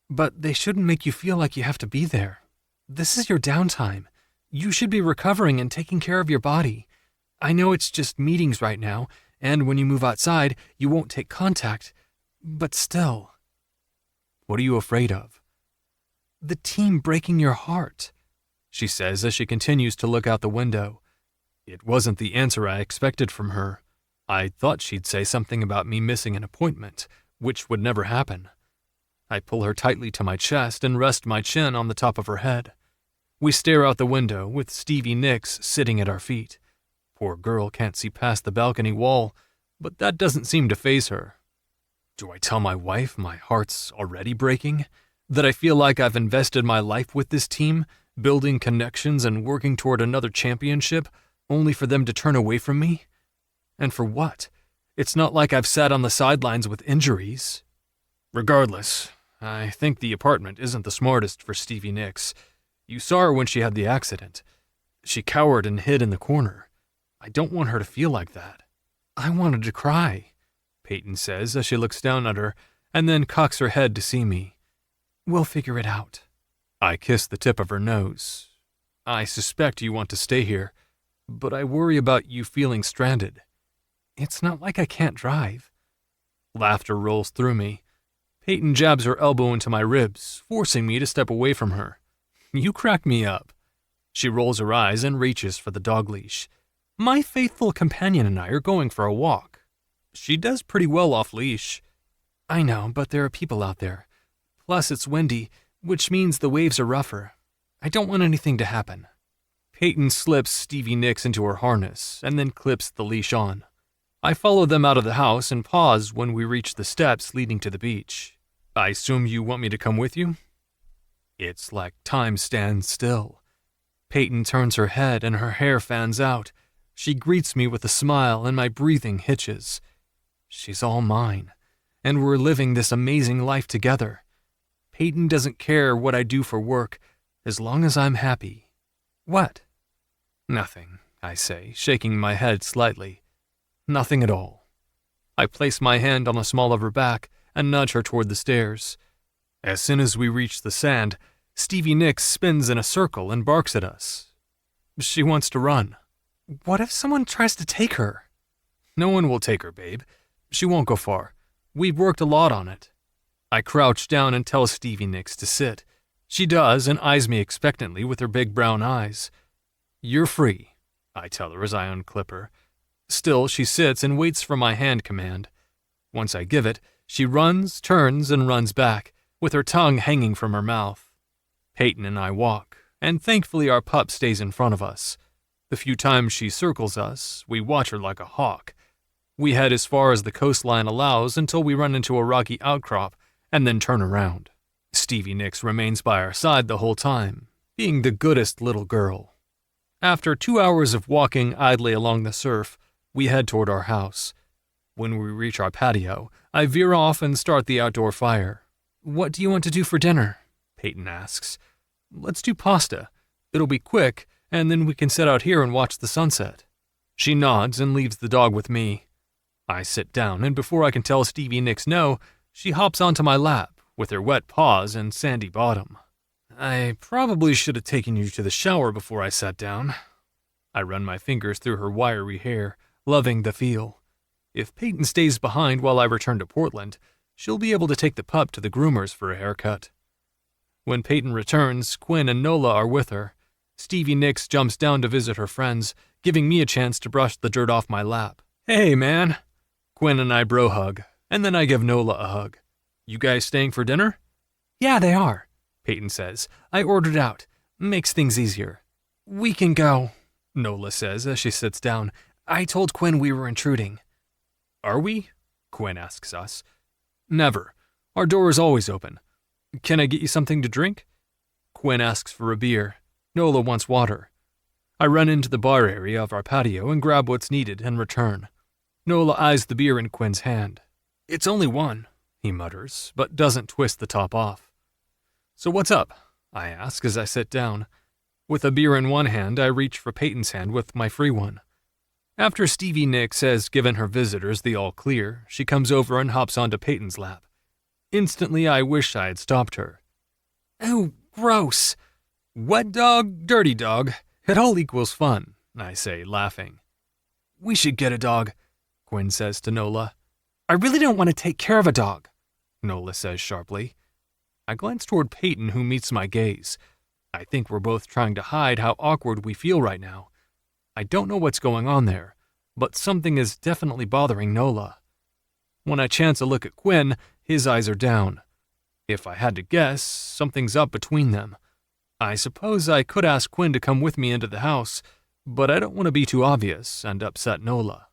S3: but they shouldn't make you feel like you have to be there. This is your downtime. You should be recovering and taking care of your body. I know it's just meetings right now, and when you move outside, you won't take contact, but still. What are you afraid of? The team breaking your heart, she says as she continues to look out the window. It wasn't the answer I expected from her. I thought she'd say something about me missing an appointment, which would never happen. I pull her tightly to my chest and rest my chin on the top of her head. We stare out the window with Stevie Nicks sitting at our feet. Poor girl can't see past the balcony wall, but that doesn't seem to faze her. Do I tell my wife my heart's already breaking? That I feel like I've invested my life with this team, building connections and working toward another championship, only for them to turn away from me? And for what? It's not like I've sat on the sidelines with injuries. Regardless, I think the apartment isn't the smartest for Stevie Nicks. You saw her when she had the accident. She cowered and hid in the corner. I don't want her to feel like that. I wanted to cry, Peyton says as she looks down at her and then cocks her head to see me. We'll figure it out. I kiss the tip of her nose. I suspect you want to stay here, but I worry about you feeling stranded. It's not like I can't drive. Laughter rolls through me. Peyton jabs her elbow into my ribs, forcing me to step away from her. You crack me up. She rolls her eyes and reaches for the dog leash. My faithful companion and I are going for a walk. She does pretty well off leash. I know, but there are people out there. Plus it's windy, which means the waves are rougher. I don't want anything to happen. Peyton slips Stevie Nicks into her harness and then clips the leash on. I follow them out of the house and pause when we reach the steps leading to the beach. I assume you want me to come with you? It's like time stands still. Peyton turns her head and her hair fans out. She greets me with a smile and my breathing hitches. She's all mine, and we're living this amazing life together. Peyton doesn't care what I do for work, as long as I'm happy. What? Nothing, I say, shaking my head slightly. Nothing at all. I place my hand on the small of her back and nudge her toward the stairs. As soon as we reach the sand, Stevie Nicks spins in a circle and barks at us. She wants to run. What if someone tries to take her? No one will take her, babe. She won't go far. We've worked a lot on it. I crouch down and tell Stevie Nicks to sit. She does and eyes me expectantly with her big brown eyes. "You're free," I tell her as I unclip her. Still, she sits and waits for my hand command. Once I give it, she runs, turns, and runs back, with her tongue hanging from her mouth. Peyton and I walk, and thankfully our pup stays in front of us. The few times she circles us, we watch her like a hawk. We head as far as the coastline allows until we run into a rocky outcrop, and then turn around. Stevie Nicks remains by our side the whole time, being the goodest little girl. After 2 hours of walking idly along the surf, we head toward our house. When we reach our patio, I veer off and start the outdoor fire. "What do you want to do for dinner?" Peyton asks. "Let's do pasta. It'll be quick, and then we can sit out here and watch the sunset." She nods and leaves the dog with me. I sit down, and before I can tell Stevie Nicks no, she hops onto my lap with her wet paws and sandy bottom. "I probably should have taken you to the shower before I sat down." I run my fingers through her wiry hair, loving the feel. If Peyton stays behind while I return to Portland, she'll be able to take the pup to the groomer's for a haircut. When Peyton returns, Quinn and Nola are with her. Stevie Nicks jumps down to visit her friends, giving me a chance to brush the dirt off my lap. "Hey, man." Quinn and I bro hug, and then I give Nola a hug. "You guys staying for dinner?" "Yeah, they are," Peyton says. "I ordered out. Makes things easier." "We can go," Nola says as she sits down. "I told Quinn we were intruding." "Are we?" Quinn asks us. "Never. Our door is always open. Can I get you something to drink?" Quinn asks for a beer. Nola wants water. I run into the bar area of our patio and grab what's needed and return. Nola eyes the beer in Quinn's hand. "It's only one," he mutters, but doesn't twist the top off. "So what's up?" I ask as I sit down. With a beer in one hand, I reach for Peyton's hand with my free one. After Stevie Nicks has given her visitors the all clear, she comes over and hops onto Peyton's lap. Instantly, I wish I had stopped her. "Oh, gross. Wet dog, dirty dog. It all equals fun," I say, laughing. "We should get a dog," Quinn says to Nola. "I really don't want to take care of a dog," Nola says sharply. I glance toward Peyton, who meets my gaze. I think we're both trying to hide how awkward we feel right now. I don't know what's going on there, but something is definitely bothering Nola. When I chance a look at Quinn, his eyes are down. If I had to guess, something's up between them. I suppose I could ask Quinn to come with me into the house, but I don't want to be too obvious and upset Nola.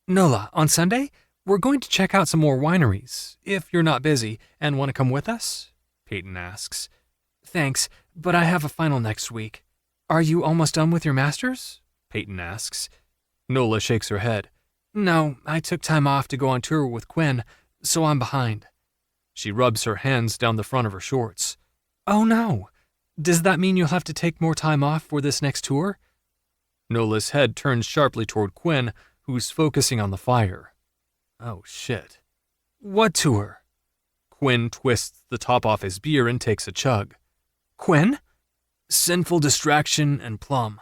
S3: "Nola, on Sunday, we're going to check out some more wineries, if you're not busy and want to come with us?" Peyton asks. "Thanks, but I have a final next week." "Are you almost done with your master's?" Peyton asks. Nola shakes her head. "No, I took time off to go on tour with Quinn, so I'm behind." She rubs her hands down the front of her shorts. "Oh no. Does that mean you'll have to take more time off for this next tour?" Nola's head turns sharply toward Quinn, who's focusing on the fire. Oh shit. "What tour?" Quinn twists the top off his beer and takes a chug. "Quinn?" "Sinful Distraction and Plum."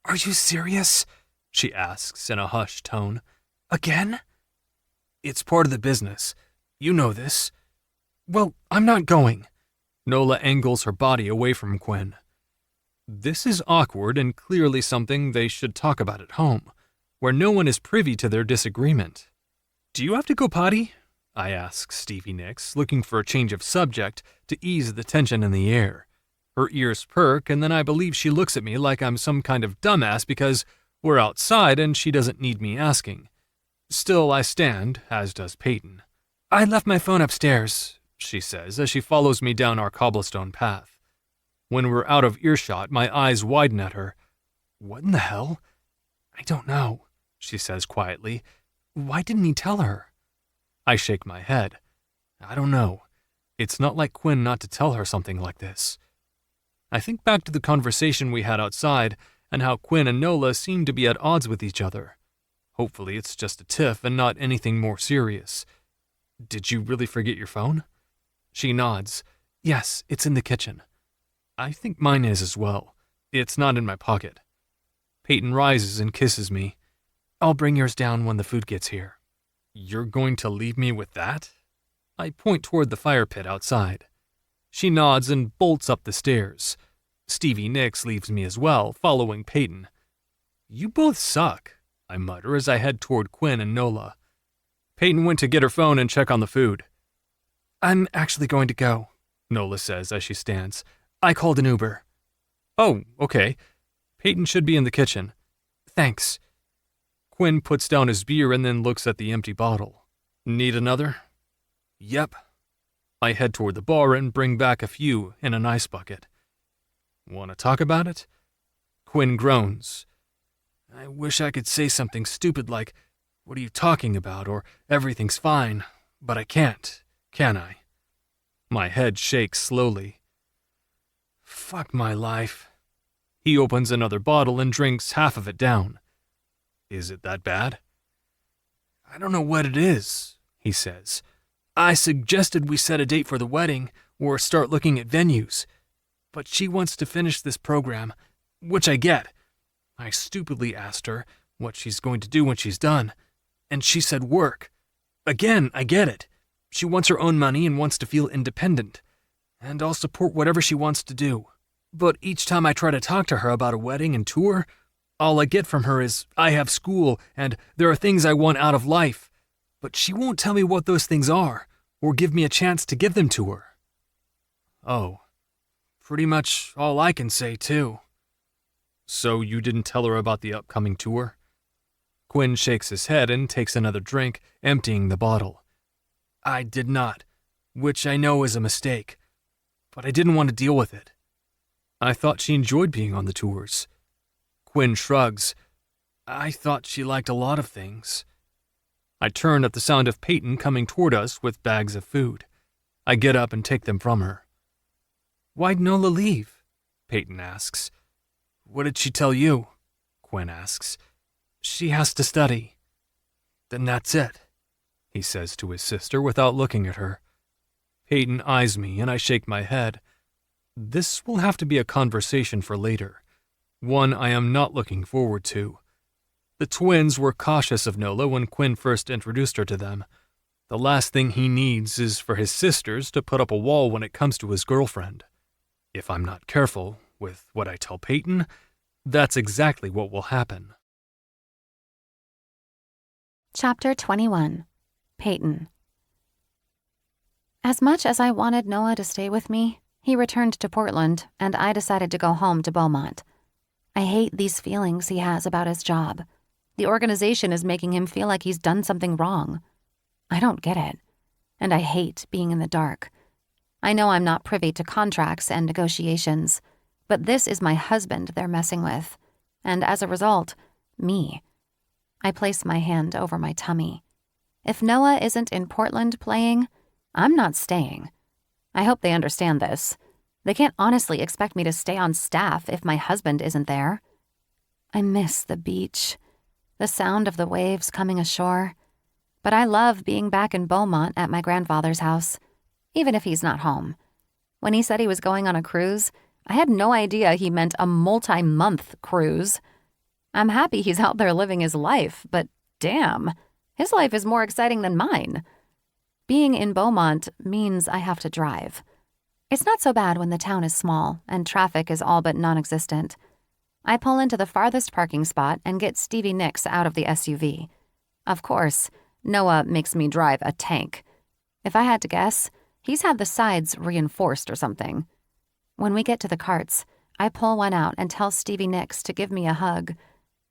S3: "Are you serious?" she asks in a hushed tone. "Again?" "It's part of the business. You know this." "Well, I'm not going." Nola angles her body away from Quinn. This is awkward and clearly something they should talk about at home, where no one is privy to their disagreement. "Do you have to go potty?" I ask Stevie Nicks, looking for a change of subject to ease the tension in the air. Her ears perk, and then I believe she looks at me like I'm some kind of dumbass because we're outside and she doesn't need me asking. Still, I stand, as does Peyton. "I left my phone upstairs," she says as she follows me down our cobblestone path. When we're out of earshot, my eyes widen at her. "What in the hell?" "I don't know," she says quietly. "Why didn't he tell her?" I shake my head. I don't know. It's not like Quinn not to tell her something like this. I think back to the conversation we had outside and how Quinn and Nola seem to be at odds with each other. Hopefully it's just a tiff and not anything more serious. "Did you really forget your phone?" She nods. "Yes, it's in the kitchen." I think mine is as well. It's not in my pocket. Peyton rises and kisses me. "I'll bring yours down when the food gets here." "You're going to leave me with that?" I point toward the fire pit outside. She nods and bolts up the stairs. Stevie Nicks leaves me as well, following Peyton. "You both suck," I mutter as I head toward Quinn and Nola. Peyton went to get her phone and check on the food. "I'm actually going to go," Nola says as she stands. "I called an Uber." "Oh, okay. Peyton should be in the kitchen." "Thanks." Quinn puts down his beer and then looks at the empty bottle. "Need another?" "Yep." I head toward the bar and bring back a few in an ice bucket. "Want to talk about it?" Quinn groans. "I wish I could say something stupid like, 'What are you talking about?' or 'Everything's fine,' but I can't, can I?" My head shakes slowly. "Fuck my life." He opens another bottle and drinks half of it down. "Is it that bad?" "I don't know what it is," he says. "I suggested we set a date for the wedding or start looking at venues. But she wants to finish this program, which I get. I stupidly asked her what she's going to do when she's done, and she said work. Again, I get it. She wants her own money and wants to feel independent, and I'll support whatever she wants to do. But each time I try to talk to her about a wedding and tour, all I get from her is, I have school and there are things I want out of life. But she won't tell me what those things are, or give me a chance to give them to her." "Oh, pretty much all I can say, too." "So you didn't tell her about the upcoming tour?" Quinn shakes his head and takes another drink, emptying the bottle. "I did not, which I know is a mistake, but I didn't want to deal with it." "I thought she enjoyed being on the tours." Quinn shrugs. "I thought she liked a lot of things." I turn at the sound of Peyton coming toward us with bags of food. I get up and take them from her. "Why'd Nola leave?" Peyton asks. "What did she tell you?" Quinn asks. "She has to study." "Then that's it," he says to his sister without looking at her. Peyton eyes me and I shake my head. This will have to be a conversation for later, one I am not looking forward to. The twins were cautious of Nola when Quinn first introduced her to them. The last thing he needs is for his sisters to put up a wall when it comes to his girlfriend. If I'm not careful with what I tell Peyton, that's exactly what will happen.
S1: Chapter 21. Peyton. As much as I wanted Noah to stay with me, he returned to Portland, and I decided to go home to Beaumont. I hate these feelings he has about his job. The organization is making him feel like he's done something wrong. I don't get it, and I hate being in the dark. I know I'm not privy to contracts and negotiations, but this is my husband they're messing with, and as a result, me. I place my hand over my tummy. If Noah isn't in Portland playing, I'm not staying. I hope they understand this. They can't honestly expect me to stay on staff if my husband isn't there. I miss the beach, the sound of the waves coming ashore. But I love being back in Beaumont at my grandfather's house, even if he's not home. When he said he was going on a cruise, I had no idea he meant a multi-month cruise. I'm happy he's out there living his life, but damn, his life is more exciting than mine. Being in Beaumont means I have to drive. It's not so bad when the town is small and traffic is all but non-existent. I pull into the farthest parking spot and get Stevie Nicks out of the SUV. Of course, Noah makes me drive a tank. If I had to guess, he's had the sides reinforced or something. When we get to the carts, I pull one out and tell Stevie Nicks to give me a hug.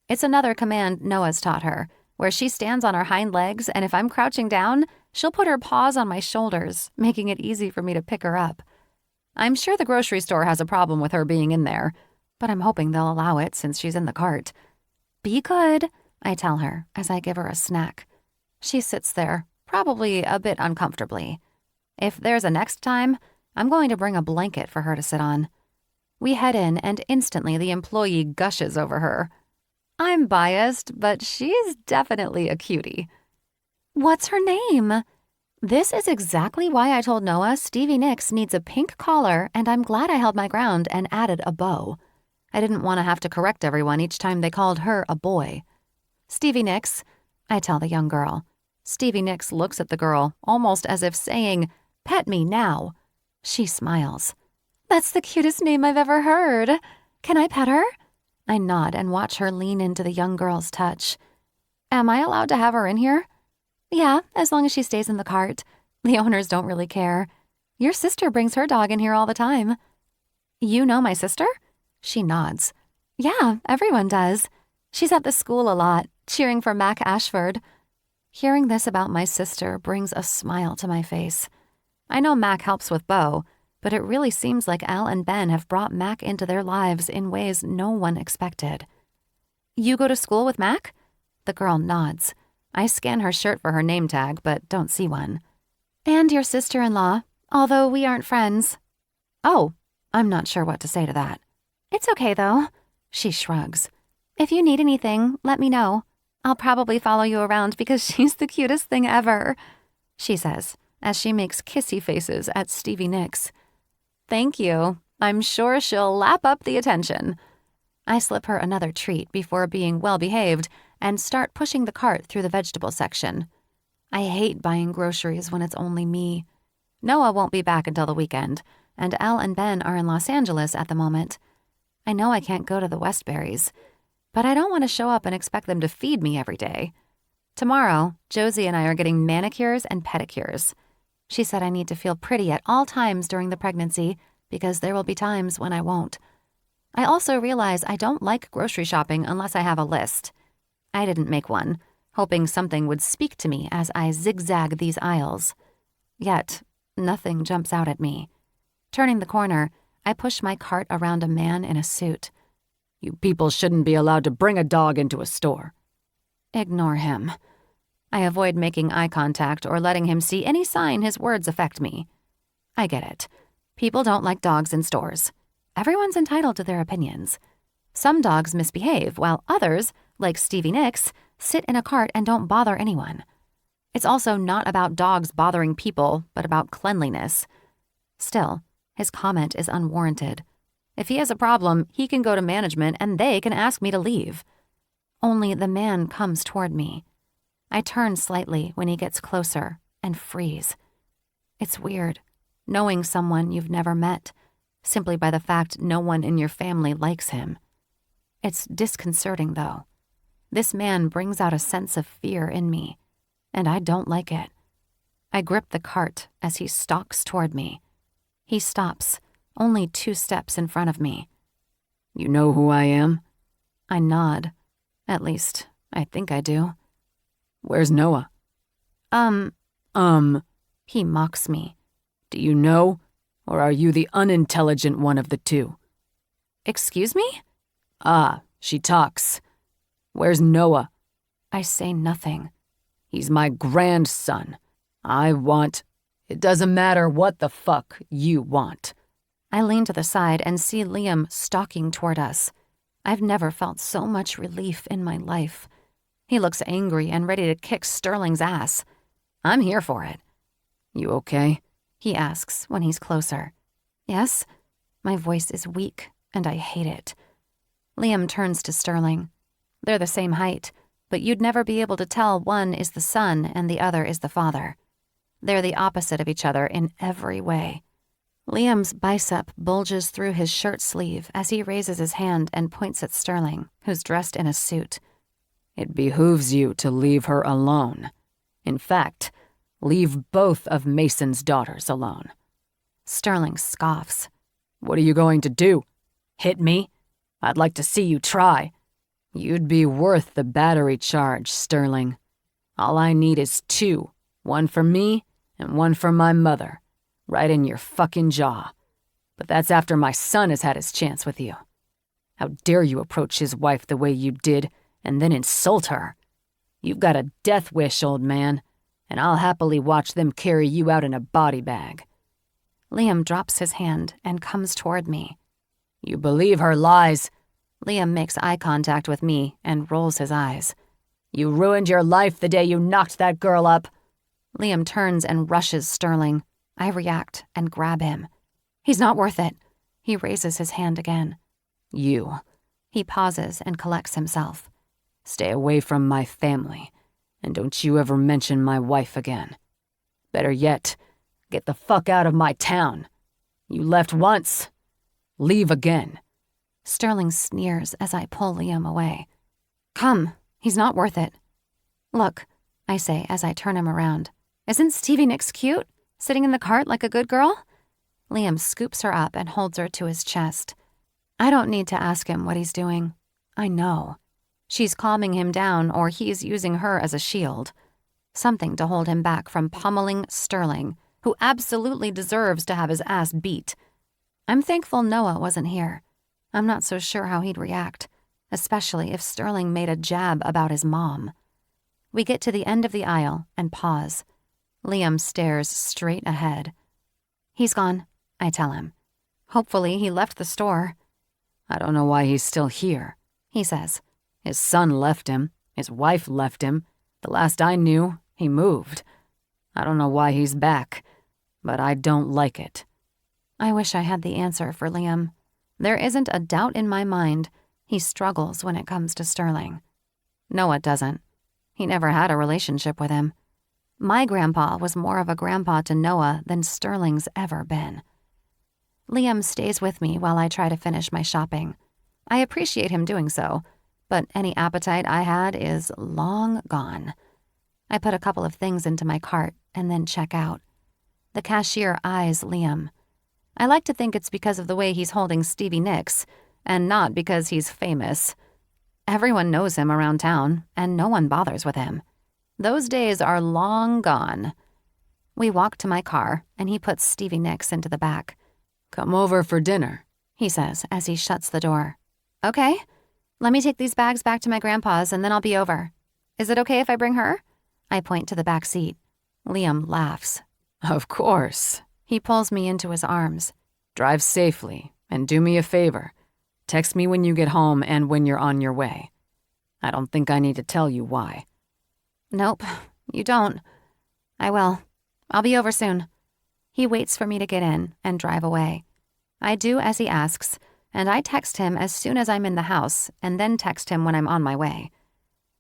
S1: It's another command Noah's taught her, where she stands on her hind legs, and if I'm crouching down, she'll put her paws on my shoulders, making it easy for me to pick her up. I'm sure the grocery store has a problem with her being in there, but I'm hoping they'll allow it since she's in the cart. "Be good," I tell her as I give her a snack. She sits there, probably a bit uncomfortably. If there's a next time, I'm going to bring a blanket for her to sit on. We head in, and instantly the employee gushes over her. I'm biased, but she's definitely a cutie. "What's her name?" This is exactly why I told Noah Stevie Nicks needs a pink collar, and I'm glad I held my ground and added a bow. I didn't want to have to correct everyone each time they called her a boy. "Stevie Nicks," I tell the young girl. Stevie Nicks looks at the girl, almost as if saying, "Pet me now." She smiles. "That's the cutest name I've ever heard. Can I pet her?" I nod and watch her lean into the young girl's touch. "Am I allowed to have her in here?" "Yeah, as long as she stays in the cart. The owners don't really care. Your sister brings her dog in here all the time." "You know my sister?" She nods. "Yeah, everyone does. She's at the school a lot, cheering for Mac Ashford." Hearing this about my sister brings a smile to my face. I know Mac helps with Beau, but it really seems like Al and Ben have brought Mac into their lives in ways no one expected. "You go to school with Mac?" The girl nods. I scan her shirt for her name tag, but don't see one. "And your sister-in-law, although we aren't friends." "Oh," I'm not sure what to say to that. "It's okay, though." She shrugs. "If you need anything, let me know. I'll probably follow you around because she's the cutest thing ever," she says, as she makes kissy faces at Stevie Nicks. "Thank you. I'm sure she'll lap up the attention." I slip her another treat before being well-behaved and start pushing the cart through the vegetable section. I hate buying groceries when it's only me. Noah won't be back until the weekend, and Al and Ben are in Los Angeles at the moment. I know I can't go to the Westburys, but I don't want to show up and expect them to feed me every day. Tomorrow, Josie and I are getting manicures and pedicures. She said I need to feel pretty at all times during the pregnancy because there will be times when I won't. I also realize I don't like grocery shopping unless I have a list. I didn't make one, hoping something would speak to me as I zigzag these aisles. Yet, nothing jumps out at me. Turning the corner, I push my cart around a man in a suit.
S2: "You people shouldn't be allowed to bring a dog into a store."
S1: Ignore him. I avoid making eye contact or letting him see any sign his words affect me. I get it. People don't like dogs in stores. Everyone's entitled to their opinions. Some dogs misbehave, while others, like Stevie Nicks, sit in a cart and don't bother anyone. It's also not about dogs bothering people, but about cleanliness. Still, his comment is unwarranted. If he has a problem, he can go to management and they can ask me to leave. Only the man comes toward me. I turn slightly when he gets closer and freeze. It's weird, knowing someone you've never met, simply by the fact no one in your family likes him. It's disconcerting, though. This man brings out a sense of fear in me, and I don't like it. I grip the cart as he stalks toward me. He stops, only 2 steps in front of me.
S2: "You know who I am?"
S1: I nod. At least, I think I do.
S2: "Where's Noah?"
S1: He mocks me.
S2: "Do you know, or are you the unintelligent one of the two?"
S1: "Excuse me?"
S2: "Ah, she talks. Where's Noah?"
S1: I say nothing.
S2: "He's my grandson. It doesn't matter what the fuck you want."
S1: I lean to the side and see Liam stalking toward us. I've never felt so much relief in my life. He looks angry and ready to kick Sterling's ass. I'm here for it.
S2: "You okay?"
S1: he asks when he's closer. "Yes?" My voice is weak, and I hate it. Liam turns to Sterling. They're the same height, but you'd never be able to tell one is the son and the other is the father. They're the opposite of each other in every way. Liam's bicep bulges through his shirt sleeve as he raises his hand and points at Sterling, who's dressed in a suit.
S2: "It behooves you to leave her alone. In fact, leave both of Mason's daughters alone."
S1: Sterling scoffs.
S2: "What are you going to do? Hit me? I'd like to see you try. You'd be worth the battery charge, Sterling. All I need is 2, one for me and one for my mother. Right in your fucking jaw. But that's after my son has had his chance with you. How dare you approach his wife the way you did and then insult her? You've got a death wish, old man, and I'll happily watch them carry you out in a body bag."
S1: Liam drops his hand and comes toward me.
S2: "You believe her lies."
S1: Liam makes eye contact with me and rolls his eyes.
S2: "You ruined your life the day you knocked that girl up."
S1: Liam turns and rushes Sterling. I react and grab him. "He's not worth it." He raises his hand again.
S2: "You."
S1: He pauses and collects himself.
S2: "Stay away from my family, And don't you ever mention my wife again. Better yet, get the fuck out of my town. You left once, leave again."
S1: Sterling sneers as I pull Liam away. "Come, he's not worth it." "Look," I say as I turn him around. "Isn't Stevie Nicks cute? Sitting in the cart like a good girl?" Liam scoops her up and holds her to his chest. I don't need to ask him what he's doing. I know. She's calming him down, or he's using her as a shield. Something to hold him back from pummeling Sterling, who absolutely deserves to have his ass beat. I'm thankful Noah wasn't here. I'm not so sure how he'd react, especially if Sterling made a jab about his mom. We get to the end of the aisle and pause. Liam stares straight ahead. "He's gone," I tell him. "Hopefully he left the store."
S2: "I don't know why he's still here," he says. "His son left him. His wife left him. The last I knew, he moved. I don't know why he's back, but I don't like it." I wish I had the answer for Liam. There isn't a doubt in my mind he struggles when it comes to Sterling. Noah doesn't. He never had a relationship with him. My grandpa was more of a grandpa to Noah than Sterling's ever been. Liam stays with me while I try to finish my shopping. I appreciate him doing so, but any appetite I had is long gone. I put a couple of things into my cart and then check out. The cashier eyes Liam. I like to think it's because of the way he's holding Stevie Nicks, and not because he's famous. Everyone knows him around town, and no one bothers with him. Those days are long gone. We walk to my car, and he puts Stevie Nicks into the back. "Come over for dinner,"
S1: he says as he shuts the door. "Okay. Let me take these bags back to my grandpa's, and then I'll be over. Is it okay if I bring her?" I point to the back seat. Liam laughs.
S2: "Of course."
S1: He pulls me into his arms.
S2: "Drive safely, and do me a favor. Text me when you get home and when you're on your way. I don't think I need to tell you why."
S1: "Nope, you don't. I will. I'll be over soon." He waits for me to get in and drive away. I do as he asks, and I text him as soon as I'm in the house, and then text him when I'm on my way.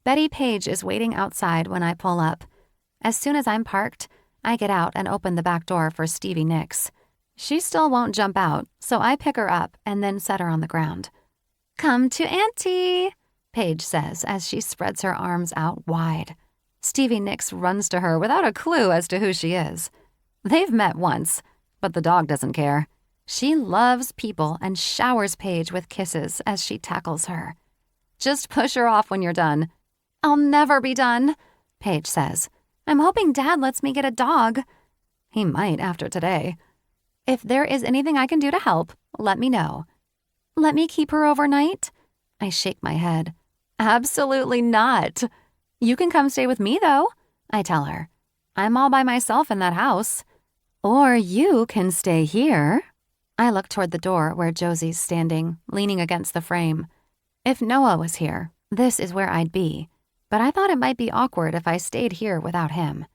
S1: Betty Page is waiting outside when I pull up. As soon as I'm parked, I get out and open the back door for Stevie Nicks. She still won't jump out, so I pick her up and then set her on the ground. "Come to Auntie," Paige says as she spreads her arms out wide. Stevie Nicks runs to her without a clue as to who she is. They've met once, but the dog doesn't care. She loves people and showers Paige with kisses as she tackles her. "Just push her off when you're done." "I'll never be done," Paige says. "I'm hoping Dad lets me get a dog." He might after today. "If there is anything I can do to help, let me know." "Let me keep her overnight?" I shake my head. "Absolutely not. You can come stay with me, though," I tell her. "I'm all by myself in that house." "Or you can stay here." I look toward the door where Josie's standing, leaning against the frame. If Noah was here, this is where I'd be. But I thought it might be awkward if I stayed here without him.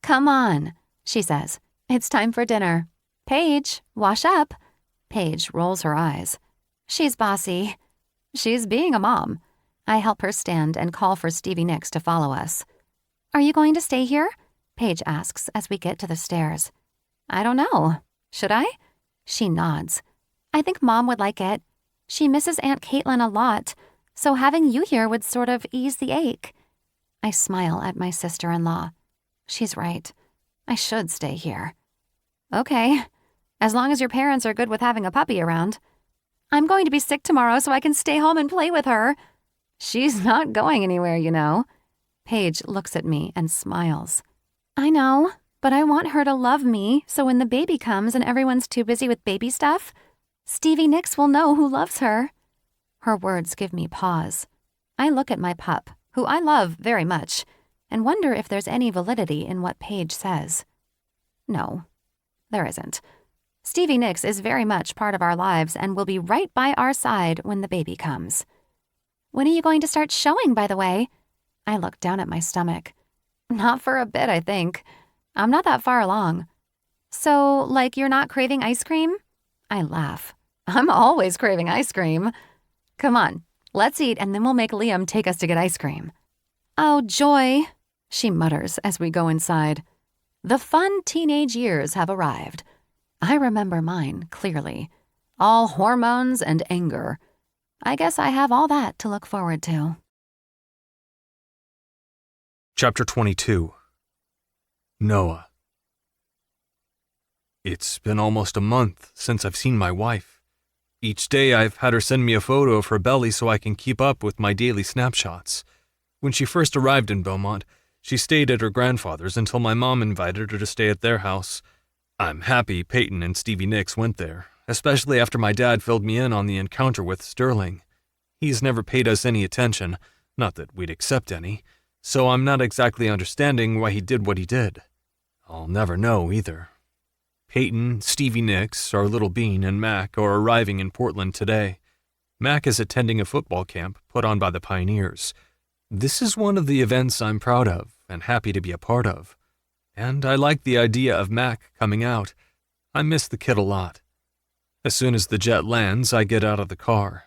S1: "Come on," she says. "It's time for dinner. Paige, wash up." Paige rolls her eyes. She's bossy. She's being a mom. I help her stand and call for Stevie Nicks to follow us. "Are you going to stay here?" Paige asks as we get to the stairs. "I don't know. Should I?" She nods. "I think Mom would like it. She misses Aunt Caitlin a lot, so having you here would sort of ease the ache." I smile at my sister-in-law. She's right. I should stay here. "Okay, as long as your parents are good with having a puppy around." "I'm going to be sick tomorrow so I can stay home and play with her." "She's not going anywhere, you know." Paige looks at me and smiles. "I know, but I want her to love me, so when the baby comes and everyone's too busy with baby stuff, Stevie Nicks will know who loves her." Her words give me pause. I look at my pup, who I love very much, and wonder if there's any validity in what Paige says. No, there isn't. Stevie Nicks is very much part of our lives and will be right by our side when the baby comes. "When are you going to start showing, by the way?" I look down at my stomach. "Not for a bit, I think. I'm not that far along." "So, like you're not craving ice cream?" I laugh. "I'm always craving ice cream." "Come on, let's eat and then we'll make Liam take us to get ice cream." "Oh, joy." she mutters as we go inside. The fun teenage years have arrived. I remember mine clearly. All hormones and anger. I guess I have all that to look forward to.
S3: Chapter 22. Noah. It's been almost a month since I've seen my wife. Each day I've had her send me a photo of her belly so I can keep up with my daily snapshots. When she first arrived in Beaumont, she stayed at her grandfather's until my mom invited her to stay at their house. I'm happy Peyton and Stevie Nicks went there, especially after my dad filled me in on the encounter with Sterling. He's never paid us any attention, not that we'd accept any, so I'm not exactly understanding why he did what he did. I'll never know either. Peyton, Stevie Nicks, our little bean, and Mac are arriving in Portland today. Mac is attending a football camp put on by the Pioneers. This is one of the events I'm proud of and happy to be a part of. And I like the idea of Mac coming out. I miss the kid a lot. As soon as the jet lands, I get out of the car.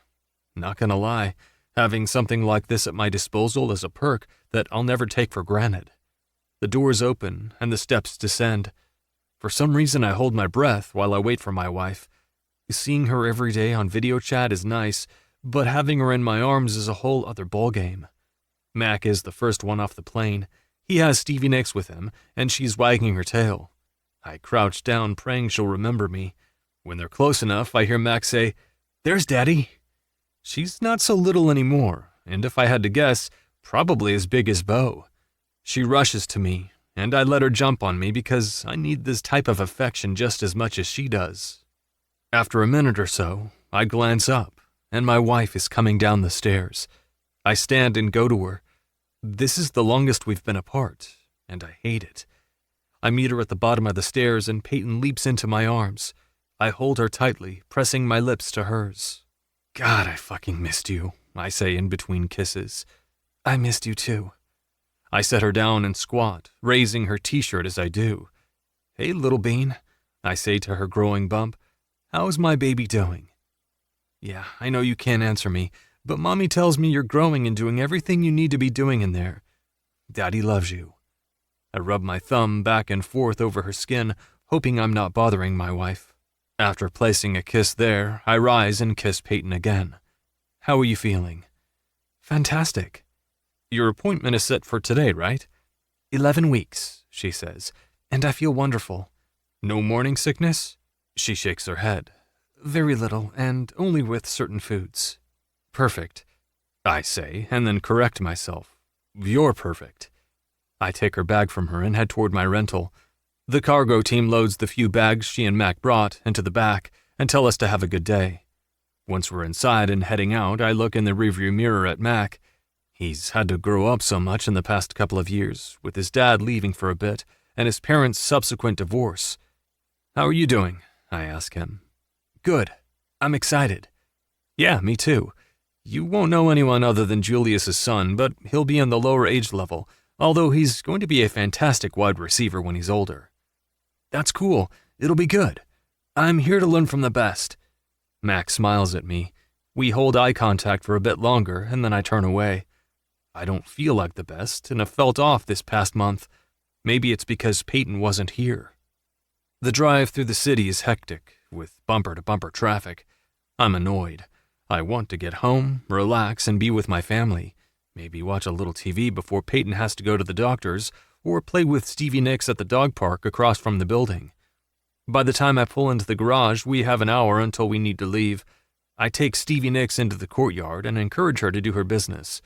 S3: Not gonna lie, having something like this at my disposal is a perk that I'll never take for granted. The doors open and the steps descend. For some reason, I hold my breath while I wait for my wife. Seeing her every day on video chat is nice, but having her in my arms is a whole other ballgame. Mac is the first one off the plane. He has Stevie Nicks with him, and she's wagging her tail. I crouch down, praying she'll remember me. When they're close enough, I hear Mac say, "There's Daddy." She's not so little anymore, and if I had to guess, probably as big as Bo. She rushes to me, and I let her jump on me because I need this type of affection just as much as she does. After a minute or so, I glance up, and my wife is coming down the stairs. I stand and go to her. This is the longest we've been apart, and I hate it. I meet her at the bottom of the stairs, and Peyton leaps into my arms. I hold her tightly, pressing my lips to hers. "God, I fucking missed you," I say in between kisses. "I missed you too." I set her down and squat, raising her t-shirt as I do. "Hey, little bean," I say to her growing bump. "How's my baby doing?" "Yeah, I know you can't answer me, but Mommy tells me you're growing and doing everything you need to be doing in there. Daddy loves you." I rub my thumb back and forth over her skin, hoping I'm not bothering my wife. After placing a kiss there, I rise and kiss Peyton again. "How are you feeling?" "Fantastic." "Your appointment is set for today, right?" 11 weeks, she says, "and I feel wonderful." "No morning sickness?" She shakes her head. "Very little, and only with certain foods." "Perfect," I say, and then correct myself. "You're perfect." I take her bag from her and head toward my rental. The cargo team loads the few bags she and Mac brought into the back and tell us to have a good day. Once we're inside and heading out, I look in the rearview mirror at Mac. He's had to grow up so much in the past couple of years, with his dad leaving for a bit and his parents' subsequent divorce. "How are you doing?" I ask him. "Good. I'm excited." "Yeah, me too. You won't know anyone other than Julius's son, but he'll be in the lower age level, although he's going to be a fantastic wide receiver when he's older." "That's cool. It'll be good. I'm here to learn from the best." Max smiles at me. We hold eye contact for a bit longer, and then I turn away. I don't feel like the best, and have felt off this past month. Maybe it's because Peyton wasn't here. The drive through the city is hectic, with bumper-to-bumper traffic. I'm annoyed. I want to get home, relax, and be with my family. Maybe watch a little TV before Peyton has to go to the doctor's, or play with Stevie Nicks at the dog park across from the building. By the time I pull into the garage, we have an hour until we need to leave. I take Stevie Nicks into the courtyard and encourage her to do her business.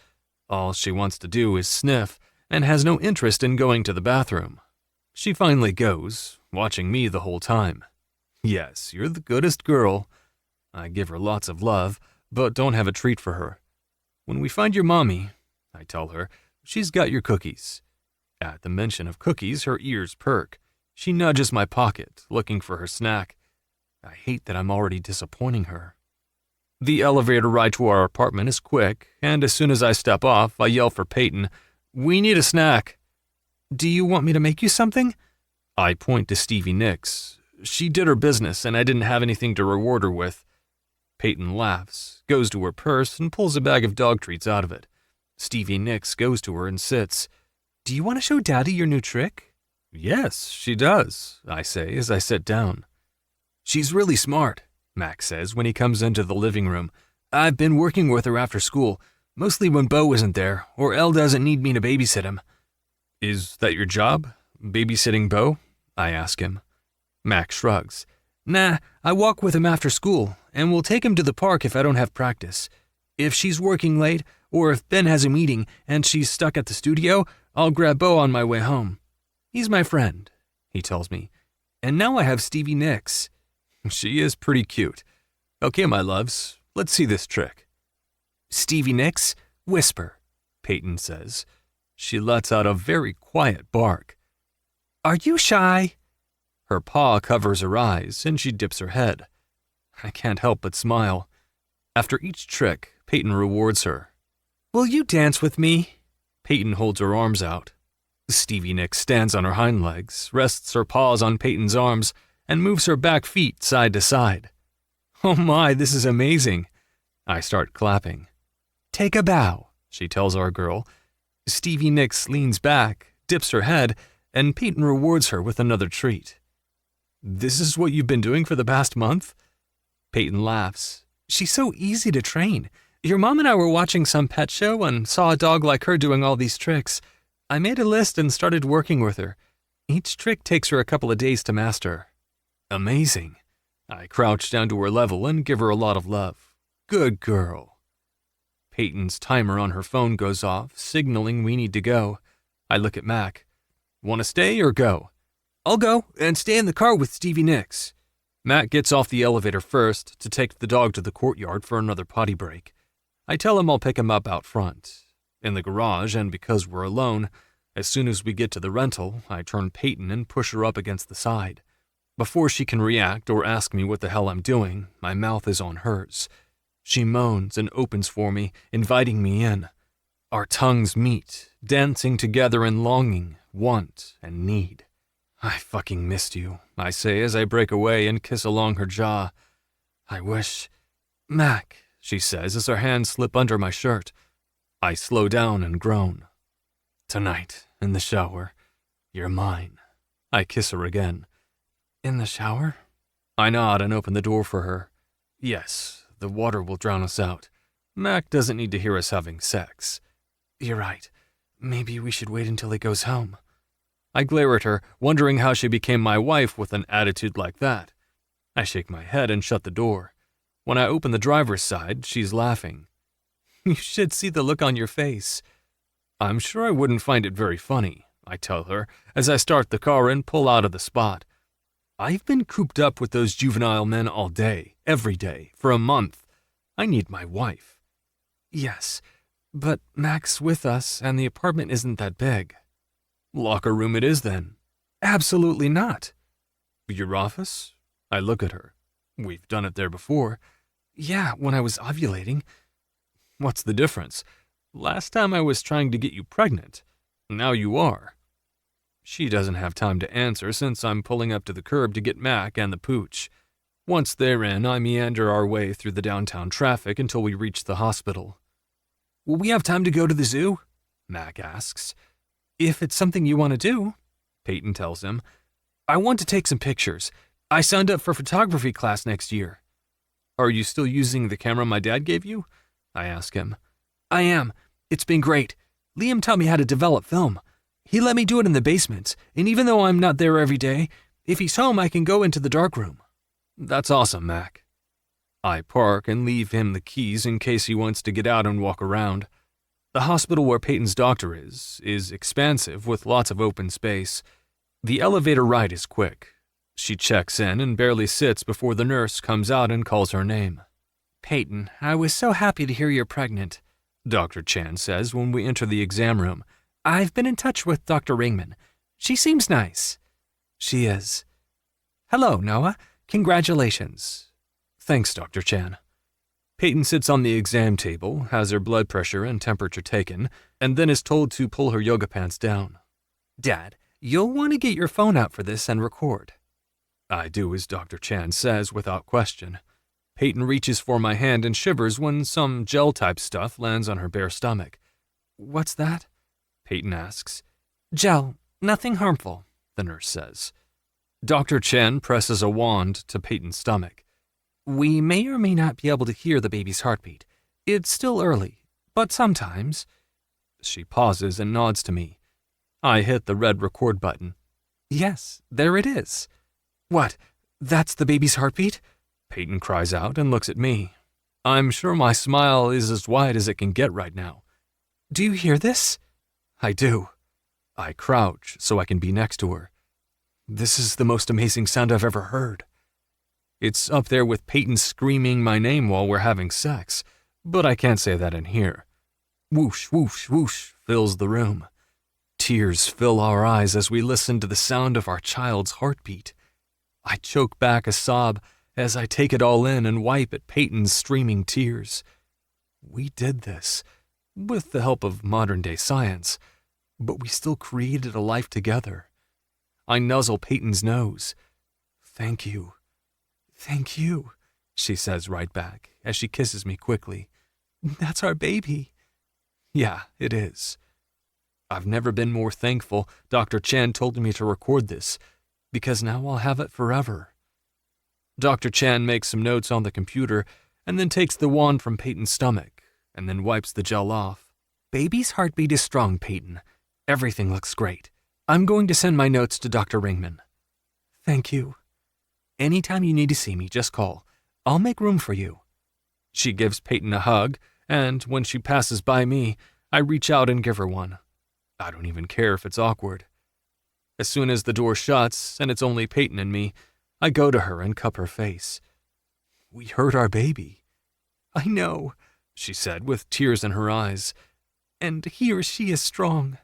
S3: All she wants to do is sniff, and has no interest in going to the bathroom. She finally goes, watching me the whole time. "Yes, you're the goodest girl." I give her lots of love, but don't have a treat for her. "When we find your mommy," I tell her, "she's got your cookies." At the mention of cookies, her ears perk. She nudges my pocket, looking for her snack. I hate that I'm already disappointing her. The elevator ride to our apartment is quick, and as soon as I step off, I yell for Peyton, "We need a snack." "Do you want me to make you something?" I point to Stevie Nicks. She did her business, and I didn't have anything to reward her with. Peyton laughs, goes to her purse, and pulls a bag of dog treats out of it. Stevie Nicks goes to her and sits. Do you want to show Daddy your new trick? Yes, she does, I say as I sit down. She's really smart, Max says when he comes into the living room. I've been working with her after school, mostly when Beau isn't there, or Elle doesn't need me to babysit him. Is that your job? Babysitting Beau? I ask him. Max shrugs. Nah, I walk with him after school, and we'll take him to the park if I don't have practice. If she's working late, or if Ben has a meeting and she's stuck at the studio, I'll grab Beau on my way home. He's my friend, he tells me. And now I have Stevie Nicks. She is pretty cute. Okay, my loves, let's see this trick. Stevie Nicks, whisper, Peyton says. She lets out a very quiet bark. Are you shy? Her paw covers her eyes and she dips her head. I can't help but smile. After each trick, Peyton rewards her. Will you dance with me? Peyton holds her arms out. Stevie Nicks stands on her hind legs, rests her paws on Peyton's arms, and moves her back feet side to side. Oh my, this is amazing. I start clapping. Take a bow, she tells our girl. Stevie Nicks leans back, dips her head, and Peyton rewards her with another treat. This is what you've been doing for the past month? Peyton laughs. She's so easy to train. Your mom and I were watching some pet show and saw a dog like her doing all these tricks. I made a list and started working with her. Each trick takes her a couple of days to master. Amazing. I crouch down to her level and give her a lot of love. Good girl. Peyton's timer on her phone goes off, signaling we need to go. I look at Mac. Want to stay or go? I'll go and stay in the car with Stevie Nicks. Mac gets off the elevator first to take the dog to the courtyard for another potty break. I tell him I'll pick him up out front. In the garage, and because we're alone, as soon as we get to the rental, I turn Peyton and push her up against the side. Before she can react or ask me what the hell I'm doing, my mouth is on hers. She moans and opens for me, inviting me in. Our tongues meet, dancing together in longing, want, and need. I fucking missed you, I say as I break away and kiss along her jaw. I wish... Mac, she says as her hands slip under my shirt. I slow down and groan. Tonight, in the shower, you're mine. I kiss her again. In the shower? I nod and open the door for her. Yes, the water will drown us out. Mac doesn't need to hear us having sex. You're right. Maybe we should wait until he goes home. I glare at her, wondering how she became my wife with an attitude like that. I shake my head and shut the door. When I open the driver's side, she's laughing. You should see the look on your face. I'm sure I wouldn't find it very funny, I tell her, as I start the car and pull out of the spot. I've been cooped up with those juvenile men all day, every day, for a month. I need my wife. Yes, but Mac's with us and the apartment isn't that big. Locker room it is then. Absolutely not. Your office? I look at her. We've done it there before. Yeah, when I was ovulating. What's the difference? Last time I was trying to get you pregnant. Now you are. She doesn't have time to answer since I'm pulling up to the curb to get Mac and the pooch. Once they're in, I meander our way through the downtown traffic until we reach the hospital. Will we have time to go to the zoo? Mac asks. If it's something you want to do, Peyton tells him. I want to take some pictures. I signed up for photography class next year. Are you still using the camera my dad gave you? I ask him. I am. It's been great. Liam taught me how to develop film. He let me do it in the basement, and even though I'm not there every day, if he's home I can go into the darkroom. That's awesome, Mac. I park and leave him the keys in case he wants to get out and walk around. The hospital where Peyton's doctor is expansive with lots of open space. The elevator ride is quick. She checks in and barely sits before the nurse comes out and calls her name. Peyton, I was so happy to hear you're pregnant, Dr. Chan says when we enter the exam room. I've been in touch with Dr. Ringman. She seems nice. She is. Hello, Noah. Congratulations. Thanks, Dr. Chan. Peyton sits on the exam table, has her blood pressure and temperature taken, and then is told to pull her yoga pants down. Dad, you'll want to get your phone out for this and record. I do as Dr. Chan says without question. Peyton reaches for my hand and shivers when some gel-type stuff lands on her bare stomach. What's that? Peyton asks. Gel, nothing harmful, the nurse says. Dr. Chen presses a wand to Peyton's stomach. We may or may not be able to hear the baby's heartbeat. It's still early, but sometimes. She pauses and nods to me. I hit the red record button. Yes, there it is. What? That's the baby's heartbeat? Peyton cries out and looks at me. I'm sure my smile is as wide as it can get right now. Do you hear this? I do. I crouch so I can be next to her. This is the most amazing sound I've ever heard. It's up there with Peyton screaming my name while we're having sex, but I can't say that in here. Whoosh, whoosh, whoosh fills the room. Tears fill our eyes as we listen to the sound of our child's heartbeat. I choke back a sob as I take it all in and wipe at Peyton's streaming tears. We did this, with the help of modern-day science, but we still created a life together. I nuzzle Peyton's nose. Thank you. Thank you, she says right back as she kisses me quickly. That's our baby. Yeah, it is. I've never been more thankful Dr. Chen told me to record this, because now I'll have it forever. Dr. Chen makes some notes on the computer and then takes the wand from Peyton's stomach and then wipes the gel off. Baby's heartbeat is strong, Peyton. Everything looks great. I'm going to send my notes to Dr. Ringman. Thank you. Anytime you need to see me, just call. I'll make room for you. She gives Peyton a hug, and when she passes by me, I reach out and give her one. I don't even care if it's awkward. As soon as the door shuts and it's only Peyton and me, I go to her and cup her face. We heard our baby. I know, she said with tears in her eyes. And he or she is strong.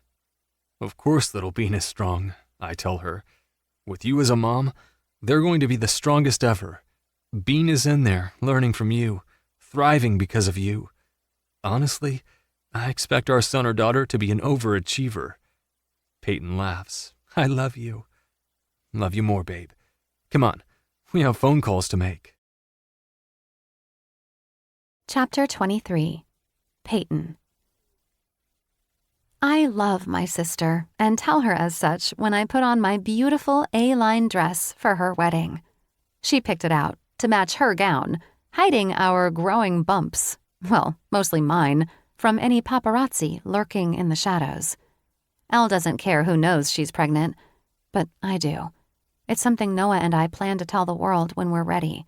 S3: Of course little Bean is strong, I tell her. With you as a mom, they're going to be the strongest ever. Bean is in there, learning from you, thriving because of you. Honestly, I expect our son or daughter to be an overachiever. Peyton laughs. I love you. Love you more, babe. Come on, we have phone calls to make.
S1: Chapter 23. Peyton. I love my sister and tell her as such when I put on my beautiful A-line dress for her wedding. She picked it out to match her gown, hiding our growing bumps, well, mostly mine, from any paparazzi lurking in the shadows. Elle doesn't care who knows she's pregnant, but I do. It's something Noah and I plan to tell the world when we're ready.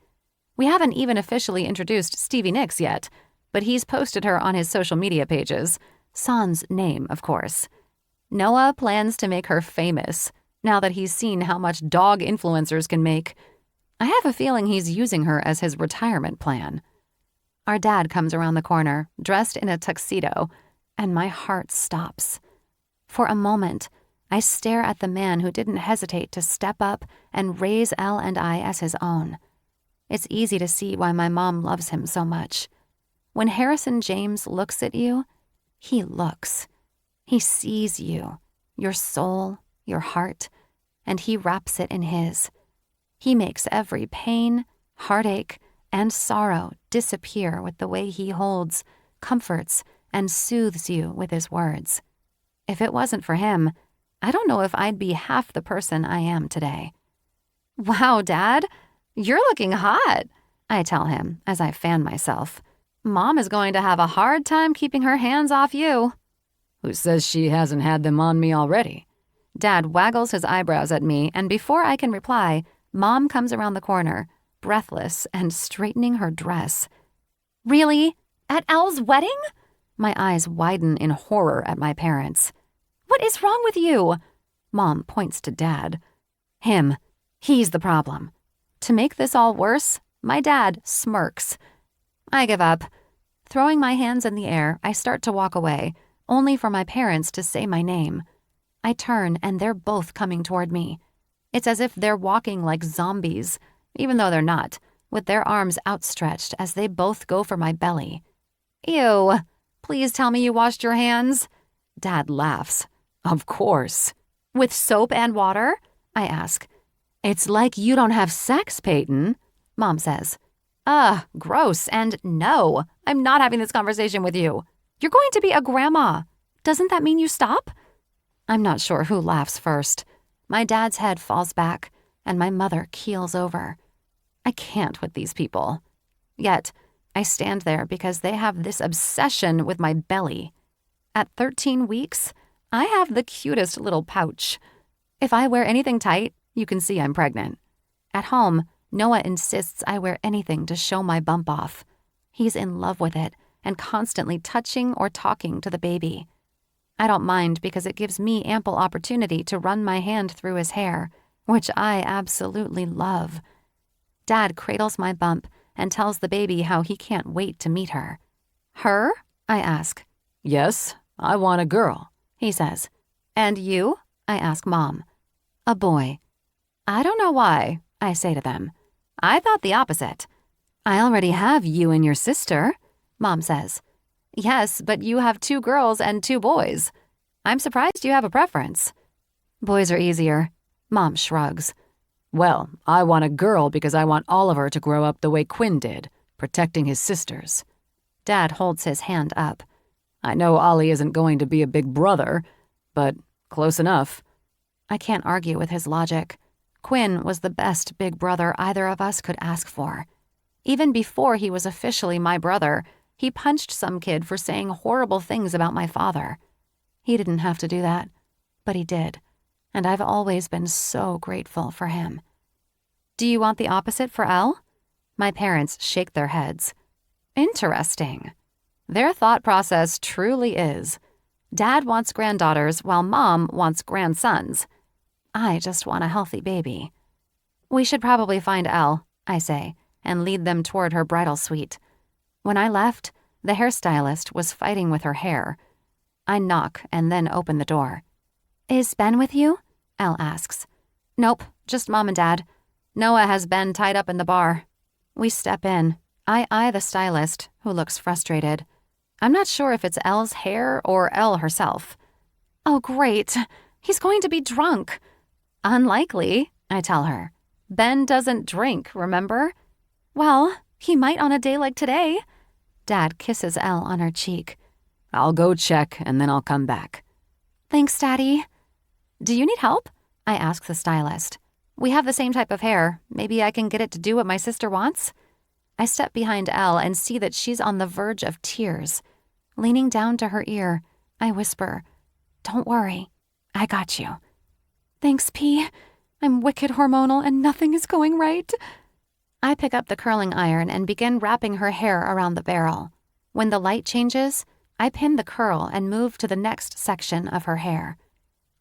S1: We haven't even officially introduced Stevie Nicks yet, but he's posted her on his social media pages. San's name, of course. Noah plans to make her famous, now that he's seen how much dog influencers can make. I have a feeling he's using her as his retirement plan. Our dad comes around the corner, dressed in a tuxedo, and my heart stops. For a moment, I stare at the man who didn't hesitate to step up and raise Elle and I as his own. It's easy to see why my mom loves him so much. When Harrison James looks at you, he looks. He sees you, your soul, your heart, and he wraps it in his. He makes every pain, heartache, and sorrow disappear with the way he holds, comforts, and soothes you with his words. If it wasn't for him, I don't know if I'd be half the person I am today. Wow, Dad, you're looking hot, I tell him as I fan myself. Mom is going to have a hard time keeping her hands off you.
S2: Who says she hasn't had them on me already?
S1: Dad waggles his eyebrows at me, and before I can reply, Mom comes around the corner, breathless and straightening her dress. Really? At Elle's wedding? My eyes widen in horror at my parents. What is wrong with you? Mom points to Dad. Him. He's the problem. To make this all worse, my dad smirks. I give up. Throwing my hands in the air, I start to walk away, only for my parents to say my name. I turn and they're both coming toward me. It's as if they're walking like zombies, even though they're not, with their arms outstretched as they both go for my belly. Ew. Please tell me you washed your hands. Dad laughs. Of course. With soap and water? I ask. It's like you don't have sex, Peyton, Mom says. Gross, and no, I'm not having this conversation with you. You're going to be a grandma. Doesn't that mean you stop? I'm not sure who laughs first. My dad's head falls back, and my mother keels over. I can't with these people. Yet, I stand there because they have this obsession with my belly. At 13 weeks, I have the cutest little pouch. If I wear anything tight, you can see I'm pregnant. At home, Noah insists I wear anything to show my bump off. He's in love with it and constantly touching or talking to the baby. I don't mind because it gives me ample opportunity to run my hand through his hair, which I absolutely love. Dad cradles my bump and tells the baby how he can't wait to meet her. Her? I ask.
S2: Yes, I want a girl,
S1: He says. And you? I ask Mom. A boy. I don't know why, I say to them. I thought the opposite. I already have you and your sister, Mom says. Yes, but you have 2 girls and 2 boys. I'm surprised you have a preference. Boys are easier. Mom shrugs.
S2: Well, I want a girl because I want Oliver to grow up the way Quinn did, protecting his sisters.
S1: Dad holds his hand up.
S2: I know Ollie isn't going to be a big brother, but close enough.
S1: I can't argue with his logic. Quinn was the best big brother either of us could ask for. Even before he was officially my brother, he punched some kid for saying horrible things about my father. He didn't have to do that, but he did, and I've always been so grateful for him. Do you want the opposite for Elle? My parents shake their heads. Interesting. Their thought process truly is. Dad wants granddaughters while Mom wants grandsons. I just want a healthy baby. We should probably find Elle, I say, and lead them toward her bridal suite. When I left, the hairstylist was fighting with her hair. I knock and then open the door. Is Ben with you? Elle asks. Nope, just Mom and Dad. Noah has Ben tied up in the bar. We step in. I eye the stylist, who looks frustrated. I'm not sure if it's Elle's hair or Elle herself. Oh, great. He's going to be drunk. Unlikely, I tell her. Ben doesn't drink, remember? Well, he might on a day like today. Dad kisses Elle on her cheek.
S2: I'll go check and then I'll come back.
S1: Thanks, Daddy. Do you need help? I ask the stylist. We have the same type of hair. Maybe I can get it to do what my sister wants? I step behind Elle and see that she's on the verge of tears. Leaning down to her ear, I whisper, Don't worry, I got you. Thanks, P. I'm wicked hormonal and nothing is going right. I pick up the curling iron and begin wrapping her hair around the barrel. When the light changes, I pin the curl and move to the next section of her hair.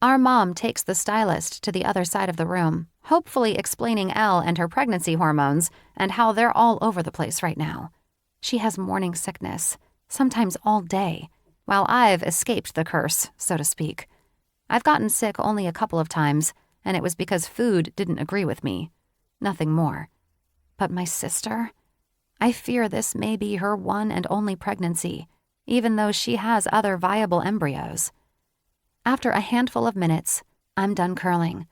S1: Our mom takes the stylist to the other side of the room, hopefully explaining Elle and her pregnancy hormones and how they're all over the place right now. She has morning sickness, sometimes all day, while I've escaped the curse, so to speak. I've gotten sick only a couple of times, and it was because food didn't agree with me. Nothing more. But my sister? I fear this may be her one and only pregnancy, even though she has other viable embryos. After a handful of minutes, I'm done curling.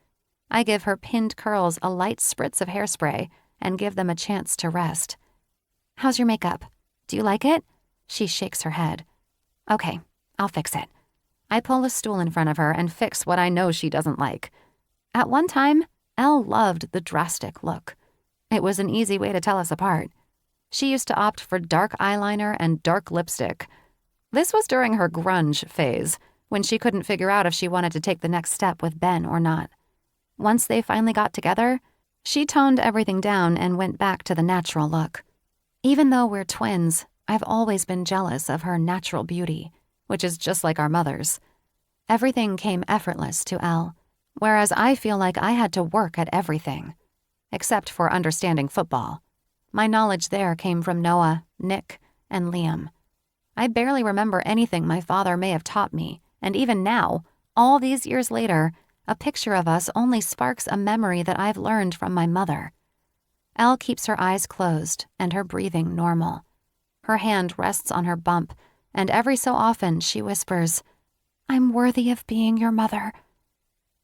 S1: I give her pinned curls a light spritz of hairspray and give them a chance to rest. How's your makeup? Do you like it? She shakes her head. Okay, I'll fix it. I pull a stool in front of her and fix what I know she doesn't like. At one time, Elle loved the drastic look. It was an easy way to tell us apart. She used to opt for dark eyeliner and dark lipstick. This was during her grunge phase, when she couldn't figure out if she wanted to take the next step with Ben or not. Once they finally got together, she toned everything down and went back to the natural look. Even though we're twins, I've always been jealous of her natural beauty, which is just like our mother's. Everything came effortless to Elle, whereas I feel like I had to work at everything, except for understanding football. My knowledge there came from Noah, Nick, and Liam. I barely remember anything my father may have taught me, and even now, all these years later, a picture of us only sparks a memory that I've learned from my mother. Elle keeps her eyes closed and her breathing normal. Her hand rests on her bump, and every so often she whispers, "I'm worthy of being your mother."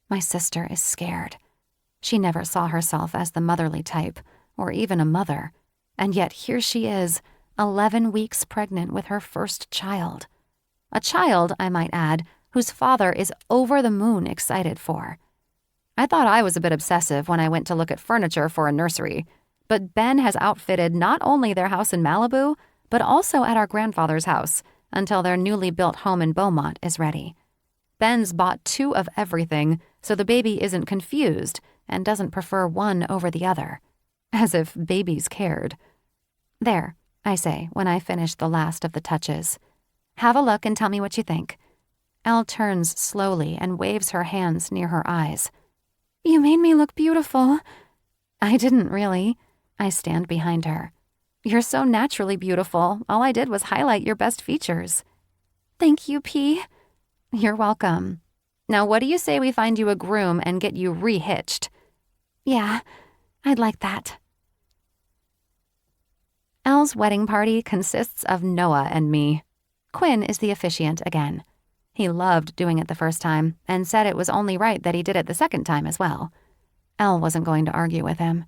S1: My sister is scared. She never saw herself as the motherly type, or even a mother, and yet here she is, 11 weeks pregnant with her first child. A child, I might add, whose father is over the moon excited for. I thought I was a bit obsessive when I went to look at furniture for a nursery, but Ben has outfitted not only their house in Malibu, but also at our grandfather's house until their newly built home in Beaumont is ready. Ben's bought 2 of everything, so the baby isn't confused and doesn't prefer one over the other. As if babies cared. There, I say when I finish the last of the touches. Have a look and tell me what you think. Elle turns slowly and waves her hands near her eyes. You made me look beautiful. I didn't really. I stand behind her. You're so naturally beautiful. All I did was highlight your best features. Thank you, P. You're welcome. Now what do you say we find you a groom and get you re-hitched? Yeah, I'd like that. Elle's wedding party consists of Noah and me. Quinn is the officiant again. He loved doing it the first time and said it was only right that he did it the second time as well. Elle wasn't going to argue with him.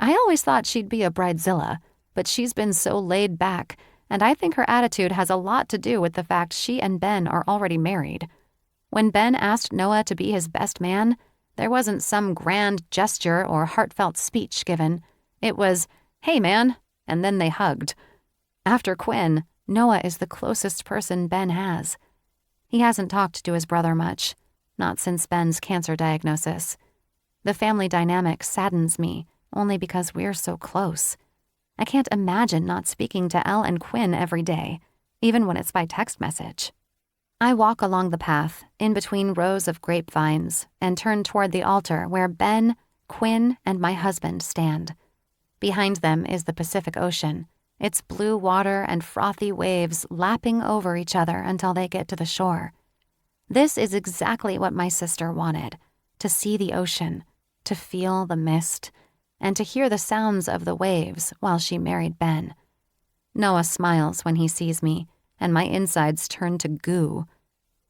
S1: I always thought she'd be a bridezilla, but she's been so laid back, and I think her attitude has a lot to do with the fact she and Ben are already married. When Ben asked Noah to be his best man, there wasn't some grand gesture or heartfelt speech given. It was, "Hey, man," and then they hugged. After Quinn, Noah is the closest person Ben has. He hasn't talked to his brother much, not since Ben's cancer diagnosis. The family dynamic saddens me, only because we're so close. I can't imagine not speaking to Elle and Quinn every day, even when it's by text message. I walk along the path, in between rows of grapevines, and turn toward the altar where Ben, Quinn, and my husband stand. Behind them is the Pacific Ocean, its blue water and frothy waves lapping over each other until they get to the shore. This is exactly what my sister wanted, to see the ocean, to feel the mist, and to hear the sounds of the waves while she married Ben. Noah smiles when he sees me, and my insides turn to goo.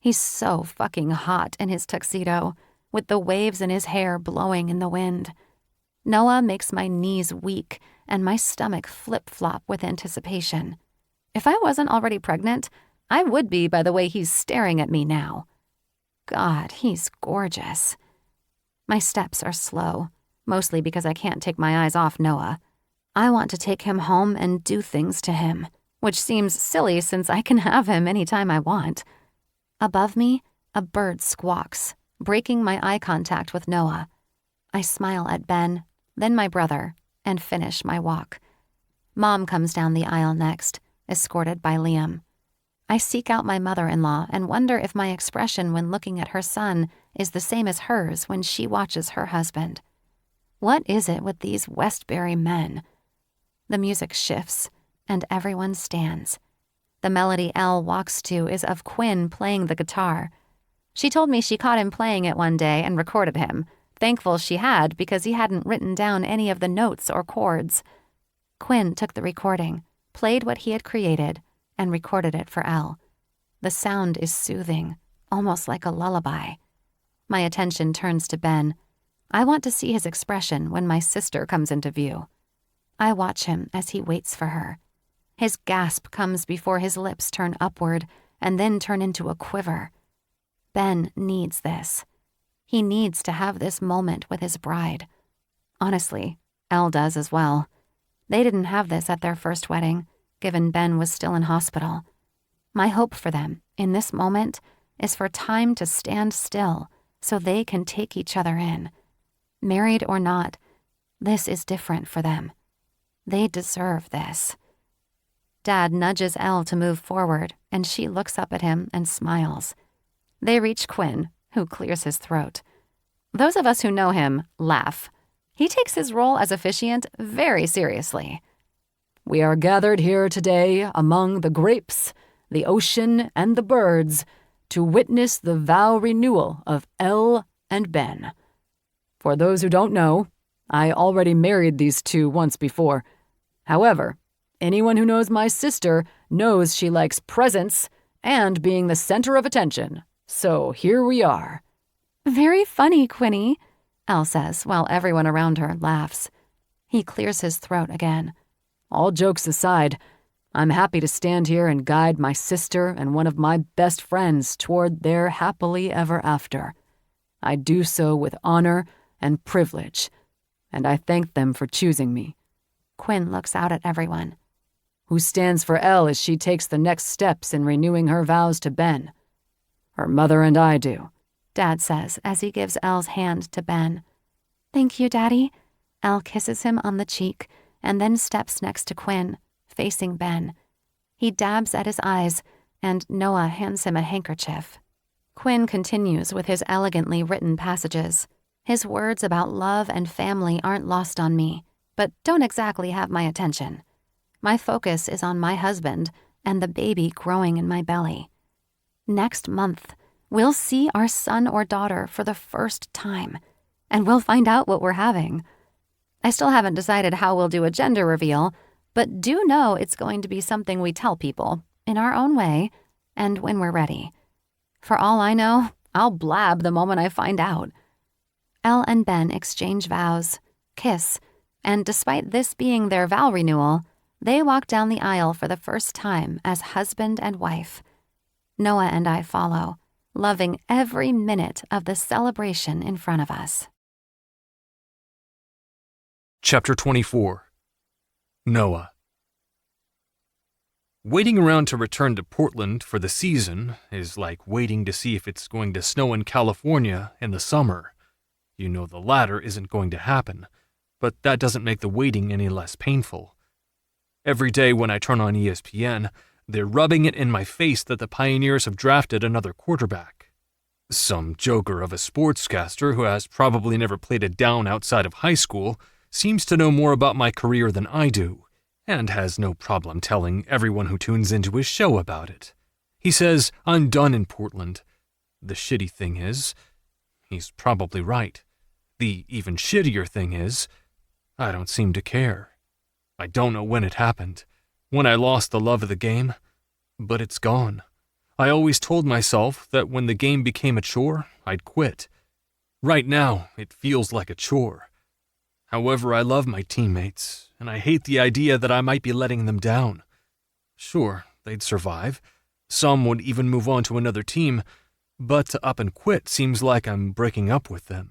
S1: He's so fucking hot in his tuxedo, with the waves in his hair blowing in the wind. Noah makes my knees weak and my stomach flip-flop with anticipation. If I wasn't already pregnant, I would be by the way he's staring at me now. God, he's gorgeous. My steps are slow, mostly because I can't take my eyes off Noah. I want to take him home and do things to him, which seems silly since I can have him anytime I want. Above me, a bird squawks, breaking my eye contact with Noah. I smile at Ben, then my brother, and finish my walk. Mom comes down the aisle next, escorted by Liam. I seek out my mother-in-law and wonder if my expression when looking at her son is the same as hers when she watches her husband. What is it with these Westbury men? The music shifts, and everyone stands. The melody Elle walks to is of Quinn playing the guitar. She told me she caught him playing it one day and recorded him, thankful she had because he hadn't written down any of the notes or chords. Quinn took the recording, played what he had created, and recorded it for Elle. The sound is soothing, almost like a lullaby. My attention turns to Ben. I want to see his expression when my sister comes into view. I watch him as he waits for her. His gasp comes before his lips turn upward and then turn into a quiver. Ben needs this. He needs to have this moment with his bride. Honestly, Elle does as well. They didn't have this at their first wedding, given Ben was still in hospital. My hope for them, in this moment, is for time to stand still so they can take each other in. Married or not, this is different for them. They deserve this. Dad nudges Elle to move forward, and she looks up at him and smiles. They reach Quinn, who clears his throat. Those of us who know him laugh. He takes his role as officiant very seriously.
S2: We are gathered here today among the grapes, the ocean, and the birds to witness the vow renewal of Elle and Ben. For those who don't know, I already married these two once before. However, anyone who knows my sister knows she likes presents and being the center of attention. So here we are.
S1: Very funny, Quinny, Elle says while everyone around her laughs. He clears his throat again.
S2: All jokes aside, I'm happy to stand here and guide my sister and one of my best friends toward their happily ever after. I do so with honor and privilege, and I thank them for choosing me."
S1: Quinn looks out at everyone.
S2: "Who stands for Elle as she takes the next steps in renewing her vows to Ben. Her mother and I do,"
S1: Dad says as he gives Elle's hand to Ben. "Thank you, Daddy." Elle kisses him on the cheek and then steps next to Quinn, facing Ben. He dabs at his eyes, and Noah hands him a handkerchief. Quinn continues with his elegantly written passages. His words about love and family aren't lost on me, but don't exactly have my attention. My focus is on my husband and the baby growing in my belly. Next month, we'll see our son or daughter for the first time, and we'll find out what we're having. I still haven't decided how we'll do a gender reveal, but do know it's going to be something we tell people, in our own way, and when we're ready. For all I know, I'll blab the moment I find out. Elle and Ben exchange vows, kiss, and despite this being their vow renewal, they walk down the aisle for the first time as husband and wife. Noah and I follow, loving every minute of the celebration in front of us.
S3: Chapter 24. Noah. Waiting around to return to Portland for the season is like waiting to see if it's going to snow in California in the summer. You know the latter isn't going to happen, but that doesn't make the waiting any less painful. Every day when I turn on ESPN, they're rubbing it in my face that the Pioneers have drafted another quarterback. Some joker of a sportscaster who has probably never played a down outside of high school seems to know more about my career than I do, and has no problem telling everyone who tunes into his show about it. He says I'm done in Portland. The shitty thing is, he's probably right. The even shittier thing is, I don't seem to care. I don't know when it happened, when I lost the love of the game, but it's gone. I always told myself that when the game became a chore, I'd quit. Right now, it feels like a chore. However, I love my teammates, and I hate the idea that I might be letting them down. Sure, they'd survive. Some would even move on to another team, but to up and quit seems like I'm breaking up with them.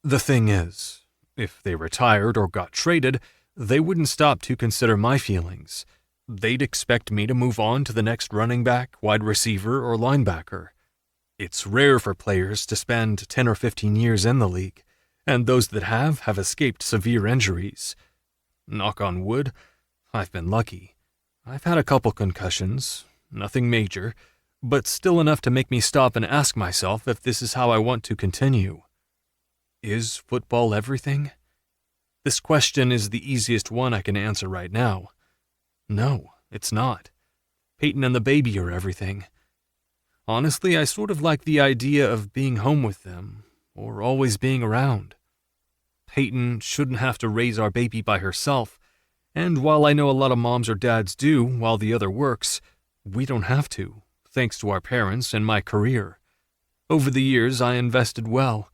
S3: The thing is, if they retired or got traded, they wouldn't stop to consider my feelings. They'd expect me to move on to the next running back, wide receiver, or linebacker. It's rare for players to spend 10 or 15 years in the league, and those that have escaped severe injuries. Knock on wood, I've been lucky. I've had a couple concussions, nothing major, but still enough to make me stop and ask myself if this is how I want to continue. Is football everything? This question is the easiest one I can answer right now. No, it's not. Peyton and the baby are everything. Honestly, I sort of like the idea of being home with them, or always being around. Peyton shouldn't have to raise our baby by herself, and while I know a lot of moms or dads do while the other works, we don't have to, thanks to our parents and my career. Over the years, I invested well.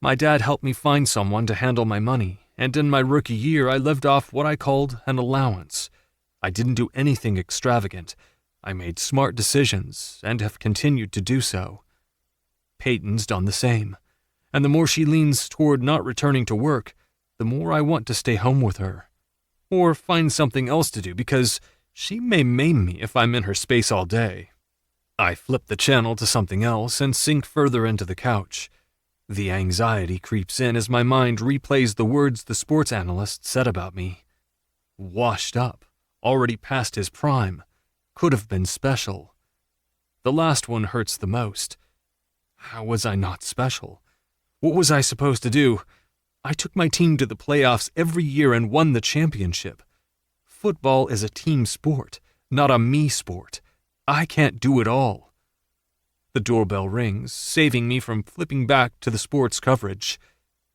S3: My dad helped me find someone to handle my money, and in my rookie year, I lived off what I called an allowance. I didn't do anything extravagant. I made smart decisions and have continued to do so. Peyton's done the same, and the more she leans toward not returning to work, the more I want to stay home with her. Or find something else to do because she may maim me if I'm in her space all day. I flip the channel to something else and sink further into the couch. The anxiety creeps in as my mind replays the words the sports analyst said about me. Washed up, already past his prime, could have been special. The last one hurts the most. How was I not special? What was I supposed to do? I took my team to the playoffs every year and won the championship. Football is a team sport, not a me sport. I can't do it all. The doorbell rings, saving me from flipping back to the sports coverage.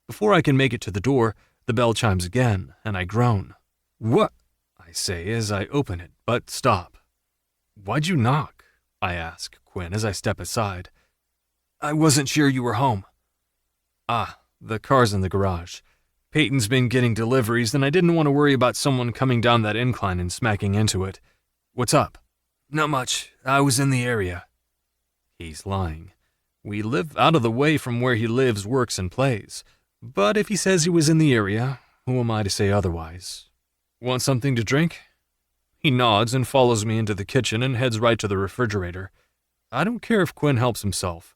S3: Before I can make it to the door, the bell chimes again, and I groan. "What?" I say as I open it, but stop. "Why'd you knock?" I ask Quinn as I step aside. "I wasn't sure you were home." "Ah, the car's in the garage. Peyton's been getting deliveries, and I didn't want to worry about someone coming down that incline and smacking into it. What's up? Not much. I was in the area. He's lying. We live out of the way from where he lives, works, and plays. But if he says he was in the area, who am I to say otherwise? Want something to drink? He nods and follows me into the kitchen and heads right to the refrigerator. I don't care if Quinn helps himself.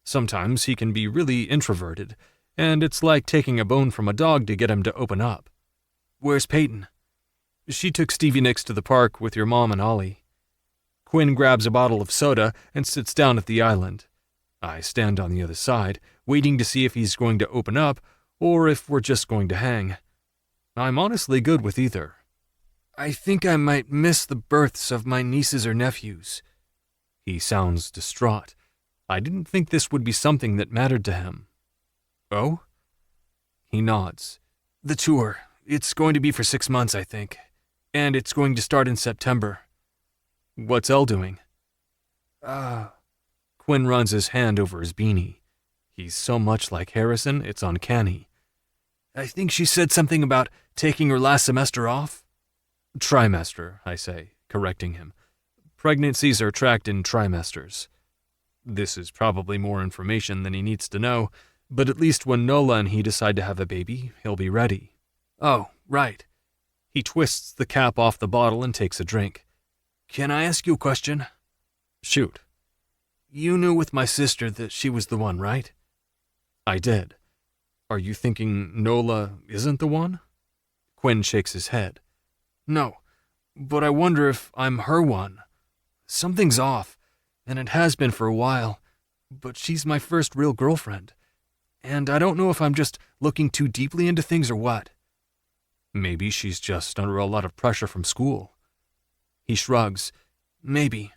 S3: Sometimes he can be really introverted, and it's like taking a bone from a dog to get him to open up. Where's Peyton? She took Stevie Nicks to the park with your mom and Ollie. Quinn grabs a bottle of soda and sits down at the island. I stand on the other side, waiting to see if he's going to open up or if we're just going to hang. I'm honestly good with either. I think I might miss the births of my nieces or nephews. He sounds distraught. I didn't think this would be something that mattered to him. Oh? He nods. The tour. It's going to be for 6 months, I think. And it's going to start in September. What's Elle doing? Quinn runs his hand over his beanie. He's so much like Harrison, it's uncanny. I think she said something about taking her last semester off. Trimester, I say, correcting him. Pregnancies are tracked in trimesters. This is probably more information than he needs to know, but at least when Nola and he decide to have a baby, he'll be ready. Oh, right. He twists the cap off the bottle and takes a drink. Can I ask you a question? Shoot. You knew with my sister that she was the one, right? I did. Are you thinking Nola isn't the one? Quinn shakes his head. No, but I wonder if I'm her one. Something's off, and it has been for a while, but she's my first real girlfriend, and I don't know if I'm just looking too deeply into things or what. Maybe she's just under a lot of pressure from school. He shrugs. Maybe.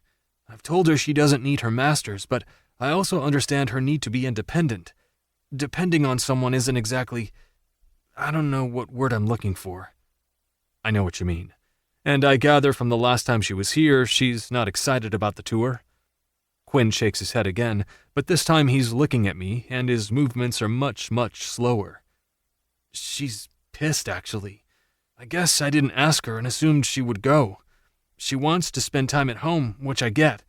S3: I've told her she doesn't need her master's, but I also understand her need to be independent. Depending on someone isn't exactly... I don't know what word I'm looking for. I know what you mean. And I gather from the last time she was here, she's not excited about the tour. Quinn shakes his head again, but this time he's looking at me, and his movements are much, much slower. She's pissed, actually. I guess I didn't ask her and assumed she would go. She wants to spend time at home, which I get.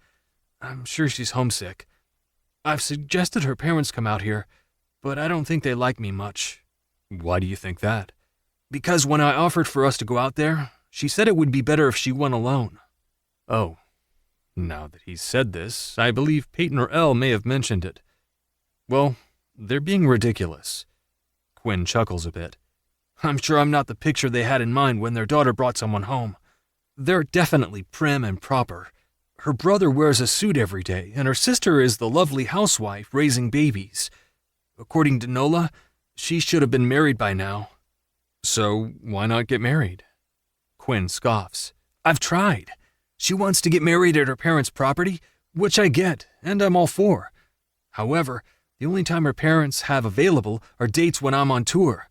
S3: I'm sure she's homesick. I've suggested her parents come out here, but I don't think they like me much. Why do you think that? Because when I offered for us to go out there, she said it would be better if she went alone. Oh, now that he's said this, I believe Peyton or Elle may have mentioned it. Well, they're being ridiculous. Quinn chuckles a bit. I'm sure I'm not the picture they had in mind when their daughter brought someone home. They're definitely prim and proper. Her brother wears a suit every day, and her sister is the lovely housewife raising babies. According to Nola, she should have been married by now. So why not get married? Quinn scoffs. I've tried. She wants to get married at her parents' property, which I get, and I'm all for. However, the only time her parents have available are dates when I'm on tour.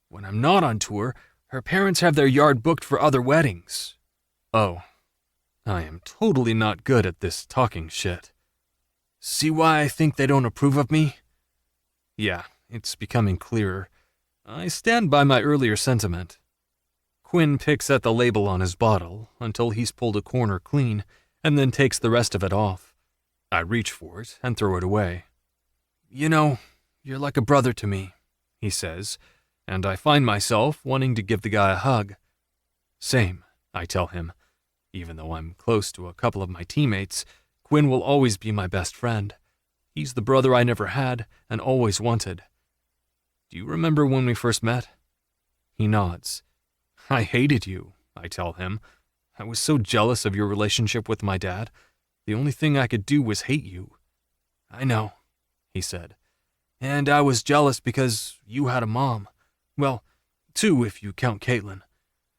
S3: When I'm not on tour, her parents have their yard booked for other weddings. Oh, I am totally not good at this talking shit. See why I think they don't approve of me? Yeah, it's becoming clearer. I stand by my earlier sentiment. Quinn picks at the label on his bottle until he's pulled a corner clean and then takes the rest of it off. I reach for it and throw it away. You know, you're like a brother to me, he says, and I find myself wanting to give the guy a hug. Same, I tell him. Even though I'm close to a couple of my teammates, Quinn will always be my best friend. He's the brother I never had and always wanted. Do you remember when we first met? He nods. I hated you, I tell him. I was so jealous of your relationship with my dad. The only thing I could do was hate you. I know, he said. And I was jealous because you had a mom. Well, two if you count Caitlin.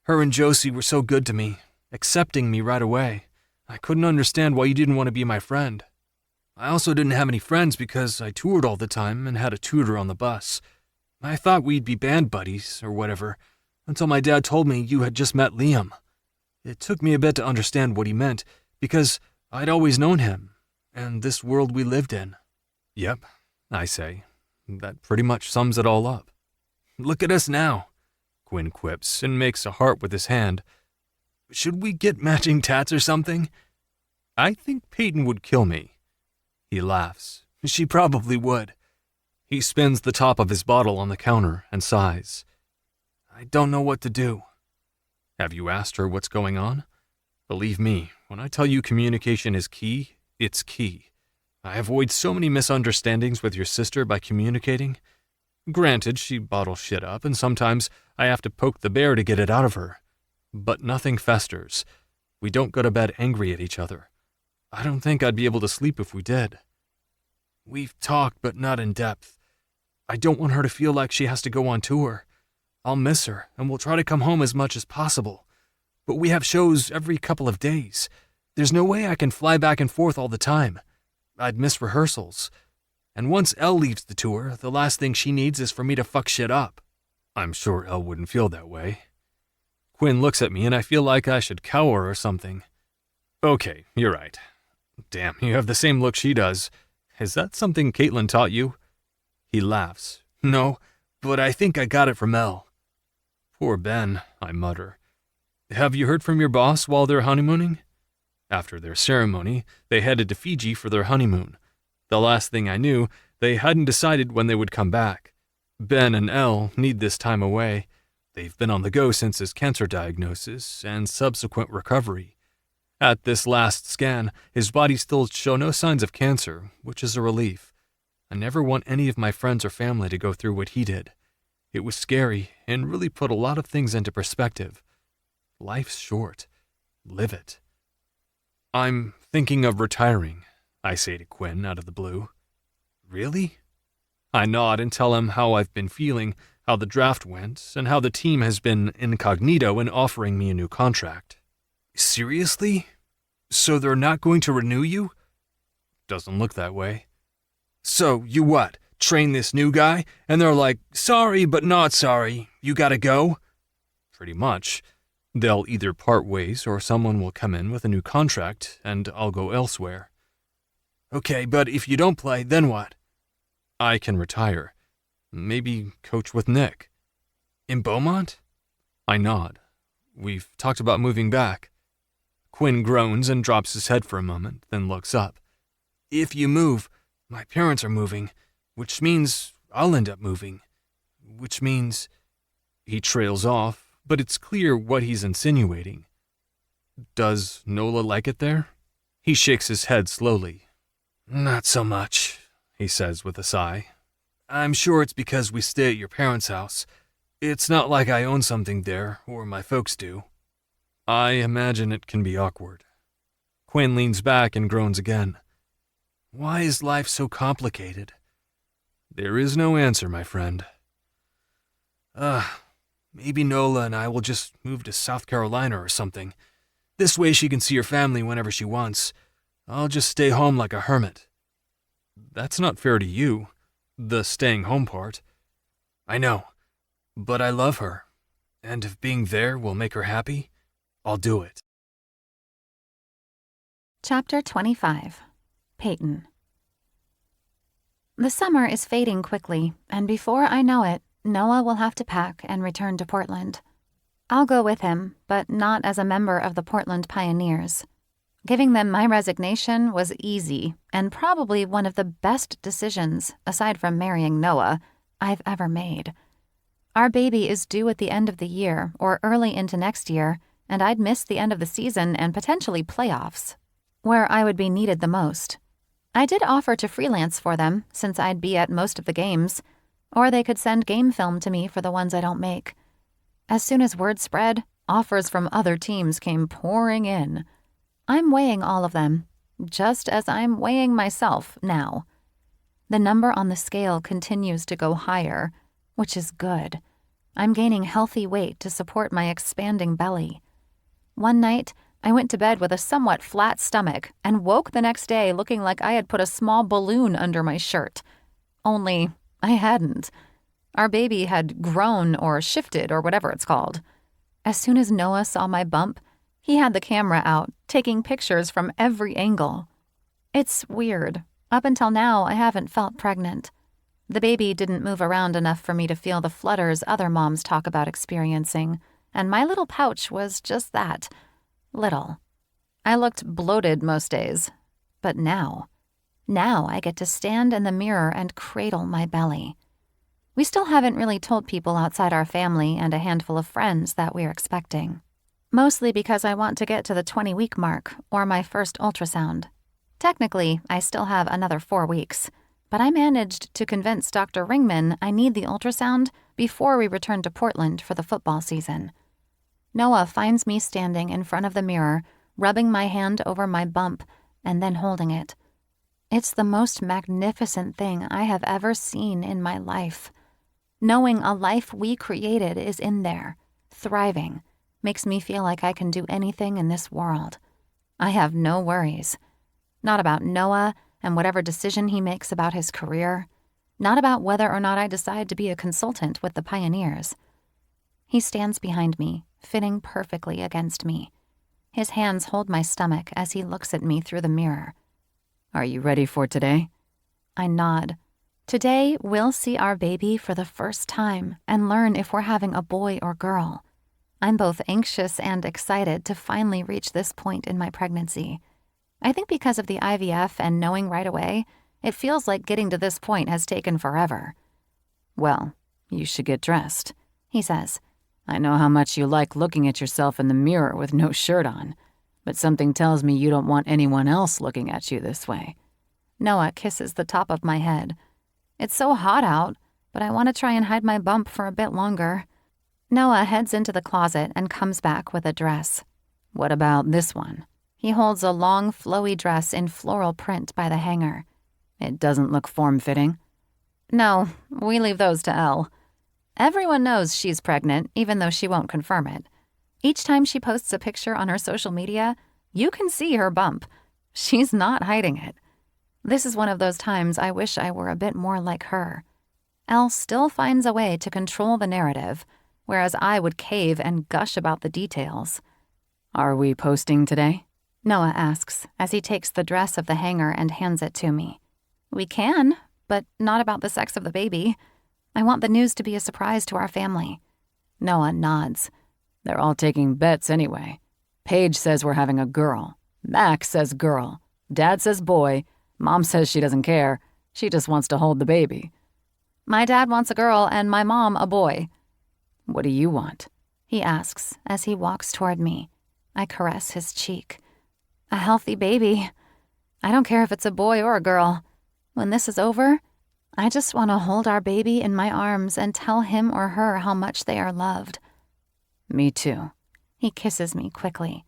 S3: Her and Josie were so good to me, accepting me right away. I couldn't understand why you didn't want to be my friend. I also didn't have any friends because I toured all the time and had a tutor on the bus. I thought we'd be band buddies or whatever, until my dad told me you had just met Liam. It took me a bit to understand what he meant, because I'd always known him, and this world we lived in. Yep, I say. That pretty much sums it all up. Look at us now, Quinn quips and makes a heart with his hand. Should we get matching tats or something? I think Peyton would kill me. He laughs. She probably would. He spins the top of his bottle on the counter and sighs. I don't know what to do. Have you asked her what's going on? Believe me, when I tell you communication is key, it's key. I avoid so many misunderstandings with your sister by communicating. Granted, she bottles shit up, and sometimes I have to poke the bear to get it out of her. But nothing festers. We don't go to bed angry at each other. I don't think I'd be able to sleep if we did. We've talked, but not in depth. I don't want her to feel like she has to go on tour. I'll miss her, and we'll try to come home as much as possible. But we have shows every couple of days. There's no way I can fly back and forth all the time. I'd miss rehearsals. And once Elle leaves the tour, the last thing she needs is for me to fuck shit up. I'm sure Elle wouldn't feel that way. Quinn looks at me and I feel like I should cower or something. Okay, you're right. Damn, you have the same look she does. Is that something Caitlin taught you? He laughs. No, but I think I got it from Elle. Poor Ben, I mutter. Have you heard from your boss while they're honeymooning? After their ceremony, they headed to Fiji for their honeymoon. The last thing I knew, they hadn't decided when they would come back. Ben and Elle need this time away. They've been on the go since his cancer diagnosis and subsequent recovery. At this last scan, his body still showed no signs of cancer, which is a relief. I never want any of my friends or family to go through what he did. It was scary and really put a lot of things into perspective. Life's short. Live it. I'm thinking of retiring, I say to Quinn out of the blue. Really? I nod and tell him how I've been feeling, how the draft went, and how the team has been incognito in offering me a new contract. Seriously? So they're not going to renew you? Doesn't look that way. So, you what? Train this new guy, and they're like, sorry but not sorry, you gotta go? Pretty much. They'll either part ways or someone will come in with a new contract and I'll go elsewhere. Okay, but if you don't play, then what? I can retire. Maybe coach with Nick. In Beaumont? I nod. We've talked about moving back. Quinn groans and drops his head for a moment, then looks up. If you move, my parents are moving, which means I'll end up moving. Which means... He trails off, but it's clear what he's insinuating. Does Nola like it there? He shakes his head slowly. Not so much, he says with a sigh. I'm sure it's because we stay at your parents' house. It's not like I own something there, or my folks do. I imagine it can be awkward. Quinn leans back and groans again. Why is life so complicated? There is no answer, my friend. Maybe Nola and I will just move to South Carolina or something. This way she can see her family whenever she wants. I'll just stay home like a hermit. That's not fair to you, the staying home part. I know, but I love her, and if being there will make her happy, I'll do it.
S1: Chapter 25. Peyton. The summer is fading quickly, and before I know it, Noah will have to pack and return to Portland. I'll go with him, but not as a member of the Portland Pioneers. Giving them my resignation was easy and probably one of the best decisions, aside from marrying Noah, I've ever made. Our baby is due at the end of the year or early into next year, and I'd miss the end of the season and potentially playoffs, where I would be needed the most. I did offer to freelance for them, since I'd be at most of the games, or they could send game film to me for the ones I don't make. As soon as word spread, offers from other teams came pouring in. I'm weighing all of them, just as I'm weighing myself now. The number on the scale continues to go higher, which is good. I'm gaining healthy weight to support my expanding belly. One night, I went to bed with a somewhat flat stomach and woke the next day looking like I had put a small balloon under my shirt. Only I hadn't. Our baby had grown or shifted or whatever it's called. As soon as Noah saw my bump, he had the camera out, taking pictures from every angle. It's weird. Up until now, I haven't felt pregnant. The baby didn't move around enough for me to feel the flutters other moms talk about experiencing, and my little pouch was just that, Little. I looked bloated most days. But now I get to stand in the mirror and cradle my belly. We still haven't really told people outside our family and a handful of friends that we're expecting. Mostly because I want to get to the 20-week mark or my first ultrasound. Technically, I still have another 4 weeks, but I managed to convince Dr. Ringman I need the ultrasound before we return to Portland for the football season. Noah finds me standing in front of the mirror, rubbing my hand over my bump and then holding it. It's the most magnificent thing I have ever seen in my life. Knowing a life we created is in there, thriving, makes me feel like I can do anything in this world. I have no worries. Not about Noah and whatever decision he makes about his career. Not about whether or not I decide to be a consultant with the Pioneers. He stands behind me, fitting perfectly against me. His hands hold my stomach as he looks at me through the mirror.
S2: Are you ready for today?
S1: I nod. Today, we'll see our baby for the first time and learn if we're having a boy or girl. I'm both anxious and excited to finally reach this point in my pregnancy. I think because of the IVF and knowing right away, it feels like getting to this point has taken forever.
S2: Well, you should get dressed,
S1: he says.
S2: I know how much you like looking at yourself in the mirror with no shirt on, but something tells me you don't want anyone else looking at you this way.
S1: Noah kisses the top of my head. It's so hot out, but I want to try and hide my bump for a bit longer. Noah heads into the closet and comes back with a dress.
S2: What about this one?
S1: He holds a long, flowy dress in floral print by the hanger.
S2: It doesn't look form-fitting.
S1: No, we leave those to Elle. Everyone knows she's pregnant, even though she won't confirm it. Each time she posts a picture on her social media, you can see her bump. She's not hiding it. This is one of those times I wish I were a bit more like her. Elle still finds a way to control the narrative, whereas I would cave and gush about the details.
S2: Are we posting today?
S1: Noah asks as he takes the dress of the hanger and hands it to me. We can, but not about the sex of the baby. I want the news to be a surprise to our family. Noah nods.
S2: They're all taking bets anyway. Paige says we're having a girl. Max says girl. Dad says boy. Mom says she doesn't care. She just wants to hold the baby.
S1: My dad wants a girl and my mom a boy.
S2: What do you want?
S1: He asks as he walks toward me. I caress his cheek. A healthy baby. I don't care if it's a boy or a girl. When this is over, I just want to hold our baby in my arms and tell him or her how much they are loved.
S2: Me too.
S1: He kisses me quickly.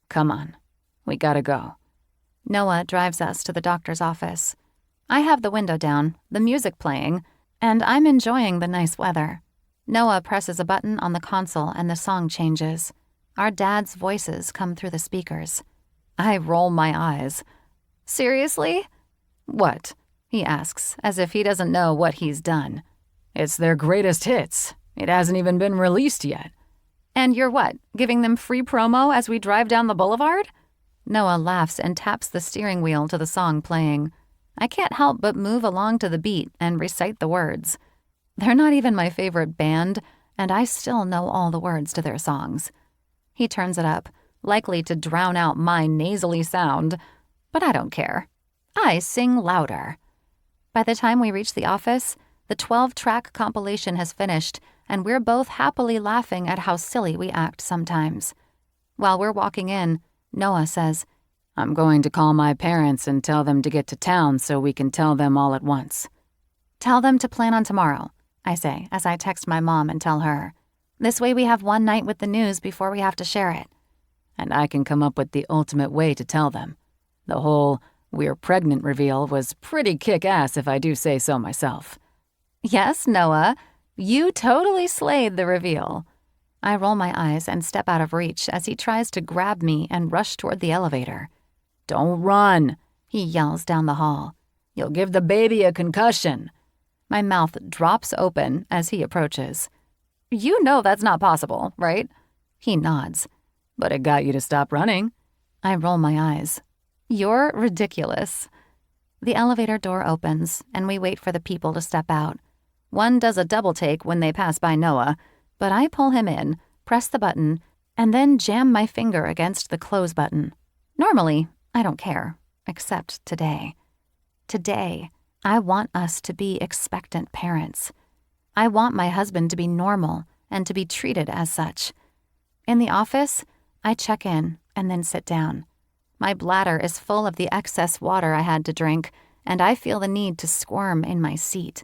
S2: Come on. We gotta go.
S1: Noah drives us to the doctor's office. I have the window down, the music playing, and I'm enjoying the nice weather. Noah presses a button on the console and the song changes. Our dad's voices come through the speakers. I roll my eyes. Seriously?
S2: What?
S1: He asks, as if he doesn't know what he's done.
S2: It's their greatest hits. It hasn't even been released yet.
S1: And you're what, giving them free promo as we drive down the boulevard? Noah laughs and taps the steering wheel to the song playing. I can't help but move along to the beat and recite the words. They're not even my favorite band, and I still know all the words to their songs. He turns it up, likely to drown out my nasally sound, but I don't care. I sing louder. By the time we reach the office, the 12-track compilation has finished, and we're both happily laughing at how silly we act sometimes. While we're walking in, Noah says,
S2: I'm going to call my parents and tell them to get to town so we can tell them all at once.
S1: Tell them to plan on tomorrow, I say as I text my mom and tell her. This way we have one night with the news before we have to share it.
S2: And I can come up with the ultimate way to tell them. The whole we're pregnant reveal was pretty kick-ass if I do say so myself.
S1: Yes, Noah, you totally slayed the reveal. I roll my eyes and step out of reach as he tries to grab me and rush toward the elevator.
S2: Don't run,
S1: he yells down the hall.
S2: You'll give the baby a concussion.
S1: My mouth drops open as he approaches. You know that's not possible, right? He nods.
S2: But it got you to stop running.
S1: I roll my eyes. You're ridiculous. The elevator door opens, and we wait for the people to step out. One does a double take when they pass by Noah, but I pull him in, press the button, and then jam my finger against the close button. Normally, I don't care, except today. Today, I want us to be expectant parents. I want my husband to be normal and to be treated as such. In the office, I check in and then sit down. My bladder is full of the excess water I had to drink, and I feel the need to squirm in my seat.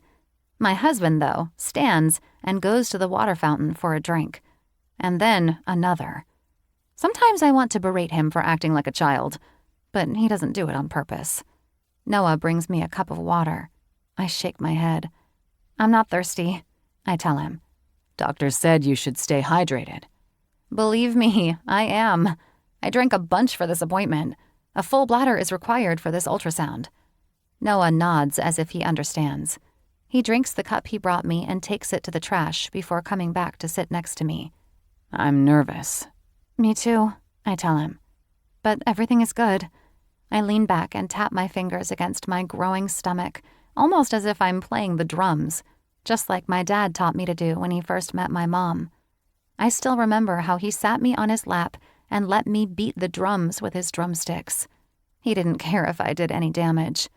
S1: My husband, though, stands and goes to the water fountain for a drink. And then another. Sometimes I want to berate him for acting like a child, but he doesn't do it on purpose. Noah brings me a cup of water. I shake my head. I'm not thirsty, I tell him.
S2: Doctor said you should stay hydrated.
S1: Believe me, I am. I drank a bunch for this appointment. A full bladder is required for this ultrasound. Noah nods as if he understands. He drinks the cup he brought me and takes it to the trash before coming back to sit next to me.
S2: I'm nervous.
S1: Me too, I tell him. But everything is good. I lean back and tap my fingers against my growing stomach, almost as if I'm playing the drums, just like my dad taught me to do when he first met my mom. I still remember how he sat me on his lap and let me beat the drums with his drumsticks. He didn't care if I did any damage.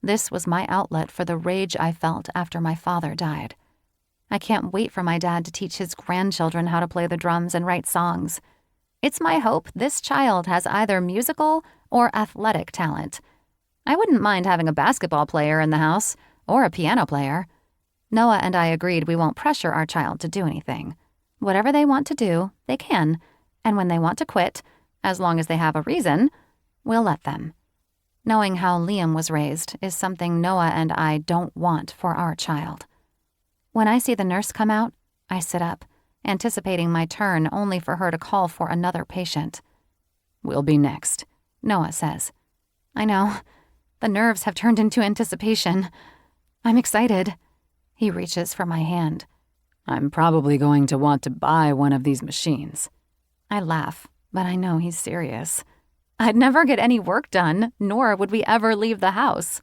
S1: This was my outlet for the rage I felt after my father died. I can't wait for my dad to teach his grandchildren how to play the drums and write songs. It's my hope this child has either musical or athletic talent. I wouldn't mind having a basketball player in the house or a piano player. Noah and I agreed we won't pressure our child to do anything. Whatever they want to do, they can, and when they want to quit, as long as they have a reason, we'll let them. Knowing how Liam was raised is something Noah and I don't want for our child. When I see the nurse come out, I sit up, anticipating my turn only for her to call for another patient.
S2: We'll be next,
S1: Noah says. I know. The nerves have turned into anticipation. I'm excited. He reaches for my hand.
S2: I'm probably going to want to buy one of these machines.
S1: I laugh, but I know he's serious. I'd never get any work done, nor would we ever leave the house.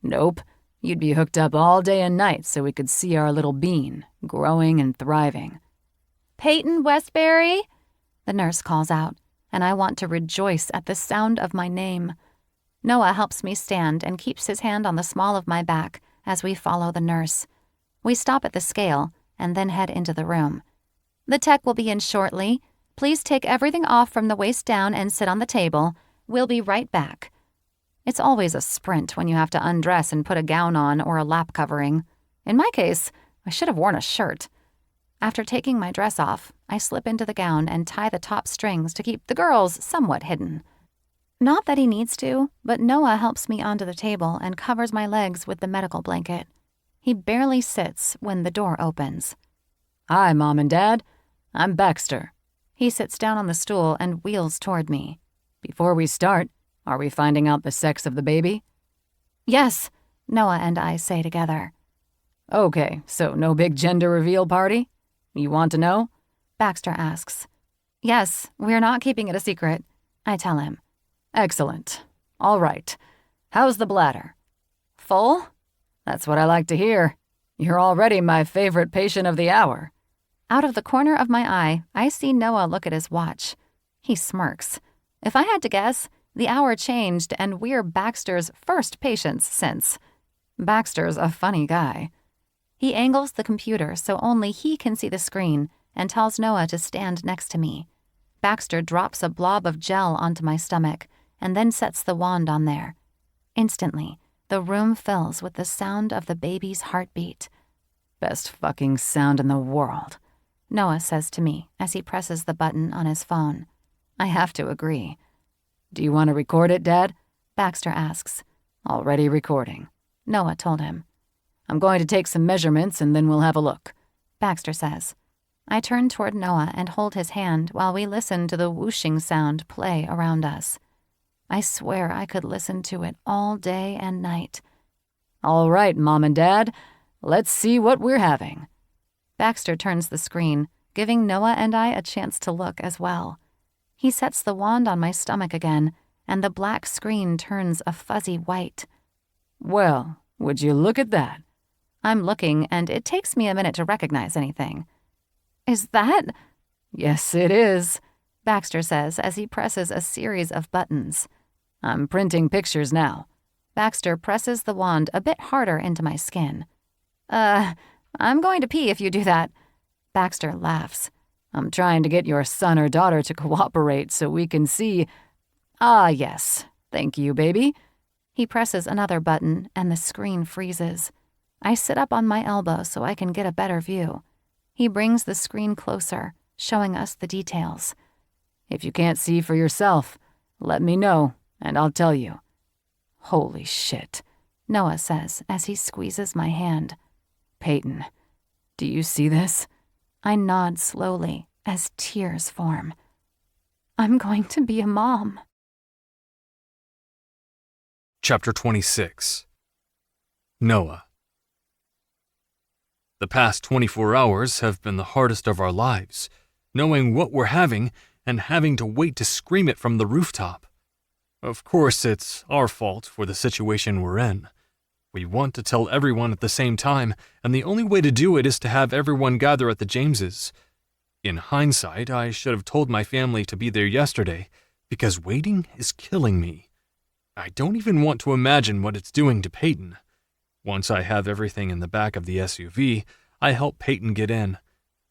S2: Nope. You'd be hooked up all day and night so we could see our little bean, growing and thriving.
S1: Peyton Westbury? The nurse calls out, and I want to rejoice at the sound of my name. Noah helps me stand and keeps his hand on the small of my back as we follow the nurse. We stop at the scale and then head into the room. The tech will be in shortly. Please take everything off from the waist down and sit on the table. We'll be right back. It's always a sprint when you have to undress and put a gown on or a lap covering. In my case, I should have worn a shirt. After taking my dress off, I slip into the gown and tie the top strings to keep the girls somewhat hidden. Not that he needs to, but Noah helps me onto the table and covers my legs with the medical blanket. He barely sits when the door opens.
S2: Hi, Mom and Dad. I'm Baxter.
S1: He sits down on the stool and wheels toward me.
S2: Before we start, are we finding out the sex of the baby?
S1: Yes, Noah and I say together.
S2: Okay, so no big gender reveal party? You want to know?
S1: Baxter asks. Yes, we're not keeping it a secret, I tell him.
S2: Excellent. All right. How's the bladder?
S1: Full?
S2: That's what I like to hear. You're already my favorite patient of the hour.
S1: Out of the corner of my eye, I see Noah look at his watch. He smirks. If I had to guess, the hour changed and we're Baxter's first patients since. Baxter's a funny guy. He angles the computer so only he can see the screen and tells Noah to stand next to me. Baxter drops a blob of gel onto my stomach and then sets the wand on there. Instantly, the room fills with the sound of the baby's heartbeat.
S2: Best fucking sound in the world,
S1: Noah says to me as he presses the button on his phone. I have to agree.
S2: Do you want to record it, Dad?
S1: Baxter asks.
S2: Already recording,
S1: Noah told him.
S2: I'm going to take some measurements and then we'll have a look,
S1: Baxter says. I turn toward Noah and hold his hand while we listen to the whooshing sound play around us. I swear I could listen to it all day and night.
S2: All right, Mom and Dad, let's see what we're having.
S1: Baxter turns the screen, giving Noah and I a chance to look as well. He sets the wand on my stomach again, and the black screen turns a fuzzy white.
S2: Well, would you look at that?
S1: I'm looking, and it takes me a minute to recognize anything. Is that?
S2: Yes, it is.
S1: Baxter says as he presses a series of buttons.
S2: I'm printing pictures now.
S1: Baxter presses the wand a bit harder into my skin. I'm going to pee if you do that. Baxter laughs.
S2: I'm trying to get your son or daughter to cooperate so we can see. Ah, yes. Thank you, baby.
S1: He presses another button and the screen freezes. I sit up on my elbow so I can get a better view. He brings the screen closer, showing us the details.
S2: If you can't see for yourself, let me know, and I'll tell you. Holy shit,
S1: Noah says as he squeezes my hand.
S2: Peyton, do you see this?
S1: I nod slowly as tears form. I'm going to be a mom.
S3: Chapter 26. Noah. The past 24 hours have been the hardest of our lives, knowing what we're having and having to wait to scream it from the rooftop. Of course, it's our fault for the situation we're in. We want to tell everyone at the same time, and the only way to do it is to have everyone gather at the Jameses. In hindsight, I should have told my family to be there yesterday, because waiting is killing me. I don't even want to imagine what it's doing to Peyton. Once I have everything in the back of the SUV, I help Peyton get in.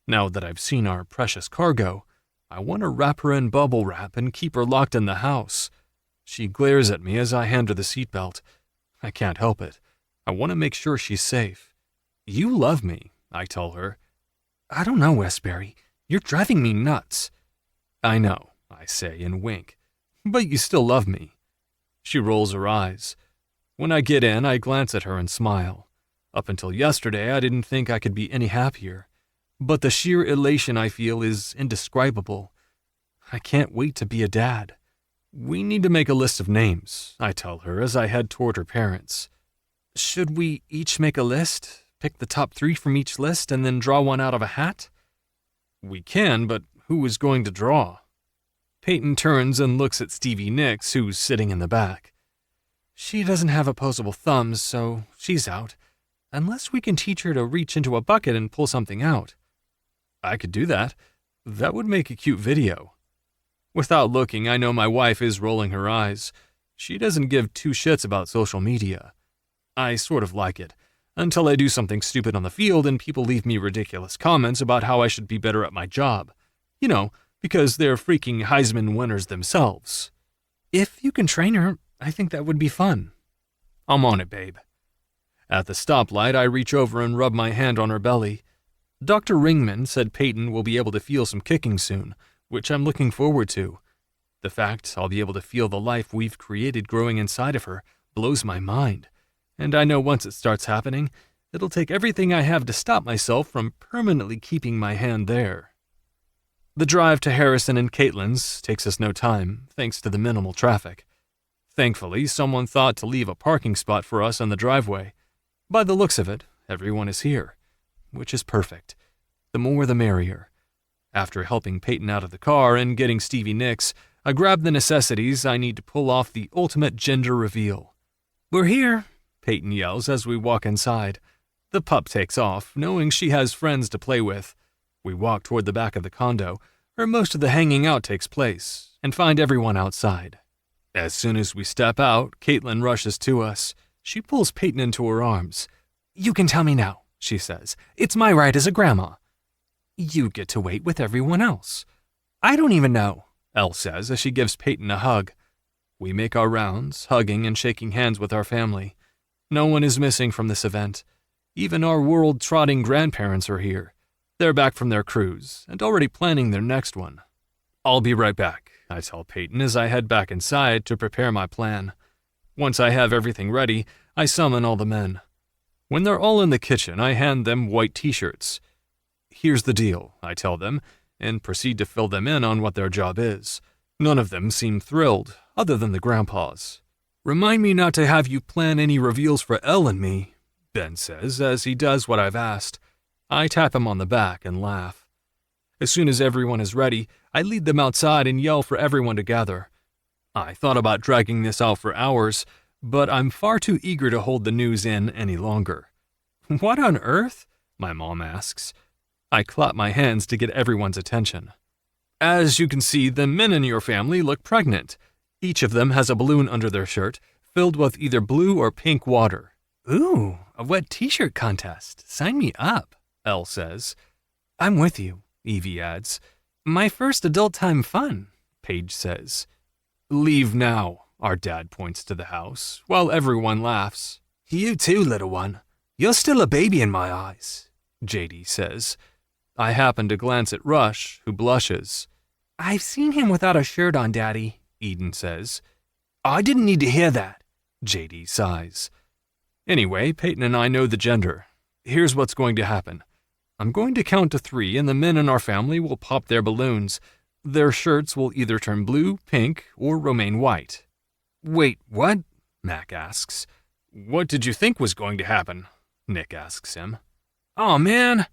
S3: Now that I've seen our precious cargo, I want to wrap her in bubble wrap and keep her locked in the house. She glares at me as I hand her the seatbelt. I can't help it. I want to make sure she's safe. You love me, I tell her. I don't know, Westbury. You're driving me nuts. I know, I say and wink. But you still love me. She rolls her eyes. When I get in, I glance at her and smile. Up until yesterday, I didn't think I could be any happier. But the sheer elation I feel is indescribable. I can't wait to be a dad. We need to make a list of names, I tell her as I head toward her parents. Should we each make a list, pick the top 3 from each list, and then draw one out of a hat? We can, but who is going to draw? Peyton turns and looks at Stevie Nicks, who's sitting in the back. She doesn't have opposable thumbs, so she's out, unless we can teach her to reach into a bucket and pull something out. I could do that. That would make a cute video. Without looking, I know my wife is rolling her eyes. She doesn't give 2 shits about social media. I sort of like it, until I do something stupid on the field and people leave me ridiculous comments about how I should be better at my job. You know, because they're freaking Heisman winners themselves. If you can train her, I think that would be fun. I'm on it, babe. At the stoplight, I reach over and rub my hand on her belly. Dr. Ringman said Peyton will be able to feel some kicking soon, which I'm looking forward to. The fact I'll be able to feel the life we've created growing inside of her blows my mind, and I know once it starts happening, it'll take everything I have to stop myself from permanently keeping my hand there. The drive to Harrison and Caitlin's takes us no time, thanks to the minimal traffic. Thankfully, someone thought to leave a parking spot for us in the driveway. By the looks of it, everyone is here, which is perfect. The more the merrier. After helping Peyton out of the car and getting Stevie Nicks, I grab the necessities I need to pull off the ultimate gender reveal. We're here, Peyton yells as we walk inside. The pup takes off, knowing she has friends to play with. We walk toward the back of the condo, where most of the hanging out takes place, and find everyone outside. As soon as we step out, Caitlin rushes to us. She pulls Peyton into her arms. You can tell me now, she says. It's my right as a grandma. You get to wait with everyone else. I don't even know, Elle says as she gives Peyton a hug. We make our rounds, hugging and shaking hands with our family. No one is missing from this event. Even our world-trotting grandparents are here. They're back from their cruise and already planning their next one. I'll be right back, I tell Peyton as I head back inside to prepare my plan. Once I have everything ready, I summon all the men. When they're all in the kitchen, I hand them white t-shirts. Here's the deal, I tell them, and proceed to fill them in on what their job is. None of them seem thrilled, other than the grandpas. Remind me not to have you plan any reveals for Elle and me, Ben says as he does what I've asked. I tap him on the back and laugh. As soon as everyone is ready, I lead them outside and yell for everyone to gather. I thought about dragging this out for hours, but I'm far too eager to hold the news in any longer. What on earth? My mom asks. I clap my hands to get everyone's attention. As you can see, the men in your family look pregnant. Each of them has a balloon under their shirt filled with either blue or pink water. Ooh, a wet t-shirt contest. Sign me up, Elle says. I'm with you, Evie adds. My first adult time fun, Paige says. Leave now, our dad points to the house, while everyone laughs. You too, little one. You're still a baby in my eyes, JD says. I happen to glance at Rush, who blushes. I've seen him without a shirt on, Daddy, Eden says. I didn't need to hear that, JD sighs. Anyway, Peyton and I know the gender. Here's what's going to happen. I'm going to count to 3, and the men in our family will pop their balloons. Their shirts will either turn blue, pink, or remain white. Wait, what? Mac asks. What did you think was going to happen? Nick asks him. Oh, man.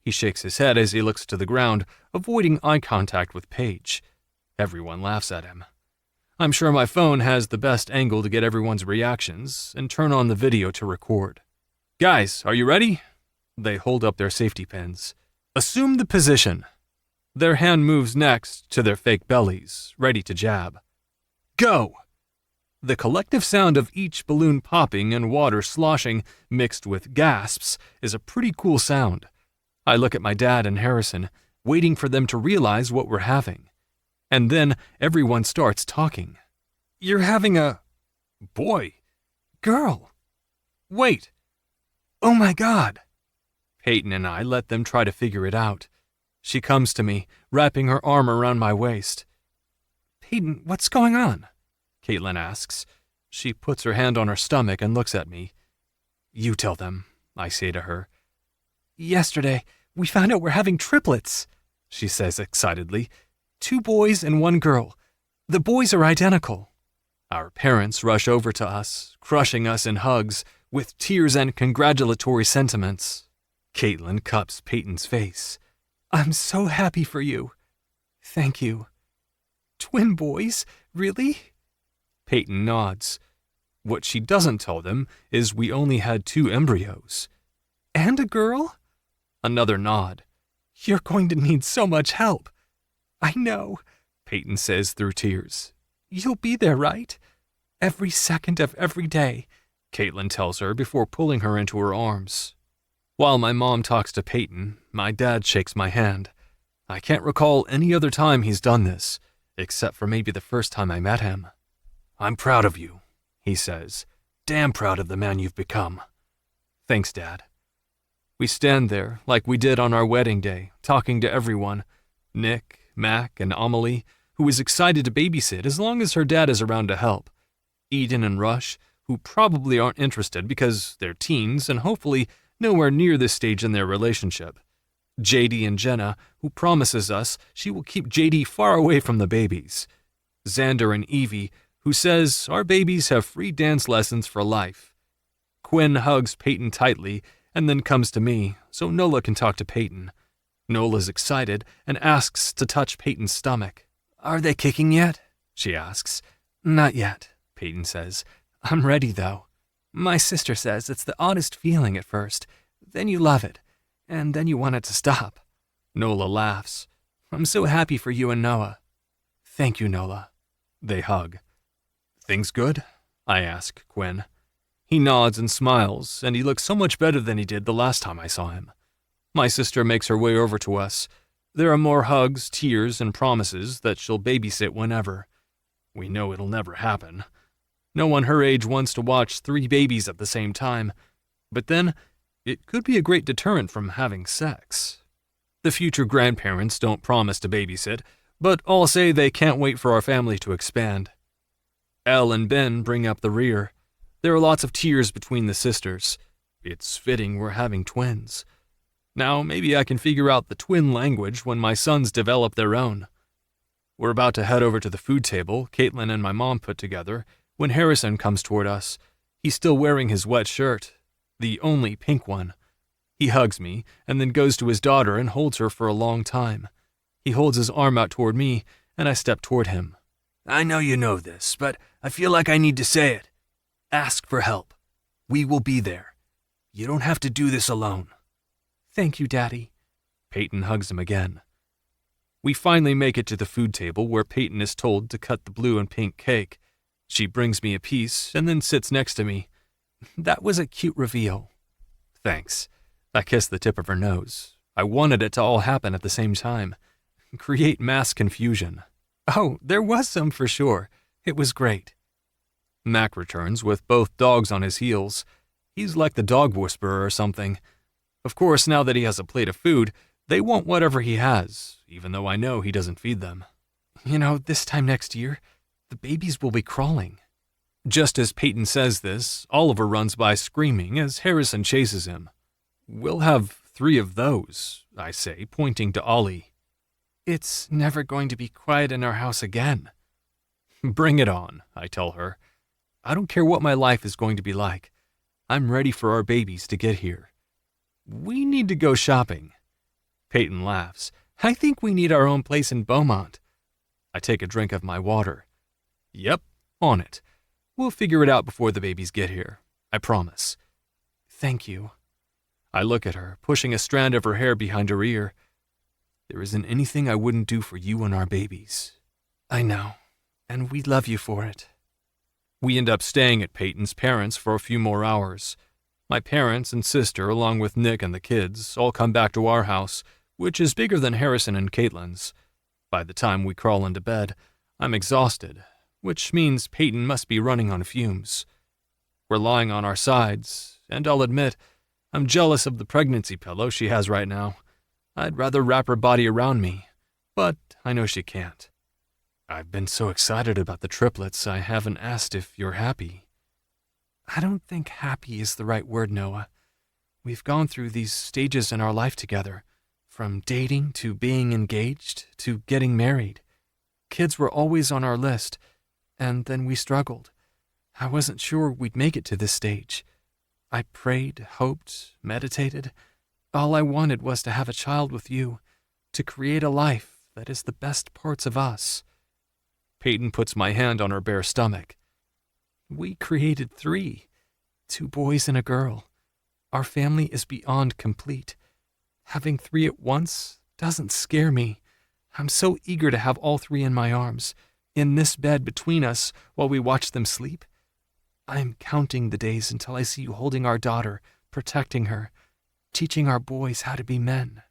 S3: He shakes his head as he looks to the ground, avoiding eye contact with Paige. Everyone laughs at him. I'm sure my phone has the best angle to get everyone's reactions and turn on the video to record. Guys, are you ready? They hold up their safety pins. Assume the position. Their hand moves next to their fake bellies, ready to jab. Go! The collective sound of each balloon popping and water sloshing, mixed with gasps, is a pretty cool sound. I look at my dad and Harrison, waiting for them to realize what we're having. And then everyone starts talking. You're having a boy, girl. Wait. Oh my God. Peyton and I let them try to figure it out. She comes to me, wrapping her arm around my waist. Peyton, what's going on? Caitlin asks. She puts her hand on her stomach and looks at me. You tell them, I say to her. Yesterday, we found out we're having triplets, she says excitedly. 2 boys and 1 girl. The boys are identical. Our parents rush over to us, crushing us in hugs, with tears and congratulatory sentiments. Caitlin cups Peyton's face. I'm so happy for you. Thank you. Twin boys? Really? Peyton nods. What she doesn't tell them is we only had 2 embryos. And a girl? Another nod. You're going to need so much help. I know, Peyton says through tears. You'll be there, right? Every second of every day, Caitlin tells her before pulling her into her arms. While my mom talks to Peyton, my dad shakes my hand. I can't recall any other time he's done this, except for maybe the first time I met him. I'm proud of you, he says. Damn proud of the man you've become. Thanks, Dad. We stand there, like we did on our wedding day, talking to everyone. Nick, Mac, and Amelie, who is excited to babysit as long as her dad is around to help. Eden and Rush, who probably aren't interested because they're teens and hopefully nowhere near this stage in their relationship. JD and Jenna, who promises us she will keep JD far away from the babies. Xander and Evie, who says our babies have free dance lessons for life. Quinn hugs Peyton tightly and then comes to me so Nola can talk to Peyton. Nola's excited and asks to touch Peyton's stomach. Are they kicking yet? She asks. Not yet, Peyton says. I'm ready, though. My sister says it's the oddest feeling at first. Then you love it, and then you want it to stop. Nola laughs. I'm so happy for you and Noah. Thank you, Nola. They hug. Things good? I ask Quinn. He nods and smiles, and he looks so much better than he did the last time I saw him. My sister makes her way over to us. There are more hugs, tears, and promises that she'll babysit whenever. We know it'll never happen. No one her age wants to watch 3 babies at the same time, but then it could be a great deterrent from having sex. The future grandparents don't promise to babysit, but all say they can't wait for our family to expand. Elle and Ben bring up the rear. There are lots of tears between the sisters. It's fitting we're having twins. Now maybe I can figure out the twin language when my sons develop their own. We're about to head over to the food table Caitlin and my mom put together when Harrison comes toward us. He's still wearing his wet shirt, the only pink one. He hugs me and then goes to his daughter and holds her for a long time. He holds his arm out toward me, and I step toward him. I know you know this, but I feel like I need to say it. Ask for help. We will be there. You don't have to do this alone. Thank you, Daddy. Peyton hugs him again. We finally make it to the food table where Peyton is told to cut the blue and pink cake. She brings me a piece and then sits next to me. That was a cute reveal. Thanks. I kissed the tip of her nose. I wanted it to all happen at the same time. Create mass confusion. Oh, there was some for sure. It was great. Mac returns with both dogs on his heels. He's like the dog whisperer or something. Of course, now that he has a plate of food, they want whatever he has, even though I know he doesn't feed them. This time next year, the babies will be crawling. Just as Peyton says this, Oliver runs by screaming as Harrison chases him. We'll have 3 of those, I say, pointing to Ollie. It's never going to be quiet in our house again. Bring it on, I tell her. I don't care what my life is going to be like. I'm ready for our babies to get here. We need to go shopping. Peyton laughs. I think we need our own place in Beaumont. I take a drink of my water. Yep, on it. We'll figure it out before the babies get here. I promise. Thank you. I look at her, pushing a strand of her hair behind her ear. There isn't anything I wouldn't do for you and our babies. I know, and we love you for it. We end up staying at Peyton's parents' for a few more hours. My parents and sister, along with Nick and the kids, all come back to our house, which is bigger than Harrison and Caitlin's. By the time we crawl into bed, I'm exhausted, which means Peyton must be running on fumes. We're lying on our sides, and I'll admit, I'm jealous of the pregnancy pillow she has right now. I'd rather wrap her body around me, but I know she can't. I've been so excited about the triplets, I haven't asked if you're happy. I don't think happy is the right word, Noah. We've gone through these stages in our life together, from dating to being engaged to getting married. Kids were always on our list, and then we struggled. I wasn't sure we'd make it to this stage. I prayed, hoped, meditated. All I wanted was to have a child with you, to create a life that is the best parts of us. Peyton puts my hand on her bare stomach. We created 3, 2 boys and a girl. Our family is beyond complete. Having 3 at once doesn't scare me. I'm so eager to have all 3 in my arms, in this bed between us while we watch them sleep. I'm counting the days until I see you holding our daughter, protecting her, teaching our boys how to be men.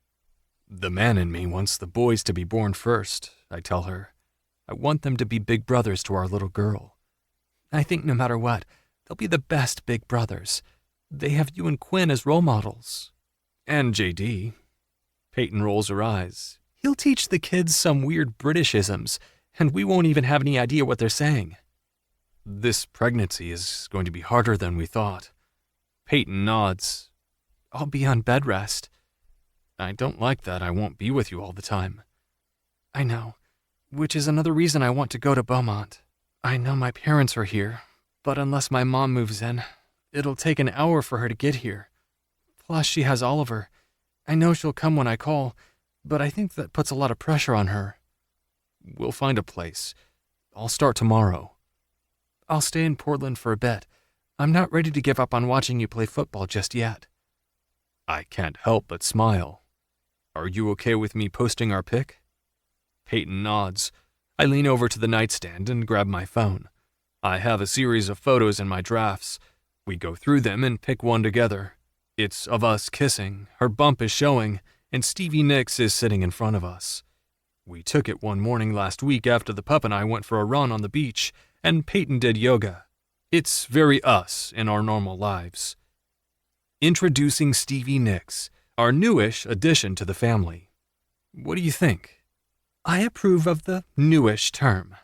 S3: The man in me wants the boys to be born first, I tell her. I want them to be big brothers to our little girl. I think no matter what, they'll be the best big brothers. They have you and Quinn as role models. And JD. Peyton rolls her eyes. He'll teach the kids some weird Britishisms, and we won't even have any idea what they're saying. This pregnancy is going to be harder than we thought. Peyton nods. I'll be on bed rest. I don't like that I won't be with you all the time. I know, which is another reason I want to go to Beaumont. I know my parents are here, but unless my mom moves in, it'll take an hour for her to get here. Plus, she has Oliver. I know she'll come when I call, but I think that puts a lot of pressure on her. We'll find a place. I'll start tomorrow. I'll stay in Portland for a bit. I'm not ready to give up on watching you play football just yet. I can't help but smile. Are you okay with me posting our pic? Peyton nods. I lean over to the nightstand and grab my phone. I have a series of photos in my drafts. We go through them and pick one together. It's of us kissing, her bump is showing, and Stevie Nicks is sitting in front of us. We took it one morning last week after the pup and I went for a run on the beach, and Peyton did yoga. It's very us in our normal lives. Introducing Stevie Nicks, our newish addition to the family. What do you think? I approve of the newish term.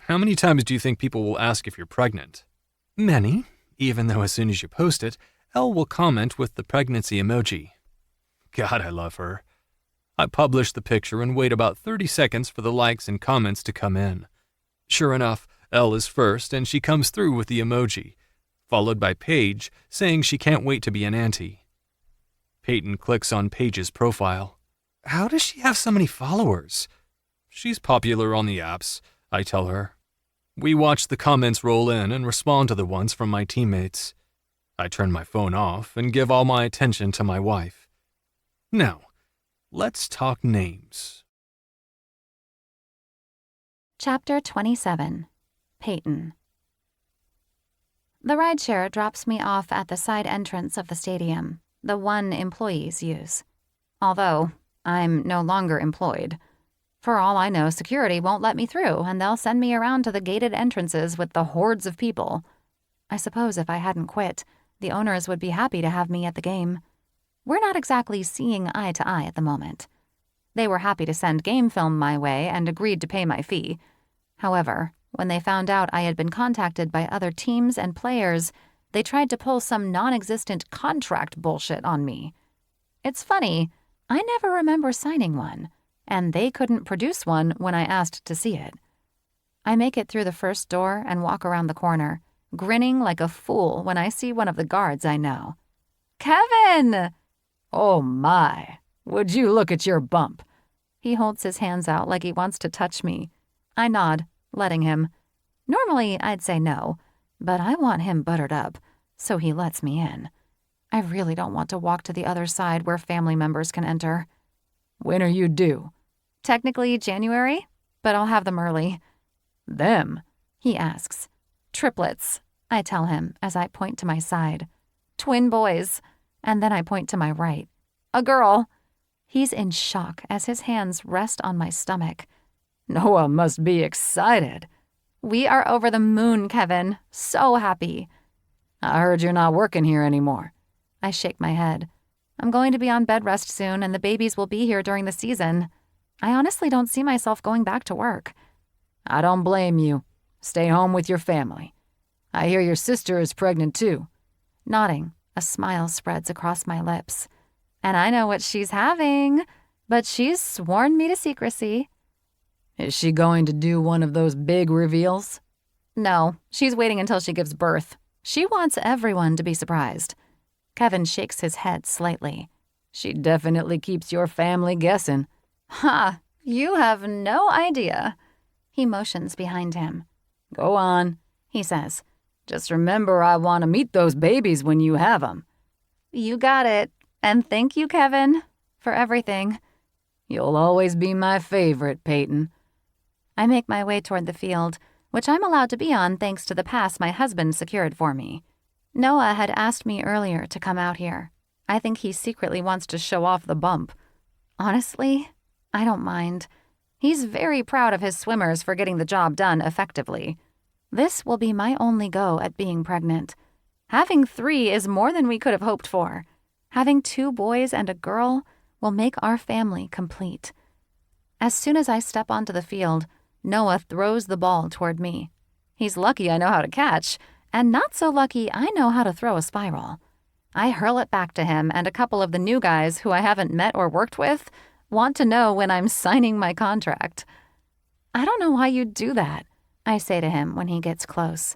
S3: How many times do you think people will ask if you're pregnant? Many, even though as soon as you post it, Elle will comment with the pregnancy emoji. God, I love her. I publish the picture and wait about 30 seconds for the likes and comments to come in. Sure enough, Elle is first and she comes through with the emoji, followed by Paige saying she can't wait to be an auntie. Peyton clicks on Paige's profile. How does she have so many followers? She's popular on the apps, I tell her. We watch the comments roll in and respond to the ones from my teammates. I turn my phone off and give all my attention to my wife. Now, let's talk names.
S1: Chapter 27. Peyton. The rideshare drops me off at the side entrance of the stadium, the one employees use. Although, I'm no longer employed. For all I know, security won't let me through, and they'll send me around to the gated entrances with the hordes of people. I suppose if I hadn't quit, the owners would be happy to have me at the game. We're not exactly seeing eye to eye at the moment. They were happy to send game film my way and agreed to pay my fee. However, when they found out I had been contacted by other teams and players, they tried to pull some non-existent contract bullshit on me. It's funny, I never remember signing one, and they couldn't produce one when I asked to see it. I make it through the first door and walk around the corner, grinning like a fool when I see one of the guards I know. "Kevin!"
S2: Oh my, would you look at your bump?
S1: He holds his hands out like he wants to touch me. I nod, letting him. Normally, I'd say no, but I want him buttered up, so he lets me in. I really don't want to walk to the other side where family members can enter.
S2: When are you due?
S1: Technically January, but I'll have them early.
S2: Them?
S1: He asks. Triplets, I tell him as I point to my side. Twin boys, and then I point to my right. A girl. He's in shock as his hands rest on my stomach.
S2: Noah must be excited.
S1: We are over the moon, Kevin. So happy.
S2: I heard you're not working here anymore.
S1: I shake my head. I'm going to be on bed rest soon, and the babies will be here during the season. I honestly don't see myself going back to work.
S2: I don't blame you. Stay home with your family. I hear your sister is pregnant too.
S1: Nodding, a smile spreads across my lips. And I know what she's having, but she's sworn me to secrecy.
S2: Is she going to do one of those big reveals?
S1: No, she's waiting until she gives birth. She wants everyone to be surprised. Kevin shakes his head slightly.
S2: She definitely keeps your family guessing.
S1: Ha, you have no idea. He motions behind him.
S2: Go on, he says. Just remember I want to meet those babies when you have them.
S1: You got it. And thank you, Kevin, for everything.
S2: You'll always be my favorite, Peyton.
S1: I make my way toward the field, which I'm allowed to be on thanks to the pass my husband secured for me. Noah had asked me earlier to come out here. I think he secretly wants to show off the bump. Honestly, I don't mind. He's very proud of his swimmers for getting the job done effectively. This will be my only go at being pregnant. Having 3 is more than we could have hoped for. Having 2 boys and a girl will make our family complete. As soon as I step onto the field, Noah throws the ball toward me. He's lucky I know how to catch, and not so lucky I know how to throw a spiral. I hurl it back to him, and a couple of the new guys who I haven't met or worked with want to know when I'm signing my contract. I don't know why you'd do that, I say to him when he gets close.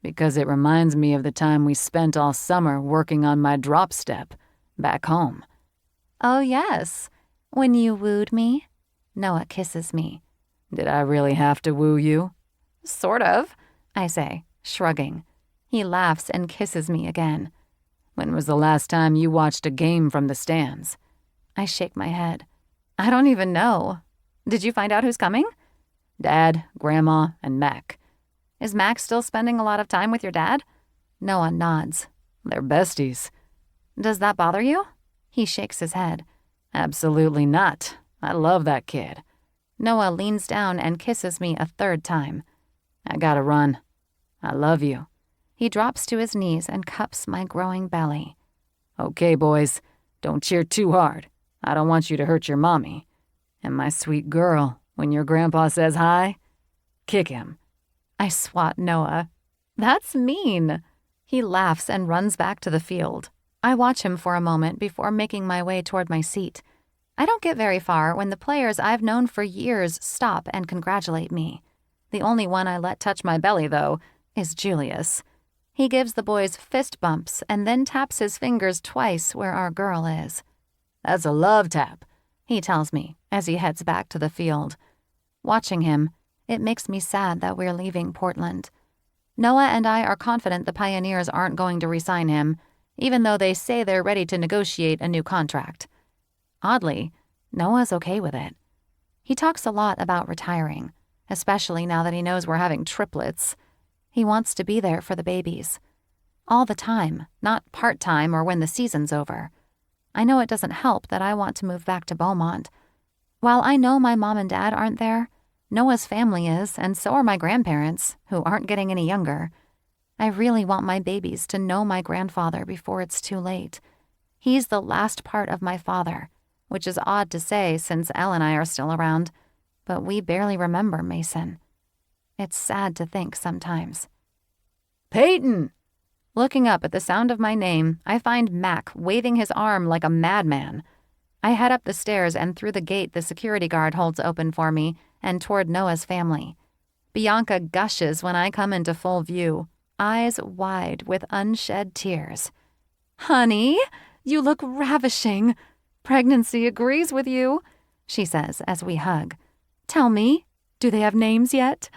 S2: Because it reminds me of the time we spent all summer working on my drop step back home.
S1: Oh, yes. When you wooed me? Noah kisses me.
S2: Did I really have to woo you?
S1: Sort of, I say, shrugging. He laughs and kisses me again.
S2: When was the last time you watched a game from the stands?
S1: I shake my head. I don't even know. Did you find out who's coming?
S2: Dad, Grandma, and Mac.
S1: Is Mac still spending a lot of time with your dad? Noah nods.
S2: They're besties.
S1: Does that bother you? He shakes his head.
S2: Absolutely not. I love that kid.
S1: Noah leans down and kisses me a 3rd time.
S2: I gotta run. I love you.
S1: He drops to his knees and cups my growing belly.
S2: Okay, boys. Don't cheer too hard. I don't want you to hurt your mommy. And my sweet girl, when your grandpa says hi, kick him.
S1: I swat Noah. That's mean. He laughs and runs back to the field. I watch him for a moment before making my way toward my seat. I don't get very far when the players I've known for years stop and congratulate me. The only one I let touch my belly, though, is Julius. He gives the boys fist bumps and then taps his fingers twice where our girl is.
S2: That's a love tap,
S1: he tells me as he heads back to the field. Watching him, it makes me sad that we're leaving Portland. Noah and I are confident the Pioneers aren't going to re-sign him, even though they say they're ready to negotiate a new contract. Oddly, Noah's okay with it. He talks a lot about retiring, especially now that he knows we're having triplets. He wants to be there for the babies. All the time, not part-time or when the season's over. I know it doesn't help that I want to move back to Beaumont. While I know my mom and dad aren't there, Noah's family is, and so are my grandparents, who aren't getting any younger. I really want my babies to know my grandfather before it's too late. He's the last part of my father, which is odd to say since Elle and I are still around, but we barely remember Mason. It's sad to think sometimes.
S2: Peyton!
S1: Looking up at the sound of my name, I find Mac waving his arm like a madman. I head up the stairs and through the gate the security guard holds open for me and toward Noah's family. Bianca gushes when I come into full view, eyes wide with unshed tears. "Honey, you look ravishing. Pregnancy agrees with you," she says as we hug. "Tell me, do they have names yet?"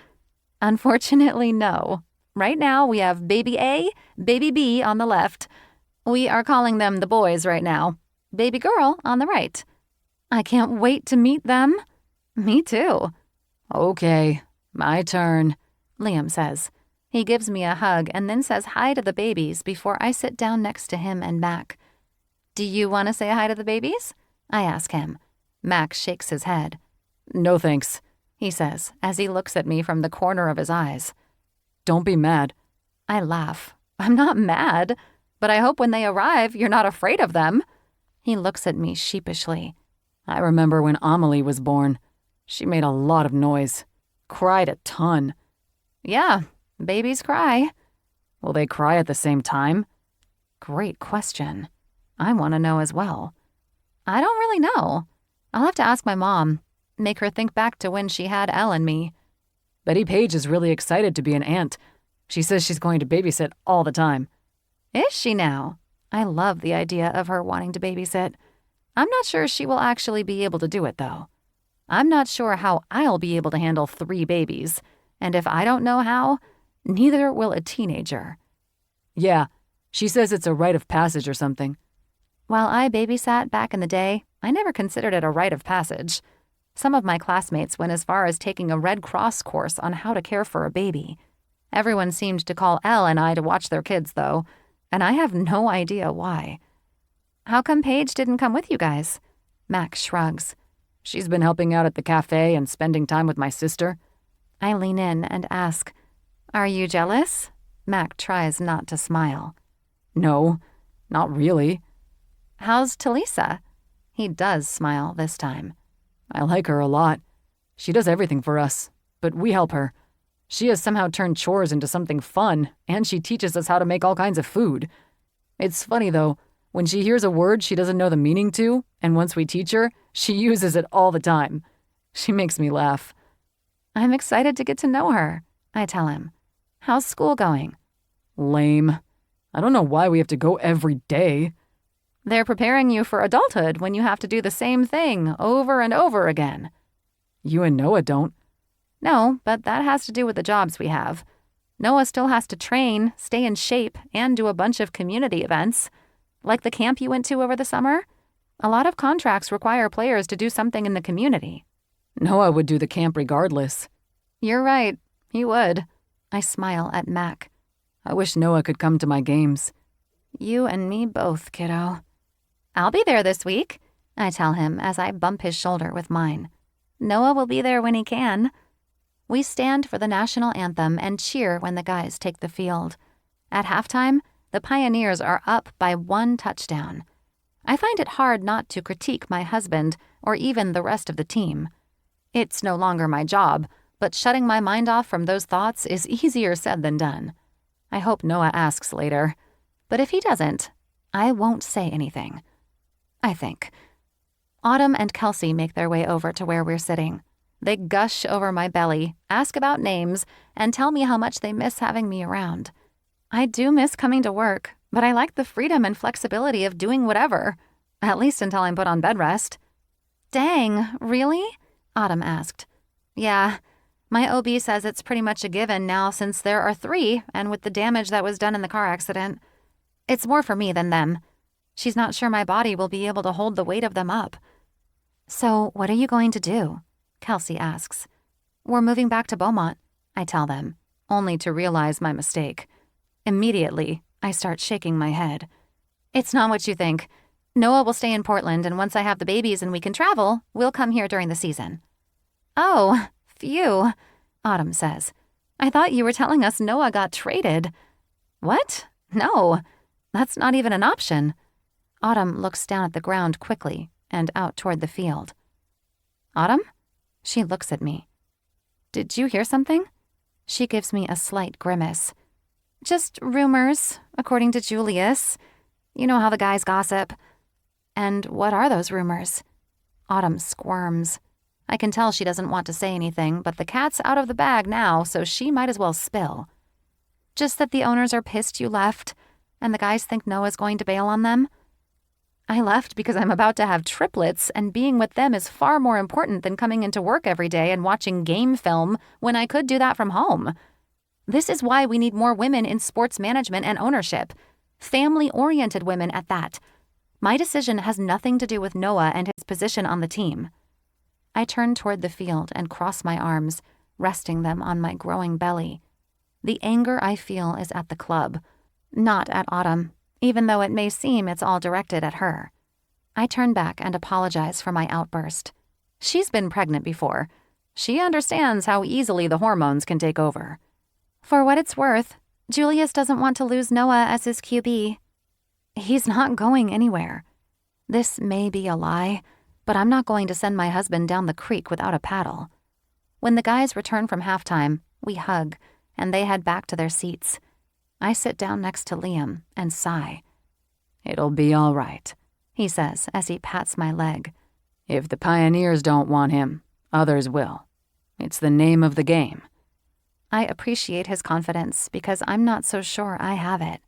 S1: "Unfortunately, no. Right now we have baby A, baby B on the left. We are calling them the boys right now. Baby girl on the right." "I can't wait to meet them." "Me too."
S2: Okay, my turn,
S1: Liam says. He gives me a hug and then says hi to the babies before I sit down next to him and Mac. "Do you want to say hi to the babies?" I ask him. Mac shakes his head.
S2: No thanks.
S1: He says as he looks at me from the corner of his eyes.
S2: Don't be mad.
S1: I laugh. I'm not mad, but I hope when they arrive you're not afraid of them. He looks at me sheepishly.
S2: I remember when Amelie was born. She made a lot of noise. Cried a ton.
S1: Yeah, babies cry.
S2: Will they cry at the same time?
S1: Great question. I want to know as well. I don't really know. I'll have to ask my mom. Make her think back to when she had Elle and me.
S2: Betty Page is really excited to be an aunt. She says she's going to babysit all the time.
S1: Is she now? I love the idea of her wanting to babysit. I'm not sure she will actually be able to do it, though. I'm not sure how I'll be able to handle 3 babies. And if I don't know how, neither will a teenager.
S2: Yeah, she says it's a rite of passage or something.
S1: While I babysat back in the day, I never considered it a rite of passage. Some of my classmates went as far as taking a Red Cross course on how to care for a baby. Everyone seemed to call Elle and I to watch their kids, though, and I have no idea why. How come Paige didn't come with you guys? Mac shrugs.
S2: She's been helping out at the cafe and spending time with my sister.
S1: I lean in and ask, "Are you jealous?" Mac tries not to smile.
S2: No, not really.
S1: "How's Talisa?" He does smile this time.
S2: I like her a lot. She does everything for us, but we help her. She has somehow turned chores into something fun, and she teaches us how to make all kinds of food. It's funny, though, when she hears a word she doesn't know the meaning to, and once we teach her, she uses it all the time. She makes me laugh.
S1: I'm excited to get to know her, I tell him. How's school going?
S2: Lame. I don't know why we have to go every day.
S1: They're preparing you for adulthood when you have to do the same thing over and over again.
S2: You and Noah don't.
S1: No, but that has to do with the jobs we have. Noah still has to train, stay in shape, and do a bunch of community events. Like the camp you went to over the summer? A lot of contracts require players to do something in the community.
S2: Noah would do the camp regardless.
S1: You're right. He would. I smile at Mac.
S2: I wish Noah could come to my games.
S1: You and me both, kiddo. I'll be there this week, I tell him as I bump his shoulder with mine. Noah will be there when he can. We stand for the national anthem and cheer when the guys take the field. At halftime, the Pioneers are up by 1 touchdown. I find it hard not to critique my husband or even the rest of the team. It's no longer my job, but shutting my mind off from those thoughts is easier said than done. I hope Noah asks later, but if he doesn't, I won't say anything. I think. Autumn and Kelsey make their way over to where we're sitting. They gush over my belly, ask about names, and tell me how much they miss having me around. I do miss coming to work, but I like the freedom and flexibility of doing whatever, at least until I'm put on bed rest. Dang, really? Autumn asked. Yeah, my OB says it's pretty much a given now since there are 3 and with the damage that was done in the car accident. It's more for me than them. She's not sure my body will be able to hold the weight of them up. So what are you going to do? Kelsey asks. We're moving back to Beaumont, I tell them, only to realize my mistake. Immediately, I start shaking my head. It's not what you think. Noah will stay in Portland, and once I have the babies and we can travel, we'll come here during the season. Oh, phew, Autumn says. I thought you were telling us Noah got traded. What? No, that's not even an option. Autumn looks down at the ground quickly and out toward the field. Autumn? She looks at me. Did you hear something? She gives me a slight grimace. Just rumors, according to Julius. You know how the guys gossip. And what are those rumors? Autumn squirms. I can tell she doesn't want to say anything, but the cat's out of the bag now, so she might as well spill. Just that the owners are pissed you left, and the guys think Noah's going to bail on them. I left because I'm about to have triplets, and being with them is far more important than coming into work every day and watching game film when I could do that from home. This is why we need more women in sports management and ownership. Family-oriented women at that. My decision has nothing to do with Noah and his position on the team. I turn toward the field and cross my arms, resting them on my growing belly. The anger I feel is at the club, not at Autumn, even though it may seem it's all directed at her. I turn back and apologize for my outburst. She's been pregnant before. She understands how easily the hormones can take over. For what it's worth, Julius doesn't want to lose Noah as his QB. He's not going anywhere. This may be a lie, but I'm not going to send my husband down the creek without a paddle. When the guys return from halftime, we hug, and they head back to their seats. I sit down next to Liam and sigh.
S2: It'll be all right,
S1: he says as he pats my leg.
S2: If the Pioneers don't want him, others will. It's the name of the game.
S1: I appreciate his confidence because I'm not so sure I have it.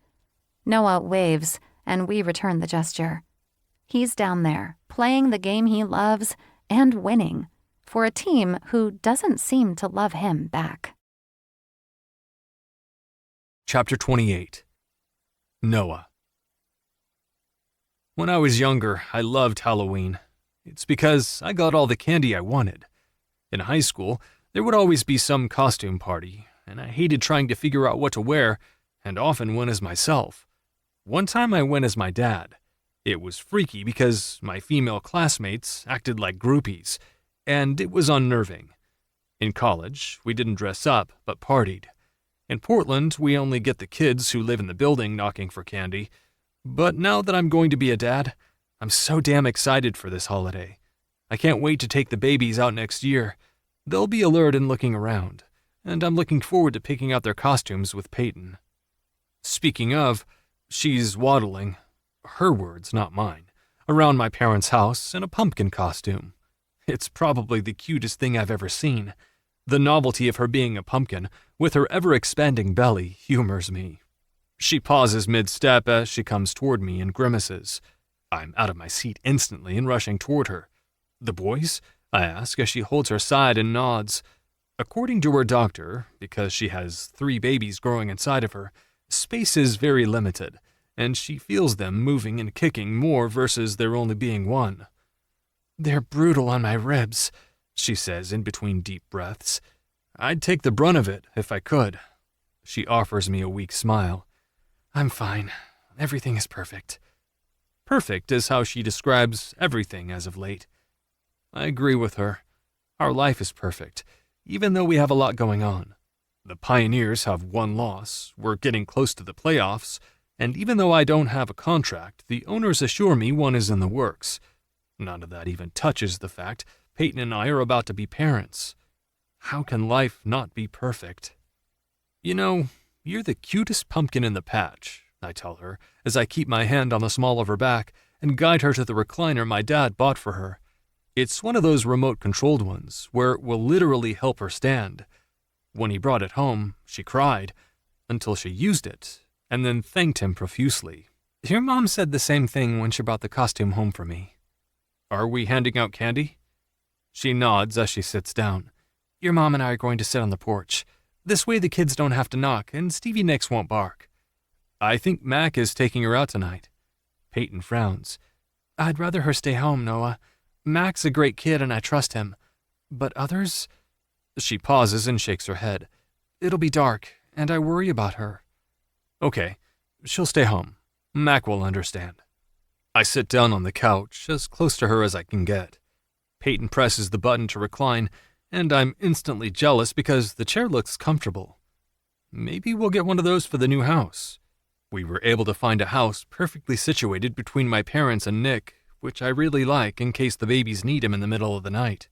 S1: Noah waves, and we return the gesture. He's down there, playing the game he loves and winning for a team who doesn't seem to love him back.
S3: Chapter 28. Noah. When I was younger, I loved Halloween. It's because I got all the candy I wanted. In high school, there would always be some costume party, and I hated trying to figure out what to wear, and often went as myself. One time I went as my dad. It was freaky because my female classmates acted like groupies, and it was unnerving. In college, we didn't dress up, but partied. In Portland, we only get the kids who live in the building knocking for candy. But now that I'm going to be a dad, I'm so damn excited for this holiday. I can't wait to take the babies out next year. They'll be alert and looking around, and I'm looking forward to picking out their costumes with Peyton. Speaking of, she's waddling, her words, not mine, around my parents' house in a pumpkin costume. It's probably the cutest thing I've ever seen. The novelty of her being a pumpkin, with her ever-expanding belly, humors me. She pauses mid-step as she comes toward me and grimaces. I'm out of my seat instantly and rushing toward her. The boys? I ask as she holds her side and nods. According to her doctor, because she has 3 babies growing inside of her, space is very limited, and she feels them moving and kicking more versus there only being one. They're brutal on my ribs, she says in between deep breaths. I'd take the brunt of it if I could. She offers me a weak smile. I'm fine. Everything is perfect. Perfect is how she describes everything as of late. I agree with her. Our life is perfect, even though we have a lot going on. The Pioneers have 1 loss, we're getting close to the playoffs, and even though I don't have a contract, the owners assure me one is in the works. None of that even touches the fact Peyton and I are about to be parents. How can life not be perfect? You know, you're the cutest pumpkin in the patch, I tell her, as I keep my hand on the small of her back and guide her to the recliner my dad bought for her. It's one of those remote-controlled ones, where it will literally help her stand. When he brought it home, she cried, until she used it, and then thanked him profusely. Your mom said the same thing when she brought the costume home for me. Are we handing out candy? She nods as she sits down. Your mom and I are going to sit on the porch. This way the kids don't have to knock, and Stevie Nicks won't bark. I think Mac is taking her out tonight. Peyton frowns. I'd rather her stay home, Noah. Mac's a great kid and I trust him. But others? She pauses and shakes her head. It'll be dark, and I worry about her. Okay, she'll stay home. Mac will understand. I sit down on the couch, as close to her as I can get. Peyton presses the button to recline, and I'm instantly jealous because the chair looks comfortable. Maybe we'll get one of those for the new house. We were able to find a house perfectly situated between my parents and Nick, which I really like in case the babies need him in the middle of the night.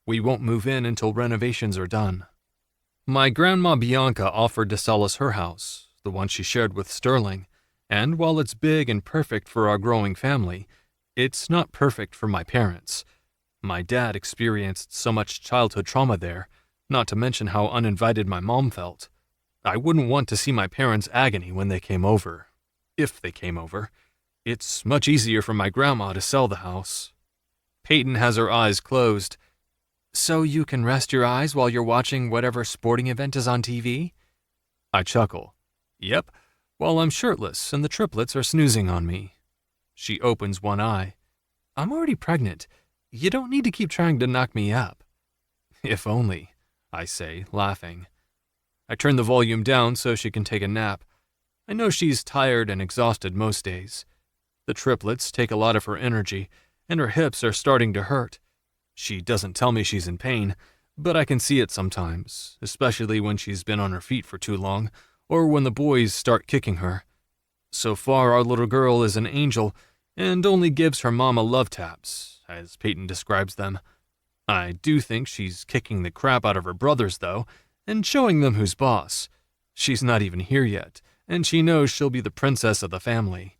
S3: We won't move in until renovations are done. My grandma Bianca offered to sell us her house, the one she shared with Sterling, and while it's big and perfect for our growing family, it's not perfect for my parents. My dad experienced so much childhood trauma there, not to mention how uninvited my mom felt. I wouldn't want to see my parents' agony when they came over. If they came over. It's much easier for my grandma to sell the house. Peyton has her eyes closed. So you can rest your eyes while you're watching whatever sporting event is on TV? I chuckle. Yep, while I'm shirtless and the triplets are snoozing on me. She opens one eye. I'm already pregnant. You don't need to keep trying to knock me up. If only, I say, laughing. I turn the volume down so she can take a nap. I know she's tired and exhausted most days. The triplets take a lot of her energy, and her hips are starting to hurt. She doesn't tell me she's in pain, but I can see it sometimes, especially when she's been on her feet for too long, or when the boys start kicking her. So far, our little girl is an angel and only gives her mama love taps, as Peyton describes them. I do think she's kicking the crap out of her brothers, though, and showing them who's boss. She's not even here yet, and she knows she'll be the princess of the family.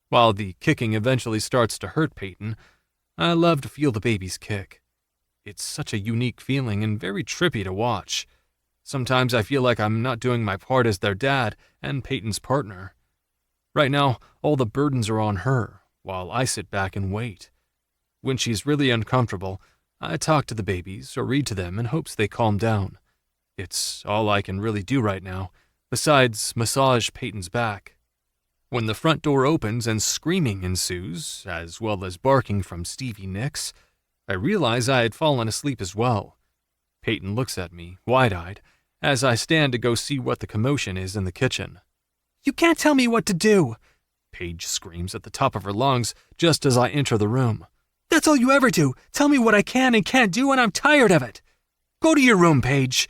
S3: While the kicking eventually starts to hurt Peyton, I love to feel the babies kick. It's such a unique feeling and very trippy to watch. Sometimes I feel like I'm not doing my part as their dad and Peyton's partner. Right now, all the burdens are on her, while I sit back and wait. When she's really uncomfortable, I talk to the babies or read to them in hopes they calm down. It's all I can really do right now, besides massage Peyton's back. When the front door opens and screaming ensues, as well as barking from Stevie Nicks, I realize I had fallen asleep as well. Peyton looks at me, wide-eyed, as I stand to go see what the commotion is in the kitchen. You can't tell me what to do, Paige screams at the top of her lungs just as I enter the room. That's all you ever do. Tell me what I can and can't do, and I'm tired of it. Go to your room, Paige.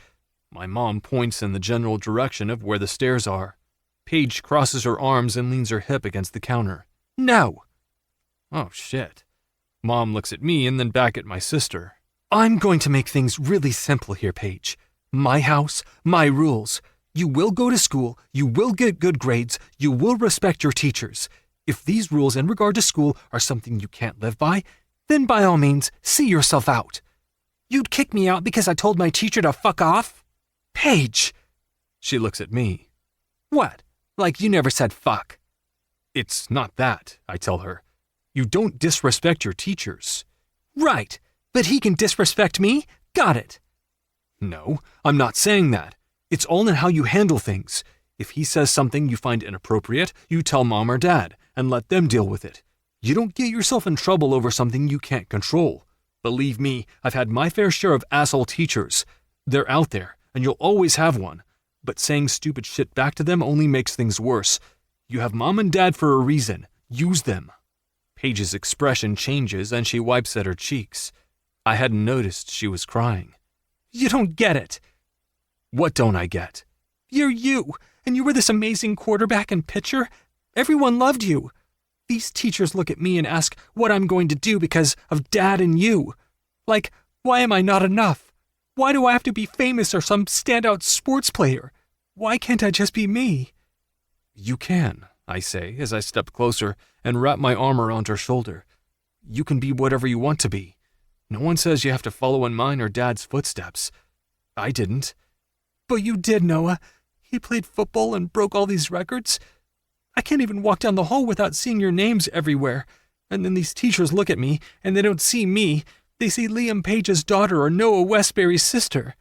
S3: My mom points in the general direction of where the stairs are. Paige crosses her arms and leans her hip against the counter. No. Oh, shit. Mom looks at me and then back at my sister. I'm going to make things really simple here, Paige. My house, my rules. You will go to school, you will get good grades, you will respect your teachers. If these rules in regard to school are something you can't live by, then by all means, see yourself out. You'd kick me out because I told my teacher to fuck off? Paige! She looks at me. What? Like you never said fuck. It's not that, I tell her. You don't disrespect your teachers. Right, but he can disrespect me? Got it. No, I'm not saying that. It's all in how you handle things. If he says something you find inappropriate, you tell mom or dad and let them deal with it. You don't get yourself in trouble over something you can't control. Believe me, I've had my fair share of asshole teachers. They're out there, and you'll always have one. But saying stupid shit back to them only makes things worse. You have mom and dad for a reason. Use them. Paige's expression changes and she wipes at her cheeks. I hadn't noticed she was crying. You don't get it. What don't I get? You're you, and you were this amazing quarterback and pitcher. Everyone loved you. These teachers look at me and ask what I'm going to do because of Dad and you. Like, why am I not enough? Why do I have to be famous or some standout sports player? Why can't I just be me? You can, I say as I step closer and wrap my arm around her shoulder. You can be whatever you want to be. No one says you have to follow in mine or Dad's footsteps. I didn't. But you did, Noah. He played football and broke all these records. I can't even walk down the hall without seeing your names everywhere. And then these teachers look at me, and they don't see me. They see Liam Page's daughter or Noah Westbury's sister.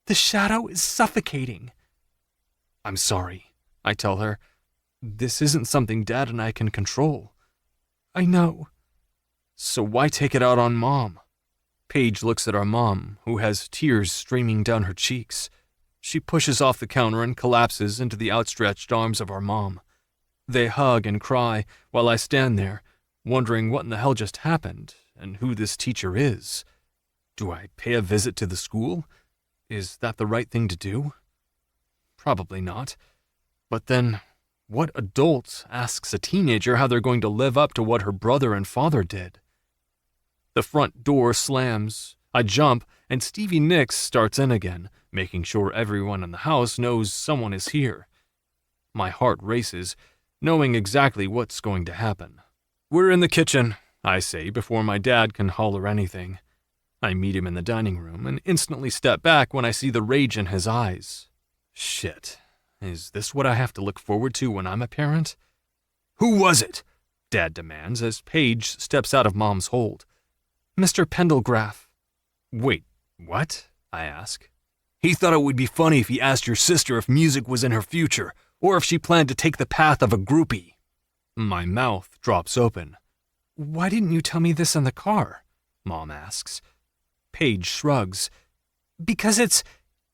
S3: The shadow is suffocating. I'm sorry, I tell her. This isn't something Dad and I can control. I know. So why take it out on Mom? Paige looks at our mom, who has tears streaming down her cheeks. She pushes off the counter and collapses into the outstretched arms of our mom. They hug and cry while I stand there, wondering what in the hell just happened and who this teacher is. Do I pay a visit to the school? Is that the right thing to do? Probably not. But then, what adult asks a teenager how they're going to live up to what her brother and father did? The front door slams. I jump, and Stevie Nicks starts in again, making sure everyone in the house knows someone is here. My heart races, knowing exactly what's going to happen. "We're in the kitchen," I say before my dad can holler anything. I meet him in the dining room and instantly step back when I see the rage in his eyes. Shit. Is this what I have to look forward to when I'm a parent? "Who was it?" Dad demands as Paige steps out of Mom's hold. "Mr. Pendelgraph." "Wait, what?" I ask. "He thought it would be funny if he asked your sister if music was in her future, or if she planned to take the path of a groupie." My mouth drops open. "Why didn't you tell me this in the car?" Mom asks. Paige shrugs. "Because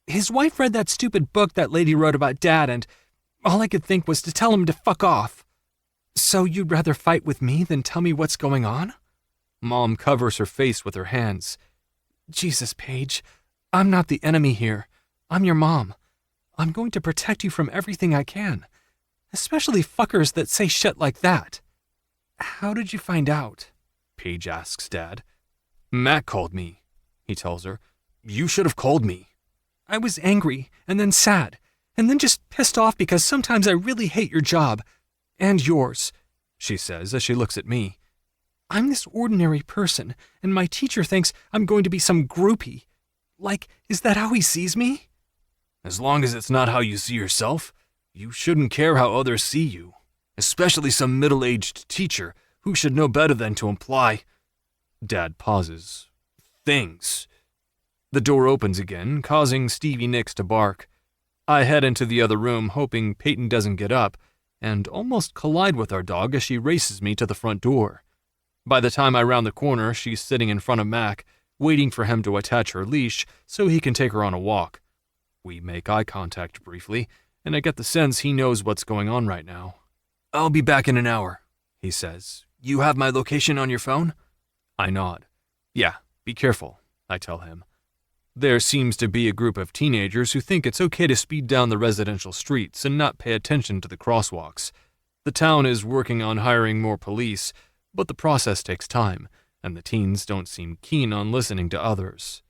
S3: his wife read that stupid book that lady wrote about Dad, and all I could think was to tell him to fuck off." "So you'd rather fight with me than tell me what's going on?" Mom covers her face with her hands. "Jesus, Paige, I'm not the enemy here. I'm your mom. I'm going to protect you from everything I can, especially fuckers that say shit like that." "How did you find out?" Paige asks Dad. "Matt called me," he tells her. "You should have called me." "I was angry, and then sad, and then just pissed off because sometimes I really hate your job. And yours," she says as she looks at me. "I'm this ordinary person, and my teacher thinks I'm going to be some groupie. Like, is that how he sees me?" "As long as it's not how you see yourself, you shouldn't care how others see you, especially some middle-aged teacher who should know better than to imply—" Dad pauses. "Things." The door opens again, causing Stevie Nicks to bark. I head into the other room, hoping Peyton doesn't get up, and almost collide with our dog as she races me to the front door. By the time I round the corner, she's sitting in front of Mac, waiting for him to attach her leash so he can take her on a walk. We make eye contact briefly, and I get the sense he knows what's going on right now. "I'll be back in an hour," he says. "You have my location on your phone?" I nod. "Yeah, be careful," I tell him. There seems to be a group of teenagers who think it's okay to speed down the residential streets and not pay attention to the crosswalks. The town is working on hiring more police, but the process takes time, and the teens don't seem keen on listening to others.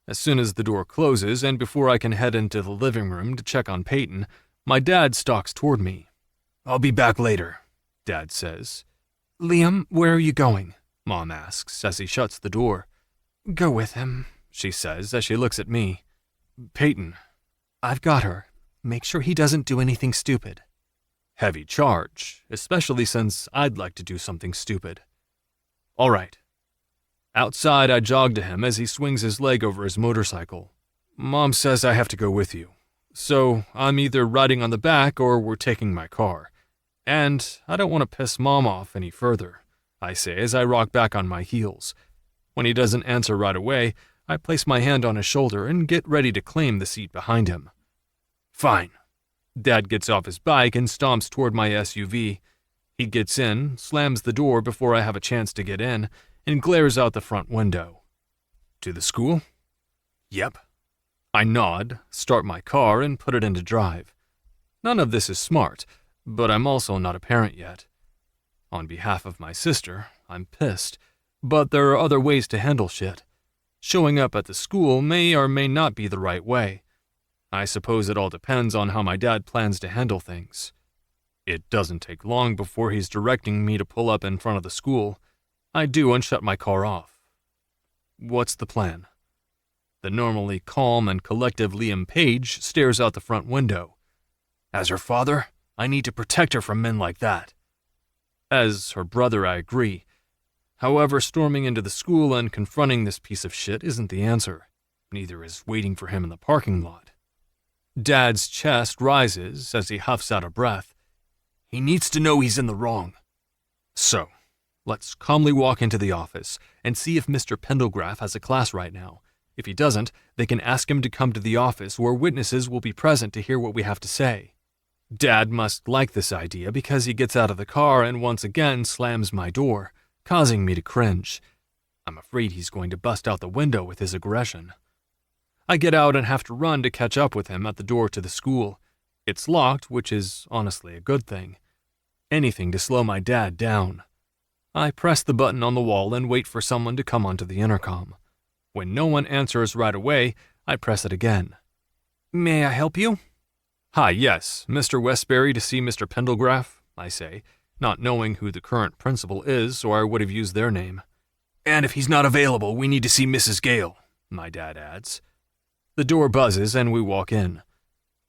S3: As soon as the door closes and before I can head into the living room to check on Peyton, my dad stalks toward me. "I'll be back later," Dad says. "Liam, where are you going?" Mom asks as he shuts the door. "Go with him," she says as she looks at me. "Peyton." "I've got her. Make sure he doesn't do anything stupid." Heavy charge, especially since I'd like to do something stupid. "All right." Outside, I jog to him as he swings his leg over his motorcycle. "Mom says I have to go with you, so I'm either riding on the back or we're taking my car. And I don't want to piss Mom off any further," I say as I rock back on my heels. When he doesn't answer right away, I place my hand on his shoulder and get ready to claim the seat behind him. "Fine." Dad gets off his bike and stomps toward my SUV. He gets in, slams the door before I have a chance to get in, and glares out the front window. "To the school?" "Yep." I nod, start my car, and put it into drive. None of this is smart, but I'm also not a parent yet. On behalf of my sister, I'm pissed, but there are other ways to handle shit. Showing up at the school may or may not be the right way. I suppose it all depends on how my dad plans to handle things. It doesn't take long before he's directing me to pull up in front of the school. I do and shut my car off. What's the plan? The normally calm and collective Liam Page stares out the front window. As her father, I need to protect her from men like that. As her brother, I agree. However, storming into the school and confronting this piece of shit isn't the answer. Neither is waiting for him in the parking lot. Dad's chest rises as he huffs out a breath. He needs to know he's in the wrong. So, Let's calmly walk into the office and see if Mr. Pendelgraph has a class right now. If he doesn't, they can ask him to come to the office where witnesses will be present to hear what we have to say. Dad must like this idea because he gets out of the car and once again slams my door, causing me to cringe. I'm afraid he's going to bust out the window with his aggression. I get out and have to run to catch up with him at the door to the school. It's locked, which is honestly a good thing. Anything to slow my dad down. I press the button on the wall and wait for someone to come onto the intercom. When no one answers right away, I press it again. "May I help you?" "Hi, yes, Mr. Westbury to see Mr. Pendelgraph," I say, not knowing who the current principal is, or I would have used their name. "And if he's not available, we need to see Mrs. Gale," my dad adds. The door buzzes and we walk in.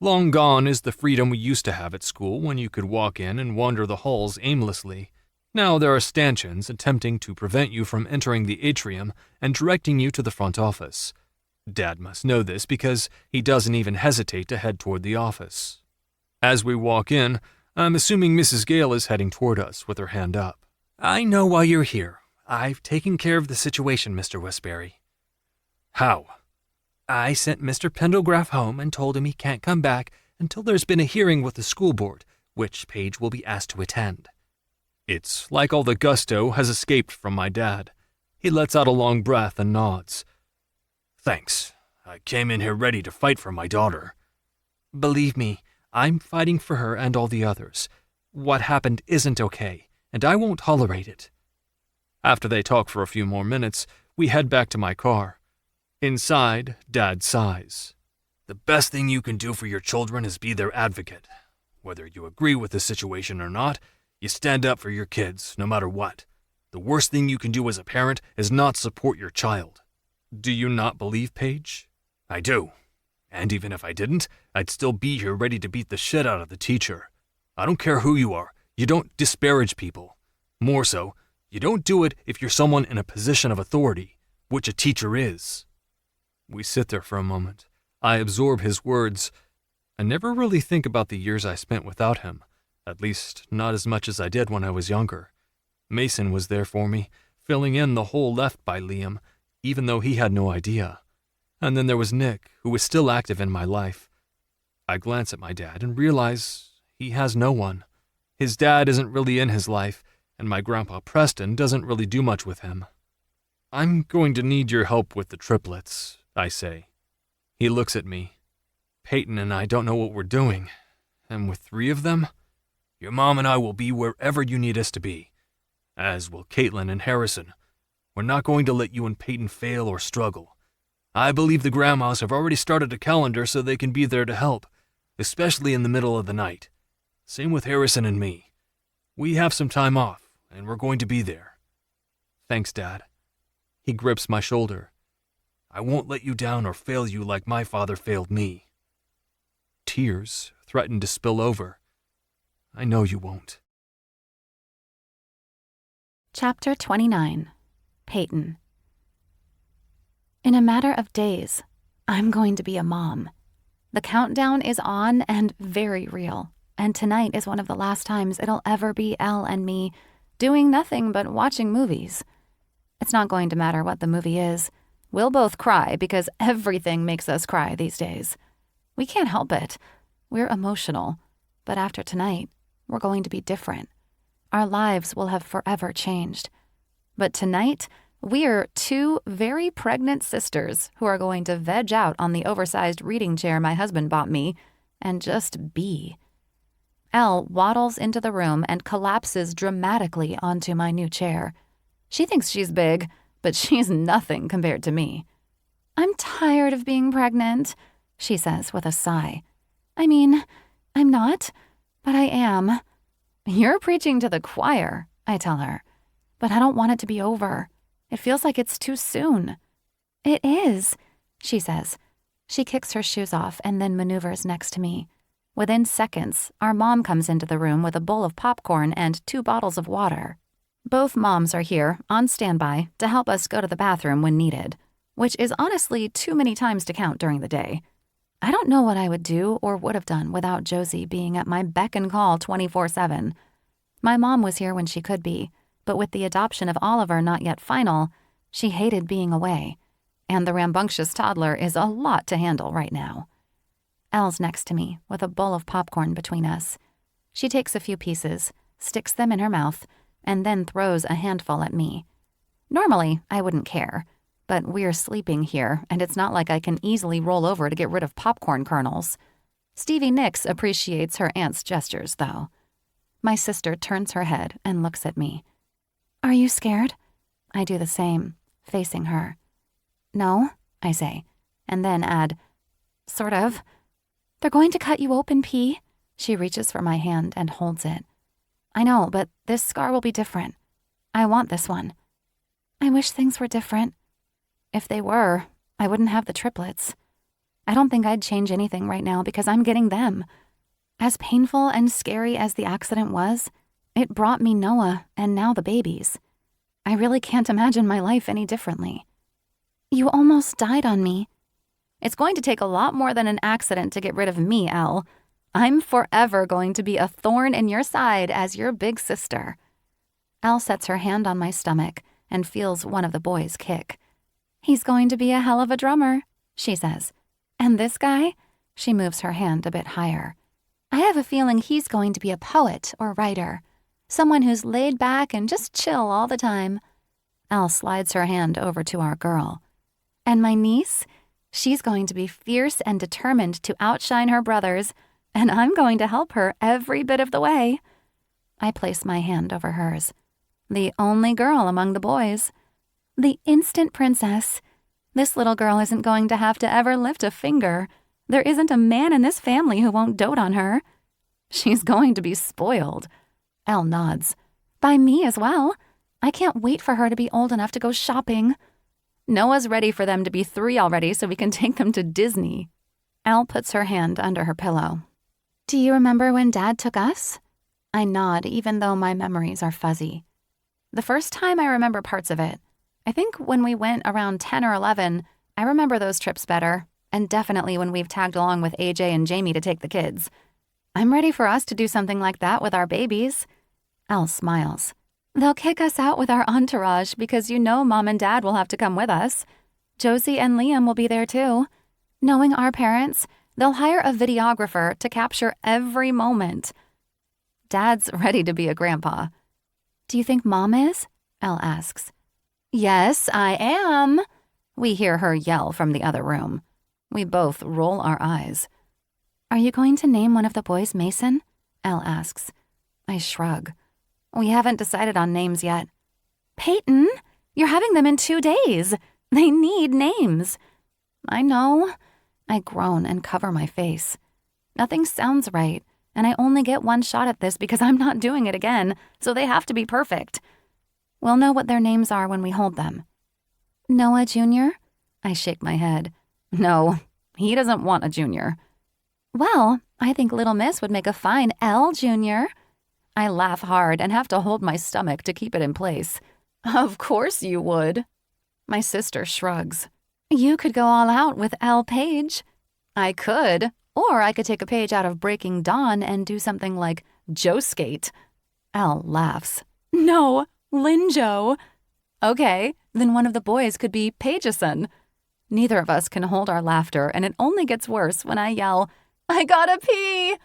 S3: Long gone is the freedom we used to have at school when you could walk in and wander the halls aimlessly. Now there are stanchions attempting to prevent you from entering the atrium and directing you to the front office. Dad must know this because he doesn't even hesitate to head toward the office. As we walk in, I'm assuming Mrs. Gale is heading toward us with her hand up. "I know why you're here. I've taken care of the situation, Mr. Westbury." "How?" "I sent Mr. Pendelgraph home and told him he can't come back until there's been a hearing with the school board, which Paige will be asked to attend." It's like all the gusto has escaped from my dad. He lets out a long breath and nods. "Thanks. I came in here ready to fight for my daughter." "Believe me, I'm fighting for her and all the others. What happened isn't okay, and I won't tolerate it." After they talk for a few more minutes, we head back to my car. Inside, Dad sighs. "The best thing you can do for your children is be their advocate. Whether you agree with the situation or not, you stand up for your kids, no matter what. The worst thing you can do as a parent is not support your child." "Do you not believe Paige?" "I do. And even if I didn't, I'd still be here ready to beat the shit out of the teacher. I don't care who you are. You don't disparage people. More so, you don't do it if you're someone in a position of authority, which a teacher is." We sit there for a moment. I absorb his words. I never really think about the years I spent without him, at least not as much as I did when I was younger. Mason was there for me, filling in the hole left by Liam, even though he had no idea. And then there was Nick, who was still active in my life. I glance at my dad and realize he has no one. His dad isn't really in his life, and my grandpa Preston doesn't really do much with him. "I'm going to need your help with the triplets," I say. He looks at me. "Peyton and I don't know what we're doing, and with 3 of them, your mom and I will be wherever you need us to be, as will Caitlin and Harrison. We're not going to let you and Peyton fail or struggle. I believe the grandmas have already started a calendar so they can be there to help, especially in the middle of the night. Same with Harrison and me. We have some time off, and we're going to be there." "Thanks, Dad." He grips my shoulder. "I won't let you down or fail you like my father failed me." Tears threaten to spill over. I know you won't.
S1: Chapter 29. Peyton. In a matter of days, I'm going to be a mom. The countdown is on and very real, and tonight is one of the last times it'll ever be Elle and me doing nothing but watching movies. It's not going to matter what the movie is. We'll both cry because everything makes us cry these days. We can't help it. We're emotional. But after tonight, we're going to be different. Our lives will have forever changed. But tonight, we're 2 very pregnant sisters who are going to veg out on the oversized reading chair my husband bought me and just be. Elle waddles into the room and collapses dramatically onto my new chair. She thinks she's big, but she's nothing compared to me. "I'm tired of being pregnant," she says with a sigh. "I mean, I'm not, but I am." "You're preaching to the choir," I tell her. "But I don't want it to be over. It feels like it's too soon." "It is," she says. She kicks her shoes off and then maneuvers next to me. Within seconds, our mom comes into the room with a bowl of popcorn and 2 bottles of water. Both moms are here, on standby, to help us go to the bathroom when needed, which is honestly too many times to count during the day. I don't know what I would do or would have done without Josie being at my beck and call 24/7. My mom was here when she could be, but with the adoption of Oliver not yet final, she hated being away, and the rambunctious toddler is a lot to handle right now. Elle's next to me, with a bowl of popcorn between us. She takes a few pieces, sticks them in her mouth, and then throws a handful at me. Normally, I wouldn't care, but we're sleeping here, and it's not like I can easily roll over to get rid of popcorn kernels. Stevie Nicks appreciates her aunt's gestures, though. My sister turns her head and looks at me. "Are you scared?" I do the same, facing her. "No," I say, and then add, "Sort of." "They're going to cut you open, P." She reaches for my hand and holds it. "I know, but this scar will be different. I want this one." "I wish things were different." "If they were, I wouldn't have the triplets. I don't think I'd change anything right now because I'm getting them. As painful and scary as the accident was, it brought me Noah and now the babies. I really can't imagine my life any differently." "You almost died on me." "It's going to take a lot more than an accident to get rid of me, Elle. I'm forever going to be a thorn in your side as your big sister." Elle sets her hand on my stomach and feels one of the boys kick. "He's going to be a hell of a drummer," she says. "And this guy?" She moves her hand a bit higher. "I have a feeling he's going to be a poet or writer. Someone who's laid back and just chill all the time." Elle slides her hand over to our girl. "And my niece? She's going to be fierce and determined to outshine her brothers, and I'm going to help her every bit of the way." I place my hand over hers. "The only girl among the boys. The instant princess. This little girl isn't going to have to ever lift a finger. There isn't a man in this family who won't dote on her." "She's going to be spoiled." Elle nods. "By me as well. I can't wait for her to be old enough to go shopping." "Noah's ready for them to be 3 already so we can take them to Disney." Elle puts her hand under her pillow. "Do you remember when Dad took us?" I nod, even though my memories are fuzzy. The first time I remember parts of it. I think when we went around 10 or 11, I remember those trips better, and definitely when we've tagged along with AJ and Jamie to take the kids. I'm ready for us to do something like that with our babies." Elle smiles. "They'll kick us out with our entourage because you know Mom and Dad will have to come with us. Josie and Liam will be there too. Knowing our parents, they'll hire a videographer to capture every moment." Dad's ready to be a grandpa. "Do you think Mom is?" Elle asks. "Yes, I am," we hear her yell from the other room. We both roll our eyes. "Are you going to name one of the boys Mason?" Elle asks. I shrug. "We haven't decided on names yet." "Peyton, you're having them in 2 days. They need names." "I know." I groan and cover my face. Nothing sounds right, and I only get one shot at this because I'm not doing it again, so they have to be perfect. We'll know what their names are when we hold them. "Noah Jr.?" I shake my head. "No, he doesn't want a junior." "Well, I think Little Miss would make a fine L Jr." I laugh hard and have to hold my stomach to keep it in place. "Of course you would." My sister shrugs. "You could go all out with L Page." "I could, or I could take a page out of Breaking Dawn and do something like Joe Skate." Elle laughs. "No, Linjo." "Okay, then one of the boys could be Pageson." Neither of us can hold our laughter, and it only gets worse when I yell, "I gotta pee!"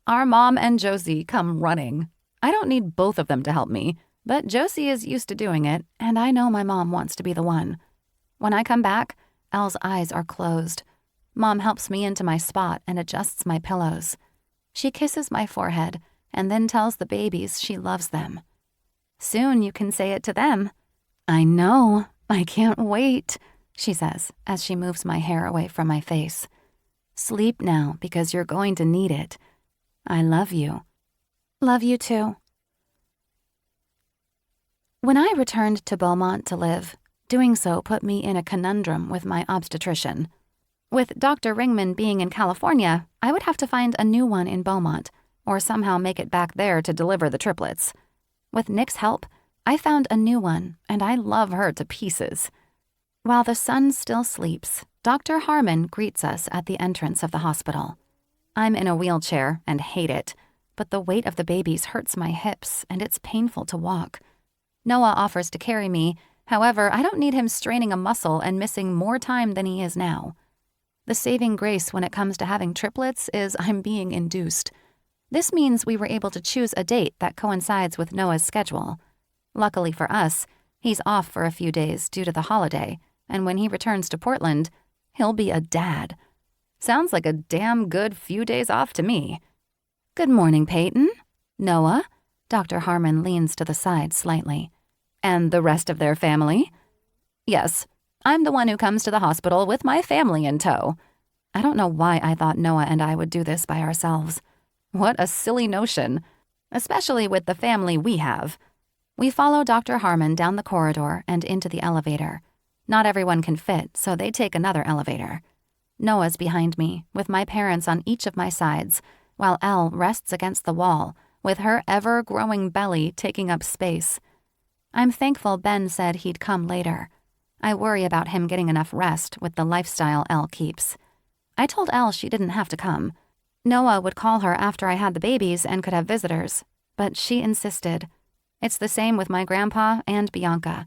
S1: Our mom and Josie come running. I don't need both of them to help me, but Josie is used to doing it, and I know my mom wants to be the one. When I come back, Elle's eyes are closed. Mom helps me into my spot and adjusts my pillows. She kisses my forehead and then tells the babies she loves them. "Soon you can say it to them." "I know. I can't wait," she says as she moves my hair away from my face. "Sleep now because you're going to need it. I love you." "Love you too." When I returned to Beaumont to live, doing so put me in a conundrum with my obstetrician. With Dr. Ringman being in California, I would have to find a new one in Beaumont, or somehow make it back there to deliver the triplets. With Nick's help, I found a new one, and I love her to pieces. While the sun still sleeps, Dr. Harmon greets us at the entrance of the hospital. I'm in a wheelchair and hate it, but the weight of the babies hurts my hips, and it's painful to walk. Noah offers to carry me. However, I don't need him straining a muscle and missing more time than he is now. The saving grace when it comes to having triplets is I'm being induced. This means we were able to choose a date that coincides with Noah's schedule. Luckily for us, he's off for a few days due to the holiday, and when he returns to Portland, he'll be a dad. Sounds like a damn good few days off to me. Good morning, Peyton. Noah? Dr. Harmon leans to the side slightly. And the rest of their family? Yes, I'm the one who comes to the hospital with my family in tow. I don't know why I thought Noah and I would do this by ourselves. What a silly notion, especially with the family we have. We follow Dr. Harmon down the corridor and into the elevator. Not everyone can fit, so they take another elevator. Noah's behind me, with my parents on each of my sides, while Elle rests against the wall, with her ever-growing belly taking up space. I'm thankful Ben said he'd come later. I worry about him getting enough rest with the lifestyle Elle keeps. I told Elle she didn't have to come. Noah would call her after I had the babies and could have visitors, but she insisted. It's the same with my grandpa and Bianca.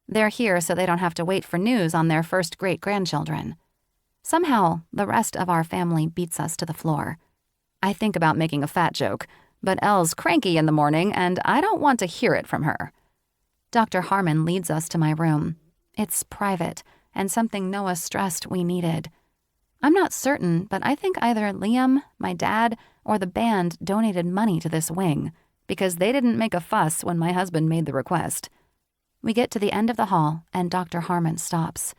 S1: They're here so they don't have to wait for news on their first great-grandchildren. Somehow, the rest of our family beats us to the floor. I think about making a fat joke, but Elle's cranky in the morning and I don't want to hear it from her. Dr. Harmon leads us to my room. It's private and something Noah stressed we needed. I'm not certain, but I think either Liam, my dad, or the band donated money to this wing because they didn't make a fuss when my husband made the request. We get to the end of the hall and Dr. Harmon stops.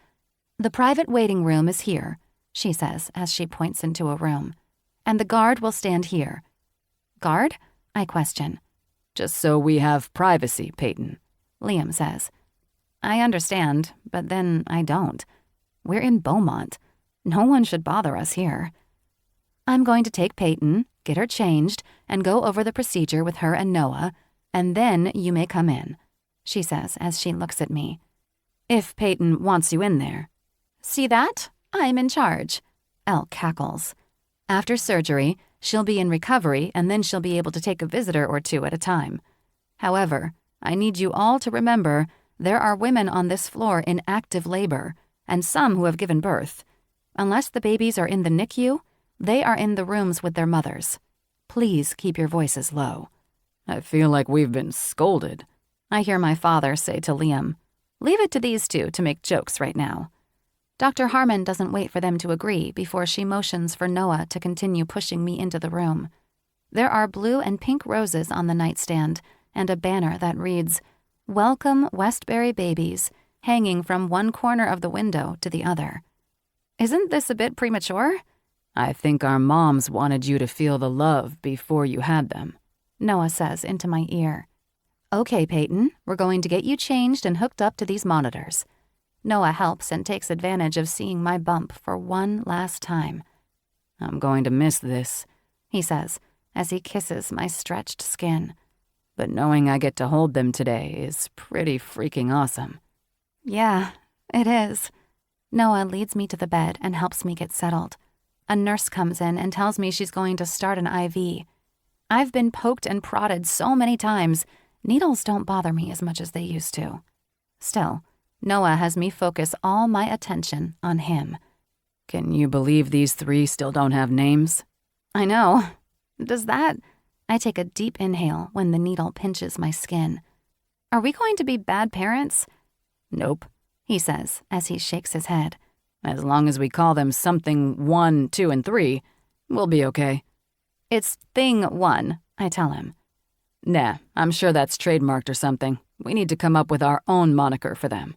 S1: The private waiting room is here, she says as she points into a room. And the guard will stand here. Guard? I question.
S2: Just so we have privacy, Peyton,
S1: Liam says. I understand, but then I don't. We're in Beaumont. No one should bother us here. I'm going to take Peyton, get her changed, and go over the procedure with her and Noah, and then you may come in, she says as she looks at me. If Peyton wants you in there. See that? I'm in charge. Elle cackles. After surgery, she'll be in recovery and then she'll be able to take a visitor or two at a time. However, I need you all to remember there are women on this floor in active labor and some who have given birth. Unless the babies are in the NICU, they are in the rooms with their mothers. Please keep your voices low.
S2: I feel like we've been scolded,
S1: I hear my father say to Liam. Leave it to these two to make jokes right now. Dr. Harmon doesn't wait for them to agree before she motions for Noah to continue pushing me into the room. There are blue and pink roses on the nightstand and a banner that reads, Welcome Westbury Babies, hanging from one corner of the window to the other. Isn't this a bit premature?
S2: I think our moms wanted you to feel the love before you had them,
S1: Noah says into my ear. Okay, Peyton, we're going to get you changed and hooked up to these monitors. Noah helps and takes advantage of seeing my bump for one last time.
S2: I'm going to miss this,
S1: he says as he kisses my stretched skin.
S2: But knowing I get to hold them today is pretty freaking awesome.
S1: Yeah, it is. Noah leads me to the bed and helps me get settled. A nurse comes in and tells me she's going to start an IV. I've been poked and prodded so many times, needles don't bother me as much as they used to. Still, Noah has me focus all my attention on him.
S2: Can you believe these three still don't have names?
S1: I know. Does that... I take a deep inhale when the needle pinches my skin. Are we going to be bad parents?
S2: Nope,
S1: he says as he shakes his head.
S2: As long as we call them something 1, 2, and 3, we'll be okay.
S1: It's thing 1, I tell him.
S2: Nah, I'm sure that's trademarked or something. We need to come up with our own moniker for them.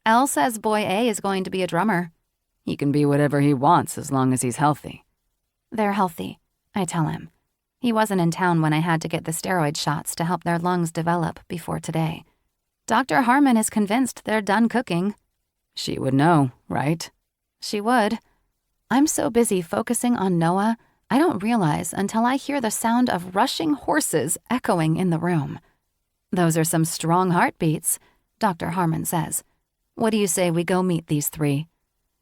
S1: Elle says boy A is going to be a drummer.
S2: He can be whatever he wants as long as he's healthy.
S1: They're healthy, I tell him. He wasn't in town when I had to get the steroid shots to help their lungs develop before today. Dr. Harmon is convinced they're done cooking.
S2: She would know, right?
S1: She would. I'm so busy focusing on Noah, I don't realize until I hear the sound of rushing horses echoing in the room. Those are some strong heartbeats, Dr. Harmon says. What do you say we go meet these three?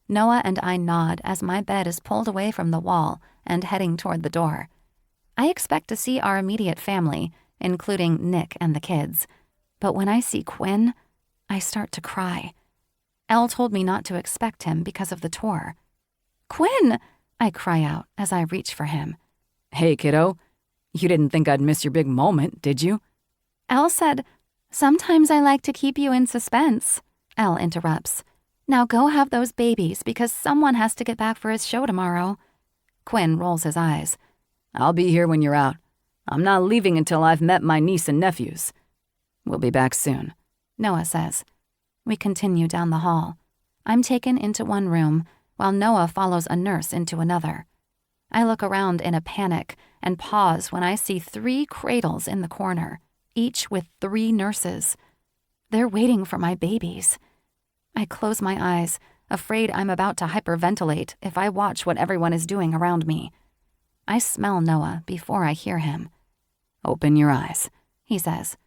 S1: Noah and I nod as my bed is pulled away from the wall and heading toward the door. I expect to see our immediate family, including Nick and the kids. But when I see Quinn, I start to cry. Elle told me not to expect him because of the tour. "Quinn!" I cry out as I reach for him.
S2: Hey, kiddo. You didn't think I'd miss your big moment, did you?
S1: Elle said, "Sometimes I like to keep you in suspense." Elle interrupts. "Now go have those babies because someone has to get back for his show tomorrow." Quinn rolls his eyes.
S2: I'll be here when you're out. I'm not leaving until I've met my niece and nephews. We'll be back soon,
S1: Noah says. We continue down the hall. I'm taken into one room, while Noah follows a nurse into another. I look around in a panic and pause when I see 3 cradles in the corner, each with 3 nurses. They're waiting for my babies. I close my eyes, afraid I'm about to hyperventilate if I watch what everyone is doing around me. I smell Noah before I hear him.
S2: Open your eyes,
S1: he says.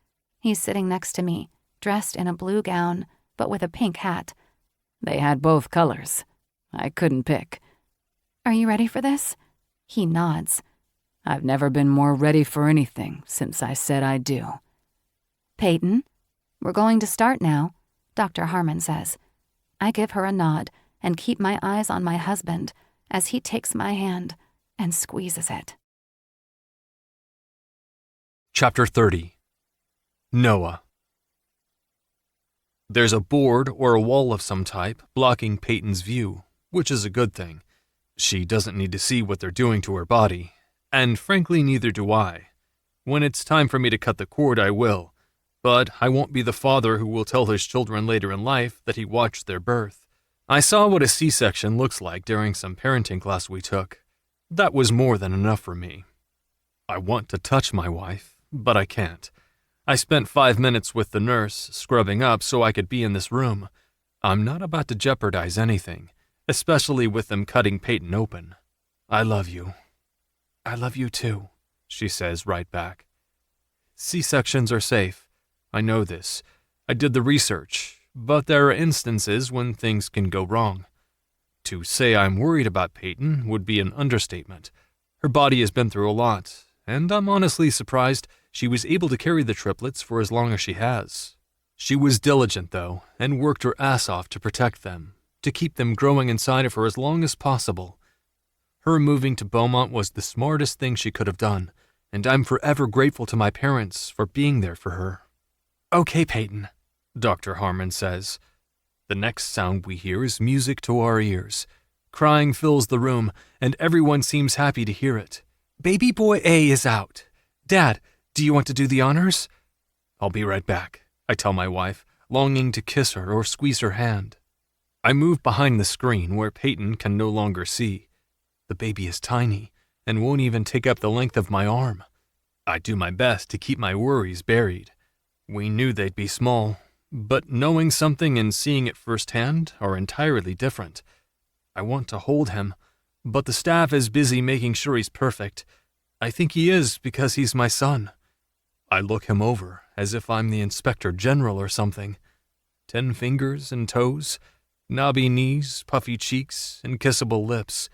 S1: He's sitting next to me, dressed in a blue gown, but with a pink hat.
S2: They had both colors. I couldn't pick.
S1: Are you ready for this? He nods.
S2: I've never been more ready for anything since I said I do.
S1: Peyton, we're going to start now, Dr. Harmon says. I give her a nod and keep my eyes on my husband as he takes my hand and squeezes it.
S3: Chapter 30. Noah. There's a board or a wall of some type blocking Peyton's view, which is a good thing. She doesn't need to see what they're doing to her body, and frankly neither do I. When it's time for me to cut the cord, I will, but I won't be the father who will tell his children later in life that he watched their birth. I saw what a C-section looks like during some parenting class we took. That was more than enough for me. I want to touch my wife, but I can't. I spent 5 minutes with the nurse, scrubbing up so I could be in this room. I'm not about to jeopardize anything, especially with them cutting Peyton open. I love you. I love you too, she says right back. C-sections are safe. I know this. I did the research, but there are instances when things can go wrong. To say I'm worried about Peyton would be an understatement. Her body has been through a lot, and I'm honestly surprised she was able to carry the triplets for as long as she has. She was diligent, though, and worked her ass off to protect them, to keep them growing inside of her as long as possible. Her moving to Beaumont was the smartest thing she could have done, and I'm forever grateful to my parents for being there for her. Okay, Peyton, Dr. Harmon says. The next sound we hear is music to our ears. Crying fills the room, and everyone seems happy to hear it. Baby boy A is out. Dad, do you want to do the honors? I'll be right back, I tell my wife, longing to kiss her or squeeze her hand. I move behind the screen where Peyton can no longer see. The baby is tiny and won't even take up the length of my arm. I do my best to keep my worries buried. We knew they'd be small, but knowing something and seeing it firsthand are entirely different. I want to hold him, but the staff is busy making sure he's perfect. I think he is because he's my son. I look him over as if I'm the inspector general or something. 10 fingers and toes, knobby knees, puffy cheeks, and kissable lips.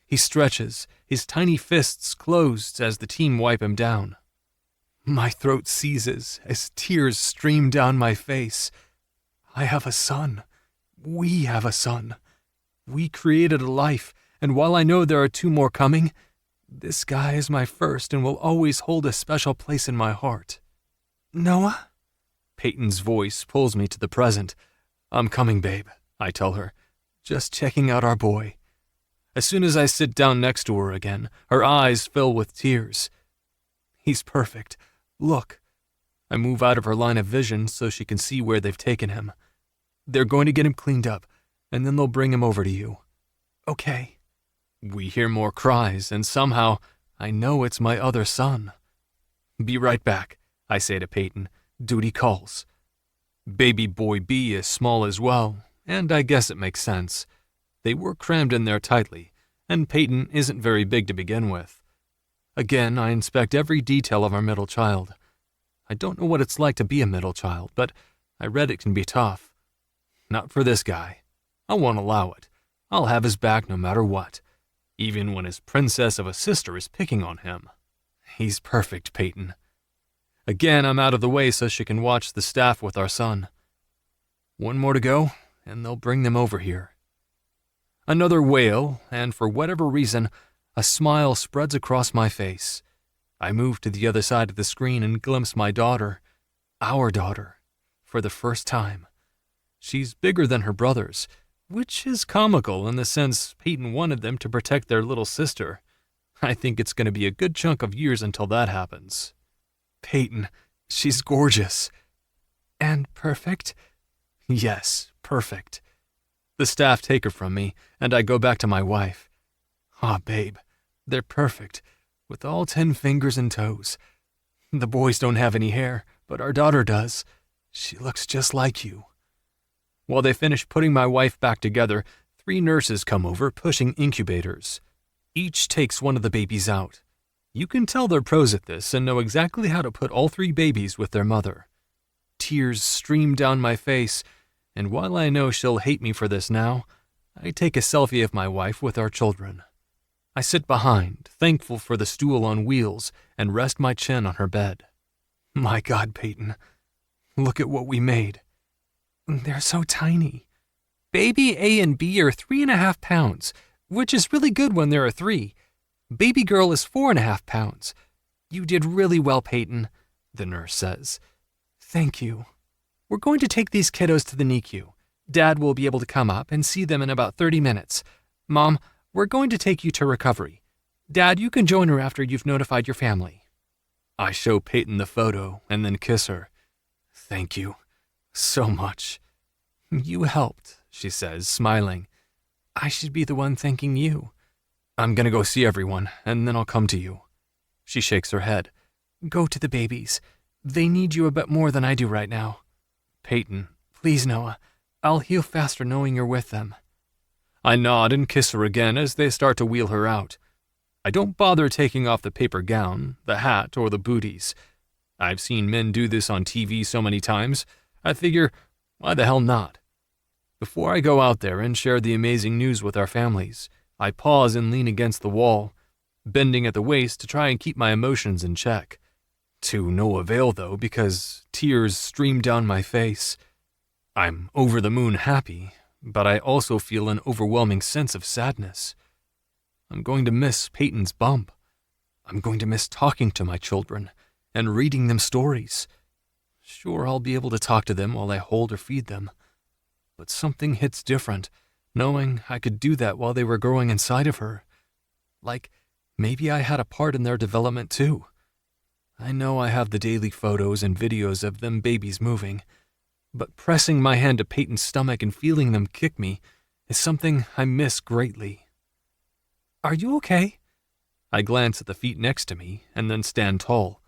S3: He stretches, his tiny fists closed as the team wipe him down. My throat seizes as tears stream down my face. I have a son. We have a son. We created a life, and while I know there are 2 more coming, this guy is my first and will always hold a special place in my heart. Noah? Peyton's voice pulls me to the present. I'm coming, babe, I tell her. Just checking out our boy. As soon as I sit down next to her again, her eyes fill with tears. He's perfect. Look. I move out of her line of vision so she can see where they've taken him. They're going to get him cleaned up, and then they'll bring him over to you. Okay. We hear more cries, and somehow I know it's my other son. Be right back, I say to Peyton. Duty calls. Baby boy B is small as well, and I guess it makes sense. They were crammed in there tightly, and Peyton isn't very big to begin with. Again, I inspect every detail of our middle child. I don't know what it's like to be a middle child, but I read it can be tough. Not for this guy. I won't allow it. I'll have his back no matter what, even when his princess of a sister is picking on him. He's perfect, Peyton. Again, I'm out of the way so she can watch the staff with our son. One more to go, and they'll bring them over here. Another wail, and for whatever reason, a smile spreads across my face. I move to the other side of the screen and glimpse my daughter, our daughter, for the first time. She's bigger than her brothers, which is comical in the sense Peyton wanted them to protect their little sister. I think it's going to be a good chunk of years until that happens. Peyton, she's gorgeous. And perfect? Yes, perfect. The staff take her from me, and I go back to my wife. Babe, they're perfect, with all 10 fingers and toes. The boys don't have any hair, but our daughter does. She looks just like you. While they finish putting my wife back together, 3 nurses come over pushing incubators. Each takes one of the babies out. You can tell they're pros at this and know exactly how to put all 3 babies with their mother. Tears stream down my face, and while I know she'll hate me for this now, I take a selfie of my wife with our children. I sit behind, thankful for the stool on wheels, and rest my chin on her bed. My God, Peyton, look at what we made. They're so tiny. Baby A and B are 3.5 pounds, which is really good when there are 3. Baby girl is 4.5 pounds. You did really well, Peyton, the nurse says. Thank you. We're going to take these kiddos to the NICU. Dad will be able to come up and see them in about 30 minutes. Mom, we're going to take you to recovery. Dad, you can join her after you've notified your family. I show Peyton the photo and then kiss her. Thank you. So much. You helped, she says, smiling. I should be the one thanking you. I'm gonna go see everyone, and then I'll come to you. She shakes her head. Go to the babies. They need you a bit more than I do right now. Peyton, please, Noah. I'll heal faster knowing you're with them. I nod and kiss her again as they start to wheel her out. I don't bother taking off the paper gown, the hat, or the booties. I've seen men do this on TV so many times, I figure, why the hell not? Before I go out there and share the amazing news with our families, I pause and lean against the wall, bending at the waist to try and keep my emotions in check. To no avail, though, because tears stream down my face. I'm over the moon happy, but I also feel an overwhelming sense of sadness. I'm going to miss Peyton's bump. I'm going to miss talking to my children and reading them stories. Sure, I'll be able to talk to them while I hold or feed them. But something hits different, knowing I could do that while they were growing inside of her. Like, maybe I had a part in their development too. I know I have the daily photos and videos of them babies moving, but pressing my hand to Peyton's stomach and feeling them kick me is something I miss greatly. Are you okay? I glance at the feet next to me and then stand tall.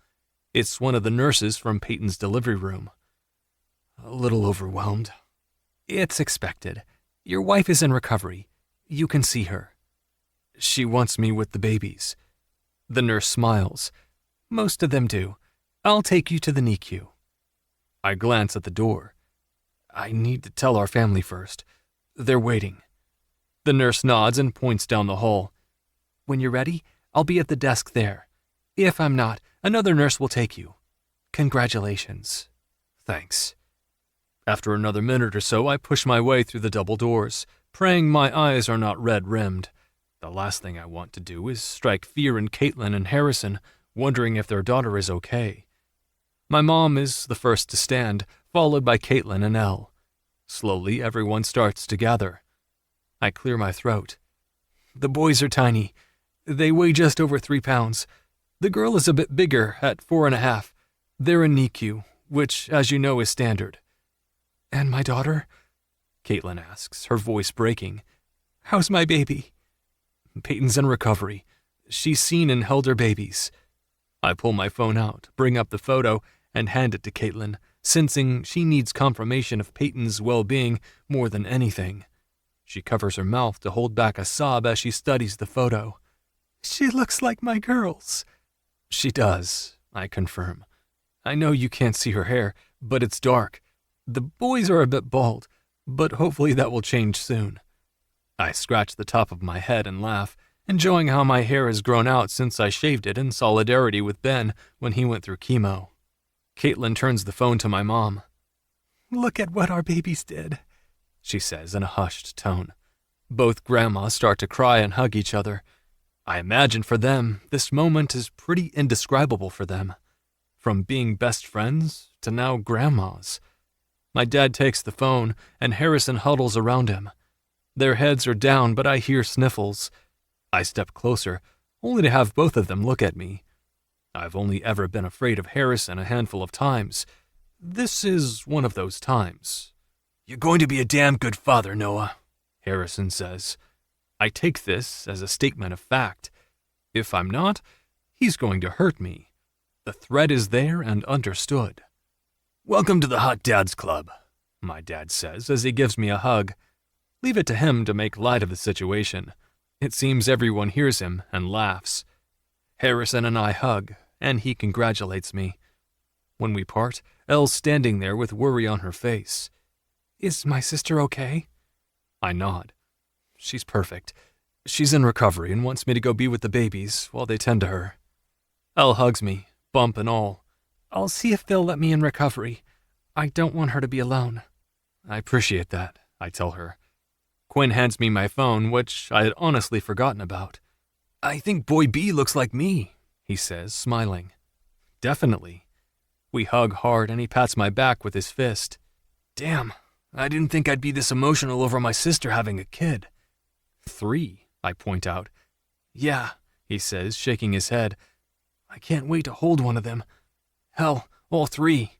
S3: It's one of the nurses from Peyton's delivery room. A little overwhelmed. It's expected. Your wife is in recovery. You can see her. She wants me with the babies. The nurse smiles. Most of them do. I'll take you to the NICU. I glance at the door. I need to tell our family first. They're waiting. The nurse nods and points down the hall. When you're ready, I'll be at the desk there. If I'm not, another nurse will take you. Congratulations. Thanks. After another minute or so, I push my way through the double doors, praying my eyes are not red-rimmed. The last thing I want to do is strike fear in Caitlin and Harrison, wondering if their daughter is okay. My mom is the first to stand, followed by Caitlin and Elle. Slowly, everyone starts to gather. I clear my throat. The boys are tiny. They weigh just over 3 pounds. The girl is a bit bigger, at 4.5. They're in NICU, which, as you know, is standard. And my daughter? Caitlin asks, her voice breaking. How's my baby? Peyton's in recovery. She's seen and held her babies. I pull my phone out, bring up the photo, and hand it to Caitlin, sensing she needs confirmation of Peyton's well-being more than anything. She covers her mouth to hold back a sob as she studies the photo. She looks like my girls. She does, I confirm. I know you can't see her hair, but it's dark. The boys are a bit bald, but hopefully that will change soon. I scratch the top of my head and laugh, enjoying how my hair has grown out since I shaved it in solidarity with Ben when he went through chemo. Caitlin turns the phone to my mom. "Look at what our babies did," she says in a hushed tone. Both grandmas start to cry and hug each other. I imagine for them, this moment is pretty indescribable for them. From being best friends to now grandmas. My dad takes the phone, and Harrison huddles around him. Their heads are down, but I hear sniffles. I step closer, only to have both of them look at me. I've only ever been afraid of Harrison a handful of times. This is one of those times. "You're going to be a damn good father, Noah," Harrison says. I take this as a statement of fact. If I'm not, he's going to hurt me. The threat is there and understood. "Welcome to the Hot Dads Club," my dad says as he gives me a hug. Leave it to him to make light of the situation. It seems everyone hears him and laughs. Harrison and I hug, and he congratulates me. When we part, Elle's standing there with worry on her face. "Is my sister okay?" I nod. She's perfect. She's in recovery and wants me to go be with the babies while they tend to her. Elle hugs me, bump and all. "I'll see if they'll let me in recovery. I don't want her to be alone." I appreciate that, I tell her. Quinn hands me my phone, which I had honestly forgotten about. "I think Boy B looks like me," he says, smiling. "Definitely." We hug hard and he pats my back with his fist. "Damn, I didn't think I'd be this emotional over my sister having a kid." 3, I point out. "Yeah," he says, shaking his head. "I can't wait to hold one of them. Hell, all 3.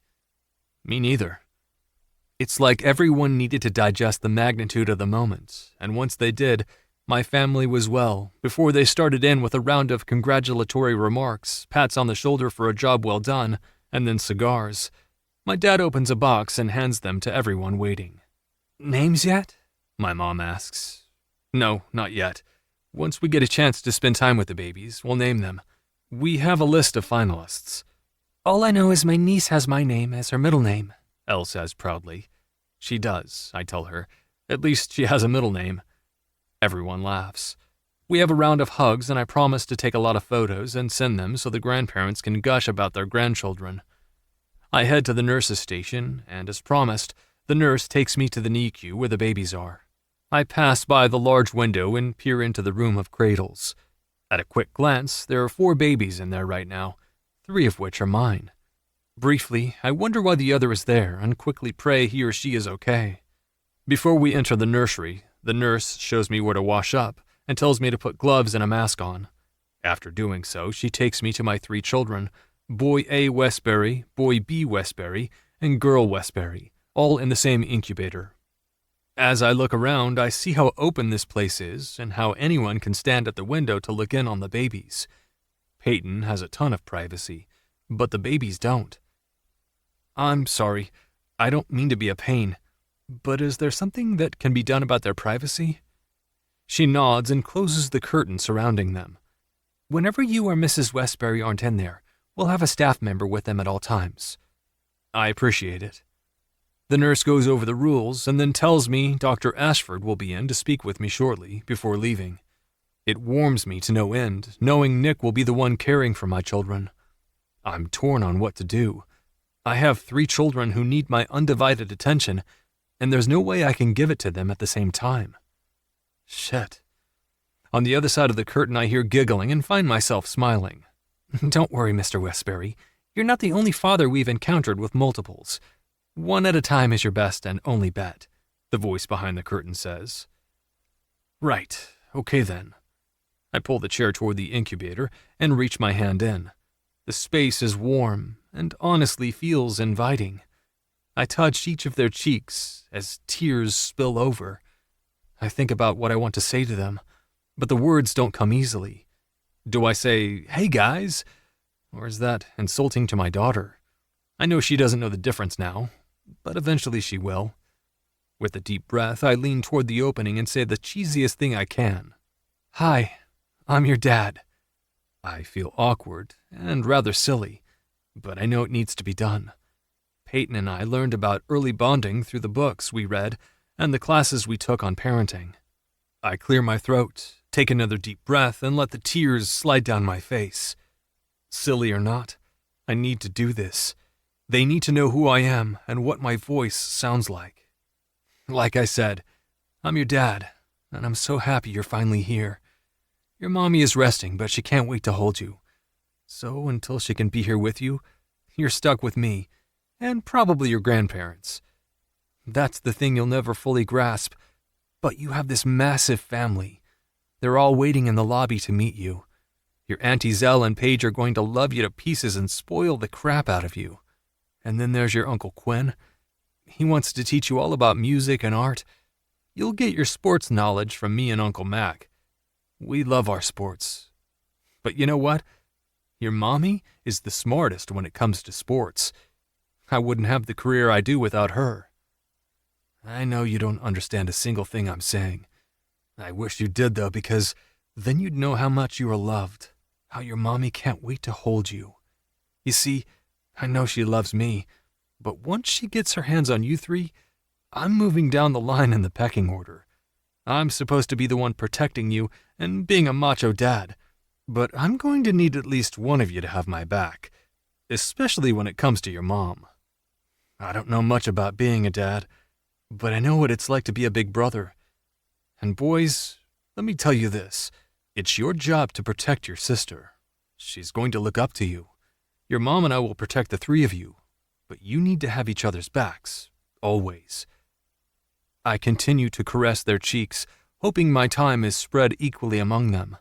S3: Me neither. It's like everyone needed to digest the magnitude of the moment, and once they did, my family was well, before they started in with a round of congratulatory remarks, pats on the shoulder for a job well done, and then cigars. My dad opens a box and hands them to everyone waiting. "Names yet?" my mom asks. "No, not yet. Once we get a chance to spend time with the babies, we'll name them. We have a list of finalists." "All I know is my niece has my name as her middle name," Elle says proudly. She does, I tell her. At least she has a middle name. Everyone laughs. We have a round of hugs, and I promise to take a lot of photos and send them so the grandparents can gush about their grandchildren. I head to the nurse's station, and as promised, the nurse takes me to the NICU where the babies are. I pass by the large window and peer into the room of cradles. At a quick glance, there are 4 babies in there right now, 3 of which are mine. Briefly, I wonder why the other is there and quickly pray he or she is okay. Before we enter the nursery, the nurse shows me where to wash up and tells me to put gloves and a mask on. After doing so, she takes me to my 3 children, Boy A. Westbury, Boy B. Westbury, and Girl Westbury, all in the same incubator. As I look around, I see how open this place is and how anyone can stand at the window to look in on the babies. Peyton has a ton of privacy, but the babies don't. "I'm sorry, I don't mean to be a pain, but is there something that can be done about their privacy?" She nods and closes the curtain surrounding them. "Whenever you or Mrs. Westbury aren't in there, we'll have a staff member with them at all times." I appreciate it. The nurse goes over the rules and then tells me Dr. Ashford will be in to speak with me shortly before leaving. It warms me to no end, knowing Nick will be the one caring for my children. I'm torn on what to do. I have 3 children who need my undivided attention, and there's no way I can give it to them at the same time. Shit. On the other side of the curtain, I hear giggling and find myself smiling. "Don't worry, Mr. Westbury. You're not the only father we've encountered with multiples. One at a time is your best and only bet," the voice behind the curtain says. Right, okay then. I pull the chair toward the incubator and reach my hand in. The space is warm and honestly feels inviting. I touch each of their cheeks as tears spill over. I think about what I want to say to them, but the words don't come easily. Do I say, "Hey guys," or is that insulting to my daughter? I know she doesn't know the difference now, but eventually she will. With a deep breath, I lean toward the opening and say the cheesiest thing I can. "Hi, I'm your dad." I feel awkward and rather silly, but I know it needs to be done. Peyton and I learned about early bonding through the books we read and the classes we took on parenting. I clear my throat, take another deep breath, and let the tears slide down my face. Silly or not, I need to do this. They need to know who I am and what my voice sounds like. Like I said, I'm your dad, and I'm so happy you're finally here. Your mommy is resting, but she can't wait to hold you. So until she can be here with you, you're stuck with me, and probably your grandparents. That's the thing you'll never fully grasp, but you have this massive family. They're all waiting in the lobby to meet you. Your Auntie Zell and Paige are going to love you to pieces and spoil the crap out of you. And then there's your Uncle Quinn. He wants to teach you all about music and art. You'll get your sports knowledge from me and Uncle Mac. We love our sports. But you know what? Your mommy is the smartest when it comes to sports. I wouldn't have the career I do without her. I know you don't understand a single thing I'm saying. I wish you did, though, because then you'd know how much you are loved, how your mommy can't wait to hold you. You see, I know she loves me, but once she gets her hands on you three, I'm moving down the line in the pecking order. I'm supposed to be the one protecting you and being a macho dad, but I'm going to need at least one of you to have my back, especially when it comes to your mom. I don't know much about being a dad, but I know what it's like to be a big brother. And boys, let me tell you this. It's your job to protect your sister. She's going to look up to you. Your mom and I will protect the three of you, but you need to have each other's backs, always. I continue to caress their cheeks, hoping my time is spread equally among them.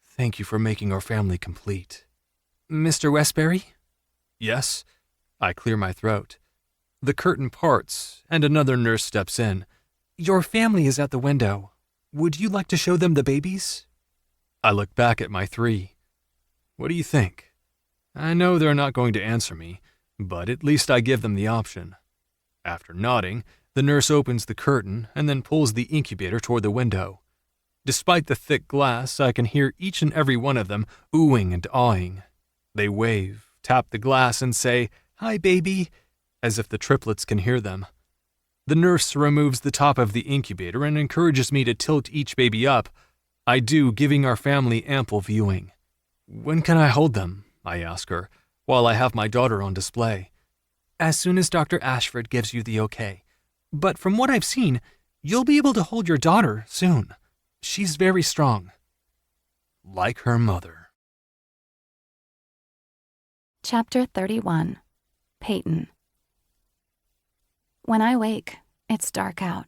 S3: Thank you for making our family complete. Mr. Westbury? Yes. I clear my throat. The curtain parts, and another nurse steps in. Your family is at the window. Would you like to show them the babies? I look back at my three. What do you think? I know they're not going to answer me, but at least I give them the option. After nodding, the nurse opens the curtain and then pulls the incubator toward the window. Despite the thick glass, I can hear each and every one of them oohing and awing. They wave, tap the glass, and say, "Hi, baby," as if the triplets can hear them. The nurse removes the top of the incubator and encourages me to tilt each baby up. I do, giving our family ample viewing. When can I hold them? I ask her, while I have my daughter on display. As soon as Dr. Ashford gives you the okay. But from what I've seen, you'll be able to hold your daughter soon. She's very strong. Like her mother.
S1: Chapter 31. Peyton. When I wake, it's dark out.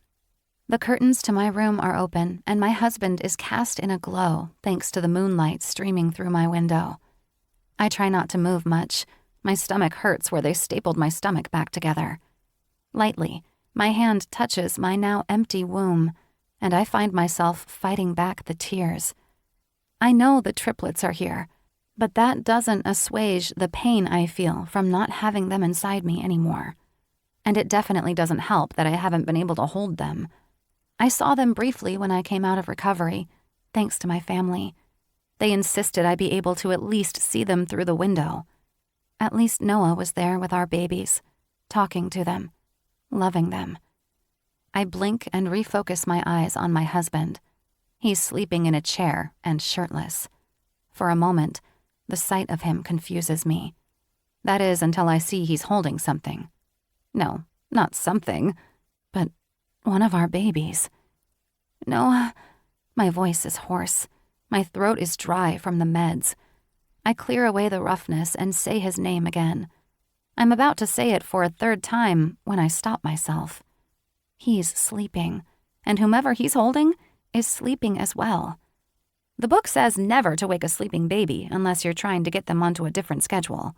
S1: The curtains to my room are open, and my husband is cast in a glow thanks to the moonlight streaming through my window. I try not to move much. My stomach hurts where they stapled my stomach back together. Lightly, my hand touches my now empty womb, and I find myself fighting back the tears. I know the triplets are here, but that doesn't assuage the pain I feel from not having them inside me anymore. And it definitely doesn't help that I haven't been able to hold them. I saw them briefly when I came out of recovery, thanks to my family. They insisted I be able to at least see them through the window. At least Noah was there with our babies, talking to them, loving them. I blink and refocus my eyes on my husband. He's sleeping in a chair and shirtless. For a moment, the sight of him confuses me. That is until I see he's holding something. No, not something, but one of our babies. Noah, my voice is hoarse. My throat is dry from the meds. I clear away the roughness and say his name again. I'm about to say it for a third time when I stop myself. He's sleeping, and whomever he's holding is sleeping as well. The book says never to wake a sleeping baby unless you're trying to get them onto a different schedule.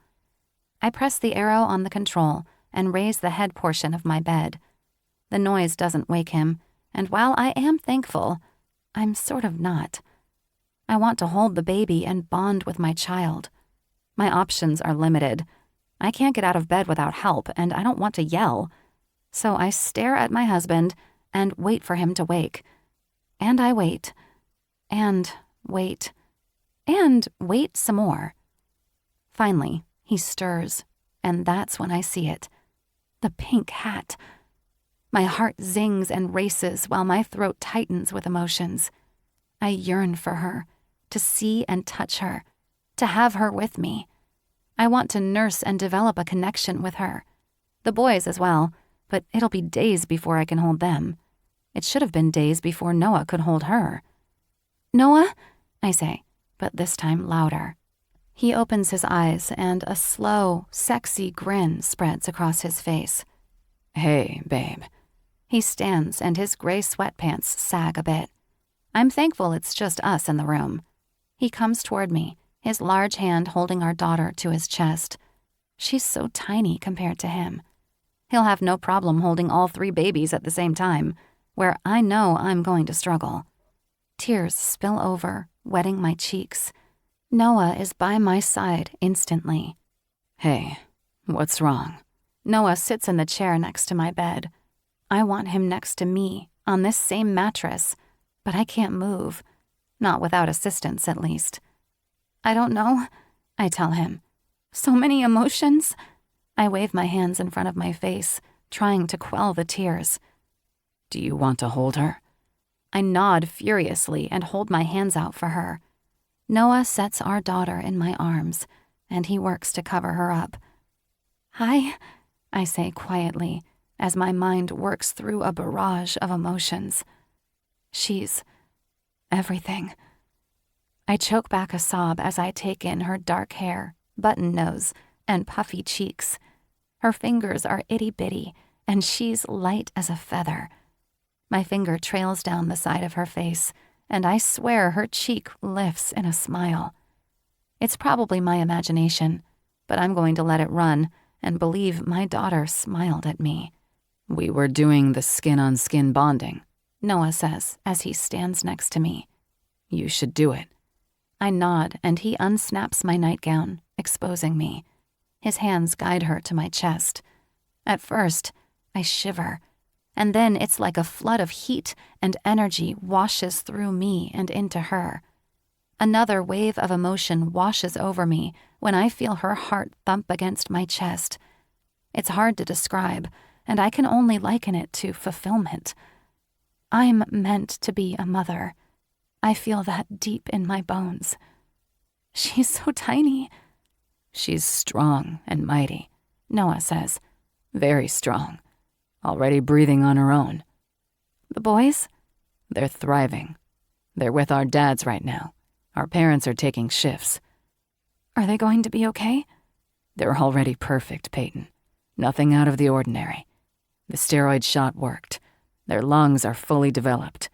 S1: I press the arrow on the control and raise the head portion of my bed. The noise doesn't wake him, and while I am thankful, I'm sort of not. I want to hold the baby and bond with my child. My options are limited. I can't get out of bed without help, and I don't want to yell. So I stare at my husband and wait for him to wake. And I wait. And wait. And wait some more. Finally, he stirs, and that's when I see it. The pink hat. My heart zings and races while my throat tightens with emotions. I yearn for her, to see and touch her, to have her with me. I want to nurse and develop a connection with her. The boys as well, but it'll be days before I can hold them. It should have been days before Noah could hold her. "Noah?" I say, but this time louder. He opens his eyes and a slow, sexy grin spreads across his face.
S2: "Hey, babe."
S1: He stands and his gray sweatpants sag a bit. I'm thankful it's just us in the room. He comes toward me, his large hand holding our daughter to his chest. She's so tiny compared to him. He'll have no problem holding all 3 babies at the same time, where I know I'm going to struggle. Tears spill over, wetting my cheeks. Noah is by my side instantly.
S2: "Hey, what's wrong?"
S1: Noah sits in the chair next to my bed. I want him next to me, on this same mattress, but I can't move. Not without assistance, at least. "I don't know," I tell him. "So many emotions." I wave my hands in front of my face, trying to quell the tears.
S2: "Do you want to hold her?"
S1: I nod furiously and hold my hands out for her. Noah sets our daughter in my arms, and he works to cover her up. "Hi," I say quietly, as my mind works through a barrage of emotions. "She's everything." I choke back a sob as I take in her dark hair, button nose, and puffy cheeks. Her fingers are itty-bitty, and she's light as a feather. My finger trails down the side of her face, and I swear her cheek lifts in a smile. It's probably my imagination, but I'm going to let it run and believe my daughter smiled at me.
S2: "We were doing the skin-on-skin bonding,"
S1: Noah says as he stands next to me.
S2: "You should do it."
S1: I nod and he unsnaps my nightgown, exposing me. His hands guide her to my chest. At first, I shiver, and then it's like a flood of heat and energy washes through me and into her. Another wave of emotion washes over me when I feel her heart thump against my chest. It's hard to describe, and I can only liken it to fulfillment. I'm meant to be a mother. I feel that deep in my bones. She's so tiny.
S2: "She's strong and mighty,"
S1: Noah says.
S2: "Very strong. Already breathing on her own."
S1: The boys?
S2: "They're thriving. They're with our dads right now. Our parents are taking shifts."
S1: Are they going to be okay?
S2: "They're already perfect, Peyton. Nothing out of the ordinary. The steroid shot worked. Their lungs are fully developed.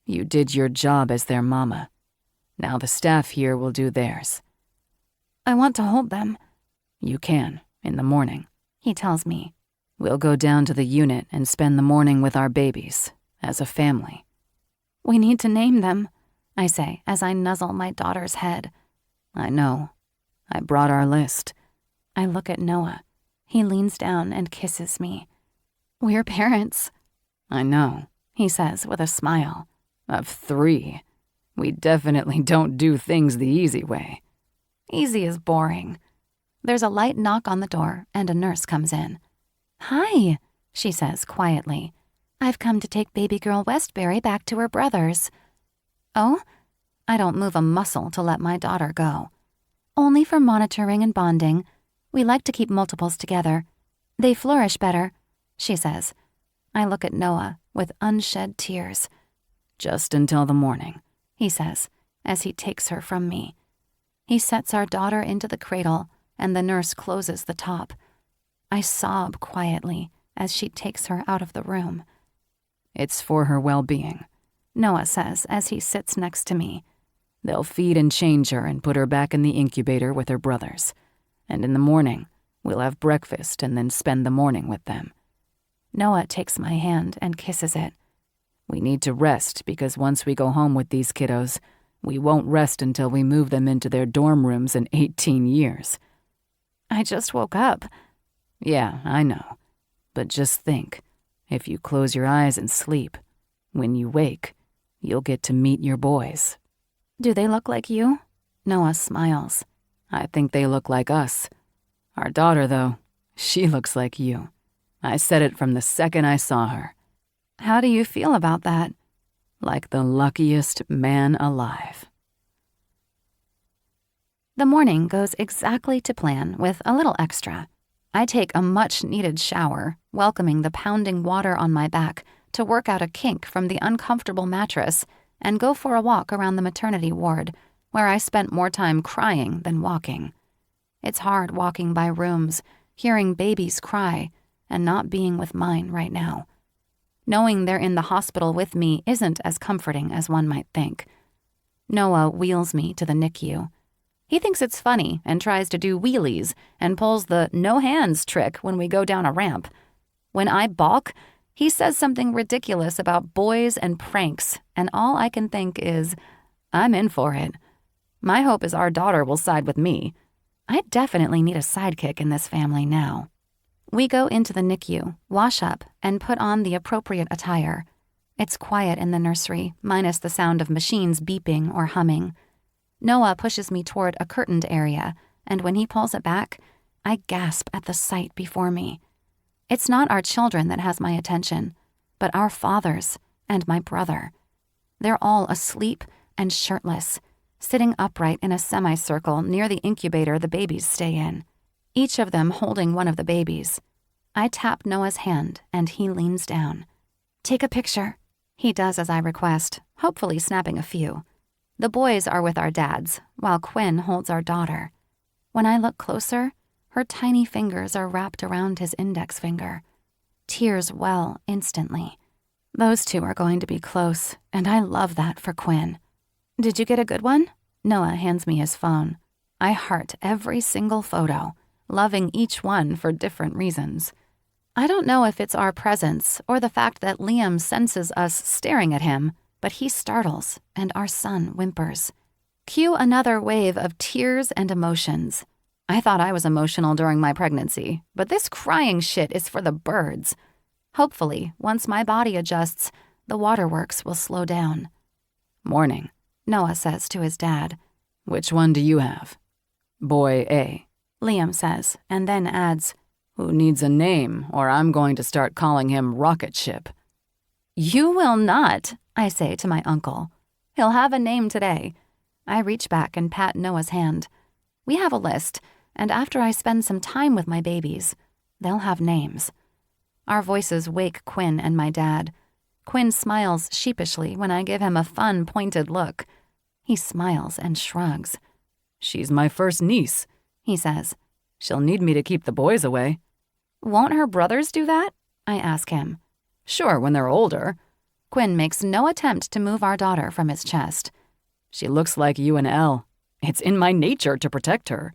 S2: You did your job as their mama. Now the staff here will do theirs."
S1: I want to hold them.
S2: "You can, in the morning,"
S1: he tells me.
S2: "We'll go down to the unit and spend the morning with our babies, as a family."
S1: We need to name them, I say as I nuzzle my daughter's head.
S2: "I know. I brought our list."
S1: I look at Noah. He leans down and kisses me. "We're parents,"
S2: "I know,"
S1: he says with a smile.
S2: "Of 3. We definitely don't do things the easy way."
S1: Easy is boring. There's a light knock on the door and a nurse comes in. "Hi," she says quietly. "I've come to take baby girl Westbury back to her brother's." "Oh?" I don't move a muscle to let my daughter go. "Only for monitoring and bonding. We like to keep multiples together. They flourish better," she says. I look at Noah with unshed tears.
S2: "Just until the morning,"
S1: he says, as he takes her from me. He sets our daughter into the cradle, and the nurse closes the top. I sob quietly as she takes her out of the room.
S2: "It's for her well-being,"
S1: Noah says as he sits next to me.
S2: "They'll feed and change her and put her back in the incubator with her brothers. And in the morning, we'll have breakfast and then spend the morning with them."
S1: Noah takes my hand and kisses it.
S2: "We need to rest because once we go home with these kiddos, we won't rest until we move them into their dorm rooms in 18 years.
S1: I just woke up.
S2: "Yeah, I know. But just think, if you close your eyes and sleep, when you wake, you'll get to meet your boys."
S1: "Do they look like you?" Noah smiles.
S2: "I think they look like us. Our daughter, though, she looks like you. I said it from the second I saw her."
S1: "How do you feel about that?"
S2: "Like the luckiest man alive."
S1: The morning goes exactly to plan with a little extra. I take a much-needed shower, welcoming the pounding water on my back to work out a kink from the uncomfortable mattress and go for a walk around the maternity ward, where I spent more time crying than walking. It's hard walking by rooms, hearing babies cry, and not being with mine right now. Knowing they're in the hospital with me isn't as comforting as one might think. Noah wheels me to the NICU. He thinks it's funny and tries to do wheelies and pulls the no hands trick when we go down a ramp. When I balk, he says something ridiculous about boys and pranks, and all I can think is, I'm in for it. My hope is our daughter will side with me. I definitely need a sidekick in this family now. We go into the NICU, wash up, and put on the appropriate attire. It's quiet in the nursery, minus the sound of machines beeping or humming. Noah pushes me toward a curtained area, and when he pulls it back, I gasp at the sight before me. It's not our children that has my attention, but our fathers and my brother. They're all asleep and shirtless, sitting upright in a semicircle near the incubator the babies stay in, each of them holding one of the babies. I tap Noah's hand, and he leans down. Take a picture. He does as I request, hopefully snapping a few. The boys are with our dads, while Quinn holds our daughter. When I look closer, her tiny fingers are wrapped around his index finger. Tears well instantly. Those two are going to be close, and I love that for Quinn. Did you get a good one? Noah hands me his phone. I heart every single photo, loving each one for different reasons. I don't know if it's our presence or the fact that Liam senses us staring at him, but he startles, and our son whimpers. Cue another wave of tears and emotions. I thought I was emotional during my pregnancy, but this crying shit is for the birds. Hopefully, once my body adjusts, the waterworks will slow down.
S2: Morning,
S1: Noah says to his dad.
S2: Which one do you have? Boy A,
S1: Liam says, and then adds,
S2: Who needs a name, or I'm going to start calling him Rocket Ship.
S1: You will not, I say to my uncle. He'll have a name today. I reach back and pat Noah's hand. We have a list, and after I spend some time with my babies, they'll have names. Our voices wake Quinn and my dad. Quinn smiles sheepishly when I give him a fun, pointed look. He smiles and shrugs.
S2: She's my first niece,
S1: he says.
S2: She'll need me to keep the boys away.
S1: Won't her brothers do that? I ask him.
S2: Sure, when they're older.
S1: Quinn makes no attempt to move our daughter from his chest.
S2: She looks like you and Elle. It's in my nature to protect her.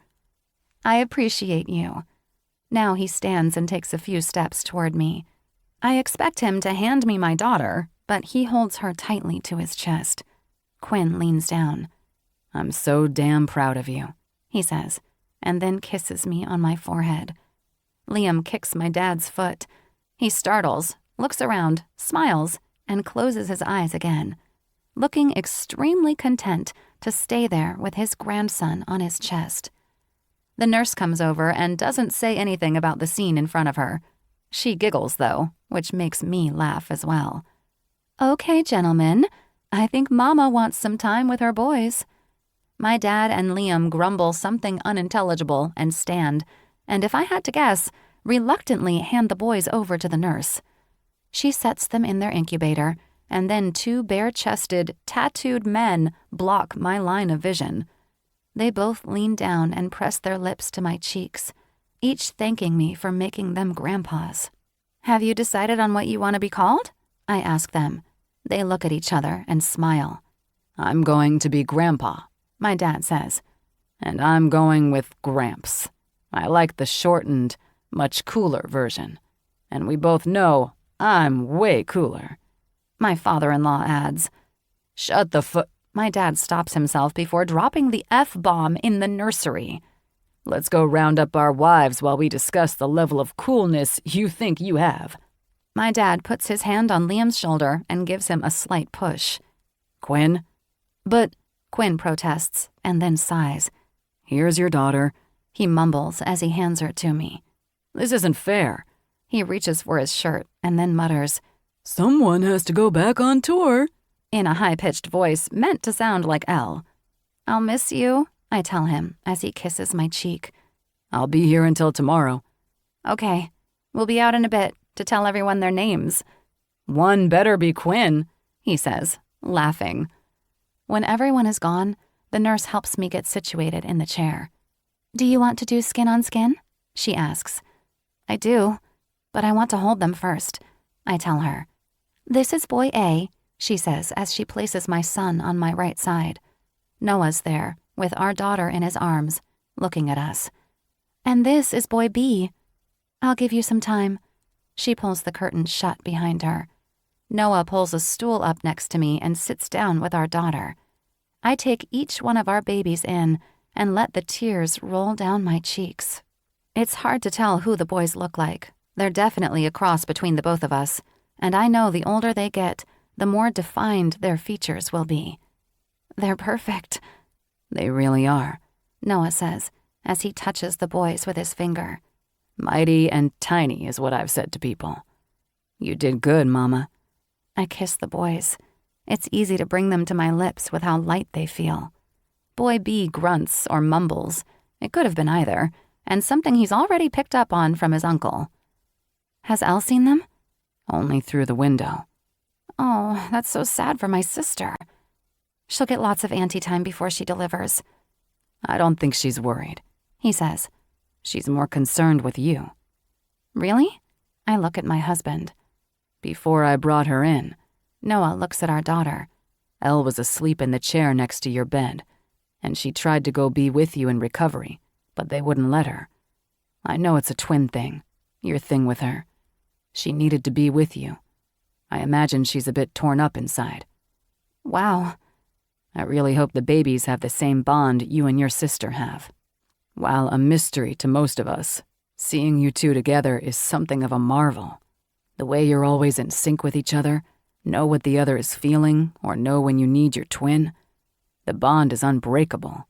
S1: I appreciate you. Now he stands and takes a few steps toward me. I expect him to hand me my daughter, but he holds her tightly to his chest. Quinn leans down.
S2: I'm so damn proud of you,
S1: he says, and then kisses me on my forehead. Liam kicks my dad's foot. He startles, looks around, smiles, and closes his eyes again, looking extremely content to stay there with his grandson on his chest. The nurse comes over and doesn't say anything about the scene in front of her. She giggles, though, which makes me laugh as well. Okay, gentlemen, I think Mama wants some time with her boys. My dad and Liam grumble something unintelligible and stand, and if I had to guess, reluctantly hand the boys over to the nurse. She sets them in their incubator, and then two bare-chested, tattooed men block my line of vision. They both lean down and press their lips to my cheeks, each thanking me for making them grandpas. Have you decided on what you want to be called? I ask them. They look at each other and smile.
S2: I'm going to be Grandpa,
S1: my dad says.
S2: And I'm going with Gramps. I like the shortened, much cooler version. And we both know I'm way cooler.
S1: My father-in-law adds.
S2: Shut the fu-
S1: My dad stops himself before dropping the F-bomb in the nursery.
S2: Let's go round up our wives while we discuss the level of coolness you think you have.
S1: My dad puts his hand on Liam's shoulder and gives him a slight push.
S2: Quinn?
S1: But, Quinn protests and then sighs.
S2: Here's your daughter,
S1: he mumbles as he hands her to me.
S2: This isn't fair.
S1: He reaches for his shirt and then mutters,
S2: Someone has to go back on tour,
S1: in a high-pitched voice meant to sound like Elle. I'll miss you, I tell him as he kisses my cheek.
S2: I'll be here until tomorrow.
S1: Okay, we'll be out in a bit to tell everyone their names.
S2: One better be Quinn,
S1: he says, laughing. When everyone is gone, the nurse helps me get situated in the chair. Do you want to do skin on skin? She asks. I do, but I want to hold them first, I tell her. This is boy A, she says as she places my son on my right side. Noah's there, with our daughter in his arms, looking at us. And this is boy B. I'll give you some time. She pulls the curtain shut behind her. Noah pulls a stool up next to me and sits down with our daughter. I take each one of our babies in and let the tears roll down my cheeks. It's hard to tell who the boys look like. They're definitely a cross between the both of us, and I know the older they get, the more defined their features will be. They're perfect.
S2: They really are,
S1: Noah says as he touches the boys with his finger.
S2: Mighty and tiny is what I've said to people. You did good, Mama.
S1: I kiss the boys. It's easy to bring them to my lips with how light they feel. Boy B grunts or mumbles. It could have been either, and something he's already picked up on from his uncle. Has Elle seen them?
S2: Only through the window.
S1: Oh, that's so sad for my sister. She'll get lots of auntie time before she delivers.
S2: I don't think she's worried,
S1: he says.
S2: She's more concerned with you.
S1: Really? I look at my husband.
S2: Before I brought her in,
S1: Noah looks at our daughter.
S2: Elle was asleep in the chair next to your bed, and she tried to go be with you in recovery, but they wouldn't let her. I know it's a twin thing, your thing with her. She needed to be with you. I imagine she's a bit torn up inside.
S1: Wow.
S2: I really hope the babies have the same bond you and your sister have. While a mystery to most of us, seeing you two together is something of a marvel. The way you're always in sync with each other, know what the other is feeling, or know when you need your twin. The bond is unbreakable.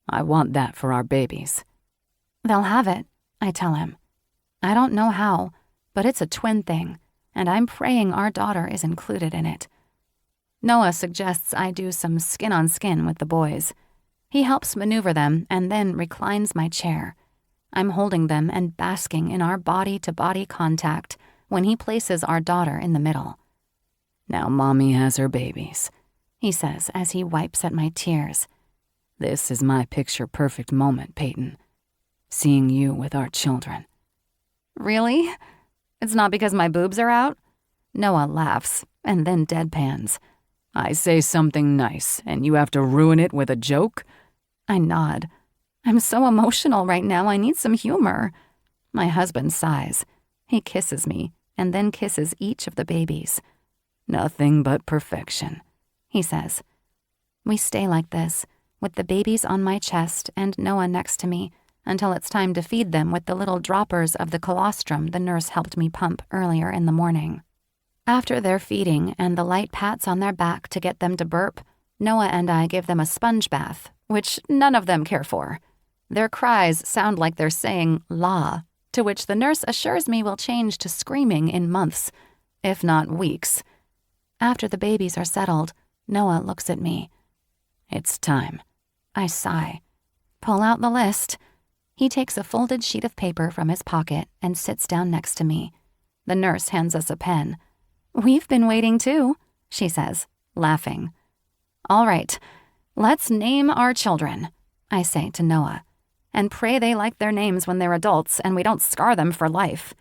S2: I want that for our babies.
S1: They'll have it, I tell him. I don't know how, but it's a twin thing, and I'm praying our daughter is included in it. Noah suggests I do some skin on skin with the boys. He helps maneuver them and then reclines my chair. I'm holding them and basking in our body-to-body contact when he places our daughter in the middle.
S2: Now Mommy has her babies,
S1: he says as he wipes at my tears.
S2: This is my picture-perfect moment, Peyton. Seeing you with our children.
S1: Really? It's not because my boobs are out? Noah laughs and then deadpans.
S2: I say something nice, and you have to ruin it with a joke?
S1: I nod. I'm so emotional right now, I need some humor. My husband sighs. He kisses me, and then kisses each of the babies.
S2: Nothing but perfection,
S1: he says. We stay like this, with the babies on my chest and Noah next to me, until it's time to feed them with the little droppers of the colostrum the nurse helped me pump earlier in the morning. After their feeding and the light pats on their back to get them to burp, Noah and I give them a sponge bath, which none of them care for. Their cries sound like they're saying "la," to which the nurse assures me will change to screaming in months, if not weeks. After the babies are settled, Noah looks at me.
S2: It's time.
S1: I sigh. Pull out the list. He takes a folded sheet of paper from his pocket and sits down next to me. The nurse hands us a pen. We've been waiting too, she says, laughing. All right, let's name our children, I say to Noah, and pray they like their names when they're adults and we don't scar them for life.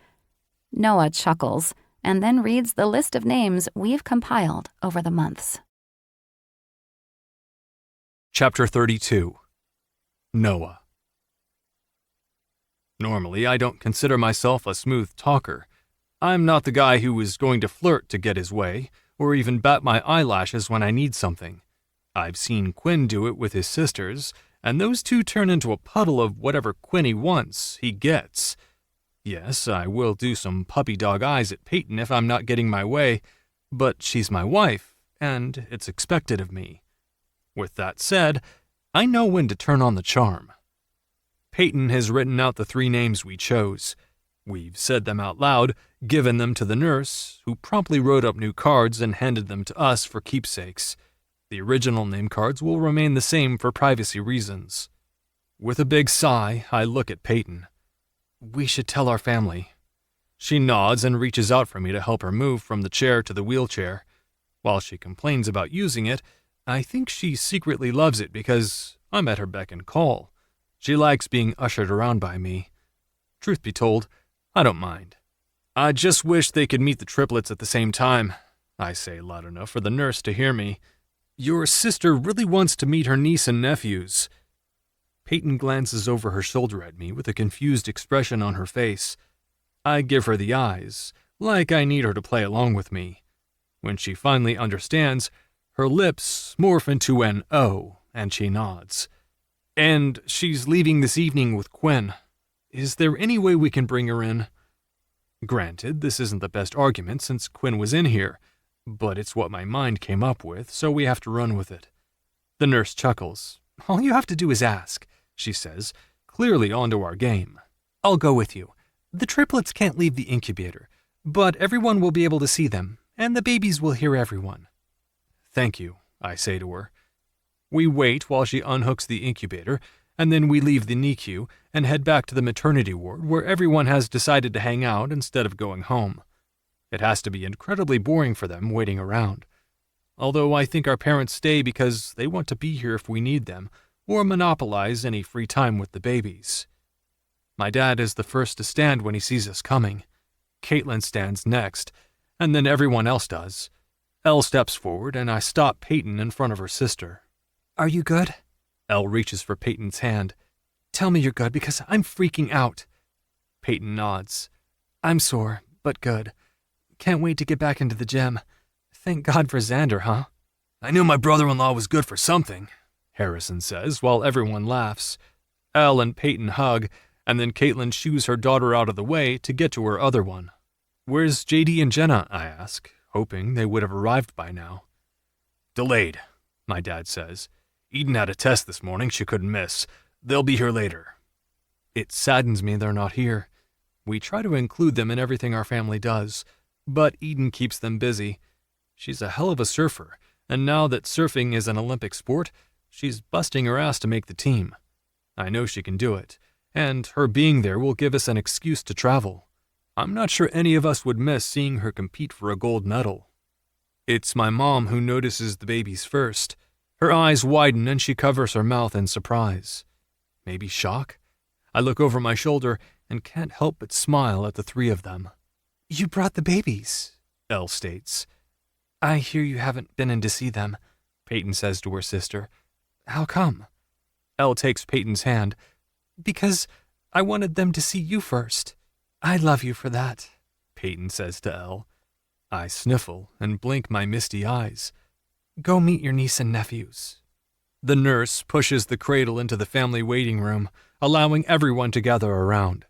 S1: Noah chuckles and then reads the list of names we've compiled over the months.
S3: Chapter 32. Noah. Normally, I don't consider myself a smooth talker. I'm not the guy who is going to flirt to get his way, or even bat my eyelashes when I need something. I've seen Quinn do it with his sisters, and those two turn into a puddle of whatever Quinny wants, he gets. Yes, I will do some puppy dog eyes at Peyton if I'm not getting my way, but she's my wife, and it's expected of me. With that said, I know when to turn on the charm. Peyton has written out the 3 names we chose. We've said them out loud, given them to the nurse, who promptly wrote up new cards and handed them to us for keepsakes. The original name cards will remain the same for privacy reasons. With a big sigh, I look at Peyton. We should tell our family. She nods and reaches out for me to help her move from the chair to the wheelchair. While she complains about using it, I think she secretly loves it because I'm at her beck and call. She likes being ushered around by me. Truth be told, I don't mind. I just wish they could meet the triplets at the same time, I say loud enough for the nurse to hear me. Your sister really wants to meet her niece and nephews. Peyton glances over her shoulder at me with a confused expression on her face. I give her the eyes, like I need her to play along with me. When she finally understands, her lips morph into an O, and she nods. And she's leaving this evening with Quinn. Is there any way we can bring her in? Granted, this isn't the best argument since Quinn was in here, but it's what my mind came up with, so we have to run with it. The nurse chuckles. All you have to do is ask, she says, clearly onto our game. I'll go with you. The triplets can't leave the incubator, but everyone will be able to see them, and the babies will hear everyone. Thank you, I say to her. We wait while she unhooks the incubator, and then we leave the NICU and head back to the maternity ward where everyone has decided to hang out instead of going home. It has to be incredibly boring for them waiting around. Although I think our parents stay because they want to be here if we need them, or monopolize any free time with the babies. My dad is the first to stand when he sees us coming. Caitlin stands next, and then everyone else does. Elle steps forward, and I stop Peyton in front of her sister. Are you good? Elle reaches for Peyton's hand. Tell me you're good, because I'm freaking out. Peyton nods. I'm sore, but good. Can't wait to get back into the gym. Thank God for Xander, huh? I knew my brother-in-law was good for something, Harrison says, while everyone laughs. Elle and Peyton hug, and then Caitlin shoos her daughter out of the way to get to her other one. Where's JD and Jenna? I ask, hoping they would have arrived by now. Delayed, my dad says. Eden had a test this morning she couldn't miss. They'll be here later. It saddens me they're not here. We try to include them in everything our family does, but Eden keeps them busy. She's a hell of a surfer, and now that surfing is an Olympic sport, she's busting her ass to make the team. I know she can do it, and her being there will give us an excuse to travel. I'm not sure any of us would miss seeing her compete for a gold medal. It's my mom who notices the babies first. Her eyes widen and she covers her mouth in surprise. Maybe shock? I look over my shoulder and can't help but smile at the three of them. You brought the babies, Elle states. I hear you haven't been in to see them, Peyton says to her sister. How come? Elle takes Peyton's hand. Because I wanted them to see you first. I love you for that, Peyton says to Elle. I sniffle and blink my misty eyes. Go meet your niece and nephews. The nurse pushes the cradle into the family waiting room, allowing everyone to gather around.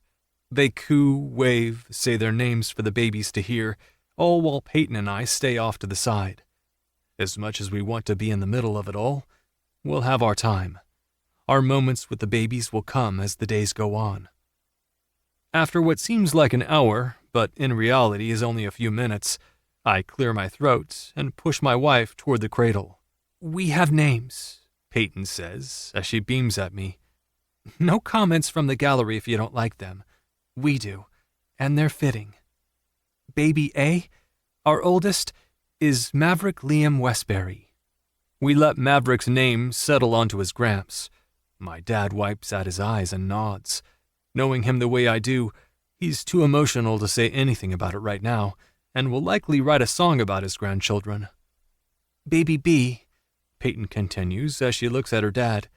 S3: They coo, wave, say their names for the babies to hear, all while Peyton and I stay off to the side. As much as we want to be in the middle of it all, we'll have our time. Our moments with the babies will come as the days go on. After what seems like an hour, but in reality is only a few minutes, I clear my throat and push my wife toward the cradle. We have names, Peyton says as she beams at me. No comments from the gallery if you don't like them. We do, and they're fitting. Baby A, our oldest, is Maverick Liam Westbury. We let Maverick's name settle onto his gramps. My dad wipes at his eyes and nods. Knowing him the way I do, he's too emotional to say anything about it right now, and will likely write a song about his grandchildren. Baby B, Peyton continues as she looks at her dad,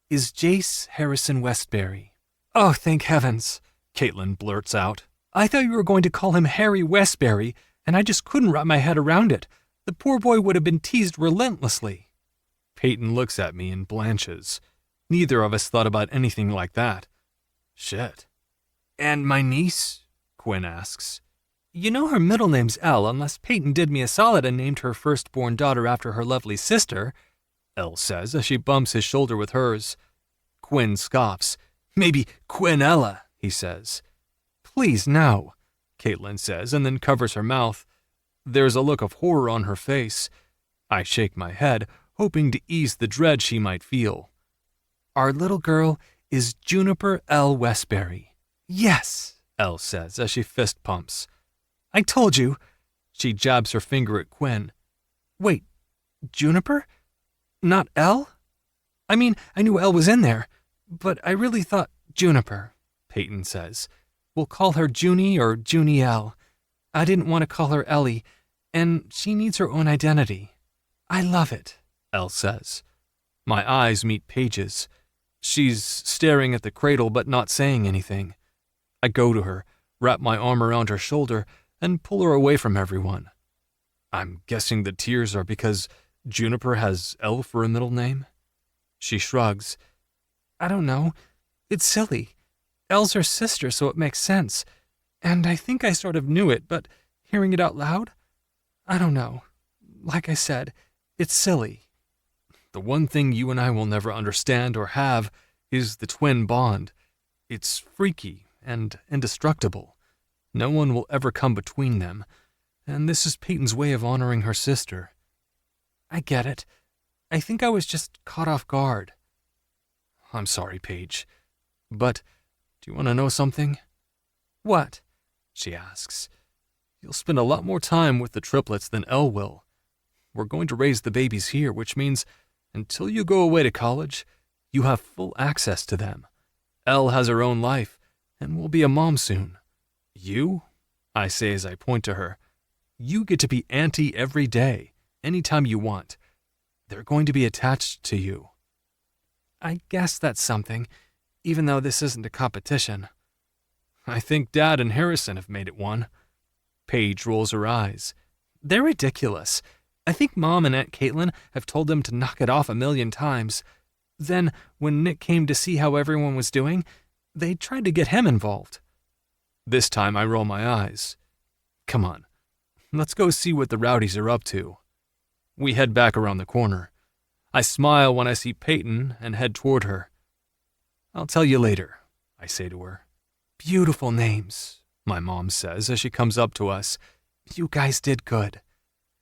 S3: is Jace Harrison Westbury. Oh, thank heavens, Caitlin blurts out. I thought you were going to call him Harry Westbury, and I just couldn't wrap my head around it. The poor boy would have been teased relentlessly. Peyton looks at me and blanches. Neither of us thought about anything like that. Shit. And my niece? Quinn asks. You know her middle name's Elle, unless Peyton did me a solid and named her firstborn daughter after her lovely sister, Elle says as she bumps his shoulder with hers. Quinn scoffs. Maybe Quinella, he says. Please, no, Caitlin says, and then covers her mouth. There's a look of horror on her face. I shake my head, hoping to ease the dread she might feel. "Our little girl is Juniper L. Westbury." "Yes," Elle says as she fist pumps. "I told you." She jabs her finger at Quinn. "Wait, Juniper? Not Elle? I mean, I knew Elle was in there, but I really thought Juniper," Peyton says. "We'll call her Junie or Junie L. I didn't want to call her Ellie, and she needs her own identity." "I love it," Elle says. My eyes meet Paige's. She's staring at the cradle but not saying anything. I go to her, wrap my arm around her shoulder, and pull her away from everyone. I'm guessing the tears are because Juniper has L for a middle name? She shrugs. "I don't know. It's silly. Elle's her sister, so it makes sense. And I think I sort of knew it, but hearing it out loud? I don't know. Like I said, it's silly." The one thing you and I will never understand or have is the twin bond. It's freaky and indestructible. No one will ever come between them, and this is Peyton's way of honoring her sister. "I get it. I think I was just caught off guard." "I'm sorry, Paige. But do you want to know something?" "What?" she asks. "You'll spend a lot more time with the triplets than Elle will. We're going to raise the babies here, which means until you go away to college, you have full access to them. Elle has her own life, and will be a mom soon. You," I say as I point to her, "you get to be auntie every day, anytime you want. They're going to be attached to you." "I guess that's something, even though this isn't a competition." "I think Dad and Harrison have made it one." Paige rolls her eyes. "They're ridiculous. I think Mom and Aunt Caitlin have told them to knock it off 1,000,000 times. Then, when Nick came to see how everyone was doing, they tried to get him involved." This time I roll my eyes. "Come on, let's go see what the rowdies are up to." We head back around the corner. I smile when I see Peyton and head toward her. "I'll tell you later," I say to her. "Beautiful names," my mom says as she comes up to us. "You guys did good."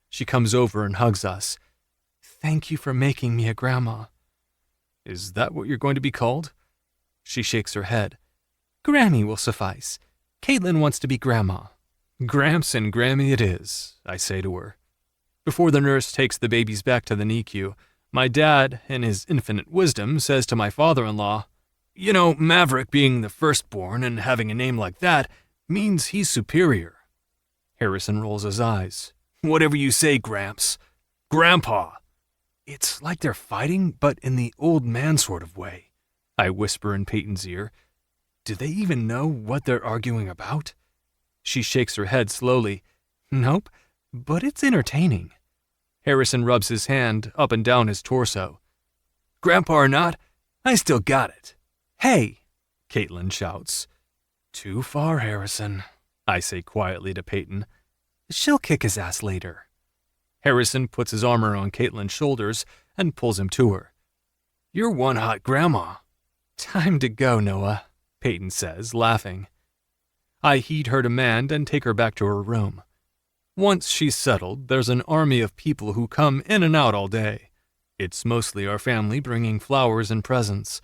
S3: She comes over and hugs us. "Thank you for making me a grandma." "Is that what you're going to be called?" She shakes her head. "Grammy will suffice. Caitlin wants to be grandma." "Gramps and Grammy it is," I say to her. Before the nurse takes the babies back to the NICU, my dad, in his infinite wisdom, says to my father-in-law, "You know, Maverick being the firstborn and having a name like that means he's superior." Harrison rolls his eyes. "Whatever you say, Gramps. Grandpa." "It's like they're fighting, but in the old man sort of way," I whisper in Peyton's ear. "Do they even know what they're arguing about?" She shakes her head slowly. "Nope, but it's entertaining." Harrison rubs his hand up and down his torso. "Grandpa or not, I still got it." "Hey!" Caitlin shouts. "Too far, Harrison," I say quietly to Peyton. "She'll kick his ass later." Harrison puts his arm around Caitlin's shoulders and pulls him to her. "You're one hot grandma." "Time to go, Noah," Peyton says, laughing. I heed her demand and take her back to her room. Once she's settled, there's an army of people who come in and out all day. It's mostly our family bringing flowers and presents.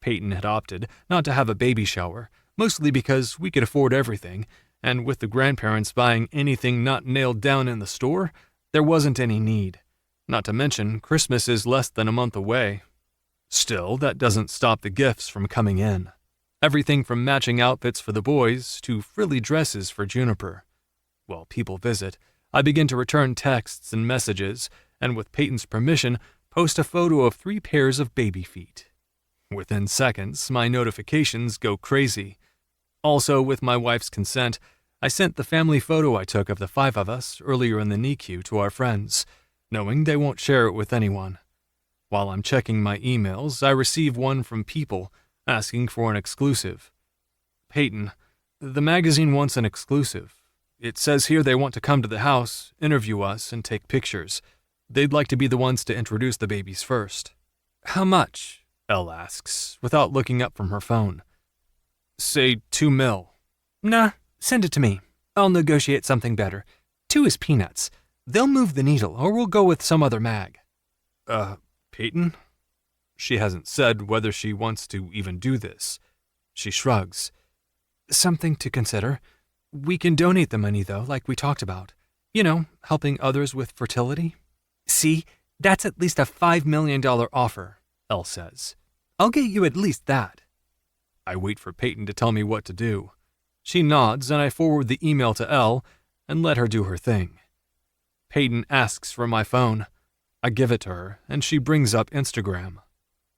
S3: Peyton had opted not to have a baby shower, mostly because we could afford everything, and with the grandparents buying anything not nailed down in the store, there wasn't any need. Not to mention, Christmas is less than a month away. Still, that doesn't stop the gifts from coming in. Everything from matching outfits for the boys to frilly dresses for Juniper. While people visit, I begin to return texts and messages, and with Peyton's permission, post a photo of 3 pairs of baby feet. Within seconds, my notifications go crazy. Also, with my wife's consent, I sent the family photo I took of the 5 of us earlier in the NICU to our friends, knowing they won't share it with anyone. While I'm checking my emails, I receive one from People asking for an exclusive. "Peyton, the magazine wants an exclusive. It says here they want to come to the house, interview us, and take pictures. They'd like to be the ones to introduce the babies first." "How much?" Elle asks, without looking up from her phone. "Say $2 million. "Nah, send it to me. I'll negotiate something better. 2 is peanuts. They'll move the needle, or we'll go with some other mag." Peyton? She hasn't said whether she wants to even do this. She shrugs. Something to consider. We can donate the money, though, like we talked about. You know, helping others with fertility. See, that's at least a $5 million offer, Elle says. I'll get you at least that. I wait for Peyton to tell me what to do. She nods, and I forward the email to Elle and let her do her thing. Peyton asks for my phone. I give it to her, and she brings up Instagram.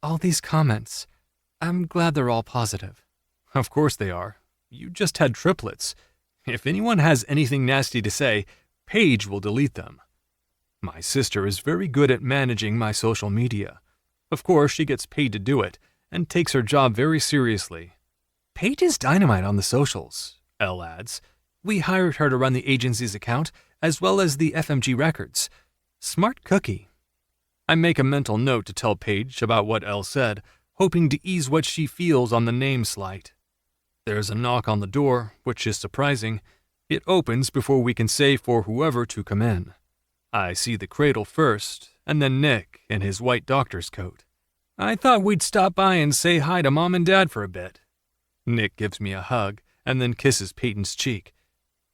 S3: All these comments. I'm glad they're all positive. Of course they are. You just had triplets. If anyone has anything nasty to say, Paige will delete them. My sister is very good at managing my social media. Of course, she gets paid to do it, and takes her job very seriously. Paige is dynamite on the socials, Elle adds. We hired her to run the agency's account, as well as the FMG records. Smart cookie. I make a mental note to tell Paige about what Elle said, hoping to ease what she feels on the name slight. There's a knock on the door, which is surprising. It opens before we can say for whoever to come in. I see the cradle first, and then Nick in his white doctor's coat. I thought we'd stop by and say hi to Mom and Dad for a bit. Nick gives me a hug and then kisses Peyton's cheek.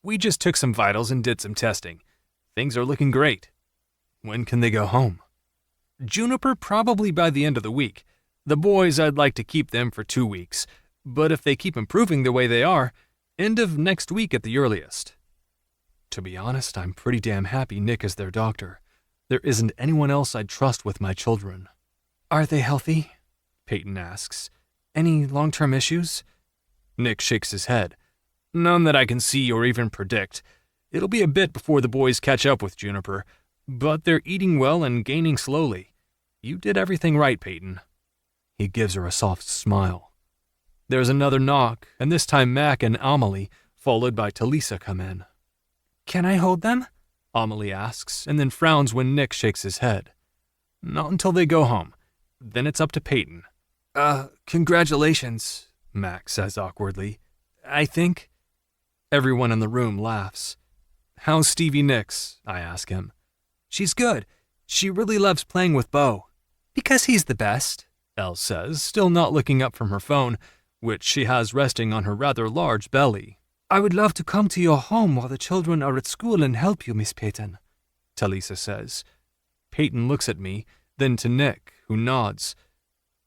S3: We just took some vitals and did some testing. Things are looking great. When can they go home? Juniper probably by the end of the week. The boys, I'd like to keep them for 2 weeks, but if they keep improving the way they are, end of next week at the earliest. To be honest, I'm pretty damn happy Nick is their doctor. There isn't anyone else I'd trust with my children. Are they healthy? Peyton asks. Any long-term issues? Nick shakes his head. None that I can see or even predict. It'll be a bit before the boys catch up with Juniper, but they're eating well and gaining slowly. You did everything right, Peyton. He gives her a soft smile. There's another knock, and this time Mac and Amelie, followed by Talisa, come in. Can I hold them? Amelie asks, and then frowns when Nick shakes his head. Not until they go home. Then it's up to Peyton. Congratulations, Mac says awkwardly. I think. Everyone in the room laughs. How's Stevie Nicks? I ask him. She's good. She really loves playing with Bo. Because he's the best, Elle says, still not looking up from her phone, which she has resting on her rather large belly. I would love to come to your home while the children are at school and help you, Miss Peyton, Talisa says. Peyton looks at me, then to Nick, who nods.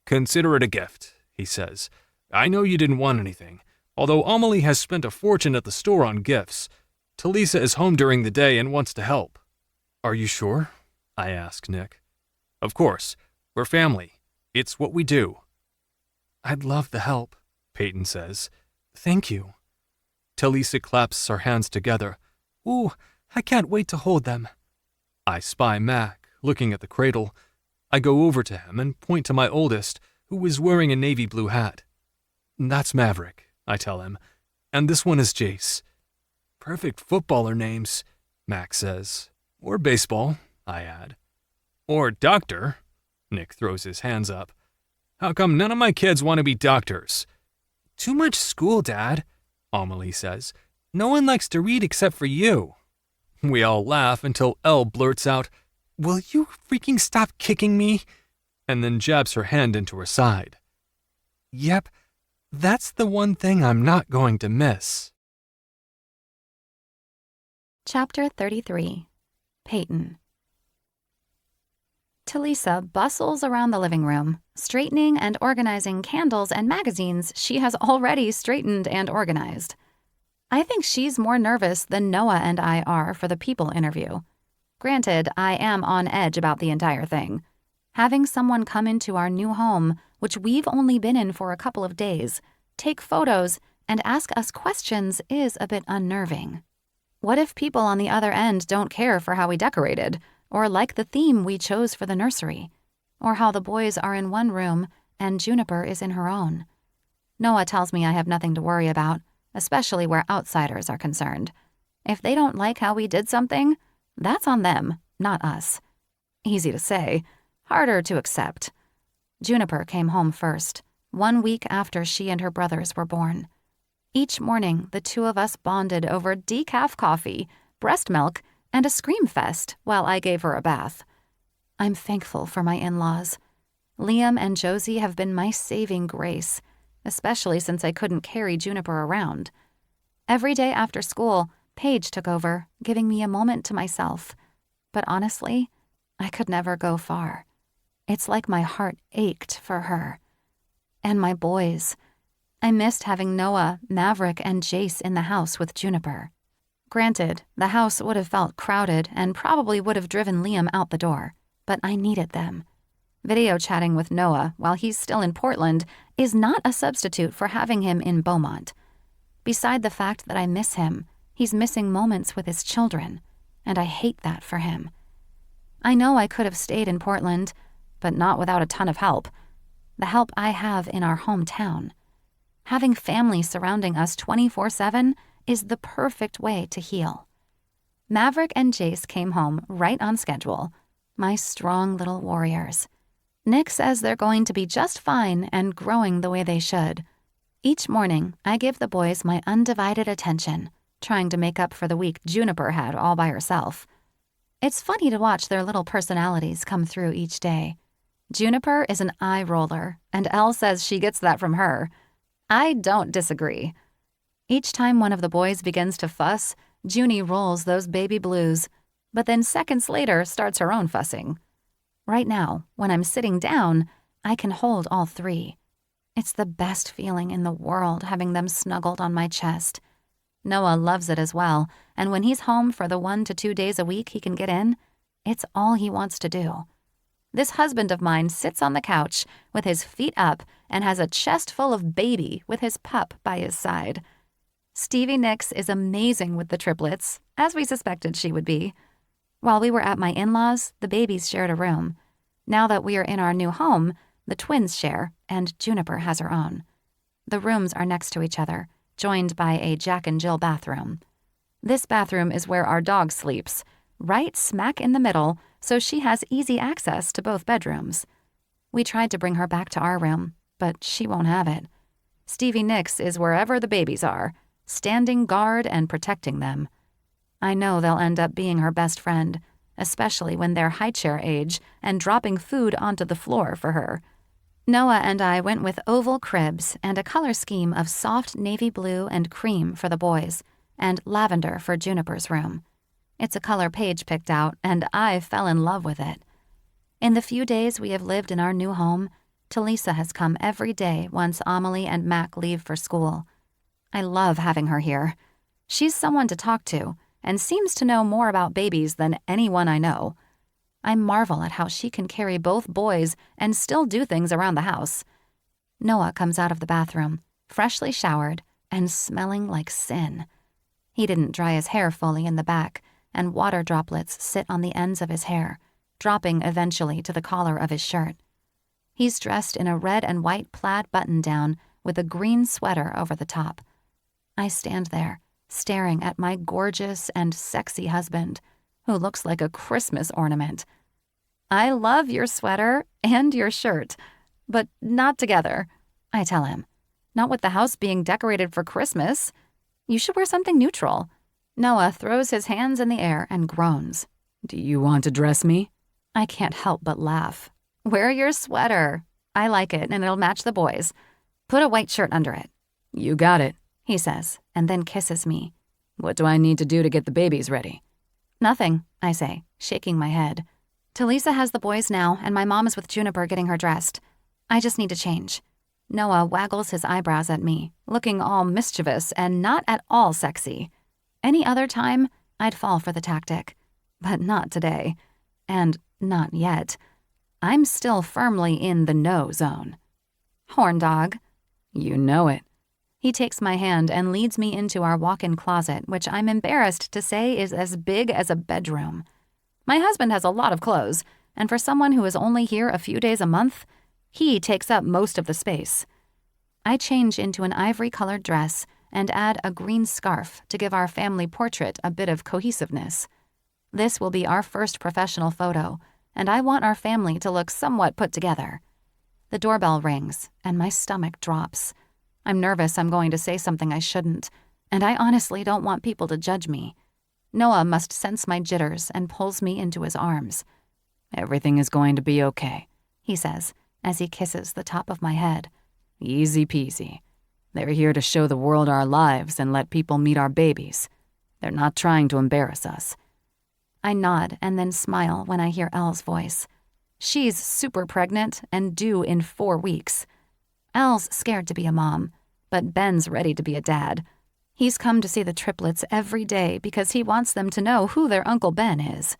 S3: Consider it a gift, he says. I know you didn't want anything, although Amelie has spent a fortune at the store on gifts. Talisa is home during the day and wants to help. Are you sure? I ask Nick. Of course. We're family. It's what we do. I'd love the help, Peyton says. Thank you. Talisa claps her hands together. Ooh, I can't wait to hold them. I spy Mac, looking at the cradle. I go over to him and point to my oldest, who is wearing a navy blue hat. That's Maverick, I tell him, and this one is Jace. Perfect footballer names, Mac says. Or baseball, I add. Or doctor, Nick throws his hands up. How come none of my kids want to be doctors? Too much school, Dad, Amelie says. No one likes to read except for you. We all laugh until Elle blurts out, Will you freaking stop kicking me? And then jabs her hand into her side. Yep, that's the one thing I'm not going to miss.
S1: Chapter 33. Peyton. Talisa bustles around the living room, straightening and organizing candles and magazines she has already straightened and organized. I think she's more nervous than Noah and I are for the people interview. Granted, I am on edge about the entire thing. Having someone come into our new home, which we've only been in for a couple of days, take photos, and ask us questions is a bit unnerving. What if people on the other end don't care for how we decorated, or like the theme we chose for the nursery, or how the boys are in one room and Juniper is in her own? Noah tells me I have nothing to worry about, especially where outsiders are concerned. If they don't like how we did something, that's on them, not us. Easy to say, harder to accept. Juniper came home first, 1 week after she and her brothers were born. Each morning, the two of us bonded over decaf coffee, breast milk, and a scream fest while I gave her a bath. I'm thankful for my in-laws. Liam and Josie have been my saving grace, especially since I couldn't carry Juniper around. Every day after school, Paige took over, giving me a moment to myself. But honestly, I could never go far. It's like my heart ached for her. And my boys. I missed having Noah, Maverick, and Jace in the house with Juniper. Granted, the house would have felt crowded and probably would have driven Liam out the door, but I needed them. Video chatting with Noah while he's still in Portland is not a substitute for having him in Beaumont. Beside the fact that I miss him, he's missing moments with his children, and I hate that for him. I know I could have stayed in Portland, but not without a ton of help. The help I have in our hometown. Having family surrounding us 24/7 is the perfect way to heal. Maverick and Jace came home right on schedule, my strong little warriors. Nick says they're going to be just fine and growing the way they should. Each morning, I give the boys my undivided attention, trying to make up for the week Juniper had all by herself. It's funny to watch their little personalities come through each day. Juniper is an eye roller, and Elle says she gets that from her. I don't disagree. Each time one of the boys begins to fuss, Junie rolls those baby blues, but then seconds later starts her own fussing. Right now, when I'm sitting down, I can hold all three. It's the best feeling in the world having them snuggled on my chest. Noah loves it as well, and when he's home for the 1 to 2 days a week he can get in, it's all he wants to do. This husband of mine sits on the couch with his feet up and has a chest full of baby with his pup by his side. Stevie Nicks is amazing with the triplets, as we suspected she would be. While we were at my in-laws, the babies shared a room. Now that we are in our new home, the twins share, and Juniper has her own. The rooms are next to each other, joined by a Jack and Jill bathroom. This bathroom is where our dog sleeps, right smack in the middle, so she has easy access to both bedrooms. We tried to bring her back to our room, but she won't have it. Stevie Nicks is wherever the babies are, standing guard and protecting them. I know they'll end up being her best friend, especially when they're high chair age and dropping food onto the floor for her. Noah and I went with oval cribs and a color scheme of soft navy blue and cream for the boys, and lavender for Juniper's room. It's a color Paige picked out, and I fell in love with it. In the few days we have lived in our new home, Talisa has come every day once Amelie and Mac leave for school. I love having her here. She's someone to talk to, and seems to know more about babies than anyone I know. I marvel at how she can carry both boys and still do things around the house. Noah comes out of the bathroom, freshly showered and smelling like sin. He didn't dry his hair fully in the back, and water droplets sit on the ends of his hair, dropping eventually to the collar of his shirt. He's dressed in a red and white plaid button-down with a green sweater over the top. I stand there, staring at my gorgeous and sexy husband, who looks like a Christmas ornament. I love your sweater and your shirt, but not together, I tell him. Not with the house being decorated for Christmas. You should wear something neutral. Noah throws his hands in the air and groans.
S2: Do you want to dress me?
S1: I can't help but laugh. Wear your sweater. I like it, and it'll match the boys. Put a white shirt under it.
S2: You got it,
S1: he says, and then kisses me.
S2: What do I need to do to get the babies ready?
S1: Nothing, I say, shaking my head. Talisa has the boys now, and my mom is with Juniper getting her dressed. I just need to change. Noah waggles his eyebrows at me, looking all mischievous and not at all sexy. Any other time, I'd fall for the tactic. But not today. And not yet. I'm still firmly in the no zone. Horn dog.
S2: You know it.
S1: He takes my hand and leads me into our walk-in closet, which I'm embarrassed to say is as big as a bedroom. My husband has a lot of clothes, and for someone who is only here a few days a month, he takes up most of the space. I change into an ivory-colored dress and add a green scarf to give our family portrait a bit of cohesiveness. This will be our first professional photo, and I want our family to look somewhat put together. The doorbell rings, and my stomach drops. I'm nervous I'm going to say something I shouldn't, and I honestly don't want people to judge me. Noah must sense my jitters and pulls me into his arms.
S2: Everything is going to be okay,
S1: he says as he kisses the top of my head.
S2: Easy peasy. They're here to show the world our lives and let people meet our babies. They're not trying to embarrass us.
S1: I nod and then smile when I hear Elle's voice. She's super pregnant and due in 4 weeks. Elle's scared to be a mom, but Ben's ready to be a dad. He's come to see the triplets every day because he wants them to know who their Uncle Ben is.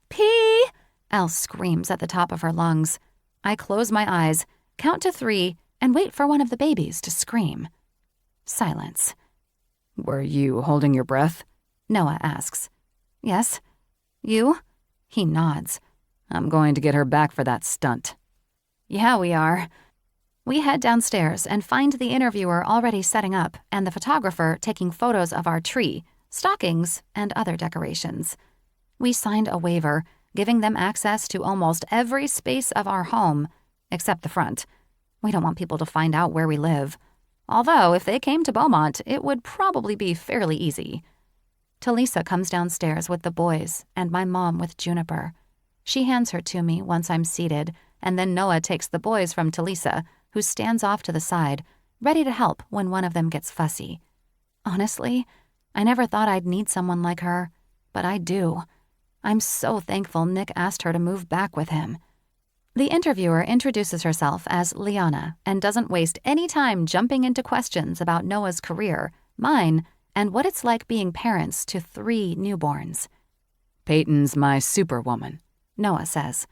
S1: Pee! Elle screams at the top of her lungs. I close my eyes, count to 3, and wait for one of the babies to scream. Silence.
S2: Were you holding your breath?
S1: Noah asks. Yes. You? He nods.
S2: I'm going to get her back for that stunt.
S1: Yeah, we are. We head downstairs and find the interviewer already setting up and the photographer taking photos of our tree, stockings, and other decorations. We signed a waiver, giving them access to almost every space of our home, except the front. We don't want people to find out where we live. Although, if they came to Beaumont, it would probably be fairly easy. Talisa comes downstairs with the boys and my mom with Juniper. She hands her to me once I'm seated, and then Noah takes the boys from Talisa, who stands off to the side, ready to help when one of them gets fussy. Honestly, I never thought I'd need someone like her, but I do. I'm so thankful Nick asked her to move back with him. The interviewer introduces herself as Liana and doesn't waste any time jumping into questions about Noah's career, mine, and what it's like being parents to 3 newborns.
S2: Peyton's my superwoman,
S1: Noah says.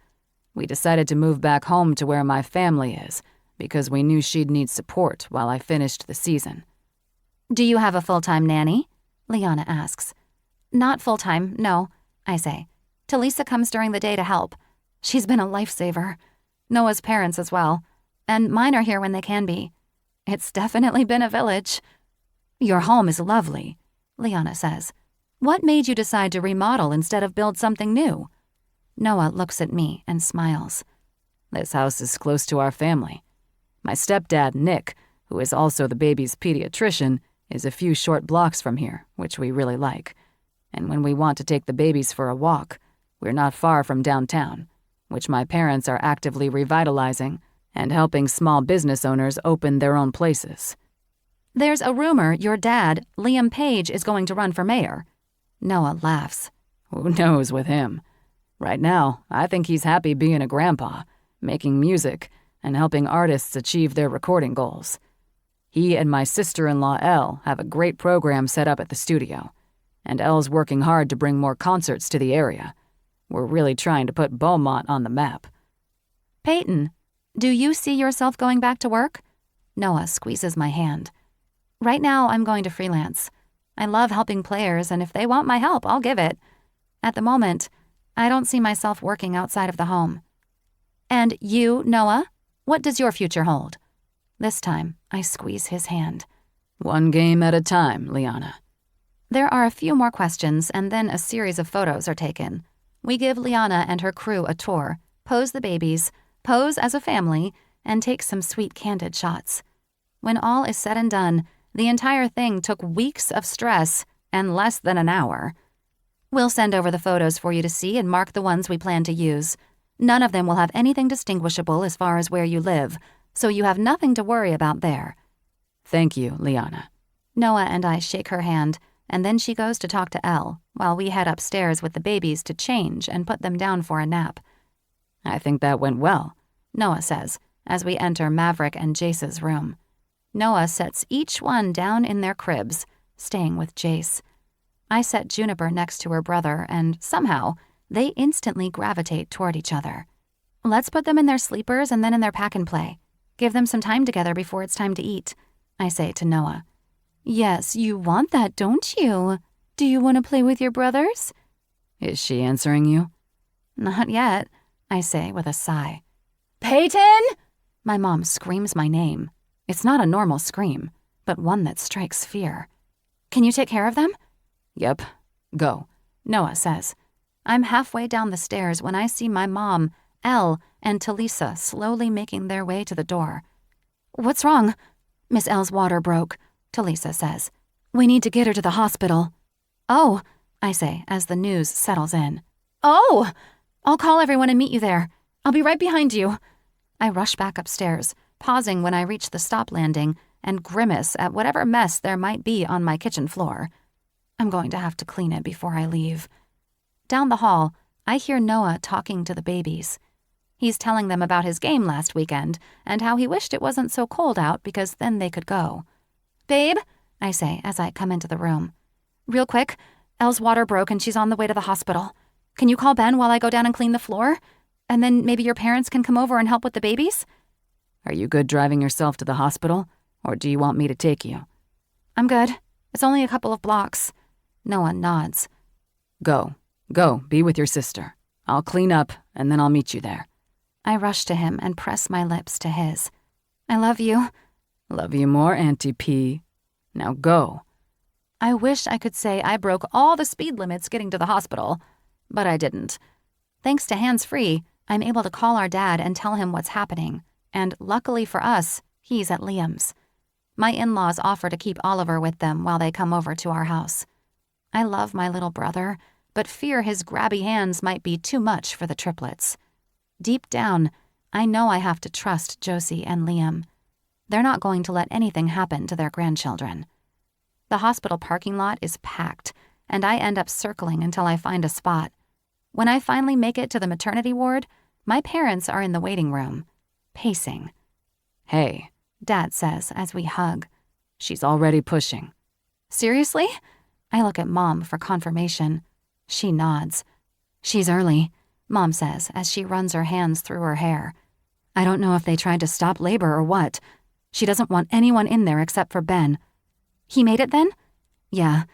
S2: We decided to move back home to where my family is because we knew she'd need support while I finished the season.
S1: Do you have a full-time nanny? Liana asks. Not full-time, no, I say. Talisa comes during the day to help. She's been a lifesaver. Noah's parents as well. And mine are here when they can be. It's definitely been a village. Your home is lovely, Liana says. What made you decide to remodel instead of build something new? Noah looks at me and smiles.
S2: This house is close to our family. My stepdad, Nick, who is also the baby's pediatrician, is a few short blocks from here, which we really like. And when we want to take the babies for a walk, we're not far from downtown, which my parents are actively revitalizing and helping small business owners open their own places.
S1: There's a rumor your dad, Liam Page, is going to run for mayor. Noah laughs.
S2: Who knows with him? Right now, I think he's happy being a grandpa, making music, and helping artists achieve their recording goals. He and my sister-in-law, Elle, have a great program set up at the studio, and Elle's working hard to bring more concerts to the area. We're really trying to put Beaumont on the map.
S1: Peyton, do you see yourself going back to work? Noah squeezes my hand. Right now, I'm going to freelance. I love helping players, and if they want my help, I'll give it. At the moment, I don't see myself working outside of the home. And you, Noah, what does your future hold? This time, I squeeze his hand.
S2: One game at a time, Liana.
S1: There are a few more questions, and then a series of photos are taken. We give Liana and her crew a tour, pose the babies, pose as a family, and take some sweet candid shots. When all is said and done, the entire thing took weeks of stress and less than an hour. We'll send over the photos for you to see and mark the ones we plan to use. None of them will have anything distinguishable as far as where you live, so you have nothing to worry about there.
S2: Thank you, Liana.
S1: Noah and I shake her hand, and then she goes to talk to Elle, while we head upstairs with the babies to change and put them down for a nap.
S2: I think that went well,
S1: Noah says, as we enter Maverick and Jace's room. Noah sets each one down in their cribs, staying with Jace. I set Juniper next to her brother, and somehow, they instantly gravitate toward each other. Let's put them in their sleepers and then in their pack and play. Give them some time together before it's time to eat, I say to Noah. Yes, you want that, don't you? Do you want to play with your brothers?
S2: Is she answering you?
S1: Not yet, I say with a sigh. Peyton! My mom screams my name. It's not a normal scream, but one that strikes fear. Can you take care of them?
S2: Yep, go,
S1: Noah says. I'm halfway down the stairs when I see my mom, Elle, and Talisa slowly making their way to the door. What's wrong? Miss Elle's water broke, Talisa says. We need to get her to the hospital. Oh, I say as the news settles in. Oh, I'll call everyone and meet you there. I'll be right behind you. I rush back upstairs, pausing when I reach the stop landing and grimace at whatever mess there might be on my kitchen floor. I'm going to have to clean it before I leave. Down the hall, I hear Noah talking to the babies. He's telling them about his game last weekend and how he wished it wasn't so cold out because then they could go. Babe, I say as I come into the room. Real quick, Elle's water broke and she's on the way to the hospital. Can you call Ben while I go down and clean the floor? And then maybe your parents can come over and help with the babies?
S2: Are you good driving yourself to the hospital, or do you want me to take you?
S1: I'm good. It's only a couple of blocks. Noah nods.
S2: Go, be with your sister. I'll clean up, and then I'll meet you there.
S1: I rush to him and press my lips to his. I love you.
S2: Love you more, Auntie P. Now go.
S1: I wish I could say I broke all the speed limits getting to the hospital, but I didn't. Thanks to hands-free, I'm able to call our dad and tell him what's happening, and luckily for us, he's at Liam's. My in-laws offer to keep Oliver with them while they come over to our house. I love my little brother, but fear his grabby hands might be too much for the triplets. Deep down, I know I have to trust Josie and Liam. They're not going to let anything happen to their grandchildren. The hospital parking lot is packed, and I end up circling until I find a spot. When I finally make it to the maternity ward, my parents are in the waiting room, pacing.
S2: Hey,
S1: Dad says as we hug.
S2: She's already pushing.
S1: Seriously? I look at Mom for confirmation. She nods. She's early, Mom says as she runs her hands through her hair. I don't know if they tried to stop labor or what. She doesn't want anyone in there except for Ben. He made it then? Yeah,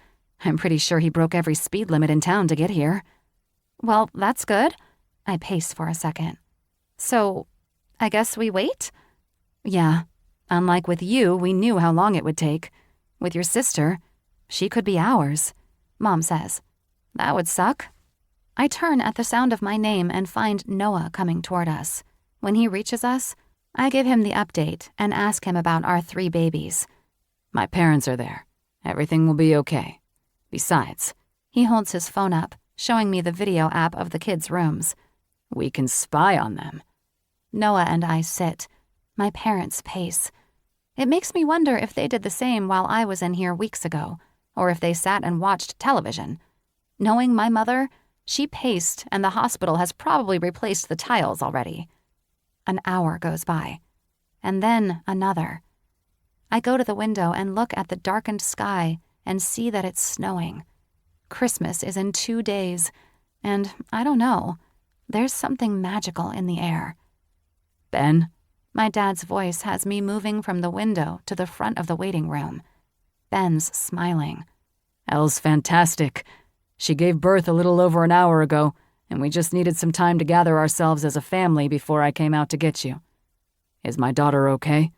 S1: I'm pretty sure he broke every speed limit in town to get here. Well, that's good. I pace for a second. So, I guess we wait? Yeah. Unlike with you, we knew how long it would take. With your sister, she could be hours, Mom says. That would suck. I turn at the sound of my name and find Noah coming toward us. When he reaches us, I give him the update and ask him about our 3 babies.
S2: My parents are there. Everything will be okay. Besides,
S1: he holds his phone up, showing me the video app of the kids' rooms.
S2: We can spy on them.
S1: Noah and I sit. My parents pace. It makes me wonder if they did the same while I was in here weeks ago, or if they sat and watched television. Knowing my mother, she paced and the hospital has probably replaced the tiles already. An hour goes by, and then another. I go to the window and look at the darkened sky and see that it's snowing. Christmas is in 2 days, and I don't know, there's something magical in the air.
S2: Ben?
S1: My dad's voice has me moving from the window to the front of the waiting room. Ben's smiling.
S2: Elle's fantastic. She gave birth a little over an hour ago, and we just needed some time to gather ourselves as a family before I came out to get you. Is my daughter okay?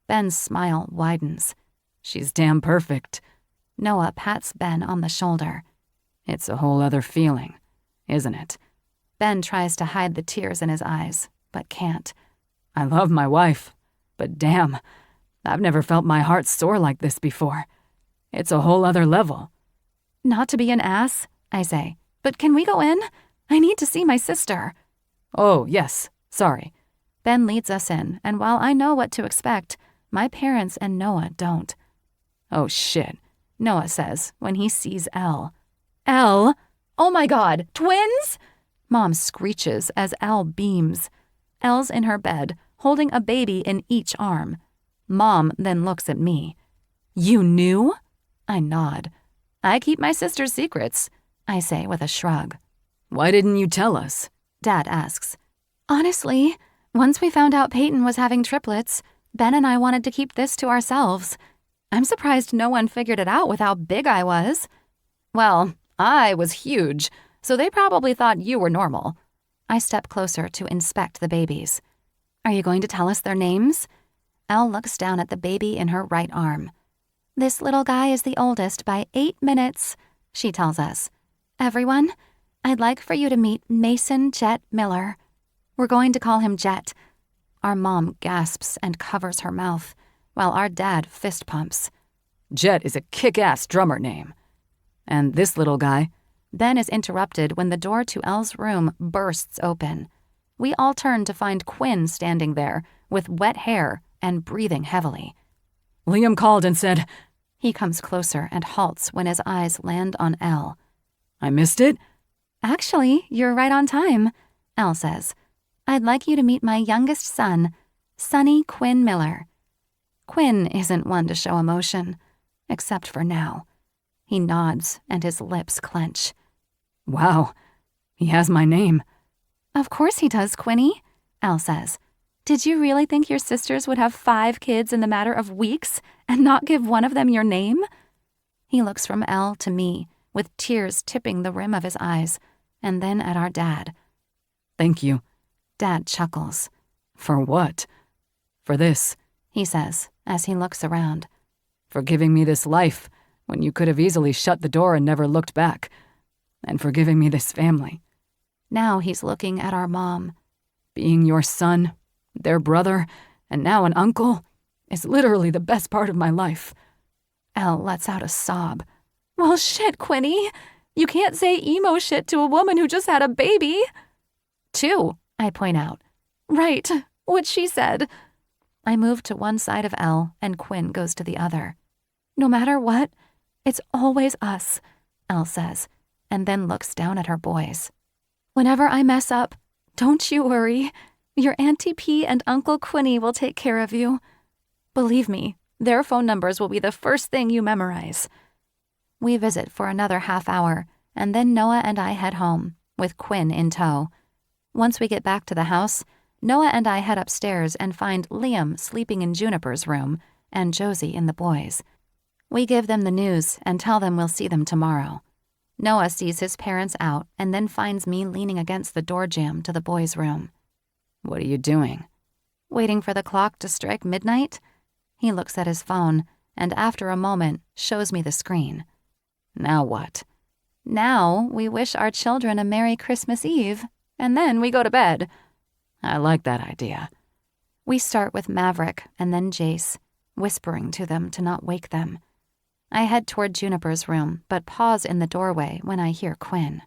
S1: Ben's smile widens.
S2: She's damn perfect.
S1: Noah pats Ben on the shoulder.
S2: It's a whole other feeling, isn't it?
S1: Ben tries to hide the tears in his eyes, but can't.
S2: I love my wife, but damn, I've never felt my heart soar like this before. It's a whole other level.
S1: Not to be an ass, I say, but can we go in? I need to see my sister.
S2: Oh, yes, sorry.
S1: Ben leads us in, and while I know what to expect, my parents and Noah don't.
S2: Oh, shit,
S1: Noah says when he sees Elle. Elle? Oh my God, twins? Mom screeches as Elle beams. Elle's in her bed, holding a baby in each arm. Mom then looks at me. You knew? I nod. I keep my sister's secrets, I say with a shrug.
S2: Why didn't you tell us?
S1: Dad asks. Honestly, once we found out Peyton was having triplets, Ben and I wanted to keep this to ourselves. I'm surprised no one figured it out with how big I was. Well, I was huge, so they probably thought you were normal. I step closer to inspect the babies. Are you going to tell us their names? Elle looks down at the baby in her right arm. This little guy is the oldest by 8 minutes, she tells us. Everyone, I'd like for you to meet Mason Jet Miller. We're going to call him Jet. Our mom gasps and covers her mouth, while our dad fist pumps.
S2: Jet is a kick-ass drummer name. And this little guy,
S1: then is interrupted when the door to Elle's room bursts open. We all turn to find Quinn standing there with wet hair and breathing heavily.
S2: Liam called and said...
S1: He comes closer and halts when his eyes land on Elle.
S2: I missed it?
S1: Actually, you're right on time, Elle says. I'd like you to meet my youngest son, Sonny Quinn Miller. Quinn isn't one to show emotion, except for now. He nods and his lips clench.
S2: Wow, he has my name.
S1: Of course he does, Quinny, Elle says. Did you really think your sisters would have 5 kids in the matter of weeks and not give one of them your name? He looks from Elle to me, with tears tipping the rim of his eyes, and then at our dad.
S2: Thank you.
S1: Dad chuckles.
S2: For what? For this,
S1: he says as he looks around.
S2: For giving me this life when you could have easily shut the door and never looked back. And for giving me this family.
S1: Now he's looking at our mom.
S2: Being your son, their brother, and now an uncle is literally the best part of my life.
S1: Elle lets out a sob. Well, shit, Quinny. You can't say emo shit to a woman who just had a baby. 2, I point out. Right, what she said. I move to one side of Elle, and Quinn goes to the other. No matter what, it's always us, Elle says, and then looks down at her boys. Whenever I mess up, don't you worry. Your Auntie P and Uncle Quinny will take care of you. Believe me, their phone numbers will be the first thing you memorize. We visit for another half hour, and then Noah and I head home, with Quinn in tow. Once we get back to the house, Noah and I head upstairs and find Liam sleeping in Juniper's room and Josie in the boys'. We give them the news and tell them we'll see them tomorrow. Noah sees his parents out and then finds me leaning against the door jamb to the boys' room.
S2: What are you doing?
S1: Waiting for the clock to strike midnight? He looks at his phone and after a moment shows me the screen.
S2: Now what?
S1: Now we wish our children a Merry Christmas Eve, and then we go to bed.
S2: I like that idea.
S1: We start with Maverick and then Jace, whispering to them to not wake them. I head toward Juniper's room, but pause in the doorway when I hear Quinn.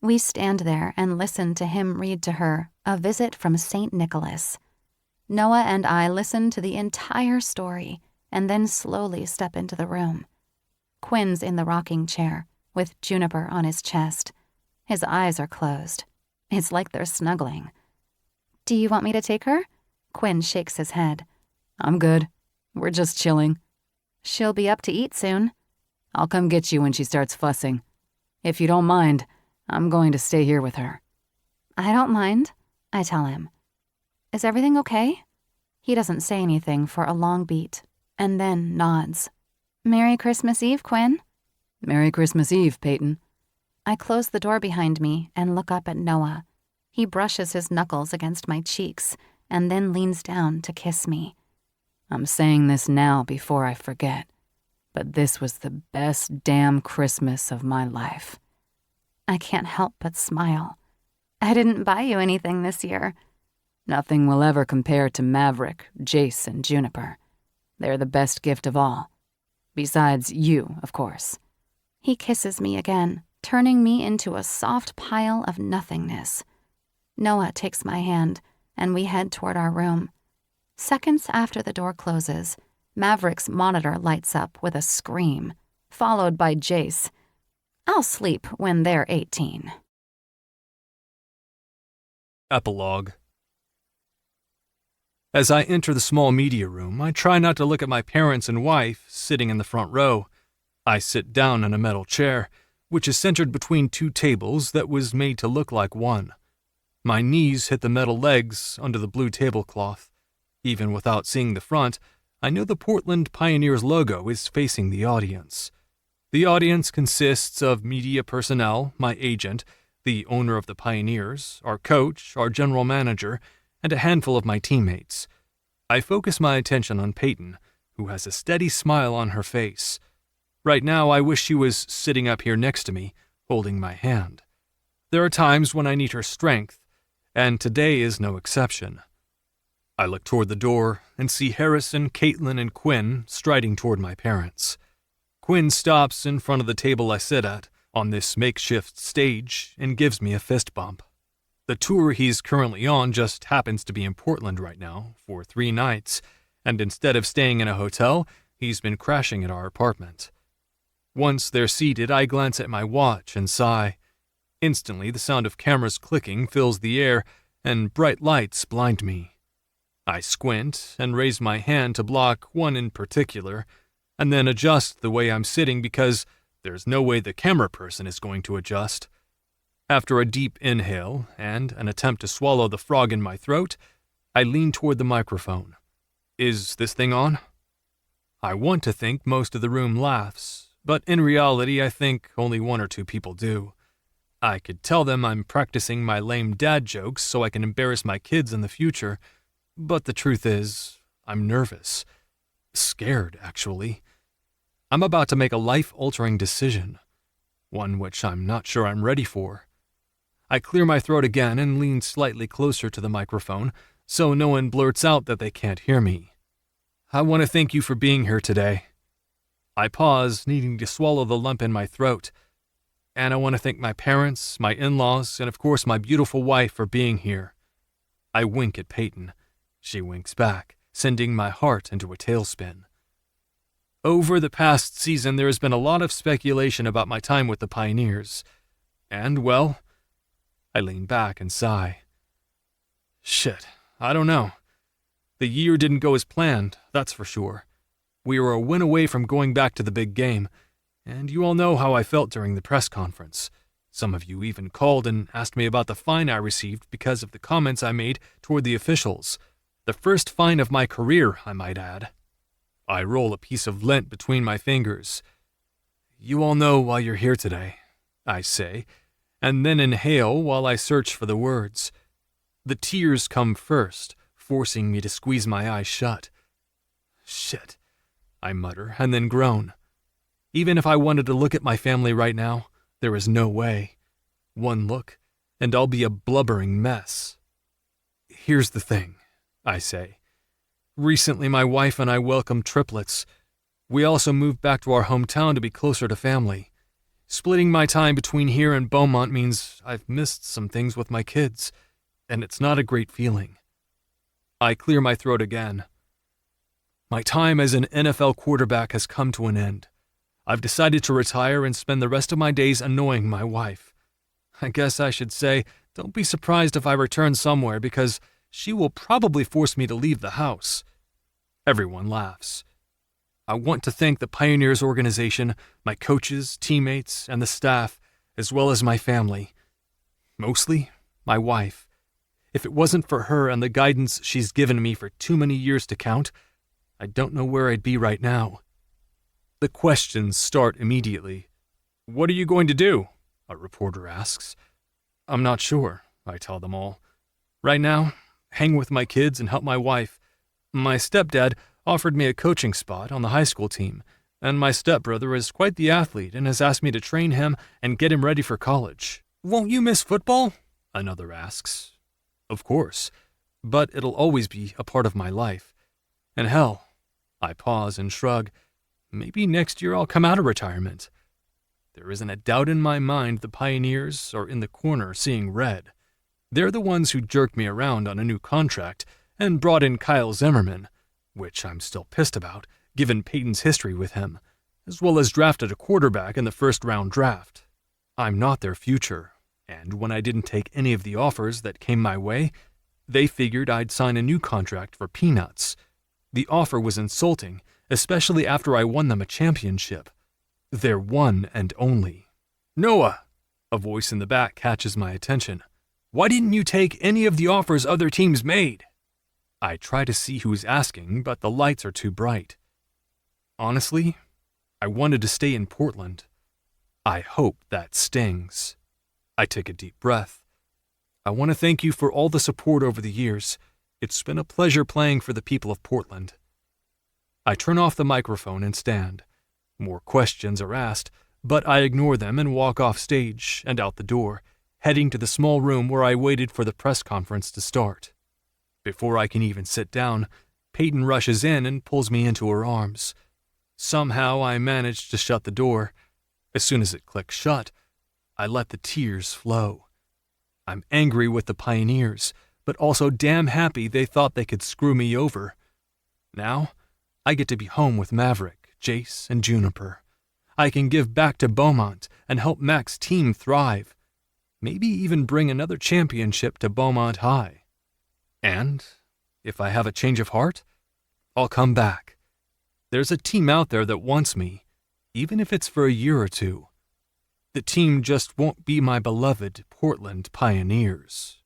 S1: We stand there and listen to him read to her A Visit from St. Nicholas. Noah and I listen to the entire story and then slowly step into the room. Quinn's in the rocking chair, with Juniper on his chest. His eyes are closed. It's like they're snuggling. Do you want me to take her? Quinn shakes his head.
S2: I'm good. We're just chilling.
S1: She'll be up to eat soon.
S2: I'll come get you when she starts fussing. If you don't mind, I'm going to stay here with her.
S1: I don't mind, I tell him. Is everything okay? He doesn't say anything for a long beat, and then nods. Merry Christmas Eve, Quinn.
S2: Merry Christmas Eve, Peyton.
S1: I close the door behind me and look up at Noah. He brushes his knuckles against my cheeks and then leans down to kiss me.
S2: I'm saying this now before I forget, but this was the best damn Christmas of my life.
S1: I can't help but smile. I didn't buy you anything this year.
S2: Nothing will ever compare to Maverick, Jace, and Juniper. They're the best gift of all. Besides you, of course.
S1: He kisses me again, turning me into a soft pile of nothingness. Noah takes my hand, and we head toward our room. Seconds after the door closes, Maverick's monitor lights up with a scream, followed by Jace. I'll sleep when they're 18.
S3: Epilogue. As I enter the small media room, I try not to look at my parents and wife sitting in the front row. I sit down in a metal chair, which is centered between 2 tables that was made to look like one. My knees hit the metal legs under the blue tablecloth. Even without seeing the front, I know the Portland Pioneers logo is facing the audience. The audience consists of media personnel, my agent, the owner of the Pioneers, our coach, our general manager, and a handful of my teammates. I focus my attention on Peyton, who has a steady smile on her face. Right now, I wish she was sitting up here next to me, holding my hand. There are times when I need her strength, and today is no exception. I look toward the door and see Harrison, Caitlin, and Quinn striding toward my parents. Quinn stops in front of the table I sit at, on this makeshift stage and gives me a fist bump. The tour he's currently on just happens to be in Portland right now for 3 nights, and instead of staying in a hotel, he's been crashing at our apartment. Once they're seated, I glance at my watch and sigh. Instantly, the sound of cameras clicking fills the air, and bright lights blind me. I squint and raise my hand to block one in particular, and then adjust the way I'm sitting because there's no way the camera person is going to adjust. After a deep inhale and an attempt to swallow the frog in my throat, I lean toward the microphone. Is this thing on? I want to think most of the room laughs, but in reality I think only 1 or 2 people do. I could tell them I'm practicing my lame dad jokes so I can embarrass my kids in the future, but the truth is, I'm nervous. Scared, actually. I'm about to make a life-altering decision, one which I'm not sure I'm ready for. I clear my throat again and lean slightly closer to the microphone so no one blurts out that they can't hear me. I want to thank you for being here today. I pause, needing to swallow the lump in my throat. And I want to thank my parents, my in-laws, and of course my beautiful wife for being here. I wink at Peyton. She winks back, sending my heart into a tailspin. Over the past season, there has been a lot of speculation about my time with the Pioneers. And, well, I lean back and sigh. Shit, I don't know. The year didn't go as planned, that's for sure. We were a win away from going back to the big game, and you all know how I felt during the press conference. Some of you even called and asked me about the fine I received because of the comments I made toward the officials. The first fine of my career, I might add. I roll a piece of lint between my fingers. You all know why you're here today, I say, and then inhale while I search for the words. The tears come first, forcing me to squeeze my eyes shut. Shit, I mutter, and then groan. Even if I wanted to look at my family right now, there is no way. One look, and I'll be a blubbering mess. Here's the thing, I say. Recently, my wife and I welcomed triplets. We also moved back to our hometown to be closer to family. Splitting my time between here and Beaumont means I've missed some things with my kids, and it's not a great feeling. I clear my throat again. My time as an NFL quarterback has come to an end. I've decided to retire and spend the rest of my days annoying my wife. I guess I should say, don't be surprised if I return somewhere because she will probably force me to leave the house. Everyone laughs. I want to thank the Pioneers organization, my coaches, teammates, and the staff, as well as my family. Mostly, my wife. If it wasn't for her and the guidance she's given me for too many years to count, I don't know where I'd be right now. The questions start immediately. What are you going to do? A reporter asks. I'm not sure, I tell them all. Right now, hang with my kids and help my wife. My stepdad offered me a coaching spot on the high school team, and my stepbrother is quite the athlete and has asked me to train him and get him ready for college. Won't you miss football? Another asks. Of course, but it'll always be a part of my life. And hell, I pause and shrug, maybe next year I'll come out of retirement. There isn't a doubt in my mind the Pioneers are in the corner seeing red. They're the ones who jerked me around on a new contract and brought in Kyle Zimmerman, which I'm still pissed about, given Peyton's history with him, as well as drafted a quarterback in the first-round draft. I'm not their future, and when I didn't take any of the offers that came my way, they figured I'd sign a new contract for peanuts. The offer was insulting, especially after I won them a championship. Their one and only. Noah! A voice in the back catches my attention. Why didn't you take any of the offers other teams made? I try to see who's asking, but the lights are too bright. Honestly, I wanted to stay in Portland. I hope that stings. I take a deep breath. I want to thank you for all the support over the years. It's been a pleasure playing for the people of Portland. I turn off the microphone and stand. More questions are asked, but I ignore them and walk off stage and out the door, heading to the small room where I waited for the press conference to start. Before I can even sit down, Peyton rushes in and pulls me into her arms. Somehow I manage to shut the door. As soon as it clicks shut, I let the tears flow. I'm angry with the Pioneers, but also damn happy they thought they could screw me over. Now, I get to be home with Maverick, Jace, and Juniper. I can give back to Beaumont and help Mac's team thrive. Maybe even bring another championship to Beaumont High. And, if I have a change of heart, I'll come back. There's a team out there that wants me, even if it's for a year or two. The team just won't be my beloved Portland Pioneers.